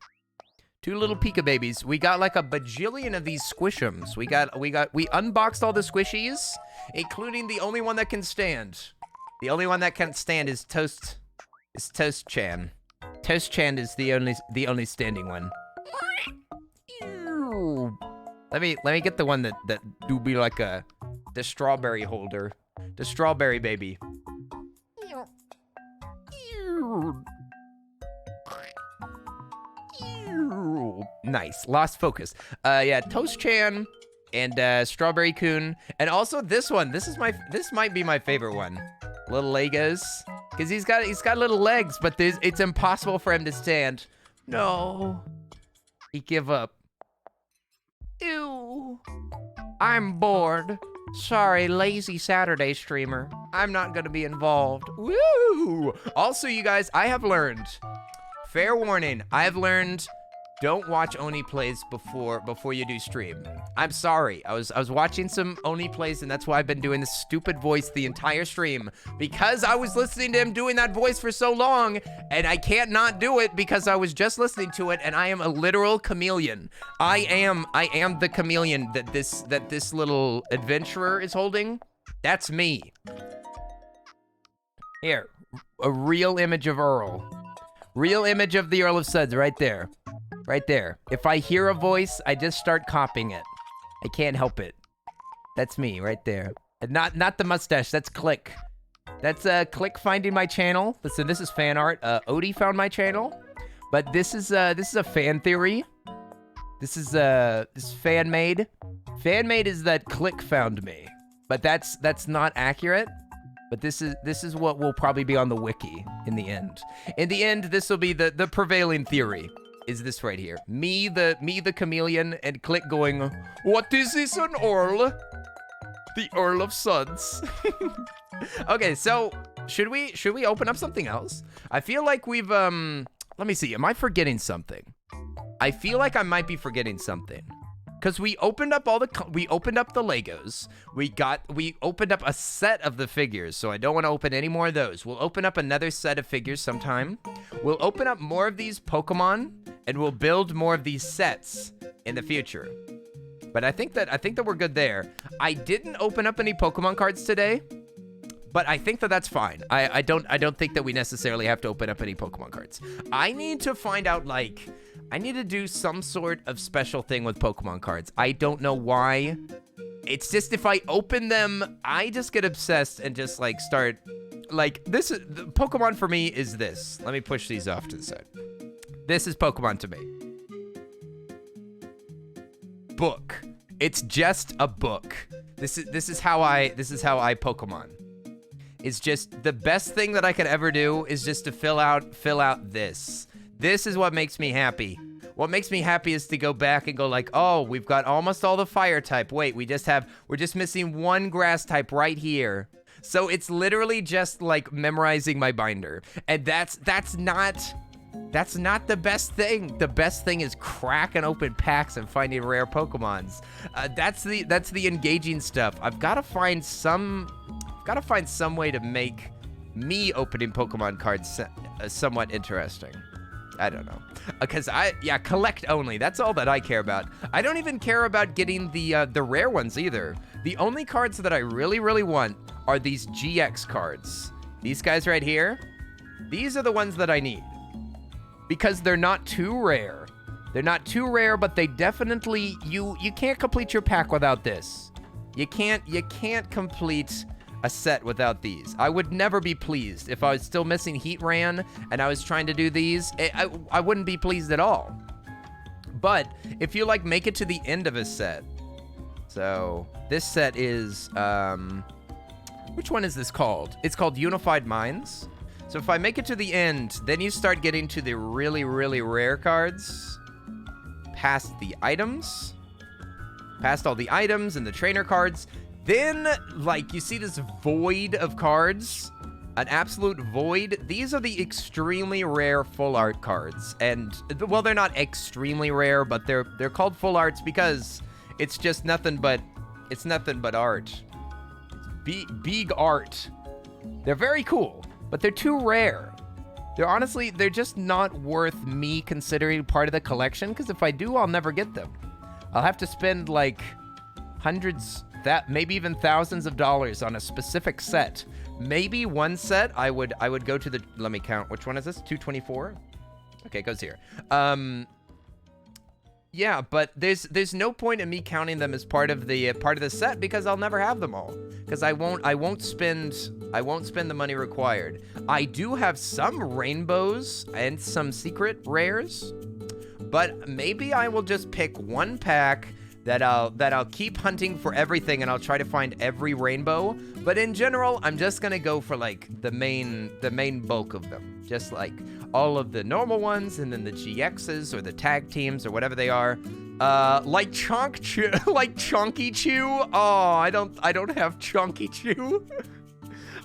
Two little Pika babies. We got like a bajillion of these squishums. We unboxed all the squishies, including the only one that can stand. The only one that can stand is Toast Chan. Toast Chan is the only standing one. Let me get the one that do be like the strawberry holder. The strawberry baby. Nice. Lost focus. Yeah, Toast Chan and Strawberry Coon, and also this one. This might be my favorite one. Little Legos, because he's got little legs, but it's impossible for him to stand. No, he give up. Ew. I'm bored. Sorry, lazy Saturday streamer. I'm not gonna be involved. Woo! Also, you guys, I have learned. Fair warning. I have learned. Don't watch Oni plays before you do stream. I'm sorry. I was watching some Oni plays, and that's why I've been doing this stupid voice the entire stream, because I was listening to him doing that voice for so long, and I can't not do it because I was just listening to it, and I am a literal chameleon. I am the chameleon that this little adventurer is holding. That's me. Here, a real image of Earl. Real image of the Earl of Suds right there. Right there. If I hear a voice, I just start copying it. I can't help it. That's me right there. And not the mustache. That's Click. That's Click finding my channel. Listen, this is fan art. Odie found my channel, but this is a fan theory. This is fan made. Fan made is that Click found me, but that's not accurate. But this is what will probably be on the wiki in the end. In the end, this will be the prevailing theory. Is this right here? Me the chameleon, and Click going, what is this, an Earl? The Earl of Suds. Okay, so should we open up something else? I feel like we've let me see. Am I forgetting something? I feel like I might be forgetting something. Cause we opened up the Legos. We opened up a set of the figures, so I don't want to open any more of those. We'll open up another set of figures sometime. We'll open up more of these Pokemon, and we'll build more of these sets in the future. But I think that we're good there. I didn't open up any Pokemon cards today, but I think that that's fine. I don't think that we necessarily have to open up any Pokemon cards. I need to find out, like, I need to do some sort of special thing with Pokemon cards. I don't know why. It's just if I open them, I just get obsessed and just like start, like, this is, Pokemon for me is this. Let me push these off to the side. This is Pokemon to me. Book. It's just a book. This is how I Pokemon. It's just the best thing that I could ever do is just to fill out this. This is what makes me happy. What makes me happy is to go back and go like, oh, we've got almost all the fire type. Wait, we're just missing one grass type right here. So it's literally just like memorizing my binder. And that's not the best thing. The best thing is cracking open packs and finding rare Pokemons. That's the engaging stuff. I've got to find some way to make me opening Pokemon cards somewhat interesting. I don't know. Because collect only. That's all that I care about. I don't even care about getting the rare ones either. The only cards that I really, really want are these GX cards. These guys right here, these are the ones that I need. Because they're not too rare. They're not too rare, but they definitely, you can't complete your pack without this. You can't complete a set without these. I would never be pleased if I was still missing Heat Ran and I was trying to do these. I wouldn't be pleased at all. But if you like make it to the end of a set, so this set is, which one is this called? It's called Unified Minds. So if I make it to the end, then you start getting to the really, really rare cards. Past the items. Past all the items and the trainer cards. Then, like, you see this void of cards. An absolute void. These are the extremely rare full art cards. And, well, they're not extremely rare, but they're called full arts because it's just nothing but, art. Big art. They're very cool, but they're too rare. They're just not worth me considering part of the collection, because if I do, I'll never get them. I'll have to spend like hundreds, maybe even thousands of dollars on a specific set. Maybe one set I would go to the, let me count, which one is this? 224? Okay, it goes here. Yeah, but there's no point in me counting them as part of the set because I'll never have them all. Because I won't spend the money required. I do have some rainbows and some secret rares, but maybe I will just pick one pack that I'll keep hunting for everything, and I'll try to find every rainbow. But in general, I'm just gonna go for like the main bulk of them, just like all of the normal ones, and then the GXs or the tag teams or whatever they are. Like like Chonky Chew. Oh, I don't have Chonky Chew.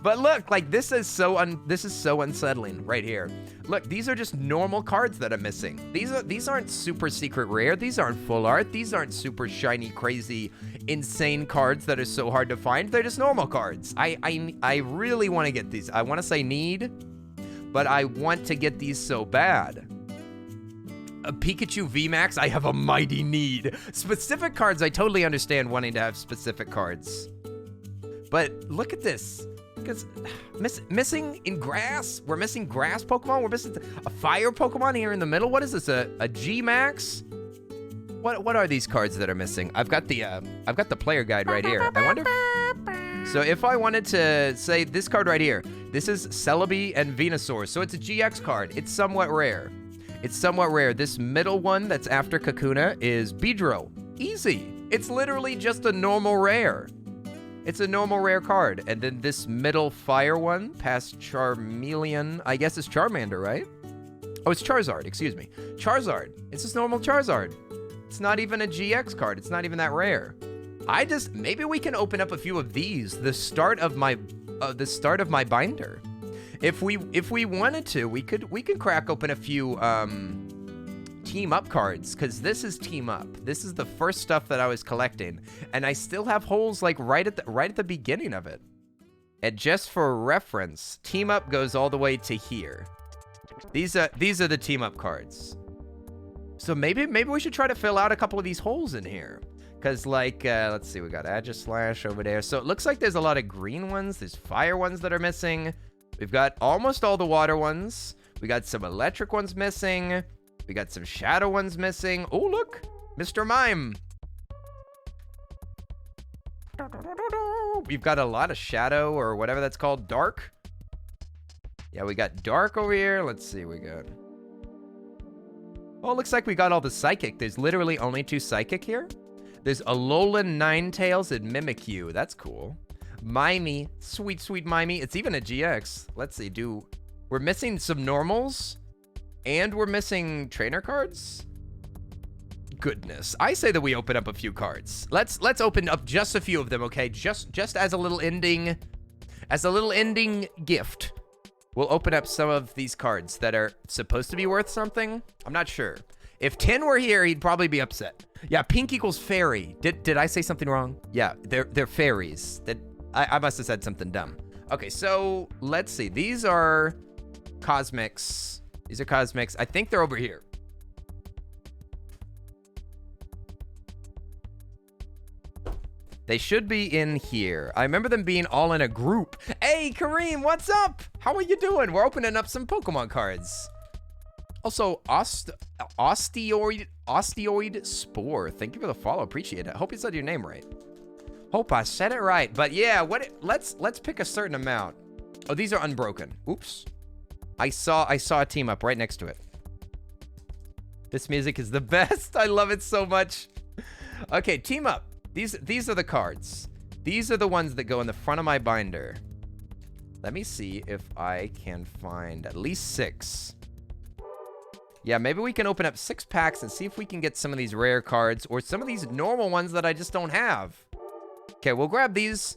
But look, like this is so unsettling right here. Look, these are just normal cards that I'm missing. These aren't super secret rare. These aren't full art. These aren't super shiny, crazy, insane cards that are so hard to find. They're just normal cards. I really want to get these. I want to say need, but I want to get these so bad. A Pikachu VMAX, I have a mighty need. Specific cards, I totally understand wanting to have specific cards. But look at this. Because missing in grass, we're missing grass Pokemon. We're missing a fire Pokemon here in the middle. What is this? A G Max? What are these cards that are missing? I've got the player guide right here. I wonder. So if I wanted to say this card right here, this is Celebi and Venusaur. So it's a GX card. It's somewhat rare. This middle one that's after Kakuna is Beedrill. Easy. It's literally just a normal rare. It's a normal rare card. And then this middle fire one, past Charmeleon, I guess it's Charmander, right? Oh, it's Charizard, excuse me. Charizard. It's just normal Charizard. It's not even a GX card. It's not even that rare. Maybe we can open up a few of these, the start of my binder. If we wanted to, we could crack open a few team up cards, because this is team up. This is the first stuff that I was collecting, and I still have holes like right at the beginning of it. And just for reference, team up goes all the way to here. These are the team up cards. So maybe we should try to fill out a couple of these holes in here. Because, like, let's see, we got Aegislash over there. So it looks like there's a lot of green ones. There's fire ones that are missing. We've got almost all the water ones. We got some electric ones missing. We got some shadow ones missing. Oh, look, Mr. Mime. We've got a lot of shadow or whatever that's called. Dark. Yeah, we got dark over here. Let's see, we got... Oh, it looks like we got all the psychic. There's literally only 2 psychic here. There's Alolan Ninetales and Mimikyu. That's cool. Mimey. Sweet, sweet Mimey. It's even a GX. Let's see. We're missing some normals. And we're missing trainer cards? Goodness. I say that we open up a few cards. Let's open up just a few of them, okay? Just as a little ending gift. We'll open up some of these cards that are supposed to be worth something. I'm not sure. If 10 were here, he'd probably be upset. Yeah, pink equals fairy. Did I say something wrong? Yeah, they're fairies. I must have said something dumb. Okay, so let's see. These are cosmics. These are cosmics. I think they're over here. They should be in here. I remember them being all in a group. Hey, Kareem, what's up? How are you doing? We're opening up some Pokemon cards. Also, Osteoid Spore. Thank you for the follow. Appreciate it. Hope you said your name right. Hope I said it right. But yeah, let's pick a certain amount. Oh, these are unbroken. Oops. I saw a team up right next to it. This music is the best. I love it so much. Okay, team up. These are the cards. These are the ones that go in the front of my binder. Let me see if I can find at least 6. Yeah, maybe we can open up 6 packs and see if we can get some of these rare cards or some of these normal ones that I just don't have. Okay, we'll grab these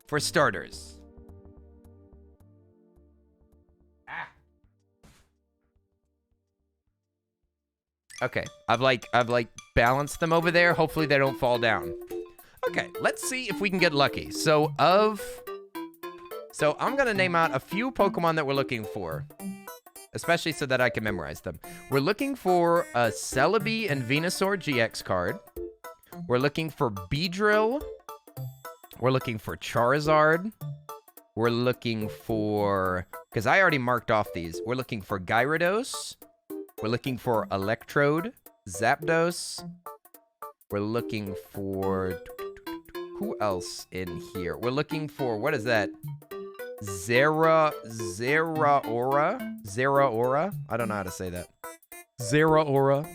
for starters. Okay, I've balanced them over there. Hopefully they don't fall down. Okay, let's see if we can get lucky. So I'm gonna name out a few Pokemon that we're looking for, especially so that I can memorize them. We're looking for a Celebi and Venusaur GX card. We're looking for Beedrill. We're looking for Charizard. We're looking for, because I already marked off these. We're looking for Gyarados. We're looking for Electrode, Zapdos. We're looking for, who else in here? We're looking for, what is that? Zeraora? I don't know how to say that. Zeraora.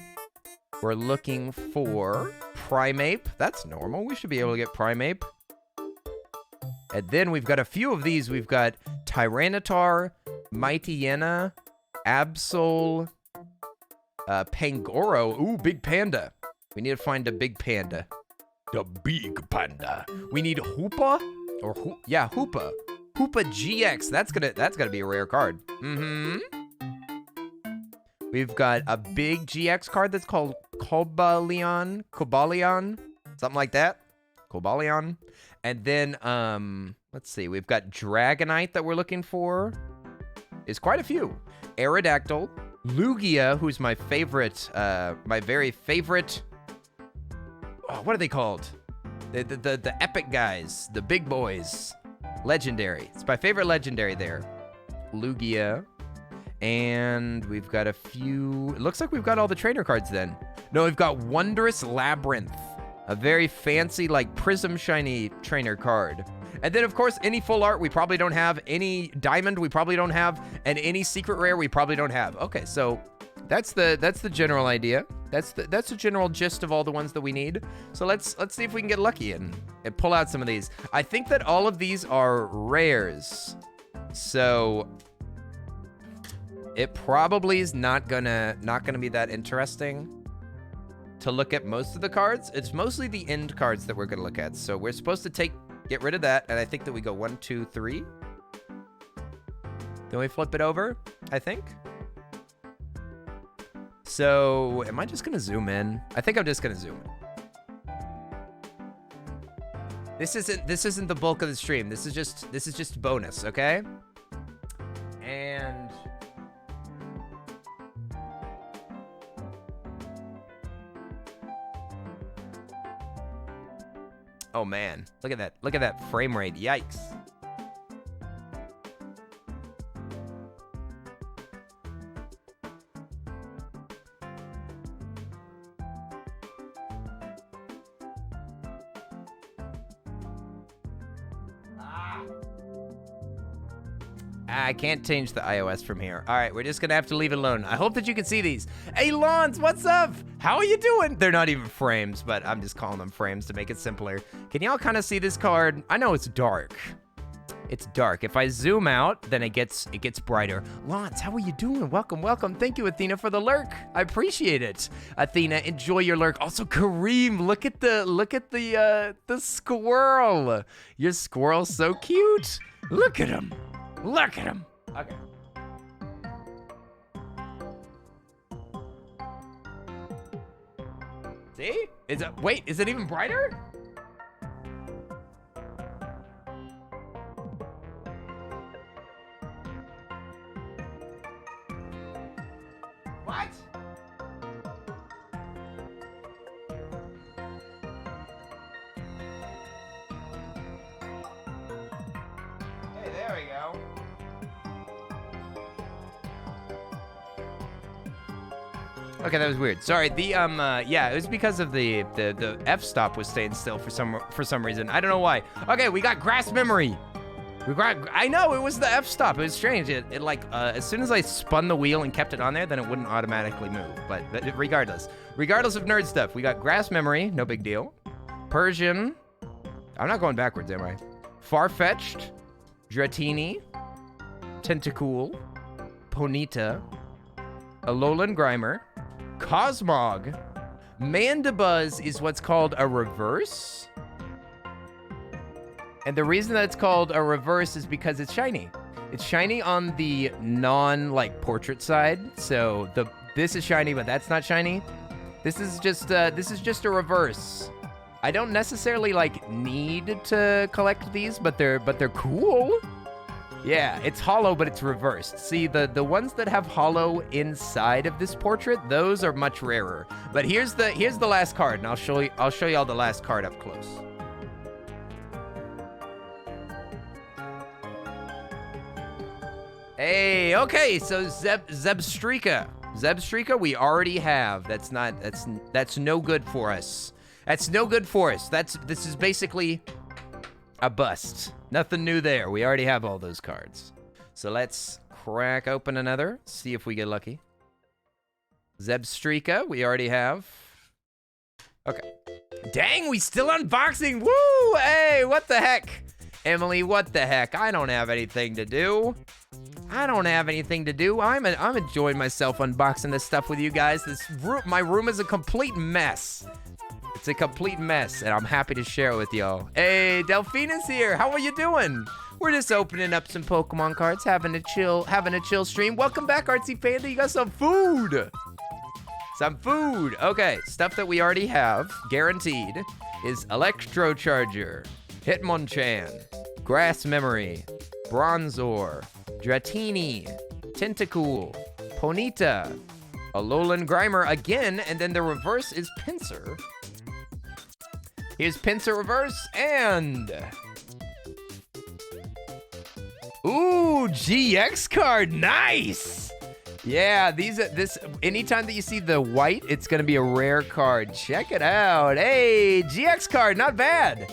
We're looking for Primeape. That's normal. We should be able to get Primeape. And then we've got a few of these. We've got Tyranitar, Mightyena, Absol, Pangoro. Ooh, Big Panda. We need to find a Big Panda. The Big Panda. We need Hoopa? Or Hoopa. Hoopa GX. That's gonna be a rare card. Mm-hmm. We've got a big GX card that's called Cobalion. Something like that. Cobalion. And then, let's see. We've got Dragonite that we're looking for. There's quite a few. Aerodactyl. Lugia, who's my favorite, my very favorite. Oh, what are they called? The epic guys, the big boys. Legendary. It's my favorite legendary there. Lugia. And we've got a few. It looks like we've got all the trainer cards then. No, we've got Wondrous Labyrinth. A very fancy, like, prism shiny trainer card. And then, of course, any full art we probably don't have. Any diamond we probably don't have. And any secret rare we probably don't have. Okay, so that's the general idea. That's the general gist of all the ones that we need. So let's see if we can get lucky and pull out some of these. I think that all of these are rares. So it probably is not gonna be that interesting to look at most of the cards. It's mostly the end cards that we're gonna look at. So we're supposed to get rid of that, and I think that we go 1, 2, 3. Then we flip it over, I think. So am I just gonna zoom in? I think I'm just gonna zoom in. This isn't the bulk of the stream. This is just bonus, okay? And oh man, look at that. Look at that frame rate. Yikes. I can't change the iOS from here. All right, we're just gonna have to leave it alone. I hope that you can see these. Hey, Lawns, what's up? How are you doing? They're not even frames, but I'm just calling them frames to make it simpler. Can y'all kind of see this card? I know it's dark. It's dark. If I zoom out, then it gets brighter. Lawns, how are you doing? Welcome, welcome. Thank you, Athena, for the lurk. I appreciate it. Athena, enjoy your lurk. Also, Kareem, look at the squirrel. Your squirrel's so cute. Look at him. Look at him. Okay. See? Wait, is it even brighter? What? Okay, that was weird. Sorry. The yeah, it was because of the f-stop was staying still for some reason. I don't know why. Okay, we got grass memory. I know, it was the f-stop. It was strange. It like, as soon as I spun the wheel and kept it on there, then it wouldn't automatically move. But regardless of nerd stuff, we got grass memory, no big deal. Persian. I'm not going backwards, am I? Far-fetched. Dratini. Tentacool. Ponyta. Alolan Grimer. Cosmog. Mandibuzz is what's called a reverse. And the reason that it's called a reverse is because it's shiny. It's shiny on the non-like portrait side. So this is shiny, but that's not shiny. This is just a reverse. I don't necessarily like need to collect these, but they're cool. Yeah, it's hollow, but it's reversed. See, the ones that have hollow inside of this portrait, those are much rarer. But here's the last card, and I'll show you all the last card up close. Hey, okay, so Zebstrika. Zebstrika we already have. That's no good for us. That's no good for us. This is basically a bust. Nothing new there. We already have all those cards. So let's crack open another, see if we get lucky. Zebstrika we already have. Okay. Dang, we still unboxing. Woo! Hey, what the heck? Emily, what the heck? I don't have anything to do. I'm enjoying myself unboxing this stuff with you guys. My room is a complete mess. It's a complete mess, and I'm happy to share it with y'all. Hey, Delphina's here. How are you doing? We're just opening up some Pokemon cards, having a chill stream. Welcome back, Artsy Panda. You got some food. Okay, stuff that we already have, guaranteed, is Electro Charger, Hitmonchan, Grass Memory, Bronzor, Dratini, Tentacool, Ponyta, Alolan Grimer again, and then the reverse is Pinsir. Here's Pinsir reverse, and... Ooh, GX card, nice! Yeah, anytime that you see the white, it's gonna be a rare card. Check it out. Hey, GX card, not bad.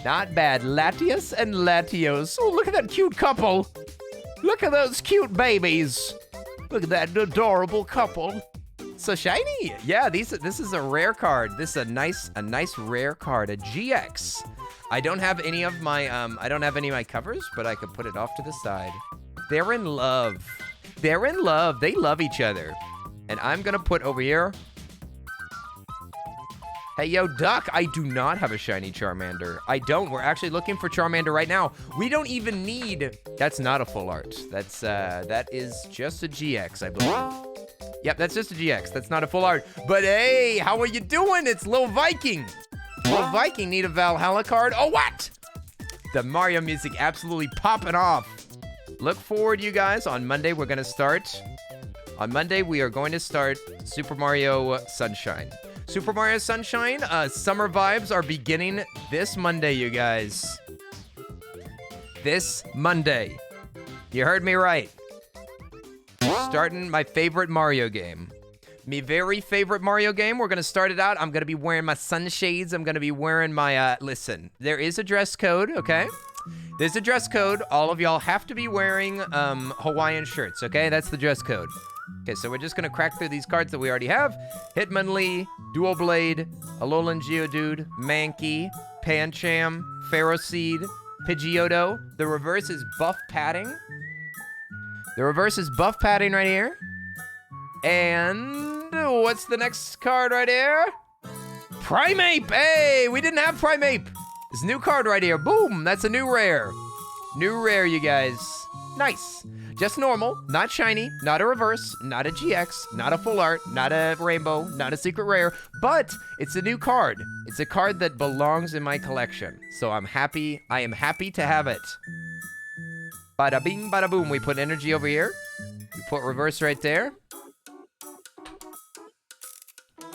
Not bad. Latios and Latios. Oh, look at that cute couple. Look at those cute babies. Look at that adorable couple. So shiny. Yeah, this is a rare card. This is a nice rare card, a GX. I don't have any of my covers, but I could put it off to the side. They're in love. They love each other. And I'm gonna put over here. Hey, yo, Duck, I do not have a shiny Charmander. I don't. We're actually looking for Charmander right now. We don't even need... That's not a full art. That is just a GX, I believe. Yep, that's just a GX. That's not a full art. But hey, how are you doing? It's Lil Viking. Lil Viking need a Valhalla card. Oh, what? The Mario music absolutely popping off. Look forward, you guys. On Monday, we're going to start... On Monday, we are going to start Super Mario Sunshine. Super Mario Sunshine, summer vibes are beginning this Monday, you guys. This Monday. You heard me right. Starting my favorite Mario game. My very favorite Mario game. We're going to start it out. I'm going to be wearing my sunshades. I'm going to be wearing my, listen, there is a dress code, okay? There's a dress code. All of y'all have to be wearing Hawaiian shirts, okay? That's the dress code. Okay, so we're just going to crack through these cards that we already have. Hitmonlee, Dual Blade, Alolan Geodude, Mankey, Pancham, Ferroseed, Pidgeotto. The reverse is buff padding. Right here. And what's the next card right here? Primeape! Hey, we didn't have Primeape. This new card right here. Boom, that's a new rare. New rare, you guys. Nice. Just normal, not shiny, not a reverse, not a GX, not a full art, not a rainbow, not a secret rare, but it's a new card. It's a card that belongs in my collection. So I am happy to have it. Bada bing, bada boom. We put energy over here. We put reverse right there.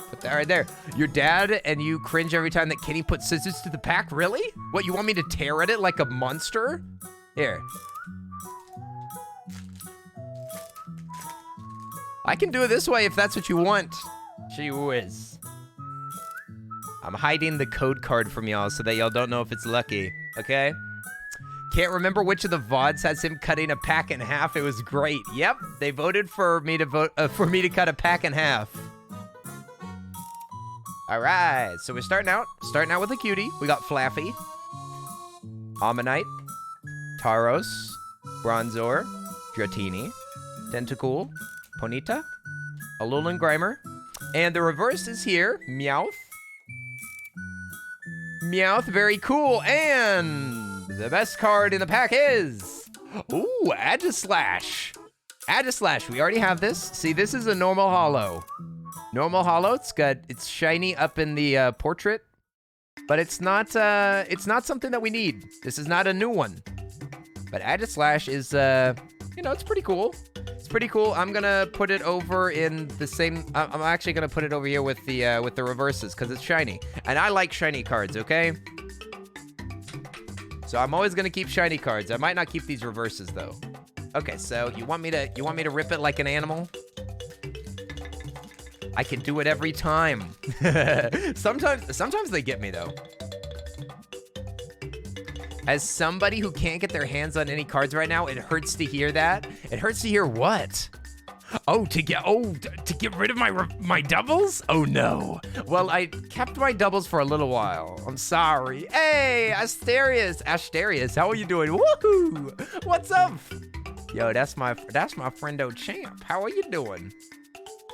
Put that right there. Your dad and you cringe every time that Kenny puts scissors to the pack? Really? What, you want me to tear at it like a monster? Here. I can do it this way if that's what you want. Gee whiz. I'm hiding the code card from y'all so that y'all don't know if it's lucky, okay? Can't remember which of the VODs has him cutting a pack in half. It was great. Yep, they voted for me to to cut a pack in half. All right, so we're starting out with a cutie. We got Flaffy, Ammonite, Taros, Bronzor, Dratini, Tentacool, Ponyta, Alolan Grimer, and the reverse is here, Meowth. Meowth, very cool, and the best card in the pack is, ooh, Aegislash. Aegislash, we already have this. See, this is a normal holo. Normal holo, it's shiny up in the portrait, but it's not something that we need. This is not a new one. But Aegislash is, you know, it's pretty cool. It's pretty cool. I'm gonna put it over in the same. I'm actually gonna put it over here with the reverses because it's shiny, and I like shiny cards. Okay. So I'm always gonna keep shiny cards. I might not keep these reverses though. Okay. So you want me to rip it like an animal? I can do it every time. Sometimes they get me though. As somebody who can't get their hands on any cards right now, it hurts to hear that. It hurts to hear what? Oh, to get rid of my doubles? Oh no. Well, I kept my doubles for a little while. I'm sorry. Hey, Asterius, how are you doing? Woohoo! What's up? Yo, that's my friendo Champ. How are you doing?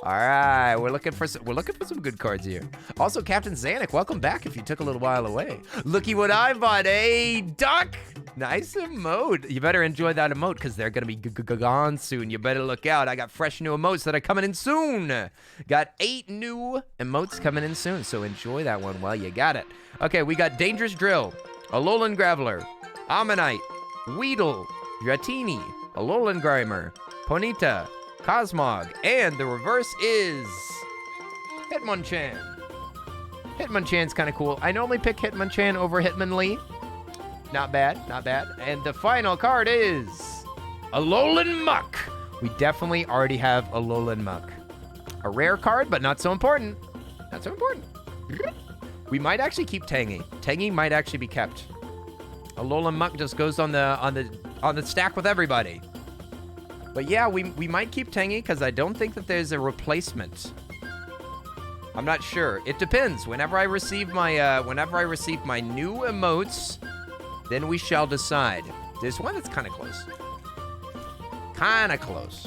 All right, we're looking for some good cards here. Also, Captain Zanuck, welcome back if you took a little while away. Looky what I bought, eh, Duck? Nice emote. You better enjoy that emote because they're gonna be gone soon. You better look out. I got fresh new emotes that are coming in soon. Got 8 new emotes coming in soon, so enjoy that one while you got it. Okay, we got Dangerous Drill, Alolan Graveler, Ammonite, Weedle, Dratini, Alolan Grimer, Ponyta, Cosmog, and the reverse is Hitmonchan. Hitmonchan's kind of cool. I normally pick Hitmonchan over Hitmonlee. Not bad, not bad. And the final card is Alolan Muck. We definitely already have Alolan Muck. A rare card, but not so important. Not so important. We might actually keep Tangy. Tangy might actually be kept. Alolan Muck just goes on the stack with everybody. But yeah, we might keep Tangy because I don't think that there's a replacement. I'm not sure. It depends. Whenever I receive my new emotes, then we shall decide. There's one that's kind of close. Kind of close.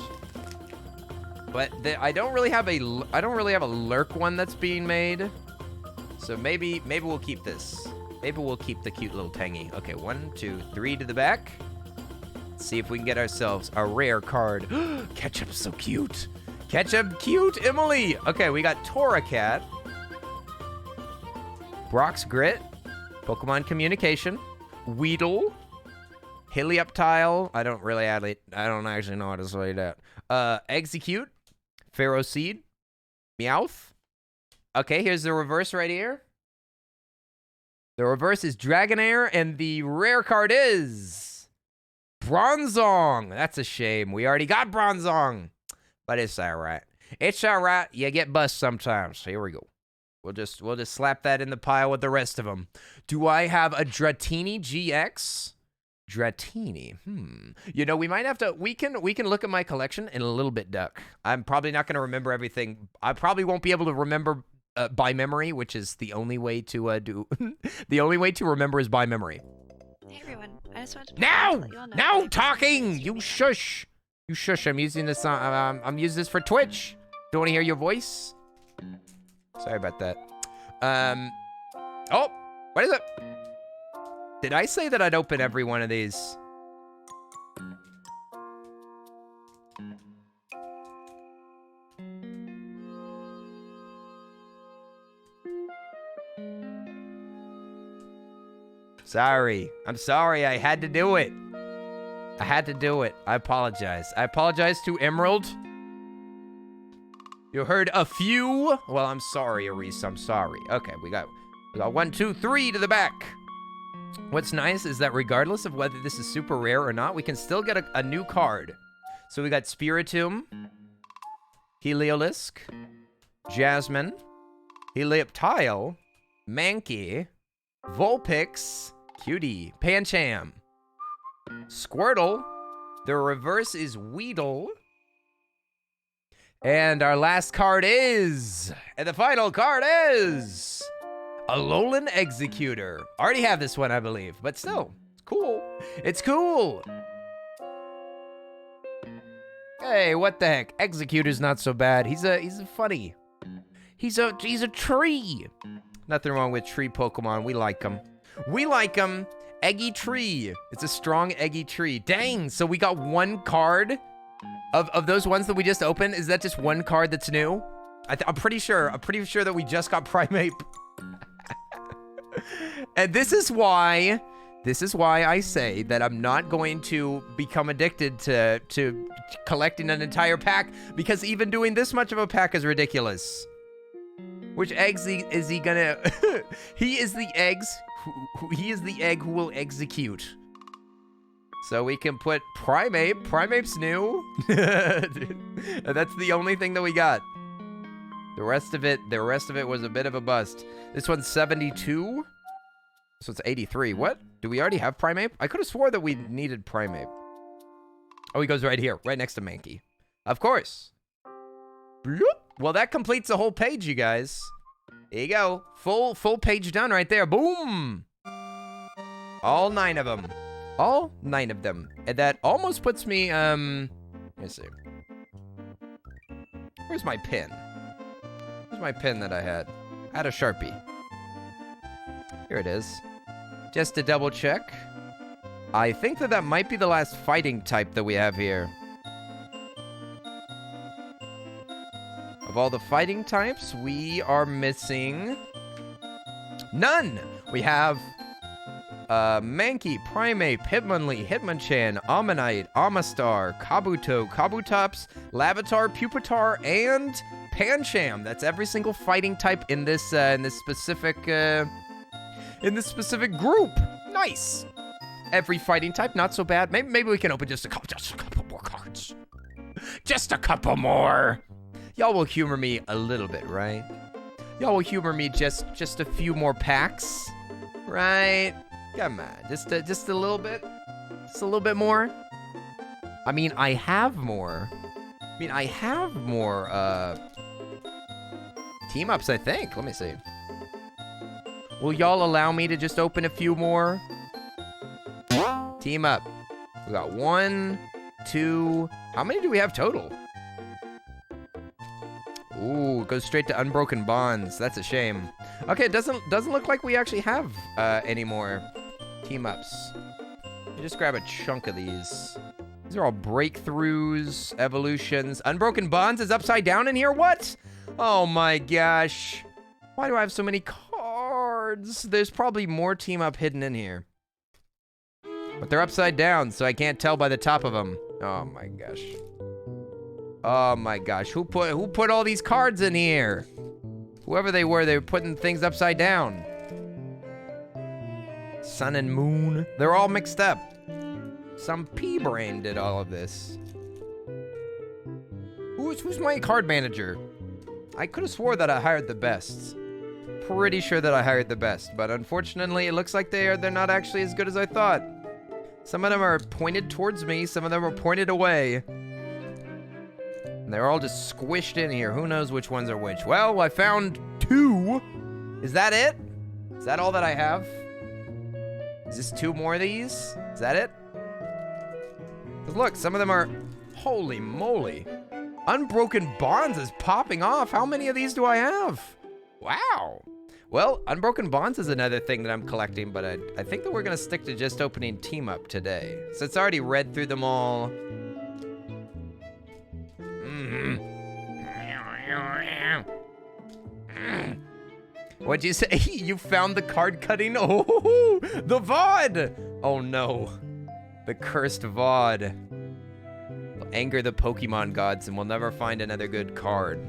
But I don't really have a lurk one that's being made. So maybe we'll keep this. Maybe we'll keep the cute little Tangy. Okay, 1, 2, 3 to the back. See if we can get ourselves a rare card. Ketchup's so cute. Ketchup cute, Emily. Okay, we got Torracat, Brock's Grit, Pokemon Communication, Weedle, Helioptile. I don't actually know how to say that. Execute, Ferroseed, Meowth. Okay, here's the reverse right here. The reverse is Dragonair, and the rare card is Bronzong. That's a shame. We already got Bronzong. But it's all right. It's all right. You get bust sometimes. Here we go. We'll just slap that in the pile with the rest of them. Do I have a Dratini GX? Dratini. You know, we might have to. We can look at my collection in a little bit, Duck. I'm probably not going to remember everything. I probably won't be able to remember by memory, which is the only way to do. The only way to remember is by memory. Hey everyone, I just wanted to Now! let you all know. Now talking! You shush! You shush, I'm using this on, I'm using this for Twitch. Don't want to hear your voice? Sorry about that. Oh, what is it? Did I say that I'd open every one of these? Sorry. I'm sorry. I had to do it. I had to do it. I apologize. I apologize to Emerald. You heard a few. Well, I'm sorry, Aris. I'm sorry. Okay, we got 1, 2, 3 to the back. What's nice is that regardless of whether this is super rare or not, we can still get a new card. So we got Spiritomb, Heliolisk, Jasmine, Helioptile, Mankey, Vulpix, Cutie, Pancham, Squirtle. The reverse is Weedle. And our last card is, and the final card is, Alolan Executor. Already have this one, I believe, but still, it's cool. It's cool. Hey, what the heck? Executor's not so bad. He's funny. He's a tree. Nothing wrong with tree Pokemon. We like them. We like them. Eggy Tree. It's a strong Eggy Tree. Dang, so we got one card of those ones that we just opened. Is that just one card that's new? I'm pretty sure that we just got Primeape. And this is why I say that I'm not going to become addicted to collecting an entire pack, because even doing this much of a pack is ridiculous. Which eggs is he gonna? He is the egg who will execute. So we can put Primeape. Primeape's new. That's the only thing that we got. The rest of it was a bit of a bust. This one's 72. So it's 83. What? Do we already have Primeape? I could have swore that we needed Primeape. Oh, he goes right here, right next to Mankey. Of course. Bloop. Well, that completes the whole page, you guys. There you go. Full page done right there. Boom. All 9 of them. All 9 of them. And that almost puts me, let me see. Where's my pin? Where's my pin that I had? I had a Sharpie. Here it is. Just to double check. I think that might be the last fighting type that we have here. Of all the fighting types, we are missing none. We have Mankey, Primeape, Hitmonlee, Hitmonchan, Ammonite, Amistar, Kabuto, Kabutops, Larvitar, Pupitar, and Pancham. That's every single fighting type in this specific group. Nice. Every fighting type, not so bad. Maybe we can open just a couple more cards. Just a couple more. Y'all will humor me a little bit, right? Y'all will humor me just a few more packs, right? Come on, just a little bit. Just a little bit more. I mean, I have more team ups, I think. Let me see. Will y'all allow me to just open a few more? Team up. We got 1, 2. How many do we have total? Ooh, it goes straight to Unbroken Bonds. That's a shame. Okay, it doesn't look like we actually have any more team ups. You just grab a chunk of these. These are all breakthroughs, evolutions. Unbroken Bonds is upside down in here? What? Oh my gosh. Why do I have so many cards? There's probably more team up hidden in here. But they're upside down, so I can't tell by the top of them. Oh my gosh. Oh my gosh. Who put all these cards in here? Whoever they were putting things upside down. Sun and Moon. They're all mixed up. Some P-brain did all of this. Who's my card manager? I could have swore that I hired the best. Pretty sure that I hired the best, but unfortunately it looks like they're not actually as good as I thought. Some of them are pointed towards me, some of them are pointed away. And they're all just squished in here. Who knows which ones are which? Well, I found 2. Is that it? Is that all that I have? Is this 2 more of these? Is that it? 'Cause look, some of them are... Holy moly. Unbroken Bonds is popping off. How many of these do I have? Wow. Well, Unbroken Bonds is another thing that I'm collecting, but I think that we're going to stick to just opening Team Up today. So it's already read through them all. What'd you say? You found the card cutting? Oh, the VOD! Oh no. The cursed VOD. Will anger the Pokemon gods and we'll never find another good card.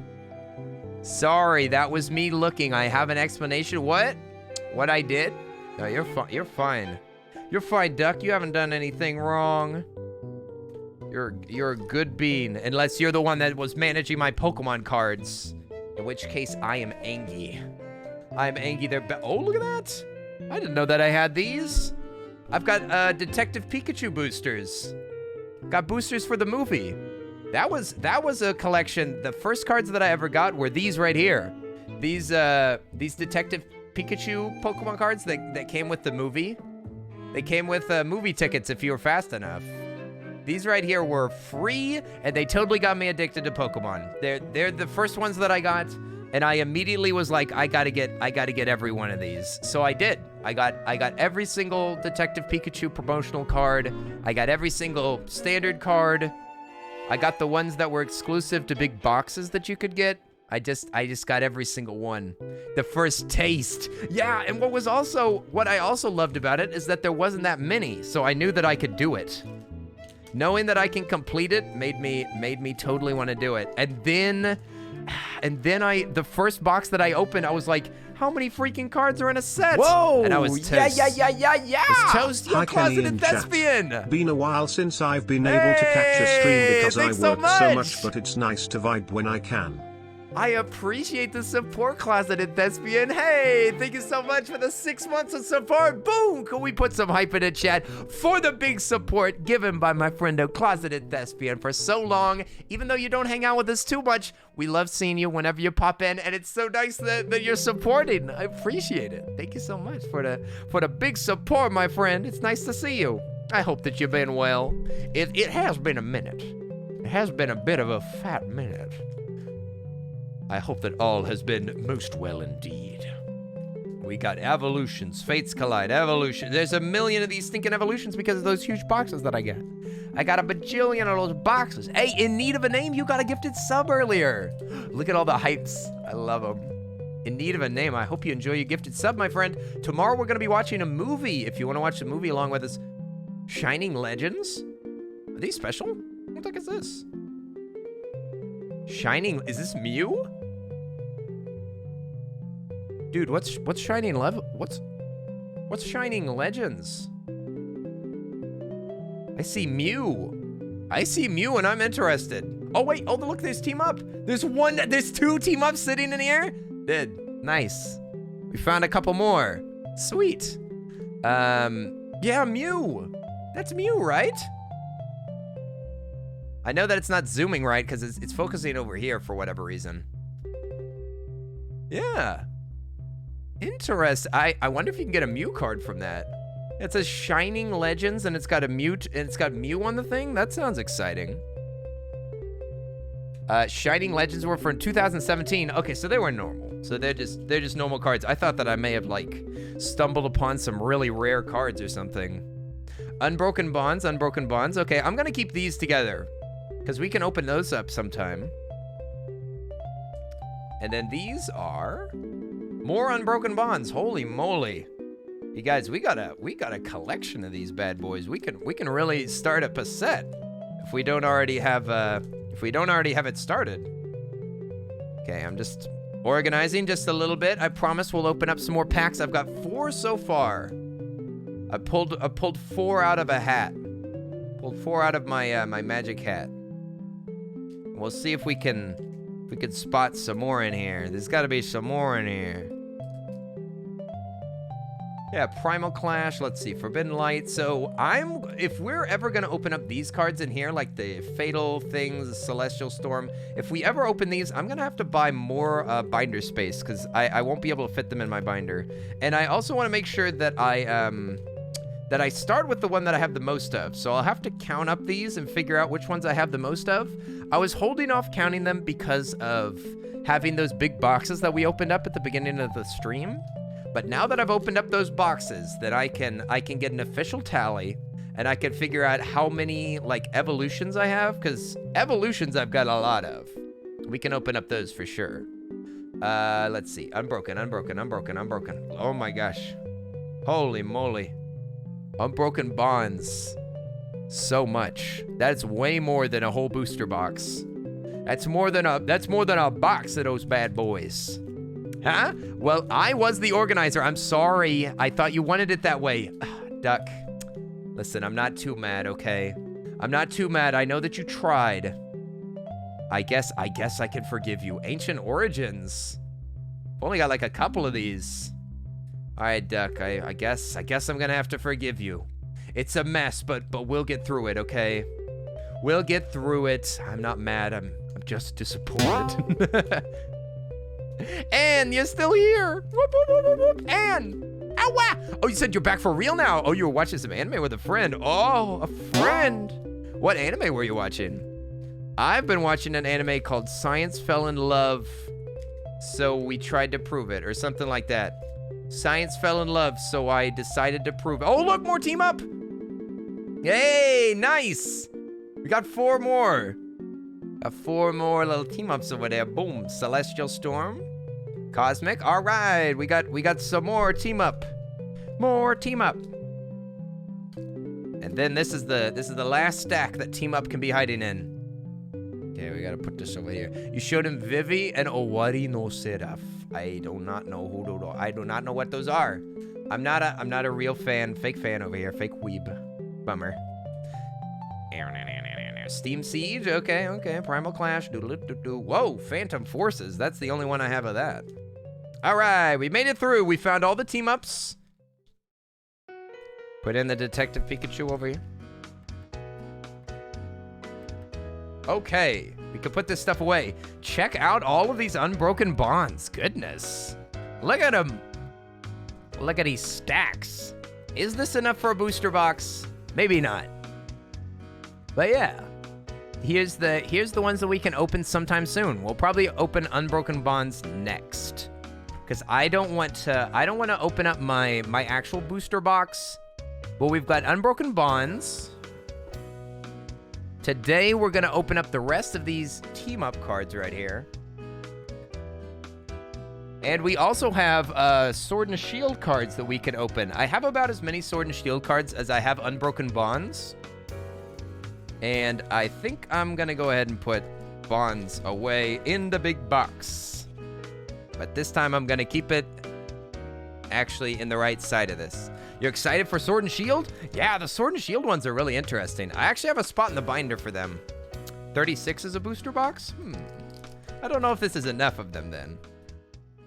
Sorry, that was me looking. I have an explanation. What? What I did? No, you're fine. You're fine. You're fine, Duck. You haven't done anything wrong. You're a good bean, unless you're the one that was managing my Pokemon cards. In which case, I am Angie. I'm Angie. Oh, look at that! I didn't know that I had these. I've got Detective Pikachu boosters. Got boosters for the movie. That was a collection. The first cards that I ever got were these right here. These Detective Pikachu Pokemon cards that came with the movie. They came with movie tickets if you were fast enough. These right here were free, and they totally got me addicted to Pokemon. They're the first ones that I got, and I immediately was like, I gotta get every one of these. So I did. I got every single Detective Pikachu promotional card. I got every single standard card. I got the ones that were exclusive to big boxes that you could get. I just got every single one. The first taste. Yeah, and what I also loved about it is that there wasn't that many, so I knew that I could do it. Knowing that I can complete it made me totally want to do it. And then the first box that I opened, I was like, how many freaking cards are in a set? Whoa! And I was toast. Yeah. Was toast, you Hi, Kenny closeted and Jack. thespian. Been a while since I've been able to catch a stream because I thanks work so so much. much, but it's nice to vibe when I can. I appreciate the support, Closeted Thespian. Hey, thank you so much for the 6 months of support. Boom! Can we put some hype in the chat for the big support given by my friendo Closeted Thespian for so long? Even though you don't hang out with us too much, we love seeing you whenever you pop in, and it's so nice that you're supporting. I appreciate it. Thank you so much for the big support, my friend. It's nice to see you. I hope that you've been well. It has been a minute. It has been a bit of a fat minute. I hope that all has been most well indeed. We got evolutions, fates collide, evolution. There's a million of these stinking evolutions because of those huge boxes that I get. I got a bajillion of those boxes. Hey, in need of a name, you got a gifted sub earlier. Look at all the hypes. I love them. In need of a name, I hope you enjoy your gifted sub, my friend. Tomorrow we're going to be watching a movie. If you want to watch the movie along with us. Shining Legends? Are these special? What the heck is this? Shining, is this Mew? Dude, what's Shining what's Shining Legends? I see Mew. I see Mew and I'm interested. Oh wait, oh look, there's team up. There's two team ups sitting in here. Good, nice. We found a couple more. Sweet. Yeah, Mew. That's Mew, right? I know that it's not zooming right because it's focusing over here for whatever reason. Yeah. Interesting. I wonder if you can get a Mew card from that. It says Shining Legends and it's got Mew on the thing. That sounds exciting. Shining Legends were from 2017. Okay, so they were normal. So they're just normal cards. I thought that I may have like stumbled upon some really rare cards or something. Unbroken Bonds. Okay, I'm gonna keep these together because we can open those up sometime. And then these are more Unbroken Bonds. Holy moly. You guys, we got a collection of these bad boys. We can really start up a set if we don't already have it started. Okay, I'm just organizing just a little bit. I promise we'll open up some more packs. I've got 4 so far. I pulled 4 out of a hat. Pulled 4 out of my my magic hat. We'll see if we can spot some more in here. There's got to be some more in here. Yeah, Primal Clash. Let's see, Forbidden Light. So if we're ever gonna open up these cards in here, like the Fatal Things, Celestial Storm, if we ever open these, I'm gonna have to buy more binder space because I won't be able to fit them in my binder. And I also want to make sure that I start with the one that I have the most of. So I'll have to count up these and figure out which ones I have the most of. I was holding off counting them because of having those big boxes that we opened up at the beginning of the stream. But now that I've opened up those boxes, that I can get an official tally, and I can figure out how many like evolutions I have, because evolutions I've got a lot of. We can open up those for sure. Let's see. Unbroken. Oh my gosh. Holy moly. Unbroken Bonds. So much. That's way more than a whole booster box. That's more than a box of those bad boys. Huh? Well, I was the organizer. I'm sorry. I thought you wanted it that way. Duck. Listen, I'm not too mad, okay? I'm not too mad. I know that you tried. I guess I can forgive you. Ancient Origins. Only got like a couple of these. All right, Duck. I guess I'm gonna have to forgive you. It's a mess, but we'll get through it, okay? We'll get through it. I'm not mad. I'm just disappointed. Anne, you're still here. Whoop, whoop, whoop, whoop, whoop. Anne. Ow, wow. Oh, you said you're back for real now. Oh, you were watching some anime with a friend. Oh, a friend. What anime were you watching? I've been watching an anime called Science Fell in Love, so we tried to prove it, or something like that. Science fell in love, so I decided to prove it. Oh, look, more team up. Hey, nice. We got 4 more. Got 4 more little team ups over there. Boom, Celestial Storm, Cosmic. All right, we got some more team up. More team up. And then this is the last stack that team up can be hiding in. Okay, we gotta put this over here. You showed him Vivi and Owari no Seraph. I do not know I do not know what those are. I'm not a real fan, fake fan over here, fake weeb. Bummer. Steam Siege, okay. Primal Clash, doodle-doo-doo-doo. Whoa, Phantom Forces. That's the only one I have of that. All right, we made it through. We found all the team ups. Put in the Detective Pikachu over here. Okay, we can put this stuff away. Check out all of these unbroken bonds. Goodness. Look at them. Look at these stacks. Is this enough for a booster box? Maybe not. But yeah. Here's the ones that we can open sometime soon. We'll probably open unbroken bonds next. Because I don't want to open up my actual booster box. Well, we've got unbroken bonds. Today, we're going to open up the rest of these team-up cards right here. And we also have Sword and Shield cards that we can open. I have about as many Sword and Shield cards as I have unbroken bonds. And I think I'm going to go ahead and put bonds away in the big box. But this time, I'm going to keep it actually in the right side of this. You're excited for Sword and Shield? Yeah, the Sword and Shield ones are really interesting. I actually have a spot in the binder for them. 36 is a booster box? I don't know if this is enough of them then.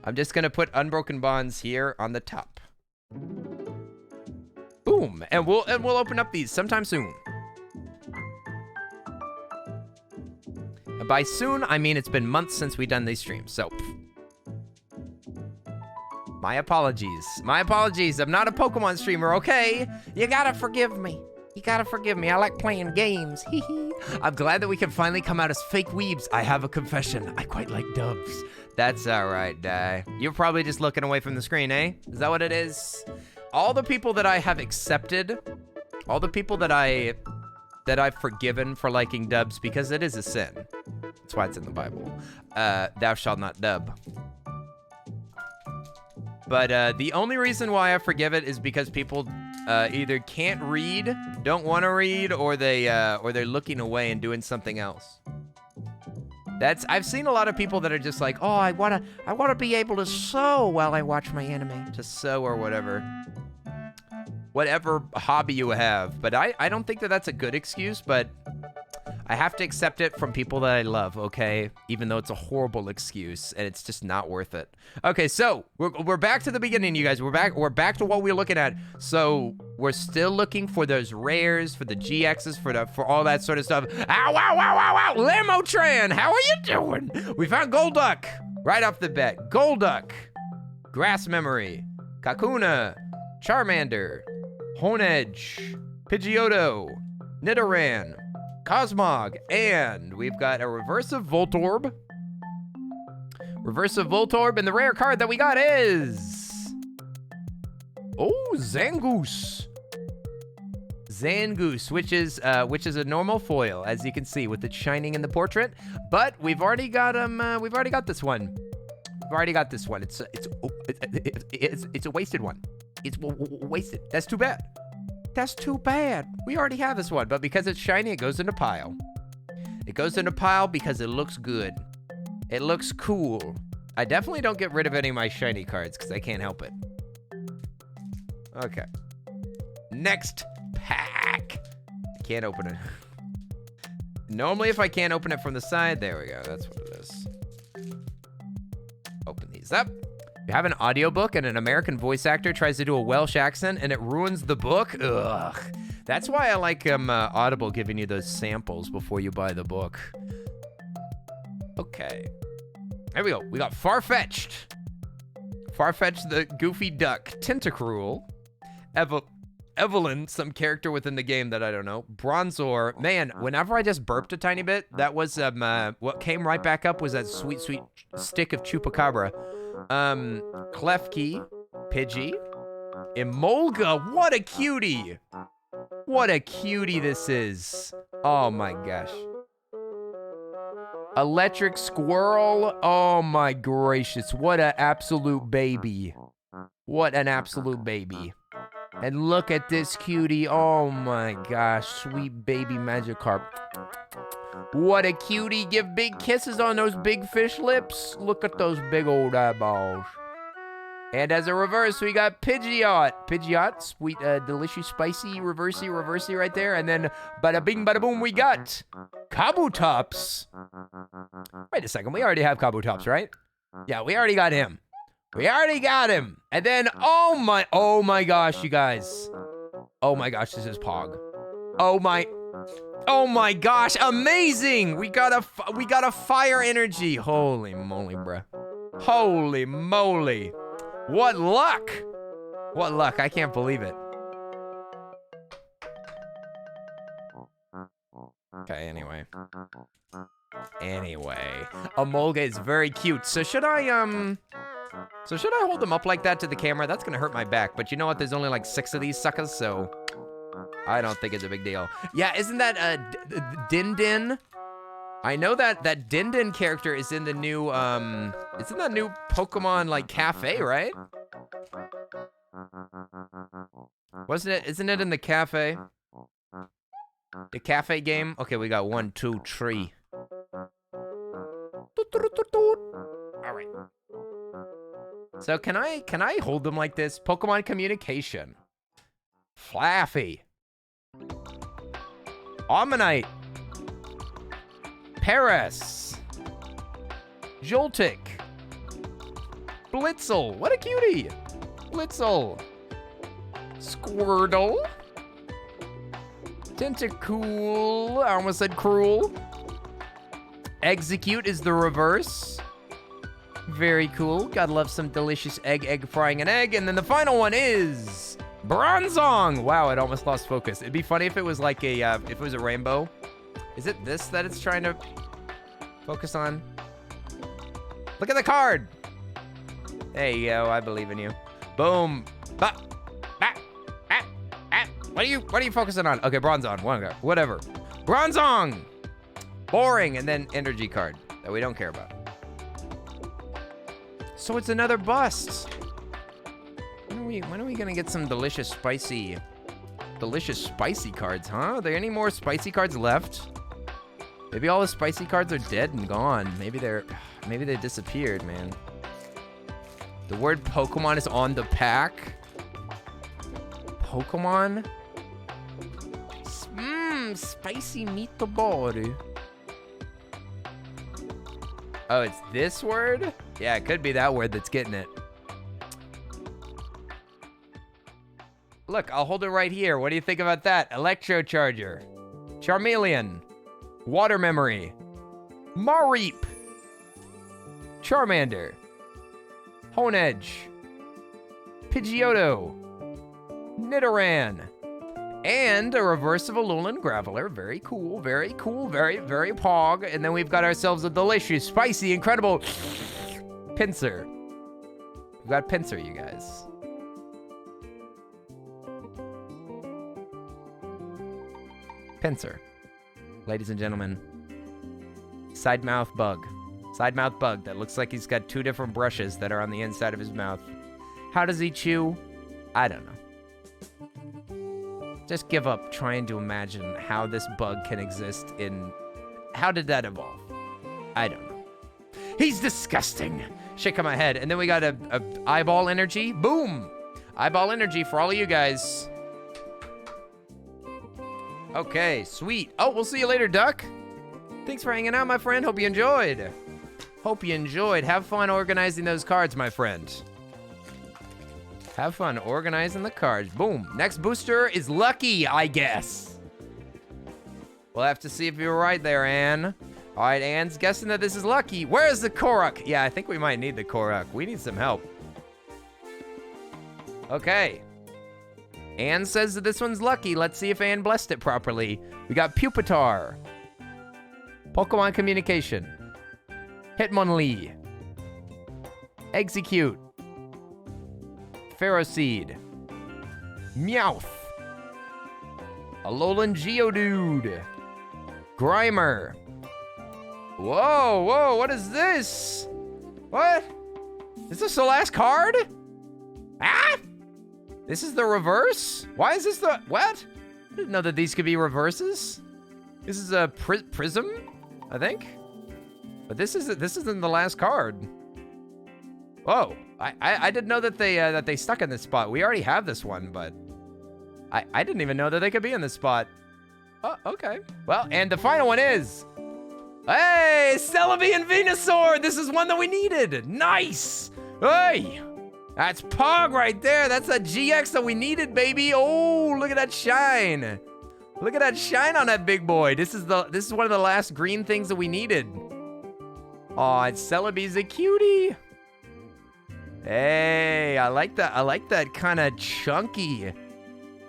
I'm just gonna put Unbroken Bonds here on the top. Boom, and we'll open up these sometime soon. And by soon, I mean it's been months since we've done these streams, so... My apologies. My apologies. I'm not a Pokemon streamer, okay? You gotta forgive me. You gotta forgive me. I like playing games. I'm glad that we can finally come out as fake weebs. I have a confession. I quite like dubs. That's all right, you're probably just looking away from the screen, eh? Is that what it is? All the people that I have accepted, all the people that I've forgiven for liking dubs, because it is a sin. That's why it's in the Bible. Thou shalt not dub. But the only reason why I forgive it is because people either can't read, don't want to read, or they're looking away and doing something else. I've seen a lot of people that are just like, oh, I wanna be able to sew while I watch my anime, to sew or whatever hobby you have. But I don't think that that's a good excuse, but I have to accept it from people that I love, okay? Even though it's a horrible excuse, and it's just not worth it. Okay, so we're back to the beginning, you guys. We're back to what we're looking at. So we're still looking for those rares, for the GXs, for all that sort of stuff. Ow, ow, ow, ow, ow! Lemotran, how are you doing? We found Golduck right off the bat. Golduck, Grass Memory, Kakuna, Charmander, Honedge, Pidgeotto, Nidoran, Cosmog, and we've got a Reversive Voltorb. Reversive Voltorb, and the rare card that we got is... Oh, Zangoose. Zangoose, which is a normal foil, as you can see, with it shining in the portrait. But we've already got we've already got this one. We've already got this one. It's a wasted one. It's wasted. That's too bad. That's too bad. We already have this one, but because it's shiny, it goes in a pile. It goes in a pile because it looks good. It looks cool. I definitely don't get rid of any of my shiny cards because I can't help it. Okay. Next pack. I can't open it. Normally, if I can't open it from the side, there we go. That's what it is. Open these up. You have an audiobook and an American voice actor tries to do a Welsh accent and it ruins the book. Ugh. That's why I like Audible giving you those samples before you buy the book. Okay. There we go. We got Farfetch'd. Farfetch'd the Goofy Duck. Tentacruel. Evelyn, some character within the game that I don't know. Bronzor. Man, whenever I just burped a tiny bit, that was, what came right back up was that sweet, sweet stick of Chupacabra. Klefki. Pidgey. Emolga. What a cutie. What a cutie this is. Oh my gosh. Electric Squirrel. Oh my gracious. What an absolute baby. What an absolute baby. And look at this cutie. Oh my gosh. Sweet baby Magikarp. What a cutie. Give big kisses on those big fish lips. Look at those big old eyeballs. And as a reverse, we got Pidgeot. Pidgeot, sweet, delicious, spicy, reversey right there. And then, bada bing, bada boom, we got Kabutops. Wait a second, we already have Kabutops, right? Yeah, we already got him. We already got him. And then, oh my gosh, you guys. Oh my gosh, this is Pog. Oh my gosh, amazing. We got a fire energy. Holy moly, bruh. Holy moly. What luck! What luck, I can't believe it. Okay, anyway. Emolga is very cute. So should I hold them up like that to the camera? That's gonna hurt my back, but you know what? There's only like 6 of these suckers, so I don't think it's a big deal. Yeah, isn't that, Din Din? I know that Din Din character is in the new, it's in that new Pokemon, like, cafe, right? Wasn't it? Isn't it in the cafe? The cafe game? Okay, we got 1, 2, 3. All right. So can I hold them like this? Pokemon communication. Flaffy. Omanyte. Paris. Joltik. Blitzel. What a cutie. Blitzel. Squirtle. Tentacool. I almost said cruel. Execute is the reverse. Very cool. Gotta love some delicious egg frying an egg. And then the final one is Bronzong. Wow, it almost lost focus. It'd be funny if it was like a, if it was a rainbow. Is it this that it's trying to focus on? Look at the card. Hey, yo, I believe in you. Boom. What are you focusing on? Okay, Bronzong. Whatever. Bronzong. Boring. And then energy card that we don't care about. So it's another bust. When are we gonna get some delicious spicy cards, huh? Are there any more spicy cards left? Maybe all the spicy cards are dead and gone. Maybe they disappeared, man. The word Pokemon is on the pack. Pokemon? Spicy meatball. Oh, it's this word? Yeah, it could be that word that's getting it. Look, I'll hold it right here. What do you think about that? Electro Charger. Charmeleon. Water Memory. Mareep. Charmander. Honedge. Pidgeotto. Nidoran. And a reverse of a Alolan Graveler. Very cool, very cool, very, very pog. And then we've got ourselves a delicious, spicy, incredible Pinsir. We've got Pinsir, you guys. Pinsir. Ladies and gentlemen. Side mouth bug. Side mouth bug that looks like he's got 2 different brushes that are on the inside of his mouth. How does he chew? I don't know. Just give up trying to imagine how this bug can exist in... How did that evolve? I don't know. He's disgusting. Shaking my head. And then we got a eyeball energy. Boom. Eyeball energy for all of you guys. Okay, sweet. Oh, we'll see you later, Duck. Thanks for hanging out, my friend. Hope you enjoyed. Hope you enjoyed. Have fun organizing those cards, my friend. Have fun organizing the cards. Boom. Next booster is Lucky, I guess. We'll have to see if you're right there, Anne. All right, Anne's guessing that this is Lucky. Where's the Korok? Yeah, I think we might need the Korok. We need some help. Okay. Anne says that this one's Lucky. Let's see if Anne blessed it properly. We got Pupitar. Pokemon Communication. Hitmonlee. Execute. Ferroseed. Meowth. Alolan Geodude. Grimer. Whoa, whoa, what is this? What? Is this the last card? Ah? This is the reverse? Why is this the, what? I didn't know that these could be reverses. This is a prism, I think. But this isn't the last card. Whoa, I didn't know that they stuck in this spot. We already have this one, but I didn't even know that they could be in this spot. Oh, okay. Well, and the final one is, hey, Celebi and Venusaur. This is one that we needed. Nice. Hey, that's Pog right there. That's a GX that we needed, baby. Oh, look at that shine. Look at that shine on that big boy. This is one of the last green things that we needed. Oh, it's Celebi's a cutie. Hey, I like that. I like that kind of chunky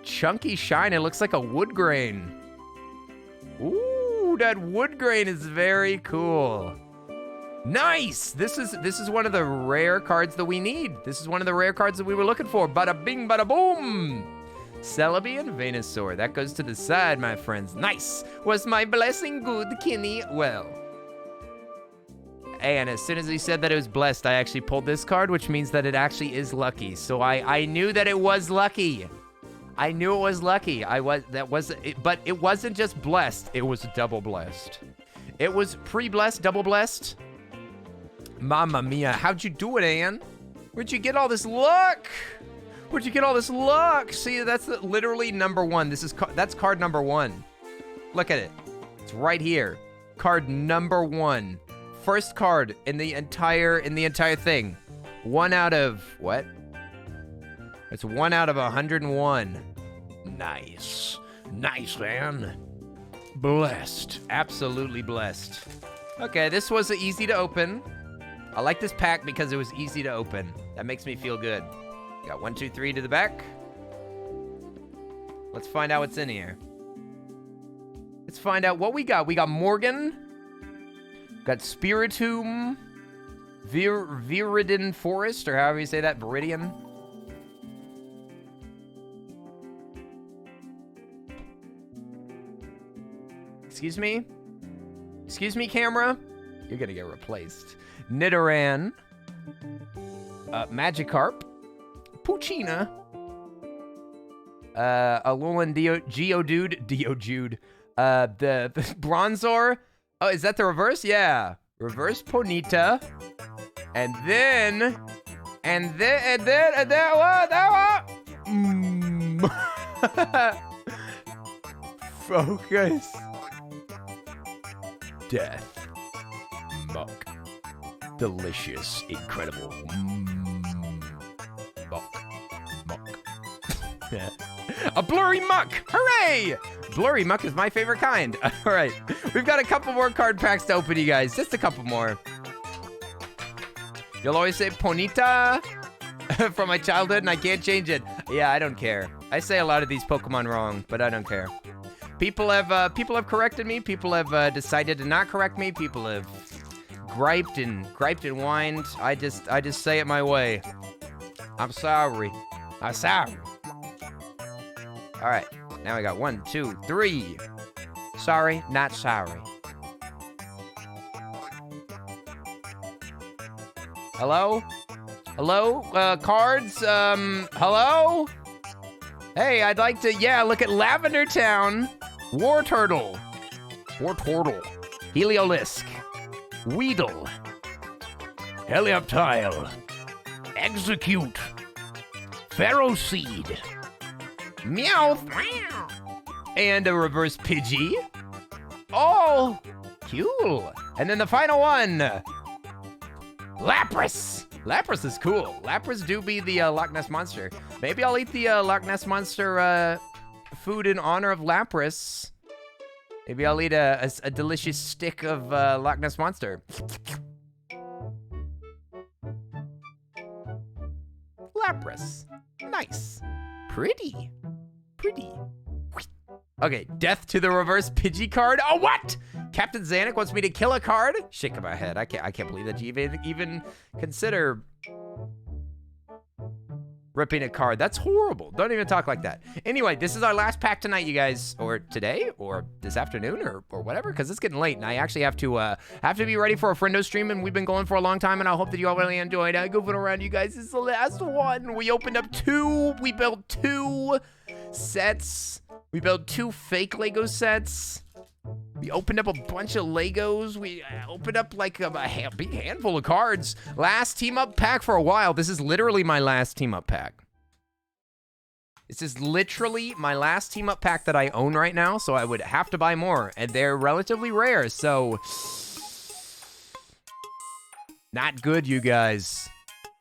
shine. It looks like a wood grain. Ooh, that wood grain is very cool. Nice. This is one of the rare cards that we need. This is one of the rare cards that we were looking for. Bada bing, bada boom. Celebi and Venusaur. That goes to the side, my friends. Nice. Was my blessing good, Kenny? Well. And as soon as he said that it was blessed, I actually pulled this card, which means that it actually is lucky. So I knew that it was lucky. I knew it was lucky. But it wasn't just blessed. It was double blessed. It was pre-blessed, double blessed. Mamma mia, how'd you do it, Anne? Where'd you get all this luck? Where'd you get all this luck? See, that's literally number one. That's card number one. Look at it. It's right here. Card number one. First card in the entire thing. 1 out of what? It's 1 out of 101. Nice. Nice, man. Blessed. Absolutely blessed. Okay, this was easy to open. I like this pack because it was easy to open. That makes me feel good. Got 1, 2, 3 to the back. Let's find out what's in here. Let's find out what we got. We got Morgan. Got Spiritomb. Viridin Forest, or however you say that. Viridian. Excuse me? Excuse me, camera? You're gonna get replaced. Nidoran. Magikarp. Poochyena. Alolan Geodude. The Bronzor. Oh, is that the reverse? Yeah. Reverse Ponyta. And then what? Focus. Death. Muck. Delicious. Incredible. Muck. A blurry muck. Hooray! Blurry muck is my favorite kind. All right. We've got a couple more card packs to open, you guys. Just a couple more. You'll always say Ponyta from my childhood, and I can't change it. Yeah, I don't care. I say a lot of these Pokemon wrong, but I don't care. People have corrected me. People have decided to not correct me. People have griped and whined. I just say it my way. I'm sorry. I'm sorry. All right. Now we got 1, 2, 3. Sorry, not sorry. Hello? Hello? Cards? Hello? Hey, I'd like to, look at Lavender Town. Wartortle. Heliolisk. Weedle. Helioptile. Execute. Ferroseed. Meowth. And a reverse Pidgey. Oh, Cool. And then the final one. Lapras. Lapras is cool. Lapras do be the Loch Ness Monster. Maybe I'll eat the Loch Ness Monster food in honor of Lapras. Maybe I'll eat a delicious stick of Loch Ness Monster. Lapras. Nice. Pretty. Pretty. Okay, death to the reverse Pidgey card. Oh, what? Captain Zanuck wants me to kill a card? Shake my head. I can't believe that you even consider ripping a card. That's horrible. Don't even talk like that. Anyway, this is our last pack tonight, you guys, or today, or this afternoon, or whatever, because it's getting late, and I actually have to be ready for a friendo stream, and we've been going for a long time, and I hope that you all really enjoyed goofing around, you guys. This is the last one. We opened up we built 2 sets. We built 2 fake Lego sets. We opened up a bunch of Legos. We opened up like a big handful of cards. Last team up pack for a while. This is literally my last team up pack. This is literally my last team up pack that I own right now, so I would have to buy more, and they're relatively rare, so not good, you guys.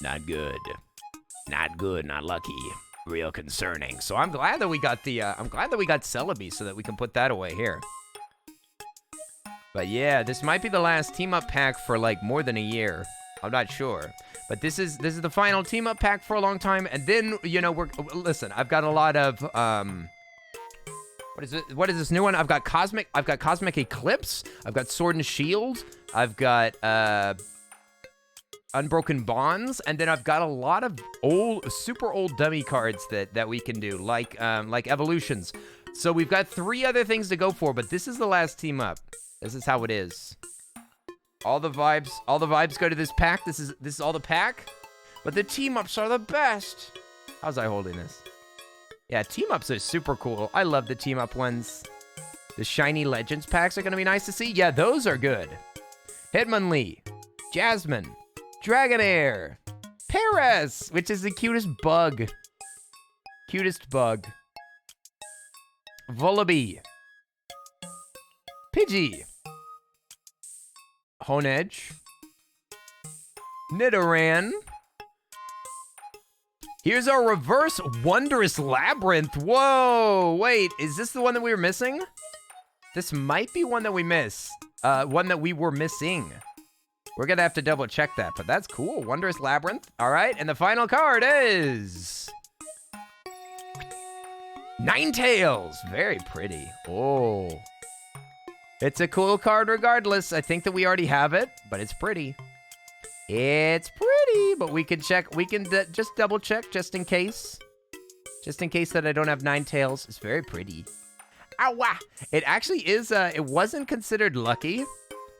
Not good. Not good, not lucky. Real concerning. So I'm glad that we got Celebi so that we can put that away here. But yeah, this might be the last team up pack for like more than a year. I'm not sure. But this is the final team up pack for a long time, and then, you know, listen, I've got a lot of what is this new one? I've got Cosmic Eclipse, I've got Sword and Shield, I've got Unbroken Bonds, and then I've got a lot of super old dummy cards that we can do, like evolutions. So we've got 3 other things to go for, but this is the last team up. This is how it is. All the vibes go to this pack. This is all the pack. But the team ups are the best. How's I holding this? Yeah, team ups are super cool. I love the team up ones. The shiny Legends packs are gonna be nice to see. Yeah, those are good. Hitmonlee, Jasmine, Dragonair, Paras, which is the cutest bug. Cutest bug. Vullaby, Pidgey, Honedge, Nidoran. Here's our reverse Wondrous Labyrinth. Whoa, wait, is this the one that we were missing? This might be one that we missed. One that we were missing. We're gonna have to double check that, but that's cool. Wondrous Labyrinth. All right, and the final card is Ninetales. Very pretty. Oh. It's a cool card regardless. I think that we already have it, but it's pretty. It's pretty, but we can check. We can just double check just in case. Just in case that I don't have Ninetales. It's very pretty. Ow! It actually is, it wasn't considered lucky,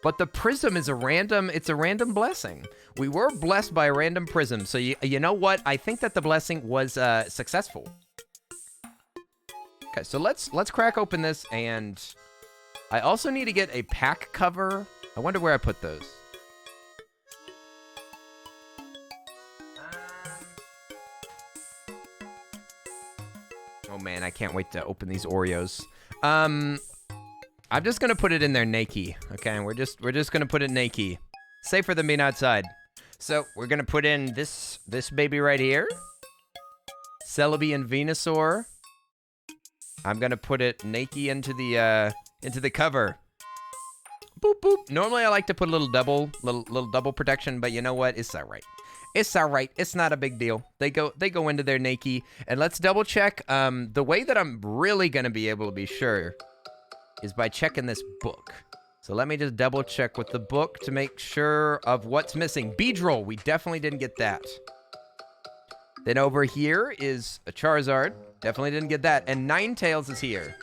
but the prism is it's a random blessing. We were blessed by a random prism, so you know what? I think that the blessing was successful. Okay, so let's crack open this, and I also need to get a pack cover. I wonder where I put those. Oh man, I can't wait to open these Oreos. I'm just gonna put it in there naked. Okay, we're just gonna put it naked. Safer than being outside. So we're gonna put in this baby right here. Celebi and Venusaur. I'm gonna put it naked into the cover. Boop boop. Normally I like to put a little double protection, but you know what? It's alright. It's alright. It's not a big deal. They go into their naked. And let's double check. The way that I'm really gonna be able to be sure is by checking this book. So let me just double check with the book to make sure of what's missing. Beedrill, we definitely didn't get that. Then over here is a Charizard. Definitely didn't get that. And Ninetales is here.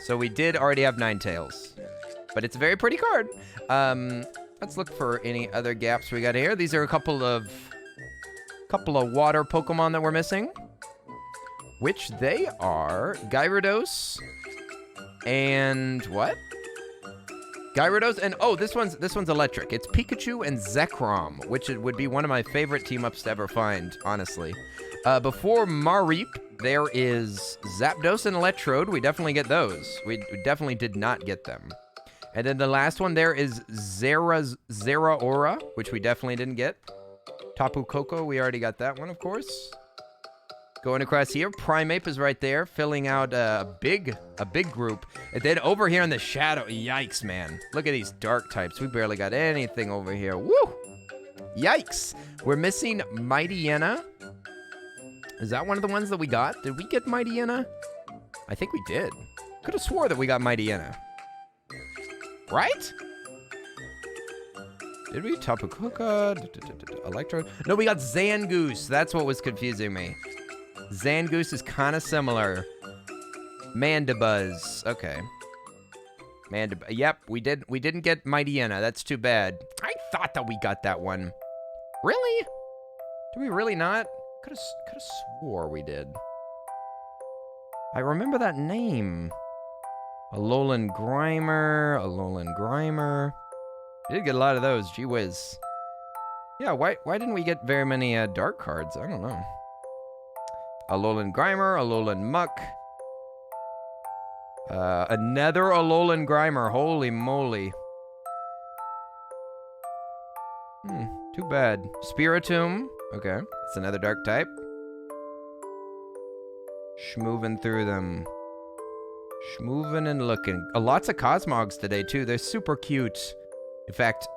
So we did already have Ninetales. But it's a very pretty card. Let's look for any other gaps we got here. These are a couple of water Pokemon that we're missing. Which they are Gyarados and what? Gyarados and oh, this one's electric. It's Pikachu and Zekrom, which it would be one of my favorite team-ups to ever find, honestly. Before Mareep, there is Zapdos and Electrode. We definitely get those. We definitely did not get them. And then the last one there is Zeraora, which we definitely didn't get. Tapu Koko, we already got that one, of course. Going across here, Primeape is right there, filling out a big group. And then over here in the shadow, yikes, man. Look at these dark types. We barely got anything over here. Woo! Yikes! We're missing Mightyena. Is that one of the ones that we got? Did we get Mightyena? I think we did. Could have swore that we got Mightyena. Right? Did we? Tapu Koko, Electro? No, we got Zangoose. That's what was confusing me. Zangoose is kind of similar. Mandibuzz. Okay. Yep, we didn't get Mightyena. That's too bad. I thought that we got that one. Really? Did we really not? Could have swore we did. I remember that name. Alolan Grimer. We did get a lot of those. Gee whiz. Yeah, why didn't we get very many dark cards? I don't know. Alolan Grimer, Alolan Muck. Another Alolan Grimer. Holy moly. Too bad. Spiritomb. Okay, it's another dark type. Schmoving through them. Schmoving and looking. Lots of Cosmogs today, too. They're super cute. In fact,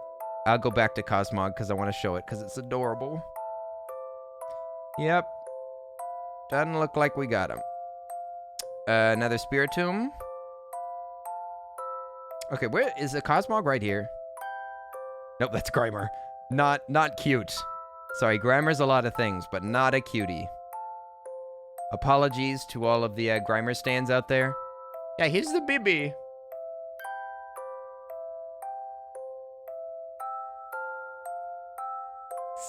I'll go back to Cosmog because I want to show it because it's adorable. Yep. Doesn't look like we got him. Another Spiritomb. Okay, where is a Cosmog? Right here. Nope, that's Grimer. Not cute. Sorry, Grimer's a lot of things, but not a cutie. Apologies to all of the Grimer stands out there. Yeah, here's the Bibi.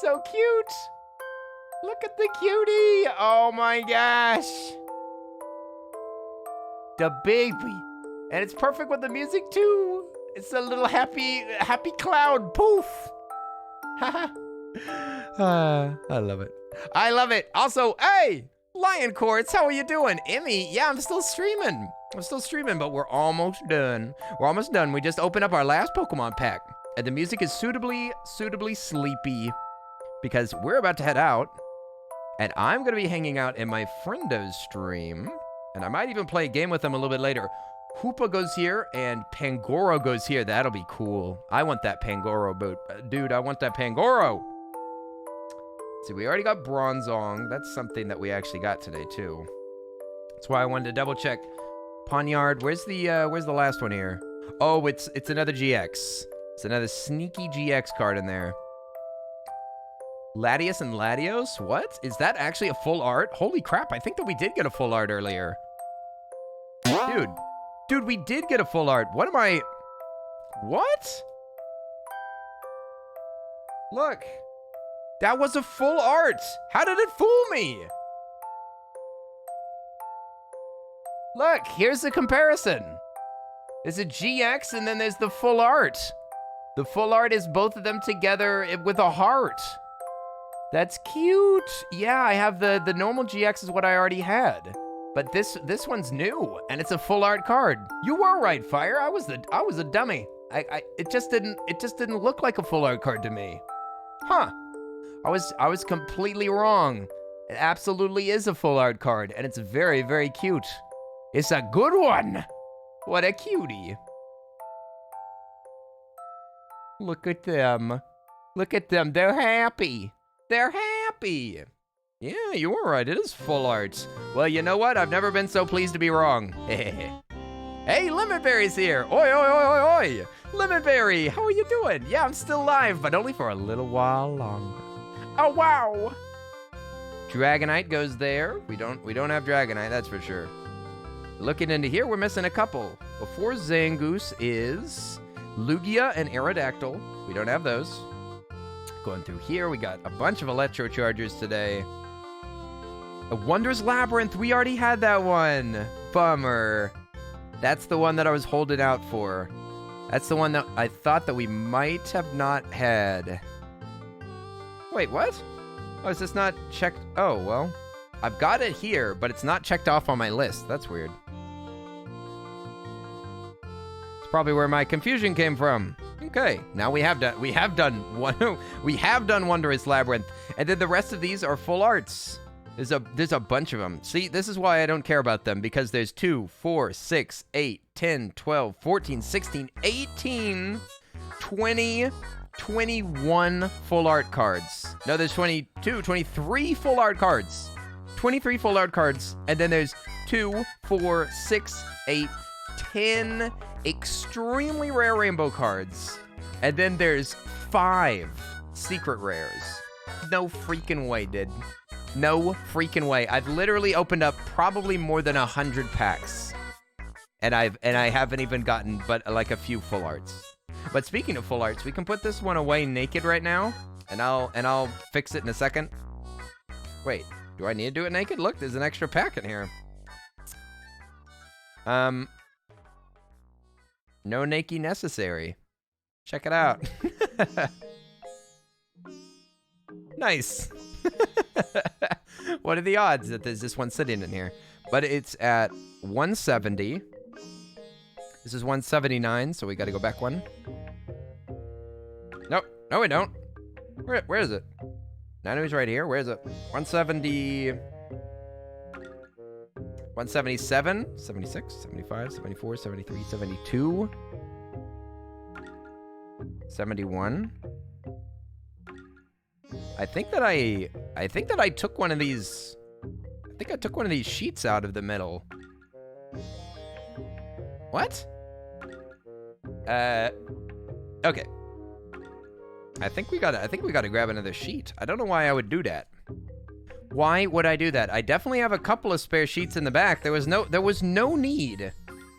So cute. Look at the cutie. Oh my gosh. The baby. And it's perfect with the music too. It's a little happy cloud. Poof. I love it. I love it. Also, hey, Lion Quartz, how are you doing? Emmy, yeah, I'm still streaming, but we're almost done. We just opened up our last Pokemon pack, and the music is suitably sleepy because we're about to head out, and I'm going to be hanging out in my friendo's stream, and I might even play a game with them a little bit later. Hoopa goes here, and Pangoro goes here. That'll be cool. I want that Pangoro, dude, I want that Pangoro. See, we already got Bronzong. That's something that we actually got today, too. That's why I wanted to double check. Ponyard, where's the last one here? Oh, it's another GX. It's another sneaky GX card in there. Latios and Latios? What? Is that actually a full art? Holy crap, I think that we did get a full art earlier. Dude, we did get a full art. What? Look. That was a full art. How did it fool me? Look, here's the comparison. There's a GX and then there's the full art. The full art is both of them together with a heart. That's cute. Yeah, I have the normal GX is what I already had. But this one's new and it's a full art card. You were right, Fire. I was a dummy. It just didn't look like a full art card to me. Huh. I was completely wrong. It absolutely is a full art card, and it's very, very cute. It's a good one. What a cutie. Look at them. Look at them. They're happy. They're happy. Yeah, you were right. It is full art. Well, you know what? I've never been so pleased to be wrong. Hey, Lemonberry's here. Oi, oi, oi, oi, oi. Lemonberry, how are you doing? Yeah, I'm still live, but only for a little while longer. Oh, wow. Dragonite goes there. We don't have Dragonite, that's for sure. Looking into here, we're missing a couple. Before Zangoose is Lugia and Aerodactyl. We don't have those. Going through here, we got a bunch of Electro Chargers today. A Wondrous Labyrinth, we already had that one. Bummer. That's the one that I was holding out for. That's the one that I thought that we might have not had. Wait, what? Oh, is this not checked? Oh, well, I've got it here, but it's not checked off on my list. That's weird. Probably where my confusion came from. Okay, now we have done Wondrous Labyrinth, and then the rest of these are full arts. There's a bunch of them. See, this is why I don't care about them, because there's 2, 4, 6, 8, 10, 12, 14, 16, 18, 20, 21 full art cards. No, there's 22, 23 full art cards. 23 full art cards, and then there's 2, 4, 6, 8, 10 extremely rare rainbow cards, and then there's 5 secret rares. No freaking way, dude. No freaking way. I've literally opened up probably more than 100 packs, and I haven't even gotten but like a few full arts. But speaking of full arts, we can put this one away naked right now, and I'll fix it in a second. Wait, do I need to do it naked? Look, there's an extra pack in here. No naked necessary. Check it out. Nice. What are the odds that there's this one sitting in here? But it's at 170. This is 179, so we got to go back one. Nope. No, we don't. Where is it? Nanu's right here. Where is it? 170... 177, 76, 75, 74, 73, 72, 71. I think that I took one of these. I think I took one of these sheets out of the middle. What? Okay. I think we gotta grab another sheet. I don't know why I would do that. Why would I do that? I definitely have a couple of spare sheets in the back. There was no need.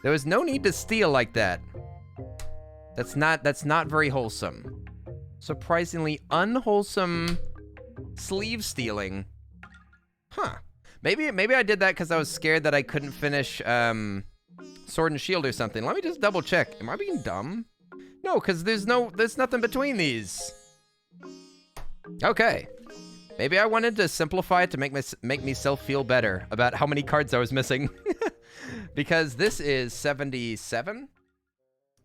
There was no need to steal like that. That's not very wholesome. Surprisingly unwholesome sleeve stealing. Huh. Maybe I did that because I was scared that I couldn't finish Sword and Shield or something. Let me just double check. Am I being dumb? No, because there's nothing between these. Okay. Maybe I wanted to simplify it to make myself feel better about how many cards I was missing. Because this is 77,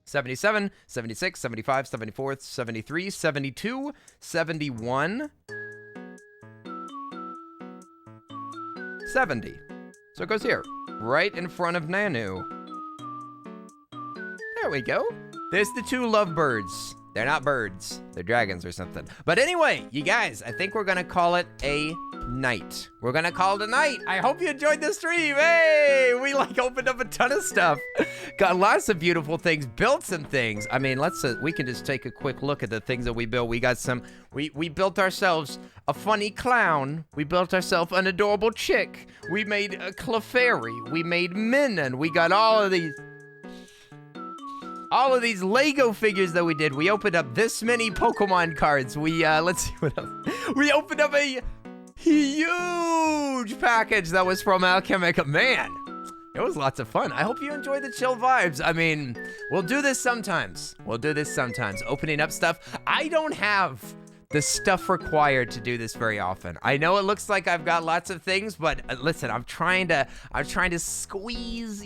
77, 76, 75, 74, 73, 72, 71, 70. So it goes here, right in front of Nanu. There we go. There's the 2 lovebirds. They're not birds. They're dragons or something. But anyway, you guys, I think we're going to call it a night. We're going to call it a night. I hope you enjoyed this stream. Hey, we opened up a ton of stuff. Got lots of beautiful things. Built some things. I mean, we can just take a quick look at the things that we built. We got some, we built ourselves a funny clown. We built ourselves an adorable chick. We made a Clefairy. We made Minun. We got all of these Lego figures that we did. We opened up this many Pokemon cards. We, let's see what else. We opened up a huge package that was from Alchemica. Man, it was lots of fun. I hope you enjoyed the chill vibes. I mean, we'll do this sometimes. Opening up stuff. I don't have the stuff required to do this very often. I know it looks like I've got lots of things, but listen, I'm trying to squeeze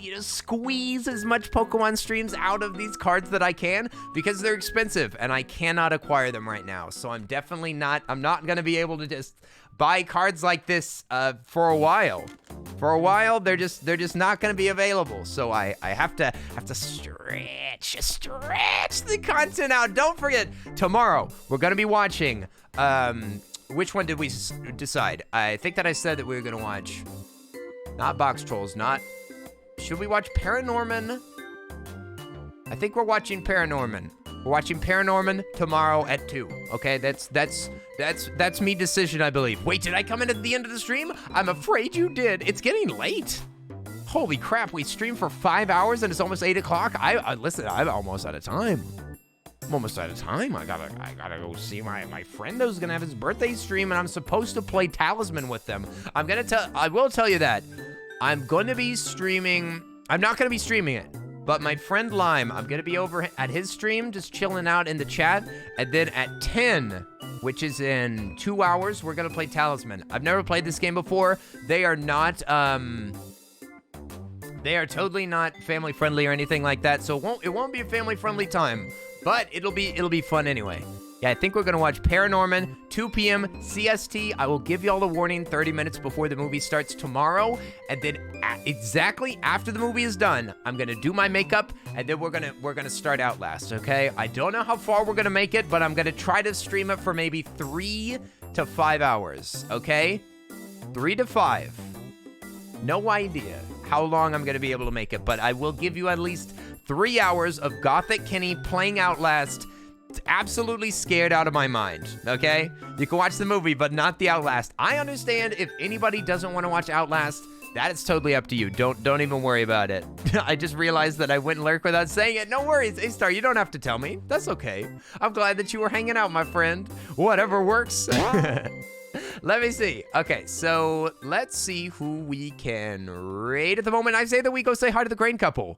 as much Pokemon streams out of these cards that I can, because they're expensive and I cannot acquire them right now. So I'm not gonna be able to just buy cards like this for a while. For a while, they're just not gonna be available. So I have to stretch the content out. Don't forget, tomorrow we're gonna be watching. Which one did we decide? I think that I said that we were gonna watch not Box Trolls. Should we watch Paranorman? I think we're watching Paranorman. We're watching Paranorman tomorrow at 2. Okay, that's me decision, I believe. Wait, did I come in at the end of the stream? I'm afraid you did. It's getting late. Holy crap, we streamed for 5 hours and it's almost 8 o'clock. Listen, I'm almost out of time. I gotta go see my friend who's gonna have his birthday stream, and I'm supposed to play Talisman with them. I will tell you that. I'm gonna be streaming. I'm not gonna be streaming it. But my friend Lime, I'm gonna be over at his stream, just chilling out in the chat. And then at 10, which is in 2 hours, we're gonna play Talisman. I've never played this game before. They are not They are totally not family friendly or anything like that, so it won't be a family friendly time, but it'll be fun anyway. Yeah, I think we're gonna watch Paranorman, 2 p.m. CST. I will give y'all a warning 30 minutes before the movie starts tomorrow, and then exactly after the movie is done, I'm gonna do my makeup, and then we're gonna start Outlast. Okay? I don't know how far we're gonna make it, but I'm gonna try to stream it for maybe 3 to 5 hours. Okay? 3 to 5. No idea how long I'm gonna be able to make it, but I will give you at least 3 hours of Gothic Kenny playing Outlast. It's absolutely scared out of my mind, okay? You can watch the movie, but not the Outlast. I understand if anybody doesn't want to watch Outlast, that is totally up to you. Don't even worry about it. I just realized that I went lurk without saying it. No worries, A-Star, you don't have to tell me. That's okay. I'm glad that you were hanging out, my friend. Whatever works. Let me see. Okay, so let's see who we can raid at the moment. I say that we go say hi to the Crane couple.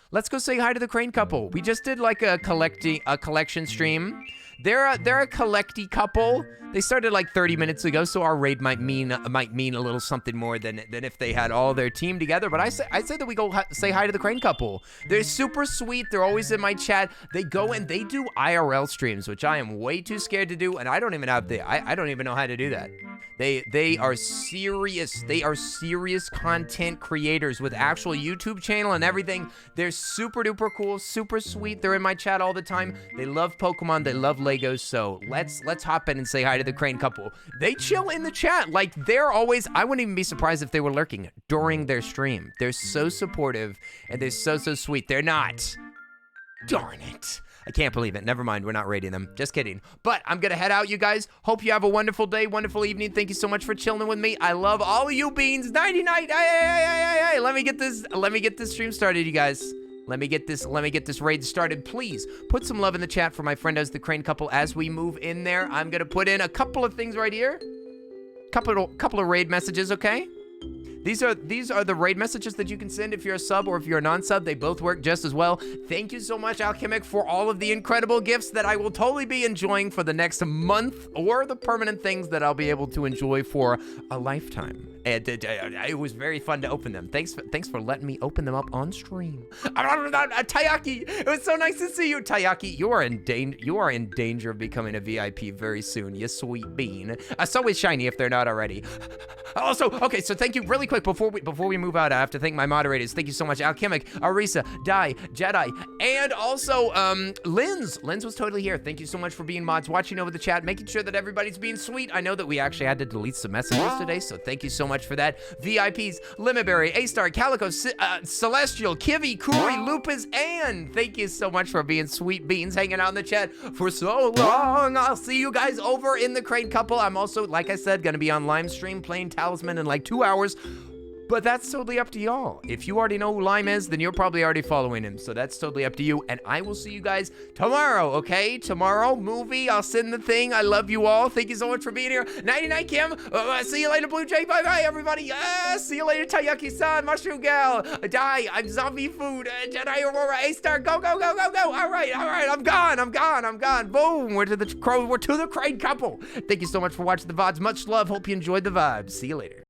Let's go say hi to the Crane couple. We just did like a collection stream. They're a collecty couple. They started like 30 minutes ago, so our raid might mean a little something more than if they had all their team together. But I say that we go say hi to the Crane couple. They're super sweet. They're always in my chat. They go and they do IRL streams, which I am way too scared to do, and I don't even have I don't even know how to do that. They are serious. They are serious content creators with actual YouTube channel and everything. They're super duper cool, super sweet. They're in my chat all the time. They love Pokemon. They love Legos. So let's hop in and say hi to the Crane couple. They chill in the chat. Like they're always, I wouldn't even be surprised if they were lurking during their stream. They're so supportive and they're so sweet. They're not. Darn it. I can't believe it. Never mind. We're not rating them. Just kidding. But I'm going to head out, you guys. Hope you have a wonderful day, wonderful evening. Thank you so much for chilling with me. I love all of you beans. Nighty night. Hey. Let me get this stream started, you guys. Let me get this raid started. Please put some love in the chat for my friend as the Crane couple as we move in there. I'm going to put in a couple of things right here. Couple of raid messages, okay? These are the raid messages that you can send if you're a sub or if you're a non-sub. They both work just as well. Thank you so much, Alchemic, for all of the incredible gifts that I will totally be enjoying for the next month, or the permanent things that I'll be able to enjoy for a lifetime. And it was very fun to open them. Thanks for letting me open them up on stream. Tayaki, it was so nice to see you, Tayaki. You are in danger of becoming a VIP very soon, you sweet bean. So is Shiny if they're not already. Also, okay, so thank you really quick before we move out. I have to thank my moderators. Thank you so much, Alchemic, Arisa, Dai, Jedi, and also Linz. Linz was totally here. Thank you so much for being mods, watching over the chat, making sure that everybody's being sweet. I know that we actually had to delete some messages today, so thank you so much for that. VIPs, Limitberry, A-Star, Calico, Celestial, Kivi, Kuri, Lupus, and thank you so much for being sweet beans, hanging out in the chat for so long. I'll see you guys over in the Crane couple. I'm also, like I said, gonna be on Lime stream playing Talisman in like 2 hours. But that's totally up to y'all. If you already know who Lime is, then you're probably already following him. So that's totally up to you. And I will see you guys tomorrow, okay? Tomorrow, movie. I'll send the thing. I love you all. Thank you so much for being here. Nighty-night, Kim. See you later, Blue Jay. Bye-bye, everybody. See you later, Tayaki-san, Mushroom Gal. Die. I'm Zombie Food. Jedi Aurora, A-Star. Go. All right. I'm gone. Boom. We're to the Crane couple. Thank you so much for watching the VODs. Much love. Hope you enjoyed the vibes. See you later.